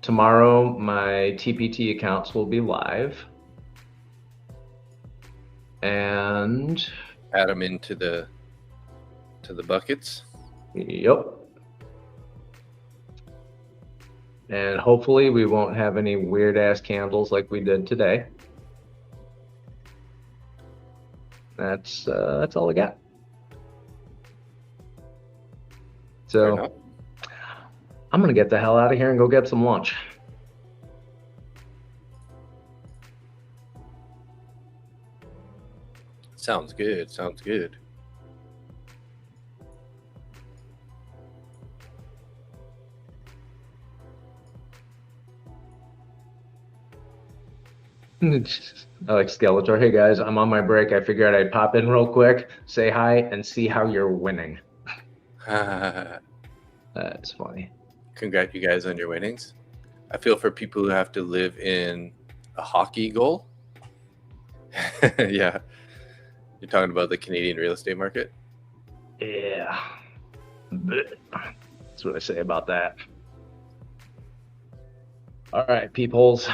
tomorrow my TPT accounts will be live. And add them into the buckets. yep. And hopefully we won't have any weird ass candles like we did today. That's all I got. Fair enough. So I'm gonna get the hell out of here and go get some lunch. Sounds good. Sounds good. I like Skeletor. Hey guys, I'm on my break. I figured I'd pop in real quick, say hi, and see how you're winning. That's funny. Congrats, you guys, on your winnings. I feel for people who have to live in a hockey goal. Yeah. You're talking about the Canadian real estate market? Yeah. That's what I say about that. All right, peepholes.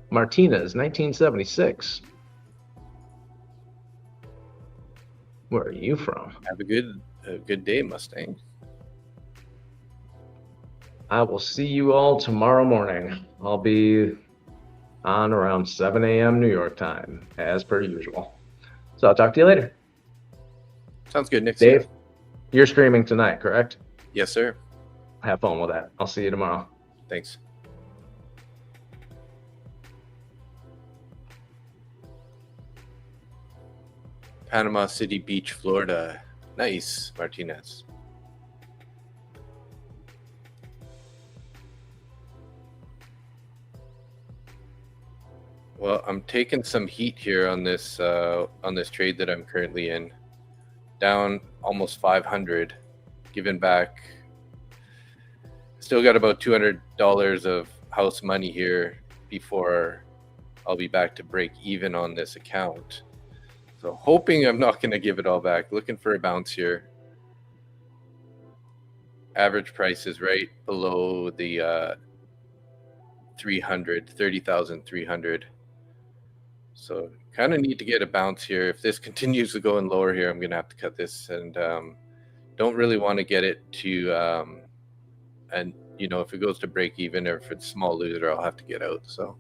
Martinez, 1976. Where are you from? Have a good day, Mustang. I will see you all tomorrow morning. I'll be on around 7 a.m. New York time, as per usual. So I'll talk to you later. Sounds good, Nick. Dave, you're streaming tonight, correct? Yes, sir. Have fun with that. I'll see you tomorrow. Thanks. Panama City Beach, Florida. Nice, Martinez. Well, I'm taking some heat here on this trade that I'm currently in. Down almost 500, giving back. Still got about $200 of house money here before I'll be back to break even on this account. So hoping I'm not going to give it all back. Looking for a bounce here. Average price is right below the 30,300. So kind of need to get a bounce here. If this continues to go in lower here, I'm going to have to cut this, and don't really want to get it to and you know, if it goes to break even or if it's small loser, I'll have to get out. So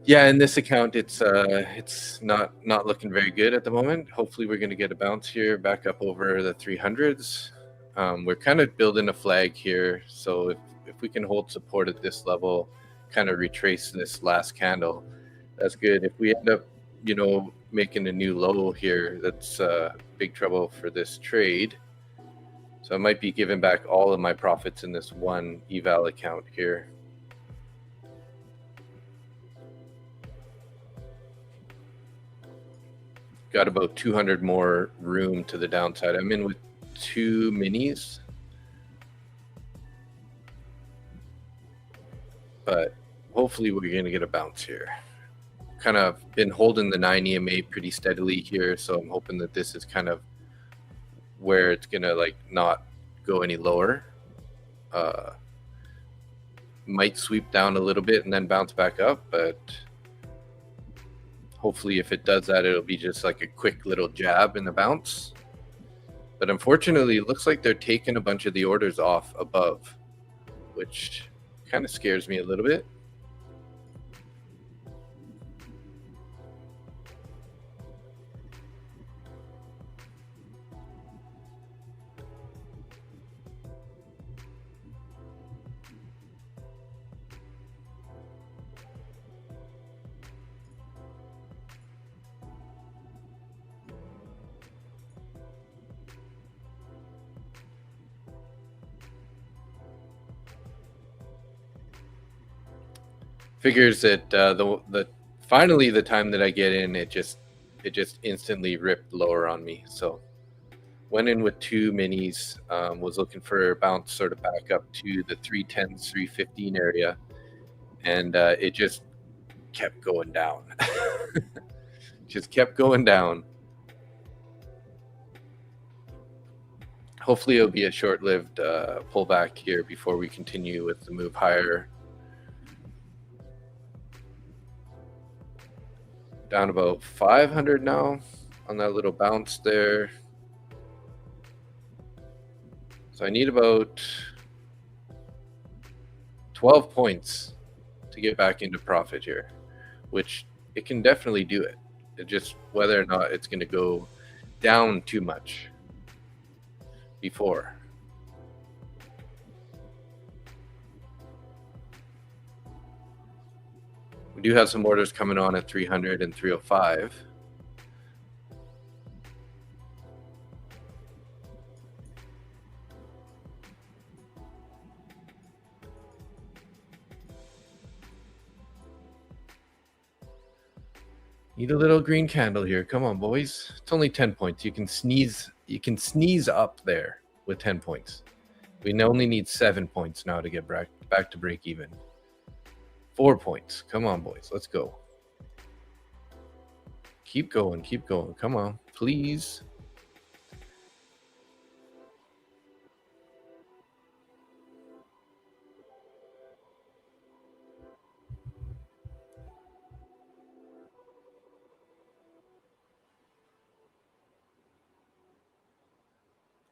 yeah, in this account, it's not looking very good at the moment. Hopefully we're going to get a bounce here back up over the 300s. We're kind of building a flag here, so if we can hold support at this level, kind of retrace this last candle, that's good. If we end up, you know, making a new low here, that's big trouble for this trade. So I might be giving back all of my profits in this one eval account here. Got about 200 more room to the downside. I'm in with 2 minis, but hopefully we're going to get a bounce here. Kind of been holding the 9 EMA pretty steadily here, so I'm hoping that this is kind of where it's going to like not go any lower. Might sweep down a little bit and then bounce back up, but hopefully if it does that, it'll be just like a quick little jab in the bounce. But unfortunately, it looks like they're taking a bunch of the orders off above, which kind of scares me a little bit. Figures that the finally the time that I get in, it just instantly ripped lower on me. So went in with 2 minis, was looking for a bounce sort of back up to the 310s, 315 area, and it just kept going down. Just kept going down. hopefully it'll be a short-lived pullback here before we continue with the move higher. Down about 500 now on that little bounce there. So I need about 12 points to get back into profit here, which it can definitely do it. It's just whether or not it's going to go down too much before. We do have some orders coming on at 300 and 305. Need a little green candle here. Come on, boys. It's only 10 points. You can sneeze up there with 10 points. We only need 7 points now to get back to break even. 4 points. Come on, boys. Let's go. Keep going. Keep going. Come on, please.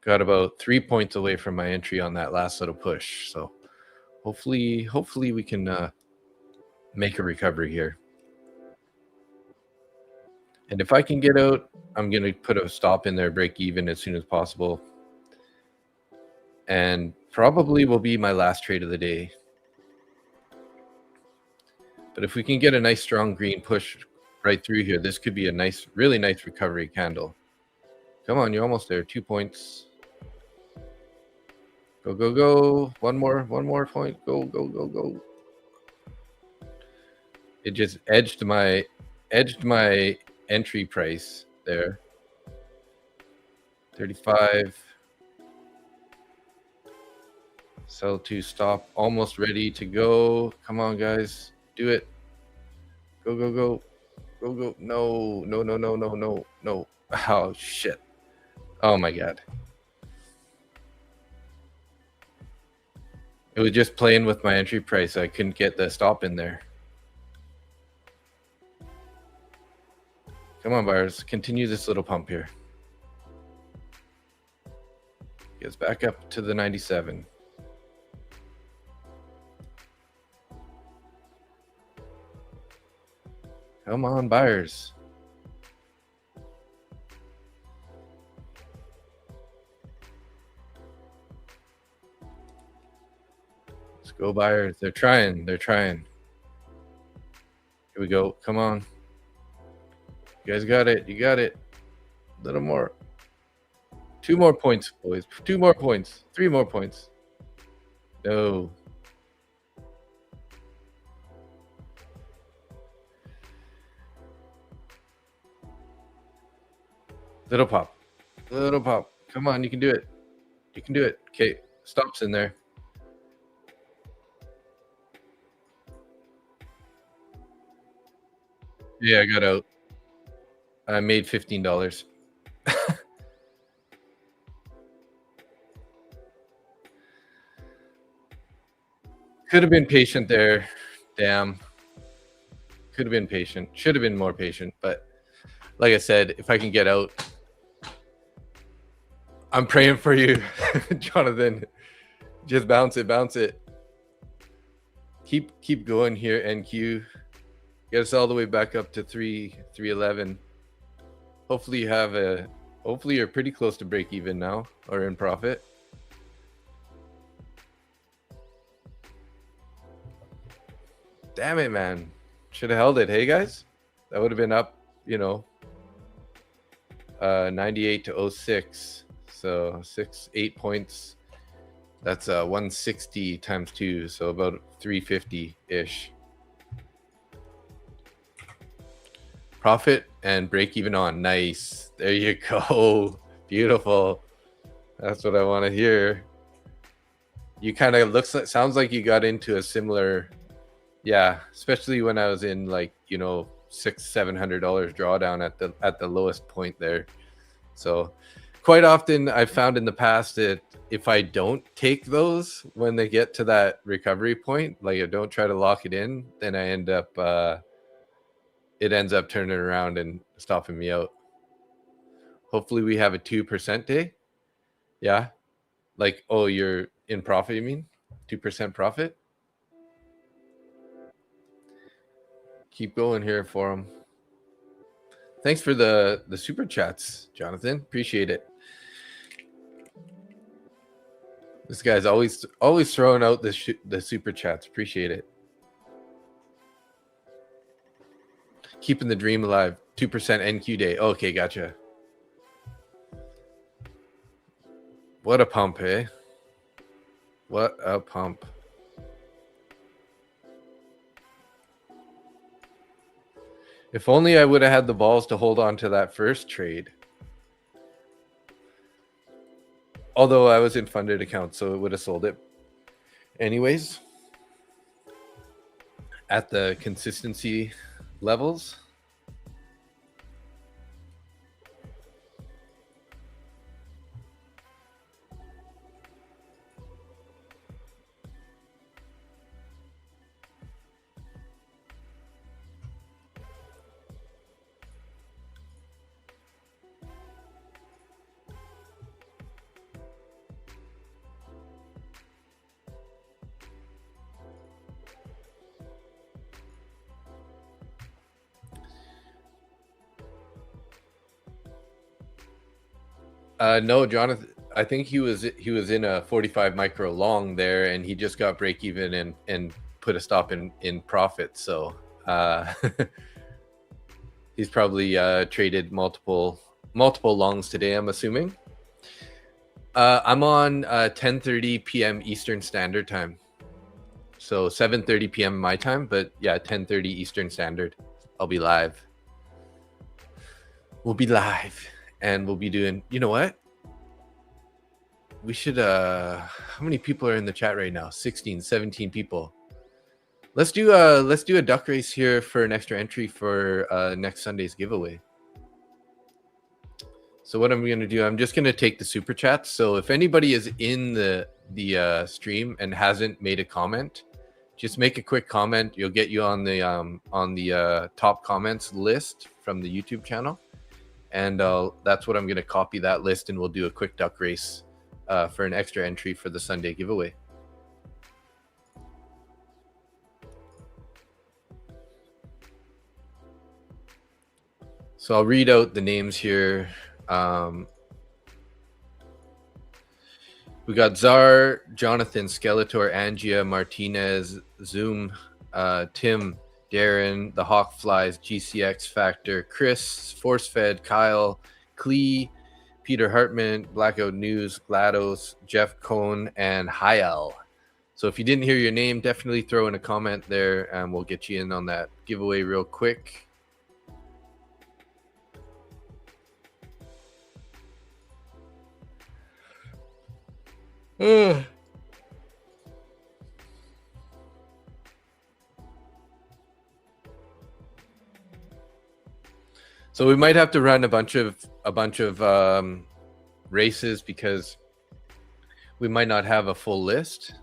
Got about 3 points away from my entry on that last little push. So hopefully we can make a recovery here. And if I can get out, I'm going to put a stop in there, break even as soon as possible. And probably will be my last trade of the day. But if we can get a nice strong green push right through here, this could be a nice, really nice recovery candle. Come on, you're almost there. 2 points. Go, go, go. One more point. Go, go, go, go. It just edged my entry price there. 35. Sell to stop. Almost ready to go. Come on, guys. Do it. Go, go, go. Go, go. No, no, no, no, no, no, no. Oh, shit. Oh, my God. It was just playing with my entry price. I couldn't get the stop in there. Come on, buyers. Continue this little pump here. Gets back up to the 97. Come on, buyers. Let's go, buyers. They're trying. They're trying. Here we go. Come on. You guys got it. You got it. A little more. 2 more points, boys. 2 more points. 3 more points. No. Little pop. Little pop. Come on, you can do it. You can do it. Okay, stops in there. Yeah, I got out. I made $15. Could have been patient there. Damn. Could have been patient. Should have been more patient. But like I said, if I can get out, I'm praying for you, Jonathan. Just bounce it, bounce it. Keep going here, NQ. Get us all the way back up to 311. Hopefully you have hopefully you're pretty close to break even now or in profit. Damn it, man. Should have held it. Hey, guys. That would have been up, 98 to 06. So 8 points. That's 160 times 2. So about 350-ish. Profit and break even on. Nice. There you go. Beautiful. That's what I want to hear. You kind of sounds like you got into a similar, yeah, especially when I was in like, $600-700 drawdown at the lowest point there. So quite often I've found in the past that if I don't take those when they get to that recovery point, like I don't try to lock it in, then I end up it ends up turning around and stopping me out. Hopefully we have a 2% day. Yeah. Like, oh, you're in profit, you mean? 2% profit? Keep going here for them. Thanks for the super chats, Jonathan. Appreciate it. This guy's always throwing out the super chats. Appreciate it. Keeping the dream alive. 2% NQ day. Okay, gotcha. What a pump, eh? What a pump. If only I would have had the balls to hold on to that first trade. Although I was in funded accounts, so it would have sold it. Anyways, at the consistency levels, no, Jonathan. I think he was in a 45 micro long there, and he just got break even and put a stop in profit. So he's probably traded multiple longs today, I'm assuming. I'm on 10:30 p.m. Eastern Standard Time, so 7:30 p.m. my time. But yeah, 10:30 Eastern Standard. I'll be live. We'll be live, and we'll be doing. You know what? We should how many people are in the chat right now? 16, 17 people. Let's do a duck race here for an extra entry for next Sunday's giveaway. So what I'm going to do, I'm just going to take the super chats. So if anybody is in the stream and hasn't made a comment, just make a quick comment. You'll get you on the top comments list from the YouTube channel. And that's what I'm going to copy that list, and we'll do a quick duck race for an extra entry for the Sunday giveaway. So I'll read out the names here. We got Czar, Jonathan, Skeletor, Angia, Martinez, Zoom, Tim, Darren, the Hawk Flies, GCX Factor, Chris, ForceFed, Kyle, Klee, Peter Hartman, Blackout News, GLaDOS, Jeff Cohn, and Hyel. So if you didn't hear your name, definitely throw in a comment there, and we'll get you in on that giveaway real quick. So we might have to run a bunch of races because we might not have a full list.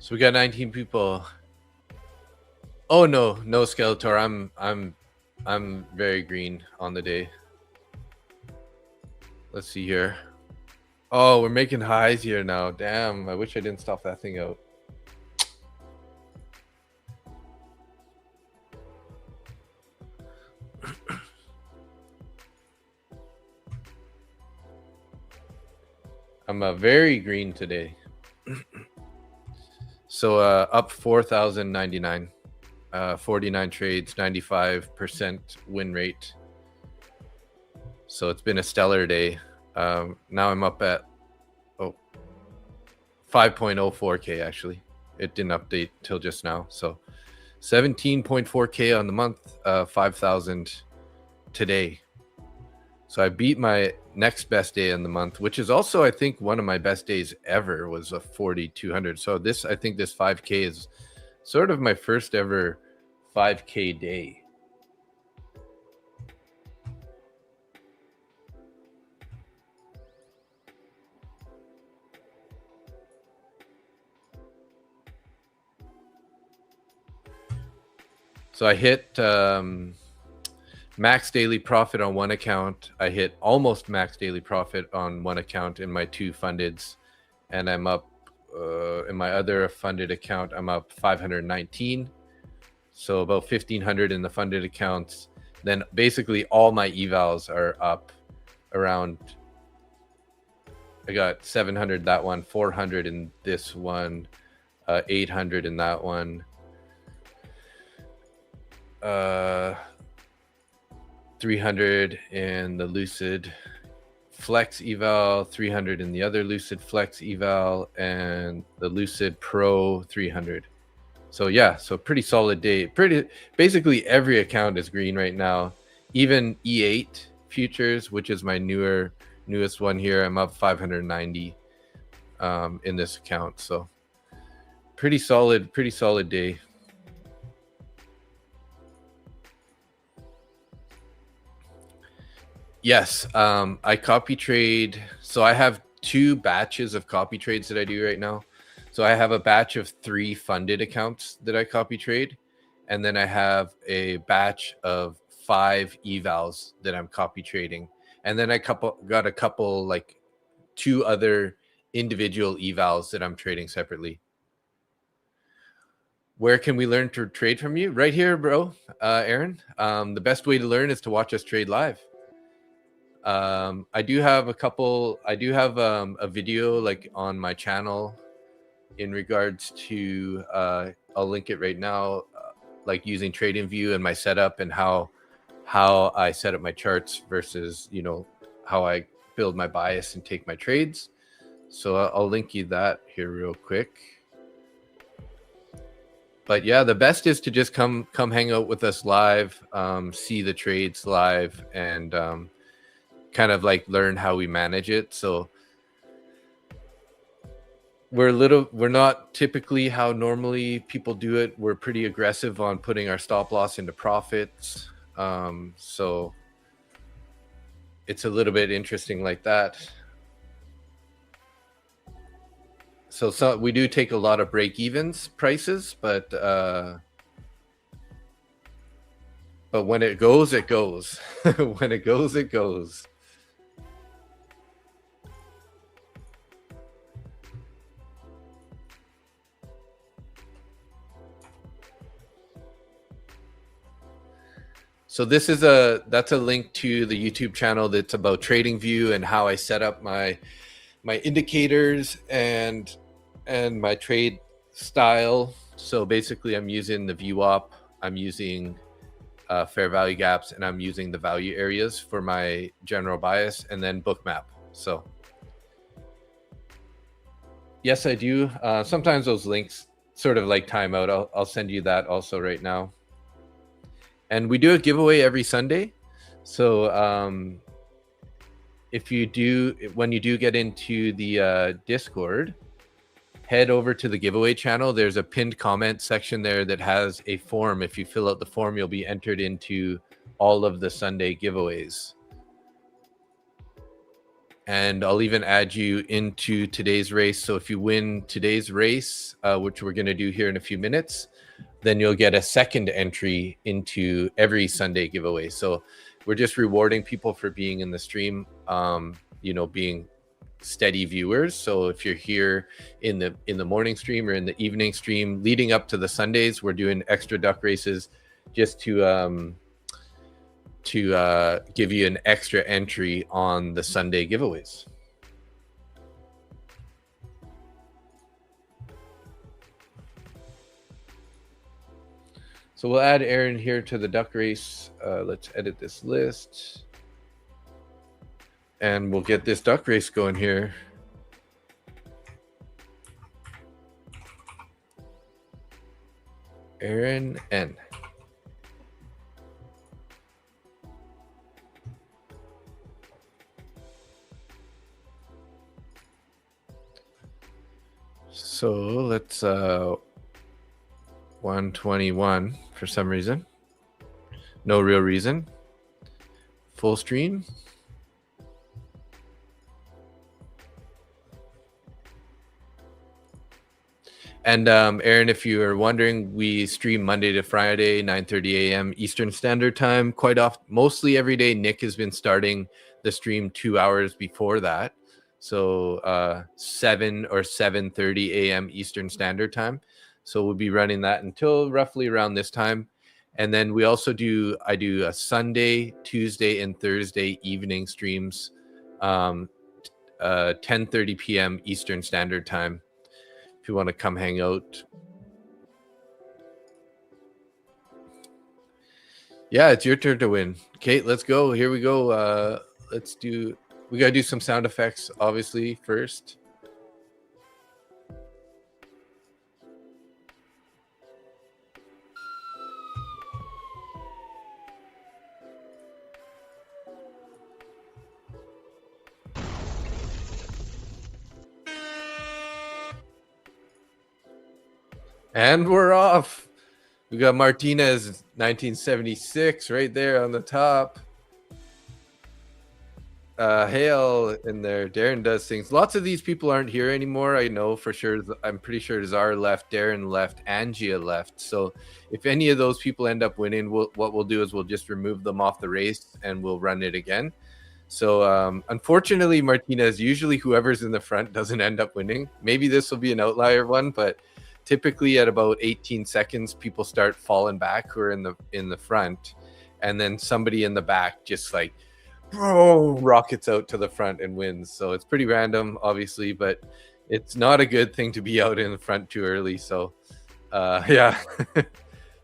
So we got 19 people. Oh no Skeletor. I'm very green on the day. Let's see here. Oh, we're making highs here now. Damn, I wish I didn't stop that thing out. I'm very green today. So up 4,099, 49 trades, 95% win rate. So it's been a stellar day. Now I'm up at 5.04K actually. It didn't update till just now. So 17.4K on the month, 5,000 today. So I beat my next best day in the month, which is also, I think, one of my best days ever, was a 4,200. So this, I think this 5K is sort of my first ever 5K day. So I hit max daily profit on one account. I hit almost max daily profit on one account in my two fundeds, and I'm up in my other funded account. I'm up 519, so about 1,500 in the funded accounts. Then basically all my evals are up around. I got 700 that one, 400 in this one, 800 in that one. 300 in the Lucid Flex eval, 300 in the other Lucid Flex eval, and the Lucid Pro 300. So yeah, so pretty solid day. Basically every account is green right now. Even E8 futures, which is my newest one here, I'm up 590 in this account. So pretty solid day. Yes, I copy trade. So I have two batches of copy trades that I do right now. So I have a batch of 3 funded accounts that I copy trade, and then I have a batch of 5 evals that I'm copy trading, and then I got a couple, like 2 other individual evals that I'm trading separately. Where can we learn to trade from you? Right here, bro, Aaron. The best way to learn is to watch us trade live. I do have a video like on my channel in regards to I'll link it right now, like using TradingView and my setup and how I set up my charts versus, you know, how I build my bias and take my trades. So I'll link you that here real quick. But yeah, the best is to just come hang out with us live, see the trades live, and kind of like learn how we manage it. So we're not typically how normally people do it. We're pretty aggressive on putting our stop loss into profits. So it's a little bit interesting like that. So we do take a lot of break evens prices, but when it goes, it goes. When it goes, it goes. So that's a link to the YouTube channel that's about TradingView and how I set up my indicators and my trade style. So basically I'm using the VWAP, I'm using fair value gaps, and I'm using the value areas for my general bias, and then bookmap. So yes, I do. Sometimes those links sort of like time out. I'll send you that also right now. And we do a giveaway every Sunday. So when you do get into the Discord, head over to the giveaway channel. There's a pinned comment section there that has a form. If you fill out the form, you'll be entered into all of the Sunday giveaways. and I'll even add you into today's race. So if you win today's race, which we're going to do here in a few minutes, then you'll get a second entry into every Sunday giveaway. So we're just rewarding people for being in the stream, being steady viewers. So if you're here in the morning stream or in the evening stream leading up to the Sundays, we're doing extra duck races just to give you an extra entry on the Sunday giveaways. So we'll add Aaron here to the duck race. Let's edit this list. And we'll get this duck race going here. Aaron N. So let's 121 for some reason. No real reason. Full stream. And Aaron, if you are wondering, we stream Monday to Friday, 9:30 a.m. Eastern Standard Time. Quite often, mostly every day, Nick has been starting the stream 2 hours before that. So 7 or 7:30 a.m. Eastern Standard Time. So we'll be running that until roughly around this time. And then we also I do a Sunday, Tuesday, and Thursday evening streams, 10:30 p.m. Eastern Standard Time. If you want to come hang out. Yeah, it's your turn to win. Kate, let's go. Here we go. We got to do some sound effects, obviously, first. And we're off. We got Martinez 1976 right there on the top. Hale in there. Darren does things. Lots of these people aren't here anymore. I know for sure. I'm pretty sure Czar left, Darren left, Angia left. So if any of those people end up winning, what we'll do is we'll just remove them off the race and we'll run it again. So unfortunately, Martinez, usually whoever's in the front doesn't end up winning. Maybe this will be an outlier one, but typically at about 18 seconds, people start falling back who are in the front, and then somebody in the back just like rockets out to the front and wins. So it's pretty random, obviously, but it's not a good thing to be out in the front too early. So yeah.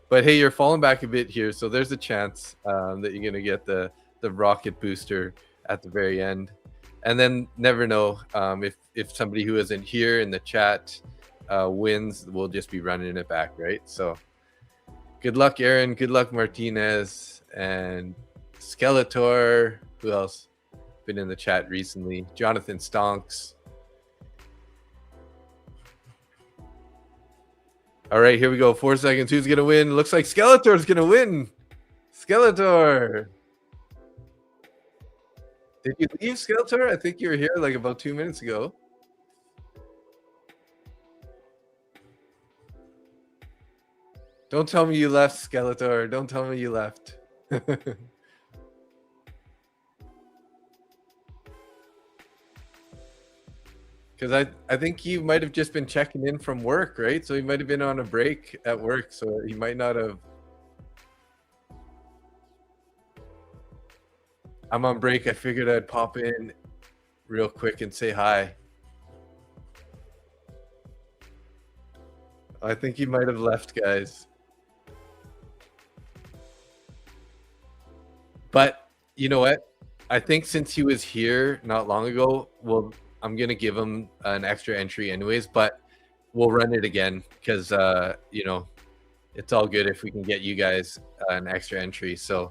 But hey, you're falling back a bit here, so there's a chance that you're gonna get the rocket booster at the very end. And then never know, if somebody who isn't here in the chat wins, we'll just be running it back, right? So good luck, Aaron. Good luck, Martinez and Skeletor. Who else been in the chat recently? Jonathan Stonks. All right, here we go. 4 seconds. Who's gonna win? Looks like Skeletor's gonna win. Skeletor. Did you leave, Skeletor? I think you were here like about 2 minutes ago. Don't tell me you left, Skeletor. Don't tell me you left. Because I think he might have just been checking in from work, right? So he might have been on a break at work, so he might not have. I'm on break. I figured I'd pop in real quick and say hi. I think he might have left, guys. But you know what? I think since he was here not long ago, I'm going to give him an extra entry anyways, but we'll run it again because, it's all good if we can get you guys an extra entry. So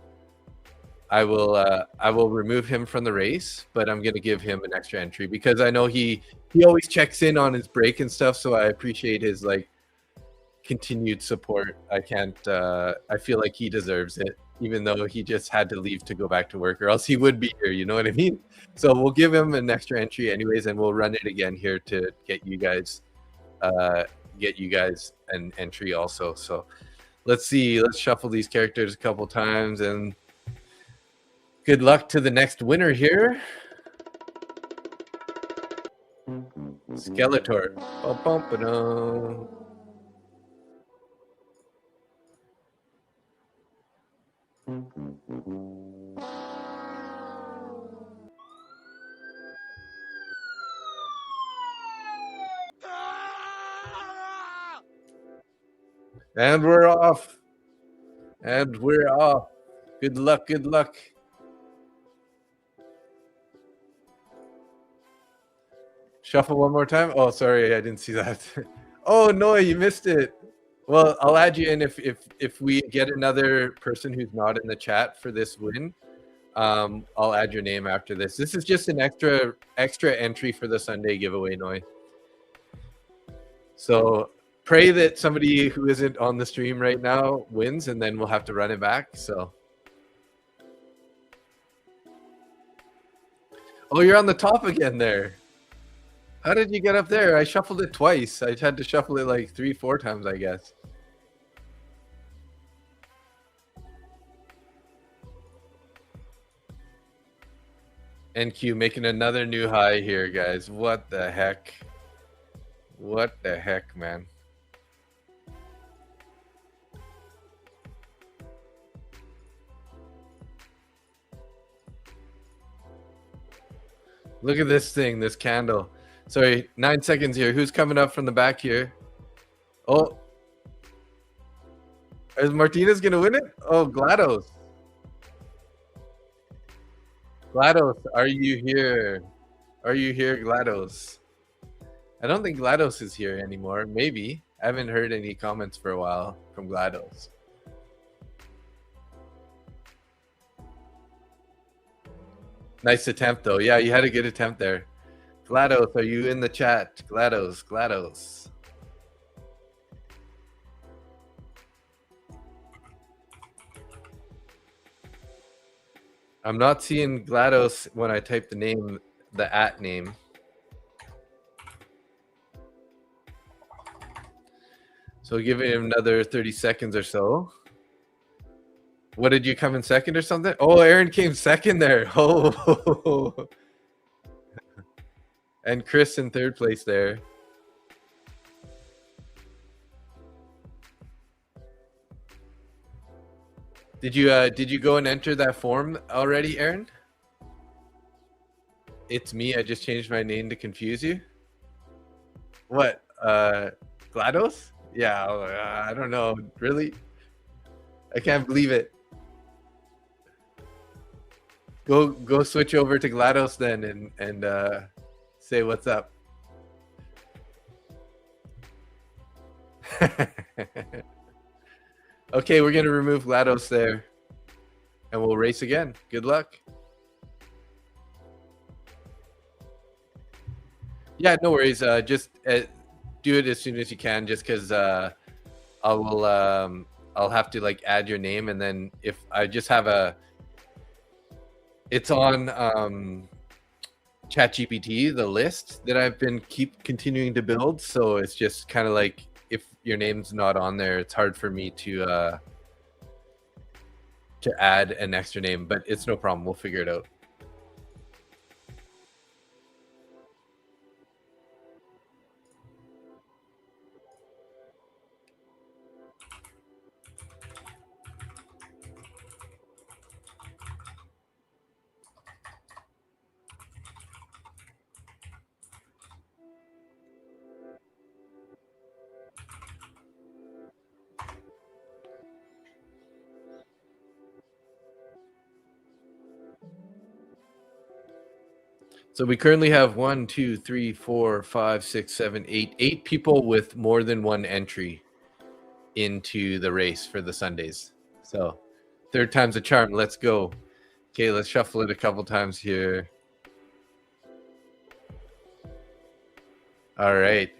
I will remove him from the race, but I'm going to give him an extra entry because I know he always checks in on his break and stuff. So I appreciate his continued support. I feel like he deserves it. even though he just had to leave to go back to work, or else he would be here. You know what I mean? So we'll give him an extra entry anyways, and we'll run it again here to get you guys an entry also. So let's see. Let's shuffle these characters a couple times, and good luck to the next winner here. Skeletor. Ba-bum-ba-dum. And we're off. And we're off. Good luck. Good luck. Shuffle one more time. Oh, sorry, I didn't see that. Oh no, you missed it. Well, I'll add you in if we get another person who's not in the chat for this win. I'll add your name after this. This is just an extra entry for the Sunday giveaway, Noi. So pray that somebody who isn't on the stream right now wins, and then we'll have to run it back. So, oh, you're on the top again there. How did you get up there? I shuffled it twice. I had to shuffle it like 3-4 times, I guess. NQ making another new high here, guys. What the heck? What the heck, man? Look at this thing, this candle. Sorry, 9 seconds here. Who's coming up from the back here? Oh. Is Martinez going to win it? Oh, GLaDOS. GLaDOS, are you here? Are you here, GLaDOS? I don't think GLaDOS is here anymore. Maybe. I haven't heard any comments for a while from GLaDOS. Nice attempt, though. Yeah, you had a good attempt there. GLaDOS, are you in the chat? GLaDOS, GLaDOS. I'm not seeing GLaDOS when I type the name, the @ name. So give him another 30 seconds or so. What, did you come in second or something? Oh, Aaron came second there. Oh. And Chris in third place there. Did you go and enter that form already, Aaron? It's me. I just changed my name to confuse you. What? GLaDOS? Yeah, I don't know. Really? I can't believe it. Go switch over to GLaDOS then and say what's up. Okay, we're gonna remove GLaDOS there, and we'll race again. Good luck. Yeah, no worries. Just do it as soon as you can, just because I'll have to like add your name, and then if I just have it's on ChatGPT, the list that I've been continuing to build. So it's just kind of like, if your name's not on there, it's hard for me to add an extra name, but it's no problem. We'll figure it out. So we currently have 1, 2, 3, 4, 5, 6, 7, 8 people with more than one entry into the race for the Sundays. So third time's a charm. Let's go. Okay, let's shuffle it a couple times here. All right.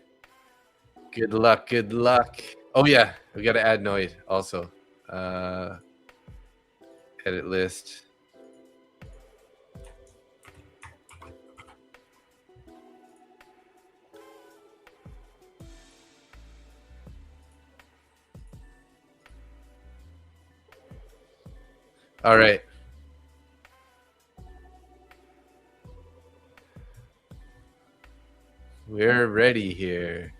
Good luck. Good luck. Oh yeah, we got to add Noid also. Edit list. All right. We're ready here.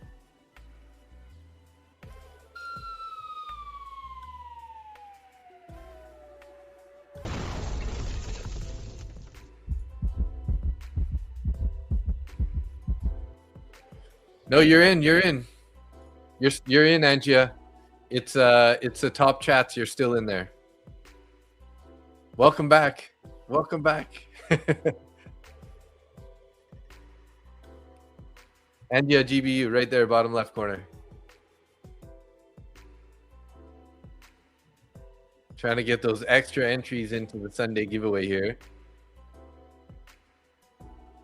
No, you're in. You're in. You're in, Angia. It's the top chats. You're still in there. Welcome back. Welcome back. Angia GBU right there, bottom left corner. Trying to get those extra entries into the Sunday giveaway here.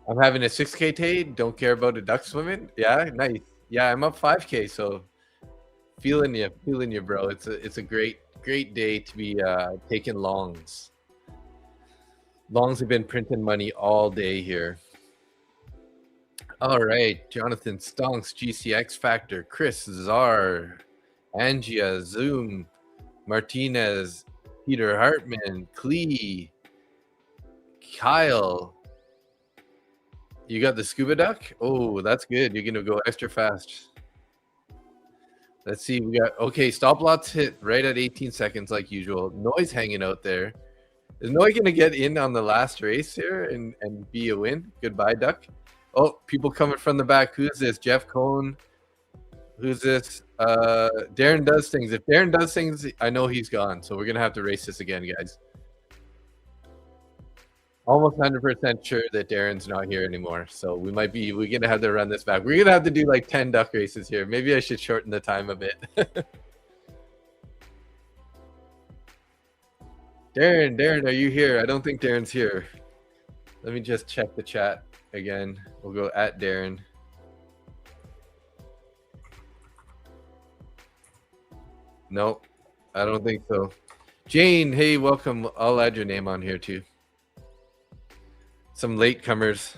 I'm having a 6K trade. Don't care about the duck swimming. Yeah, nice. Yeah, I'm up 5K. So feeling you, bro. It's a great day to be taking longs. Longs have been printing money all day here. All right, Jonathan Stonks, GCX Factor, Chris Czar, Angia, Zoom, Martinez, Peter Hartman, Klee, Kyle. You got the scuba duck? Oh, that's good. You're gonna go extra fast. Let's see. We got stop lots hit right at 18 seconds like usual. Noise hanging out there. Is Noy gonna get in on the last race here and be a win? Goodbye, duck. Oh, people coming from the back. Who's this? Jeff Cohn. Who's this? Darren does things. If Darren does things, I know he's gone. So we're gonna have to race this again, guys. Almost 100% sure that Darren's not here anymore. So we're gonna have to run this back. We're gonna have to do like 10 duck races here. Maybe I should shorten the time a bit. Darren, are you here? I don't think Darren's here. Let me just check the chat again. We'll go at Darren. Nope, I don't think so. Jane, hey, welcome. I'll add your name on here too. Some latecomers.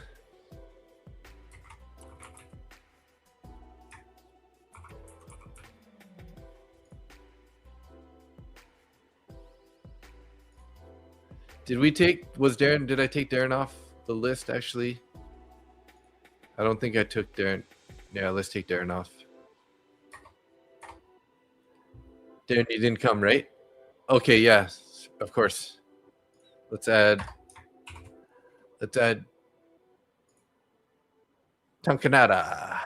Did I take Darren off the list actually? I don't think I took Darren. Yeah, let's take Darren off. Darren, you didn't come, right? Okay, yeah, of course. Let's add Tankanada.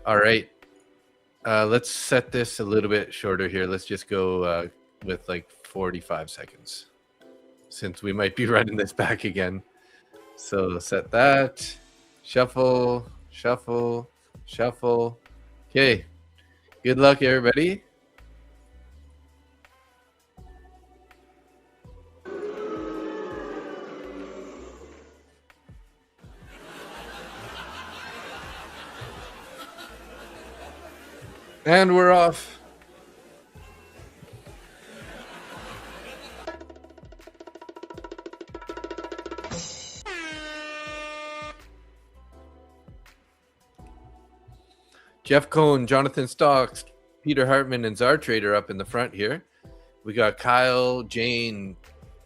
All right. Let's set this a little bit shorter here. Let's just go with like 45 seconds since we might be running this back again. So set that. Shuffle, shuffle, shuffle. Okay. Good luck, everybody. And we're off. Jeff Cohn, Jonathan Stocks, Peter Hartman, and Czar Trader up in the front here. We got Kyle, Jane,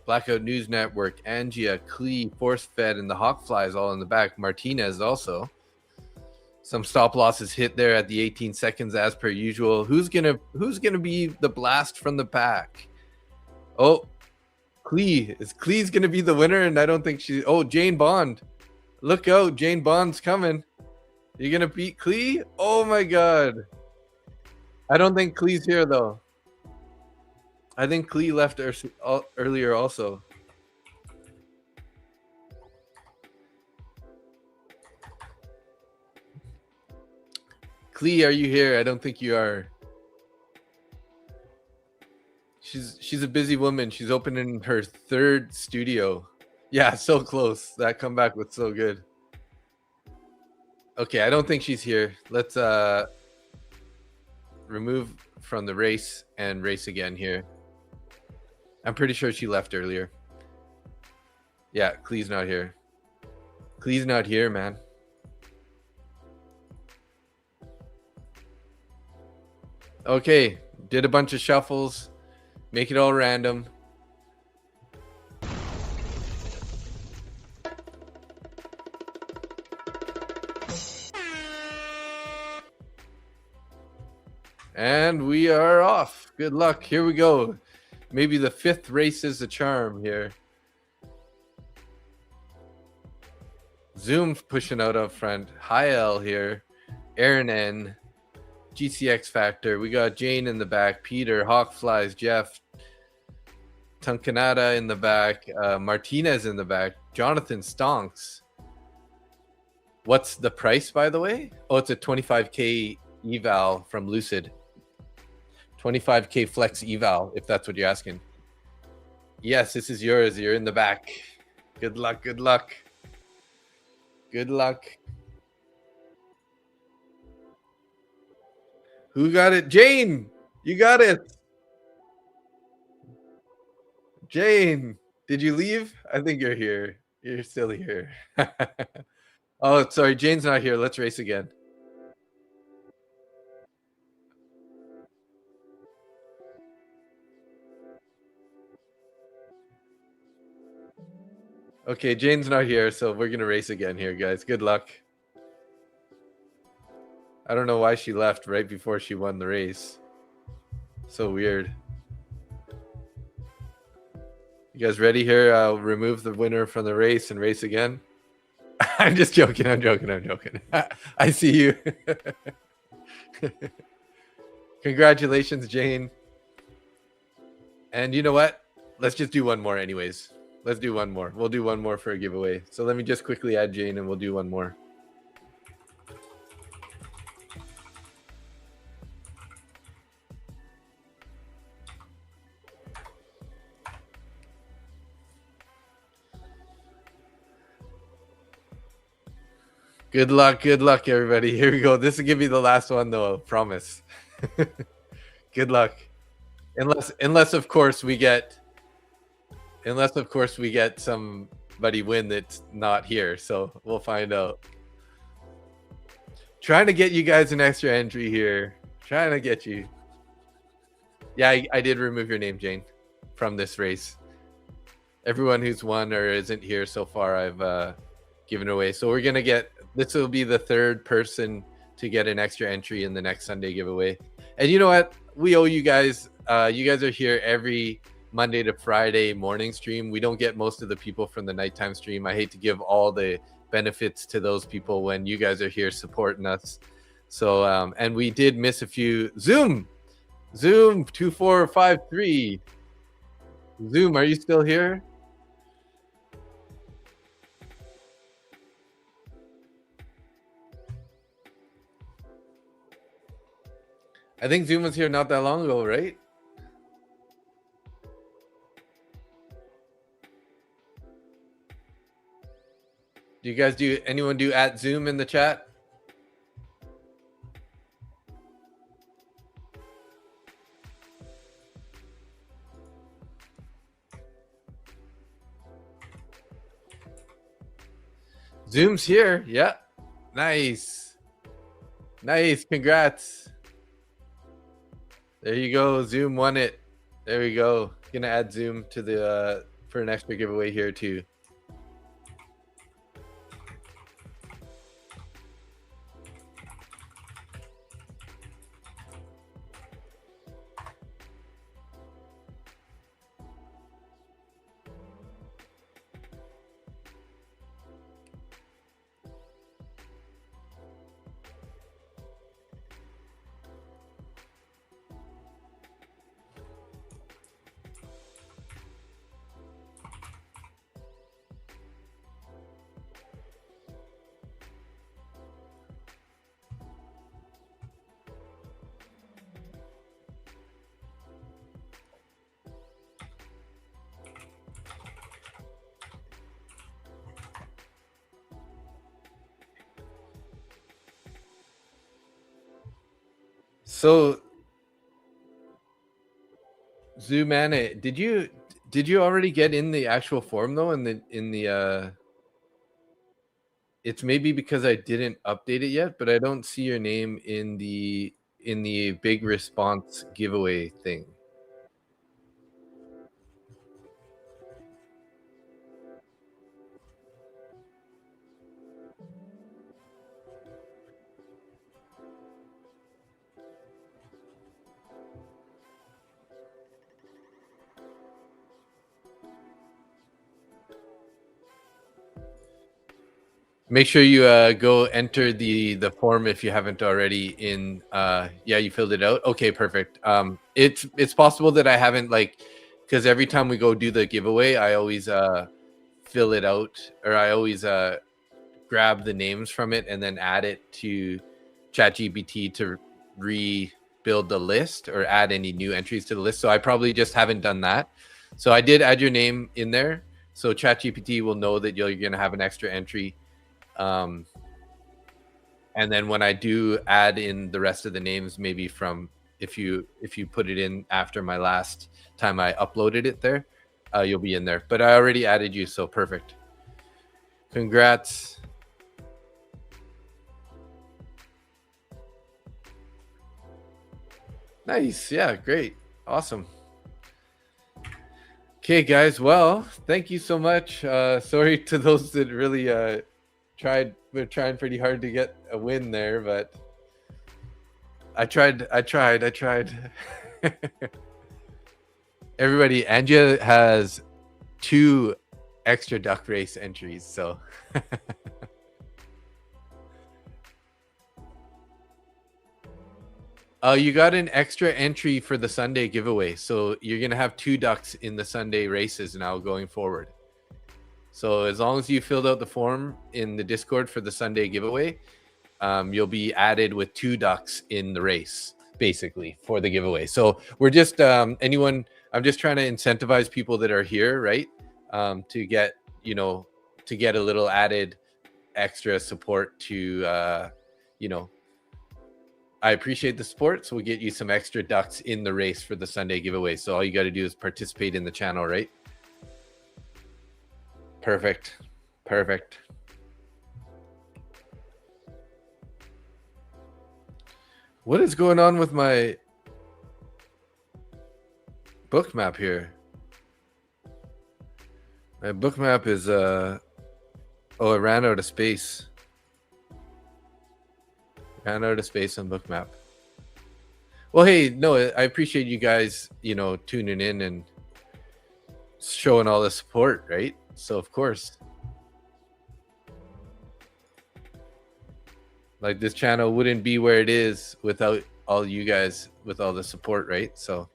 Blackout News Network, Angia, Klee, Force Fed, and the Hawk Flies all in the back. Martinez also. Some stop losses hit there at the 18 seconds as per usual. Who's gonna be the blast from the pack? Oh, Klee. Klee's gonna be the winner, and I don't think Jane Bond. Look out, Jane Bond's coming. You're gonna beat Klee? Oh my god. I don't think Klee's here though. I think Klee left earlier also. Klee, are you here? I don't think you are. She's a busy woman. She's opening her 3rd studio. Yeah, so close. That comeback was so good. Okay, I don't think she's here. Let's remove from the race and race again here. I'm pretty sure she left earlier. Yeah, Klee's not here. Klee's not here, man. Okay, did a bunch of shuffles. Make it all random. And we are off. Good luck. Here we go. Maybe the 5th race is the charm here. Zoom pushing out up front. Hi L here. Aaron N. GCX Factor. We got Jane in the back. Peter, Hawk Flies, Jeff, Tunkanada in the back. Martinez in the back. Jonathan Stonks. What's the price, by the way? Oh, it's a 25K eval from Lucid. 25K flex eval, if that's what you're asking. Yes, this is yours. You're in the back. Good luck. Good luck. Good luck. Who got it? Jane, you got it. Jane, did you leave? I think you're here. You're still here. Oh, sorry. Jane's not here. Let's race again. Okay, Jane's not here, so we're going to race again here, guys. Good luck. I don't know why she left right before she won the race. So weird. You guys ready here? I'll remove the winner from the race and race again. I'm just joking. I'm joking. I see you. Congratulations, Jane. And you know what? Let's just do one more anyways. Let's do one more. We'll do one more for a giveaway. So let me just quickly add Jane and we'll do one more. Good luck, everybody. Here we go. This will give me the last one, though. I promise. Good luck. Unless of course we get somebody win that's not here. So we'll find out. Trying to get you guys an extra entry here. Trying to get you. Yeah, I did remove your name, Jane, from this race. Everyone who's won or isn't here so far, I've given away. So we're gonna get. This will be the 3rd person to get an extra entry in the next Sunday giveaway. And you know what? We owe you guys. You guys are here every Monday to Friday morning stream. We don't get most of the people from the nighttime stream. I hate to give all the benefits to those people when you guys are here supporting us. So, and we did miss a few. Zoom 2453. Zoom, are you still here? I think Zoom was here not that long ago, right? Do you guys anyone do at Zoom in the chat? Zoom's here. Yeah. Nice. Congrats. There you go. Zoom won it. There we go. Gonna add Zoom to the for an extra giveaway here too. So Zoomana, did you already get in the actual form though? It's maybe because I didn't update it yet, but I don't see your name in the big response giveaway thing. Make sure you go enter the form if you haven't already in yeah, you filled it out. Okay, perfect. It's possible that I haven't, like, because every time we go do the giveaway, I always fill it out, or I always grab the names from it and then add it to ChatGPT to rebuild the list or add any new entries to the list. So I probably just haven't done that. So I did add your name in there, so ChatGPT will know that you're going to have an extra entry. And then when I do add in the rest of the names, maybe from if you put it in after my last time I uploaded it there, you'll be in there. But I already added you, so perfect. Congrats. Nice. Yeah, great. Awesome. Okay, guys. Well, thank you so much. Sorry to those that really we're trying pretty hard to get a win there, but I tried. Everybody, Anja has 2 extra duck race entries, so you got an extra entry for the Sunday giveaway, so you're gonna have 2 ducks in the Sunday races now going forward. So as long as you filled out the form in the Discord for the Sunday giveaway, you'll be added with 2 ducks in the race, basically, for the giveaway. So we're just anyone. I'm just trying to incentivize people that are here, right, to get a little added extra support to I appreciate the support, so we'll get you some extra ducks in the race for the Sunday giveaway. So all you got to do is participate in the channel, right? Perfect. What is going on with my book map here? My book map is oh, it ran out of space. Ran out of space on book map. Well, hey, no, I appreciate you guys, tuning in and showing all the support, right? So of course, like, this channel wouldn't be where it is without all you guys, with all the support, right? So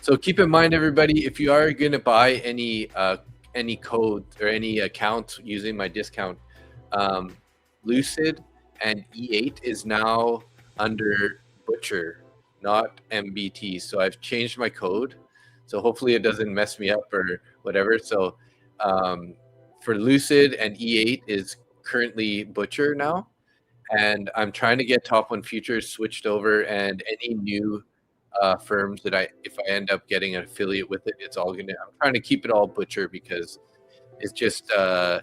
so keep in mind, everybody, if you are going to buy any code or any account using my discount, Lucid and E8 is now under Butcher, not MBT. So I've changed my code, so hopefully it doesn't mess me up or whatever. So for Lucid and E8 is currently Butcher now, and I'm trying to get Top 1 Futures switched over, and any new firms that if I end up getting an affiliate with it, it's all I'm trying to keep it all Butcher, because it's just a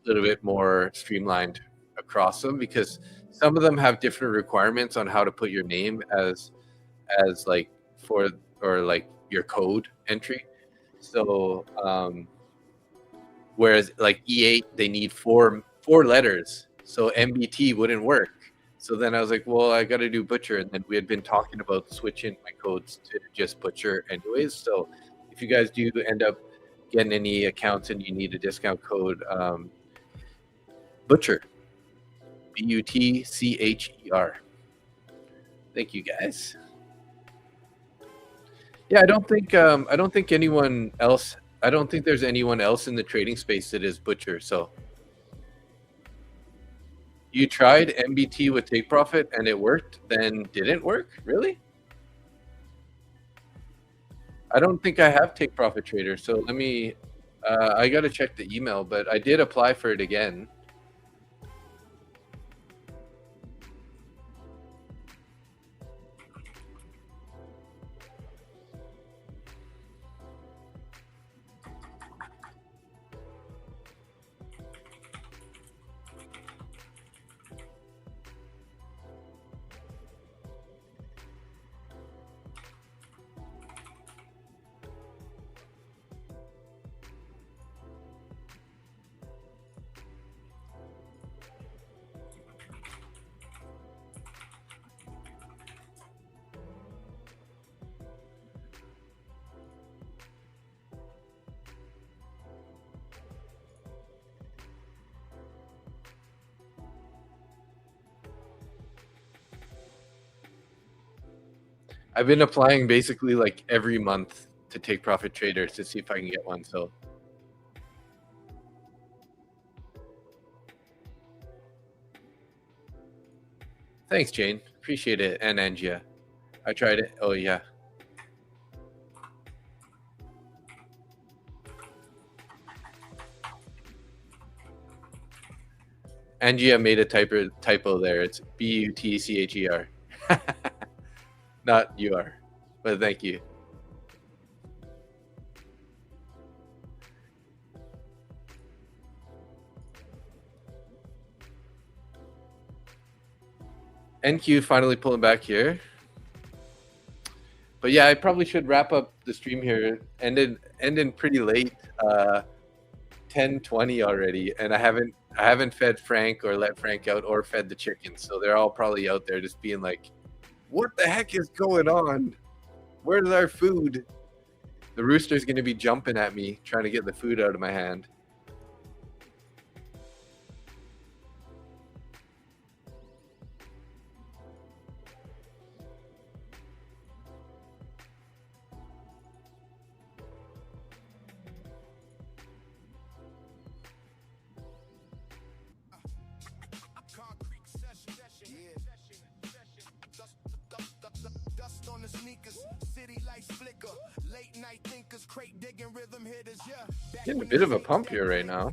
little bit more streamlined across them, because some of them have different requirements on how to put your name as like for, or like your code entry. So whereas like E8, they need four letters, so MBT wouldn't work. So then I was like, well, I got to do Butcher. And then we had been talking about switching my codes to just Butcher anyways. So if you guys do end up getting any accounts and you need a discount code, Butcher, BUTCHER. Thank you, guys. Yeah, I don't think anyone else. I don't think there's anyone else in the trading space that is Butcher. So You tried MBT with take profit and it worked, then didn't work? Really? I don't think I have take profit trader. So let me, I got to check the email, but I did apply for it again. I've been applying basically like every month to take profit traders to see if I can get one. So thanks, Jane. Appreciate it. And Angia. I tried it. Oh, yeah. Angia made a typo there. It's Butcher. Not UR. But thank you. NQ finally pulling back here. But yeah, I probably should wrap up the stream here. Ended pretty late, 10:20 already, and I haven't fed Frank or let Frank out or fed the chickens, so they're all probably out there just being like, "What the heck is going on? Where's our food?" The rooster's gonna be jumping at me trying to get the food out of my hand. Getting a bit of a pump here right now.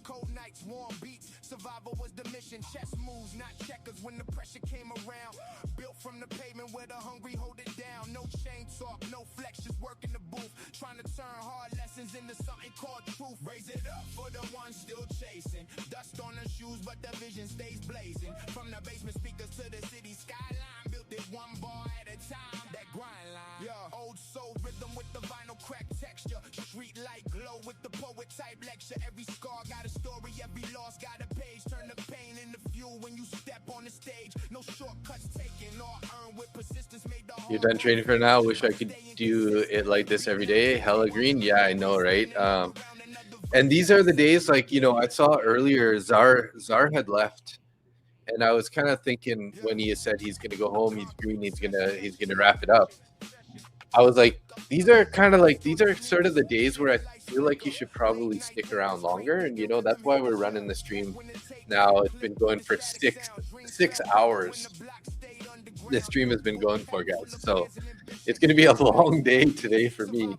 Cold nights, warm beats, survival was the mission. Chess moves, not checkers when the pressure came around. Built from the pavement where the hungry hold it down. No chain talk, no flex, just work in the booth. Trying to turn hard lessons into something called truth. Raise it up for the ones still chasing. Dust on their shoes, but the vision stays blazing. From the basement speakers to the city skyline. Built it one bar at a time. That grind line. Yeah. Old soul rhythm with the vinyl crack texture. Street light glow with the poet type lecture. Every scar got a story, every loss got a page. Turn the pain into fuel when you step on the stage. No shortcuts taken or earned with persistence made the You're done trading for now. Wish I could do it like this every day. Hella green. Yeah, I know, right? And these are the days, like, you know, I saw earlier Zar had left, and I was kind of thinking when he said he's gonna go home, he's green, he's gonna wrap it up. I was like, these are sort of the days where I feel like you should probably stick around longer. And, you know, that's why we're running the stream now. It's been going for six hours. The stream has been going for, guys. So it's going to be a long day today for me.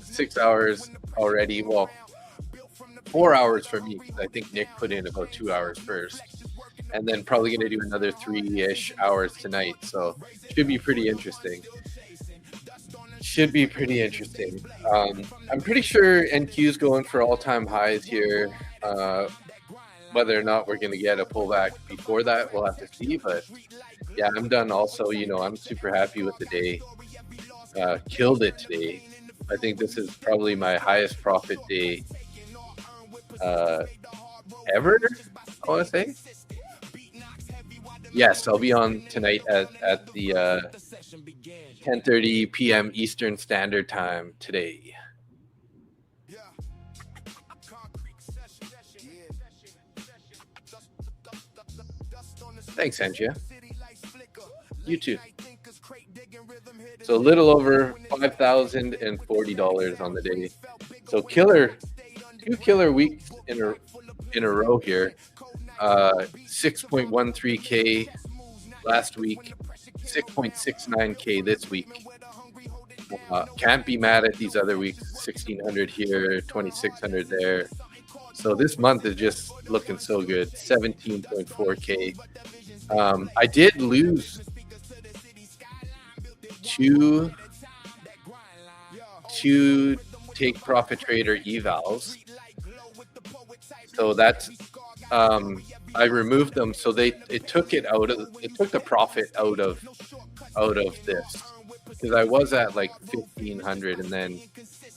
6 hours already. Well, 4 hours for me. I think Nick put in about 2 hours first. And then probably going to do another 3-ish hours tonight. So should be pretty interesting. I'm pretty sure NQ's going for all-time highs here. Whether or not we're going to get a pullback before that, we'll have to see. But yeah, I'm done also. You know, I'm super happy with the day. Killed it today. I think this is probably my highest profit day ever, I want to say. Yes, I'll be on tonight at the 10:30 p.m. Eastern Standard Time today. Thanks, Angia. You too. So a little over $5,040 on the day. So two killer weeks in a row here. 6.13K last week, 6.69K this week. Can't be mad at these other weeks. 1,600 here, 2,600 there. So this month is just looking so good. 17.4K. I did lose two take profit trader evals. So that's I removed them. So it took the profit out of this, because I was at like 1,500, and then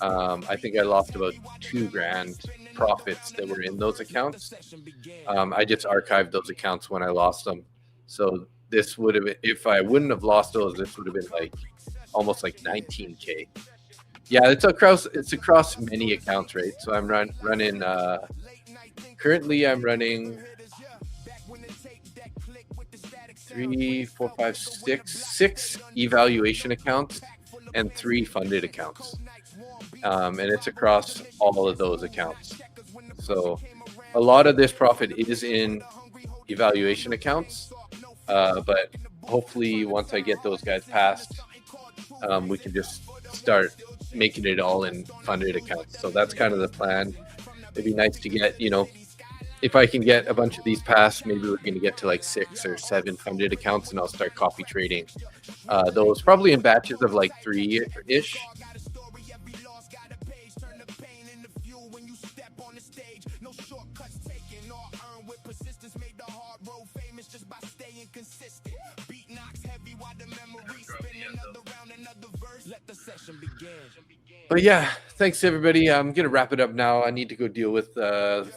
I think I lost about $2,000 profits that were in those accounts. I just archived those accounts when I lost them. So this would have been, if I wouldn't have lost those, this would have been like almost like 19K. Yeah, it's across many accounts, right? So I'm running. Currently, I'm running 6 evaluation accounts and 3 funded accounts, and it's across all of those accounts. So a lot of this profit is in evaluation accounts, but hopefully once I get those guys passed, we can just start making it all in funded accounts. So that's kind of the plan. It'd be nice to get, if I can get a bunch of these passed, maybe we're going to get to like 6 or 7 funded accounts, and I'll start copy trading those probably in batches of like 3-ish. But yeah, thanks everybody. I'm gonna wrap it up now. I need to go deal with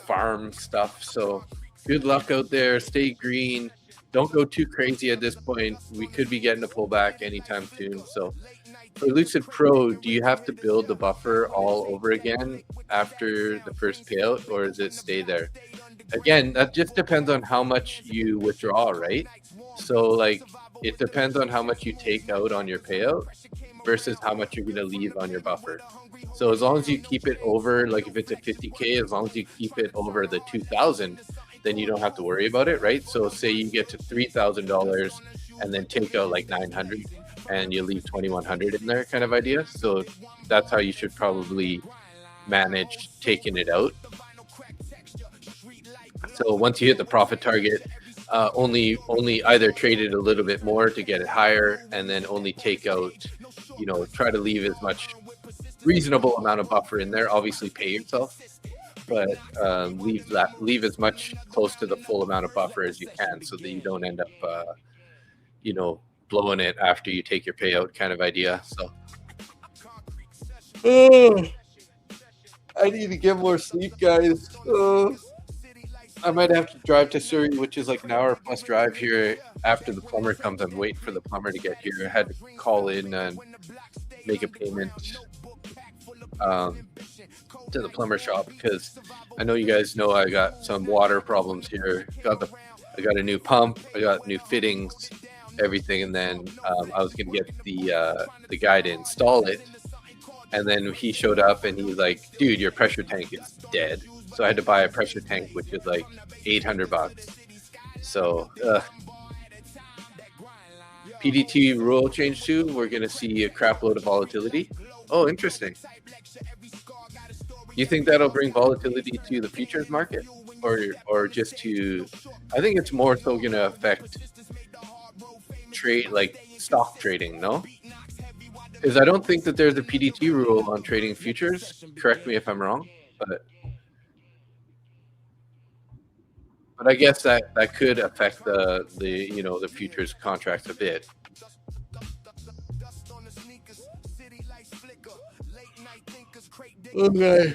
farm stuff. So good luck out there. Stay green. Don't go too crazy at this point. We could be getting a pullback anytime soon. So for Lucid Pro, do you have to build the buffer all over again after the first payout, or does it stay there? Again, that just depends on how much you withdraw, right? So like it depends on how much you take out on your payout versus how much you're going to leave on your buffer. So as long as you keep it over, like if it's a 50K, as long as you keep it over the 2,000, then you don't have to worry about it, right? So say you get to $3,000 and then take out like 900 and you leave 2,100 in there, kind of idea. So that's how you should probably manage taking it out. So once you hit the profit target, only either trade it a little bit more to get it higher, and then only take out, try to leave as much reasonable amount of buffer in there. Obviously pay yourself, but leave as much close to the full amount of buffer as you can, so that you don't end up blowing it after you take your payout, kind of idea. So I need to get more sleep, guys. I might have to drive to Surrey, which is like an hour plus drive here after the plumber comes. I'm waiting for the plumber to get here. I had to call in and make a payment to the plumber shop, because I know you guys know I got some water problems here. I got a new pump, I got new fittings, everything, and then I was gonna get the guy to install it, and then he showed up and he's like, "Dude, your pressure tank is dead." So I had to buy a pressure tank, which is like $800. So PDT rule change too. We're gonna see a crap load of volatility. Oh, interesting. You think that'll bring volatility to the futures market, or just to? I think it's more so gonna affect trade, like stock trading. No, because I don't think that there's a PDT rule on trading futures. Correct me if I'm wrong, but I guess that could affect the futures contracts a bit. Okay.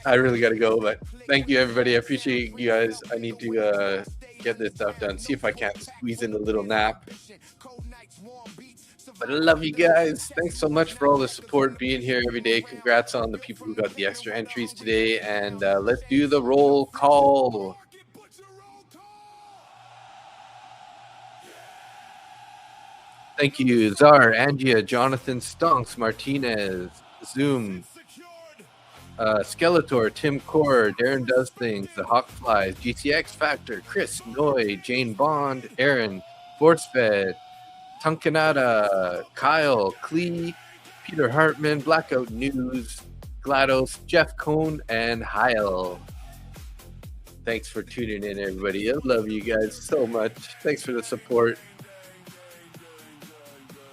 I really got to go, but thank you, everybody. I appreciate you guys. I need to get this stuff done. See if I can't squeeze in a little nap. But I love you guys. Thanks so much for all the support, being here every day. Congrats on the people who got the extra entries today. And let's do the roll call. Thank you, Czar, Angia, Jonathan, Stonks, Martinez, Zoom, Skeletor, Tim Core, Darren Does Things, The Hawk Flies, GTX Factor, Chris Noy, Jane Bond, Aaron, Forcefed, Tunkanada, Kyle, Klee, Peter Hartman, Blackout News, GLaDOS, Jeff Cohn, and Heil. Thanks for tuning in, everybody. I love you guys so much. Thanks for the support.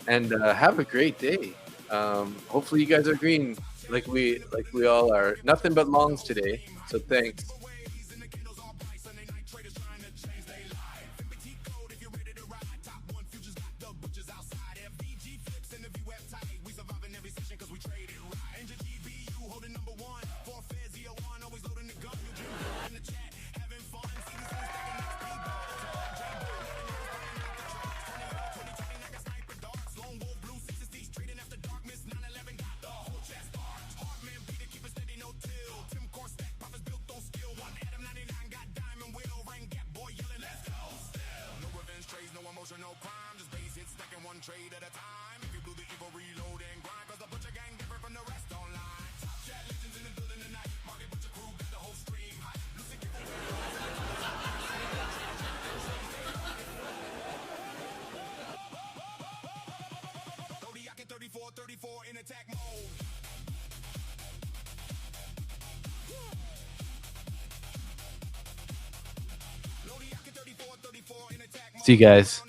And have a great day. Hopefully you guys are green like we all are. Nothing but longs today. So thanks. See you guys.